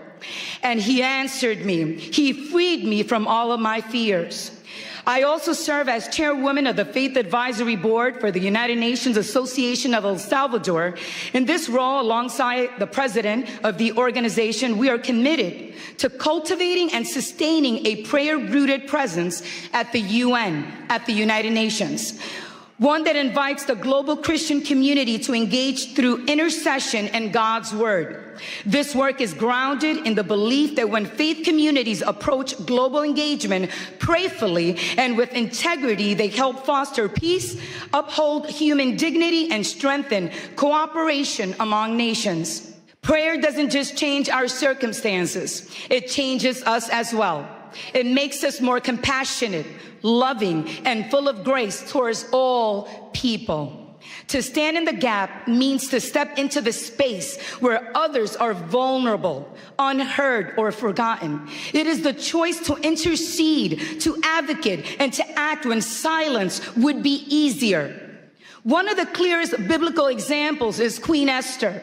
and he answered me. He freed me from all of my fears. I also serve as chairwoman of the Faith Advisory Board for the United Nations Association of El Salvador. In this role, alongside the president of the organization, we are committed to cultivating and sustaining a prayer-rooted presence at the UN, at the United Nations. One that invites the global Christian community to engage through intercession and God's word. This work is grounded in the belief that when faith communities approach global engagement prayerfully and with integrity, they help foster peace, uphold human dignity, and strengthen cooperation among nations. Prayer doesn't just change our circumstances, it changes us as well. It makes us more compassionate, loving, and full of grace towards all people. To stand in the gap means to step into the space where others are vulnerable, unheard, or forgotten. It is the choice to intercede, to advocate, and to act when silence would be easier. One of the clearest biblical examples is Queen Esther.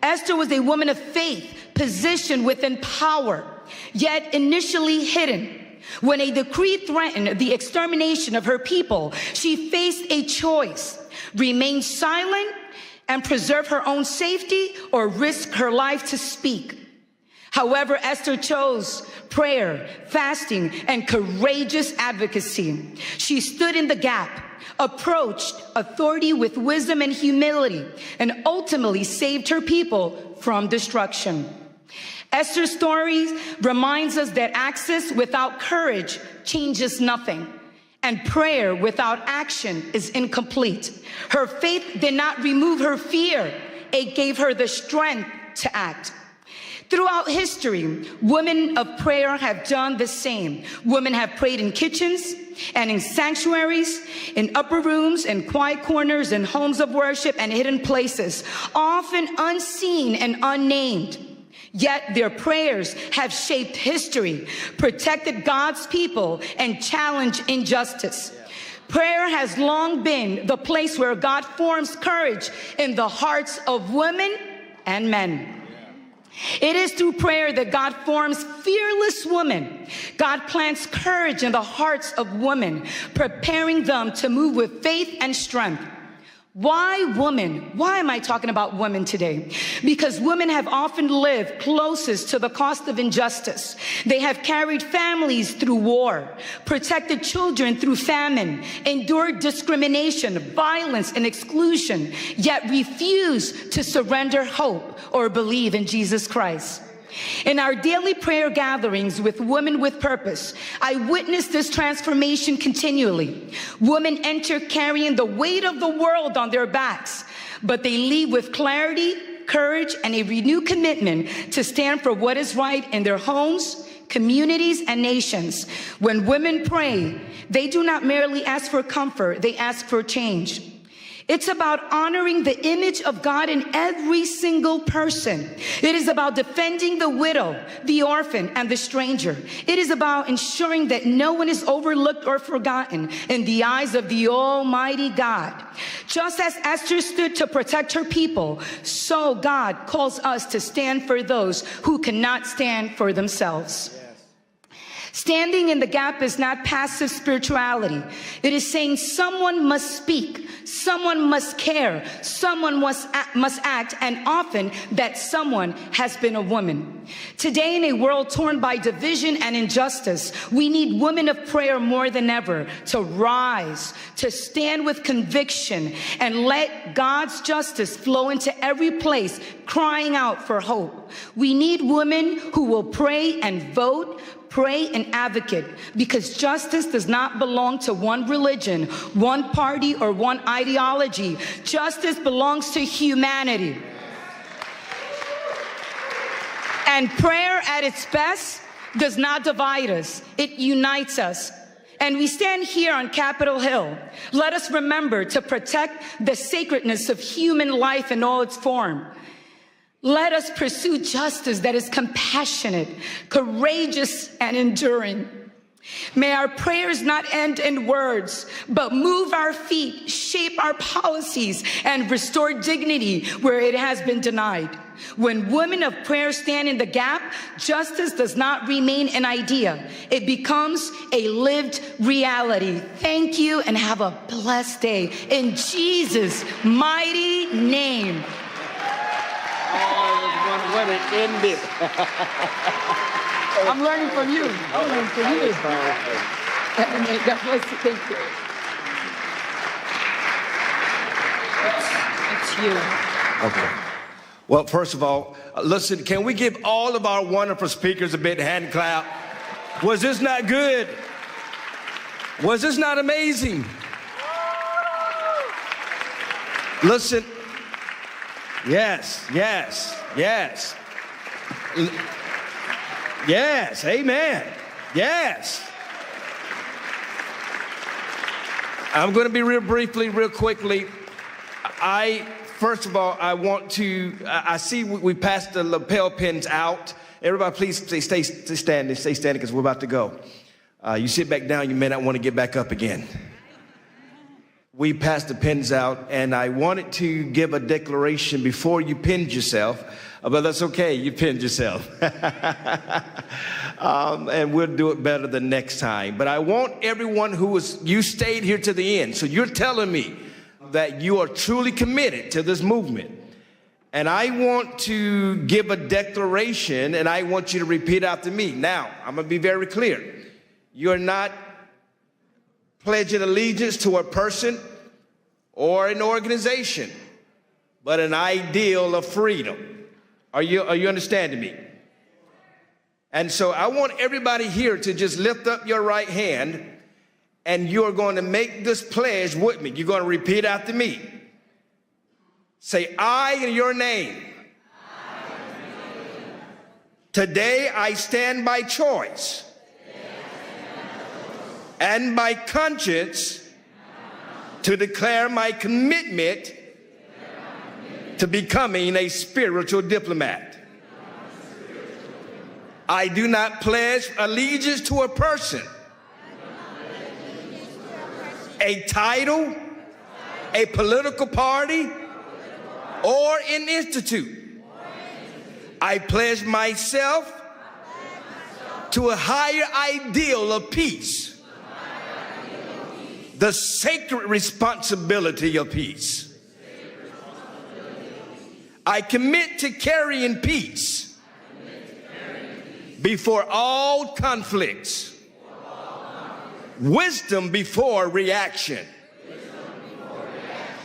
Esther was a woman of faith, positioned within power, yet initially hidden. When a decree threatened the extermination of her people, she faced a choice: remain silent and preserve her own safety, or risk her life to speak. However, Esther chose prayer, fasting, and courageous advocacy. She stood in the gap, approached authority with wisdom and humility, and ultimately saved her people from destruction. Esther's story reminds us that access without courage changes nothing, and prayer without action is incomplete. Her faith did not remove her fear. It gave her the strength to act. Throughout history, women of prayer have done the same. Women have prayed in kitchens and in sanctuaries, in upper rooms, in quiet corners, in homes of worship, and hidden places, often unseen and unnamed. Yet their prayers have shaped history, protected God's people, and challenged injustice. Prayer has long been the place where God forms courage in the hearts of women and men. It is through prayer that God forms fearless women. God plants courage in the hearts of women, preparing them to move with faith and strength. Why women? Why am I talking about women today? Because women have often lived closest to the cost of injustice. They have carried families through war, protected children through famine, endured discrimination, violence, and exclusion, yet refuse to surrender hope or believe in Jesus Christ. In our daily prayer gatherings with Women with Purpose, I witness this transformation continually. Women enter carrying the weight of the world on their backs, but they leave with clarity, courage, and a renewed commitment to stand for what is right in their homes, communities, and nations. When women pray, they do not merely ask for comfort, they ask for change. It's about honoring the image of God in every single person. It is about defending the widow, the orphan, and the stranger. It is about ensuring that no one is overlooked or forgotten in the eyes of the Almighty God. Just as Esther stood to protect her people, so God calls us to stand for those who cannot stand for themselves. Standing in the gap is not passive spirituality. It is saying someone must speak, someone must care, someone must act, and often that someone has been a woman. Today, in a world torn by division and injustice, we need women of prayer more than ever to rise, to stand with conviction, and let God's justice flow into every place, crying out for hope. We need women who will pray and vote, pray and advocate, because justice does not belong to one religion, one party, or one ideology. Justice belongs to humanity. And prayer at its best does not divide us, it unites us. And we stand here on Capitol Hill. Let us remember to protect the sacredness of human life in all its form. Let us pursue justice that is compassionate, courageous, and enduring. May our prayers not end in words, but move our feet, shape our policies, and restore dignity where it has been denied. When women of prayer stand in the gap, justice does not remain an idea. It becomes a lived reality. Thank you and have a blessed day. In Jesus' mighty name. When it ended. I'm learning from you. I'm learning from you. God bless you. Thank you. It's you. Okay. Well, first of all, listen, can we give all of our wonderful speakers a big hand clap? Was this not good? Was this not amazing? Listen. Yes, yes, yes. Yes, amen. Yes. I'm going to be real briefly, real quickly. First of all, I want to, I see we passed the lapel pins out. Everybody, please stay standing because we're about to go. You sit back down, you may not want to get back up again. We passed the pins out, and I wanted to give a declaration before you pinned yourself, but that's okay, you pinned yourself. And we'll do it better the next time. But I want everyone you stayed here to the end, so you're telling me that you are truly committed to this movement. And I want to give a declaration, and I want you to repeat after me. Now, I'm going to be very clear. You're not pledging allegiance to a person or an organization, but an ideal of freedom. Are you understanding me? And so I want everybody here to just lift up your right hand, and you're going to make this pledge with me. You're going to repeat after me. Say, I in your name. Today I stand by choice and by conscience to declare my commitment to becoming a spiritual diplomat. I do not pledge allegiance to a person, a title, a political party, or an institute. I pledge myself to a higher ideal of peace, the sacred responsibility of peace. I commit to carrying peace before all conflicts, wisdom before reaction,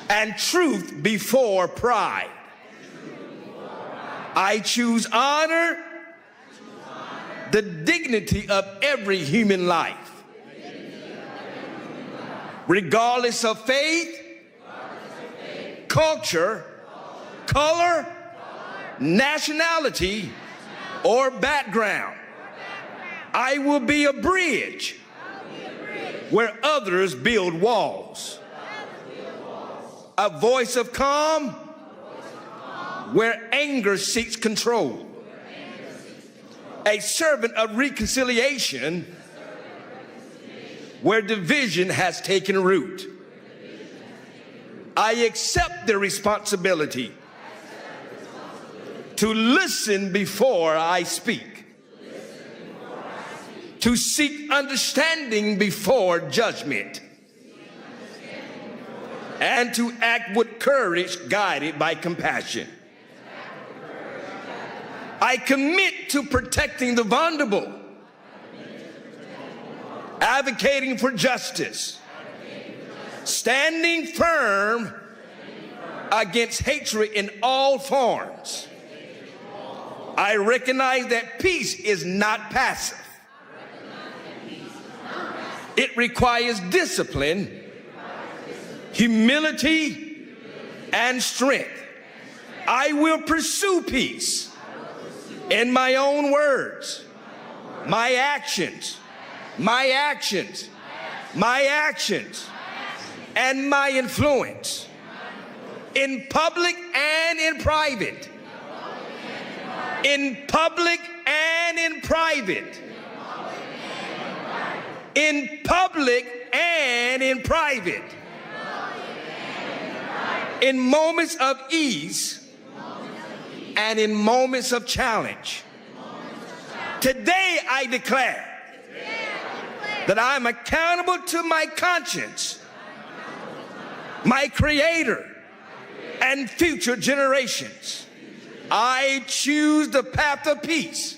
and truth before pride. I choose honor, the dignity of every human life, regardless of faith, culture, color, nationality, or background. I will be a bridge where others build walls. A voice of calm where anger seeks control. A servant of reconciliation where division has taken root. I accept the responsibility to listen before I speak, to seek understanding before judgment, and to act with courage guided by compassion. I commit to protecting the vulnerable, advocating for justice, standing firm against hatred in all forms. I recognize that peace is not passive. It requires discipline, humility, and strength. I will pursue peace in my own words, my actions, and my influence, in public and in private. In public and in private. In public and in private. In moments of ease and in moments of challenge. Today I declare that I'm accountable to my conscience, my Creator, and future generations. I choose the path of peace.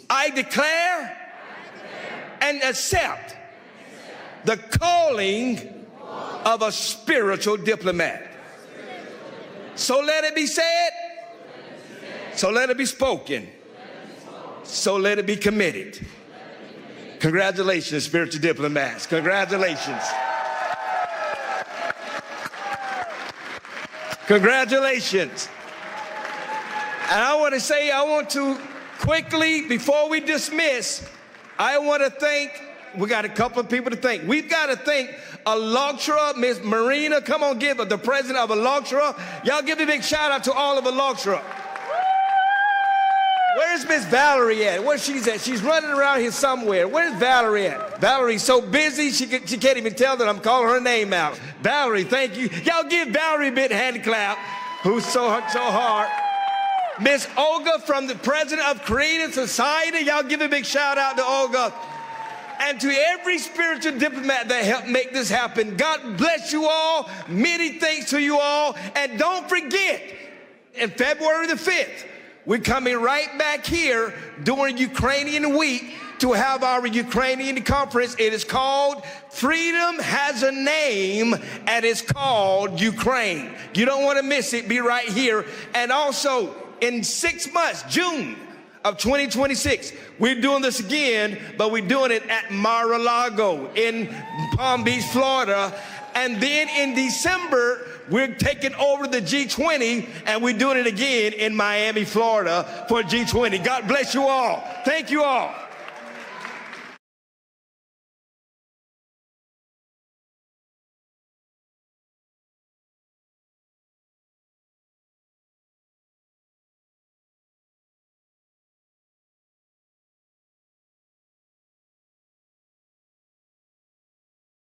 I declare and accept the calling of a spiritual diplomat. So let it be said, so let it be spoken, so let it be committed. Congratulations, spiritual diplomats. Congratulations. Congratulations. And I want to quickly, before we dismiss, I want to thank, we got a couple of people to thank. We've got to thank ALLATRA, Miss Marina. Come on, give the president of ALLATRA. Y'all give a big shout out to all of ALLATRA. Where's Miss Valerie at? Where's she's at? She's running around here somewhere. Where's Valerie at? Valerie's so busy, she can't even tell that I'm calling her name out. Valerie, thank you. Y'all give Valerie a big hand clap, who's so hard. Miss Olga from the president of Creative Society. Y'all give a big shout out to Olga. and to every spiritual diplomat that helped make this happen. God bless you all. Many thanks to you all. And don't forget, in February the 5th, we're coming right back here during Ukrainian Week to have our Ukrainian conference. It is called Freedom Has a Name, and it's called Ukraine. You don't want to miss it. Be right here. And also, in 6 months, June of 2026, we're doing this again, but we're doing it at Mar-a-Lago in Palm Beach, Florida. And then in December, we're taking over the G20, and we're doing it again in Miami, Florida for G20. God bless you all. Thank you all.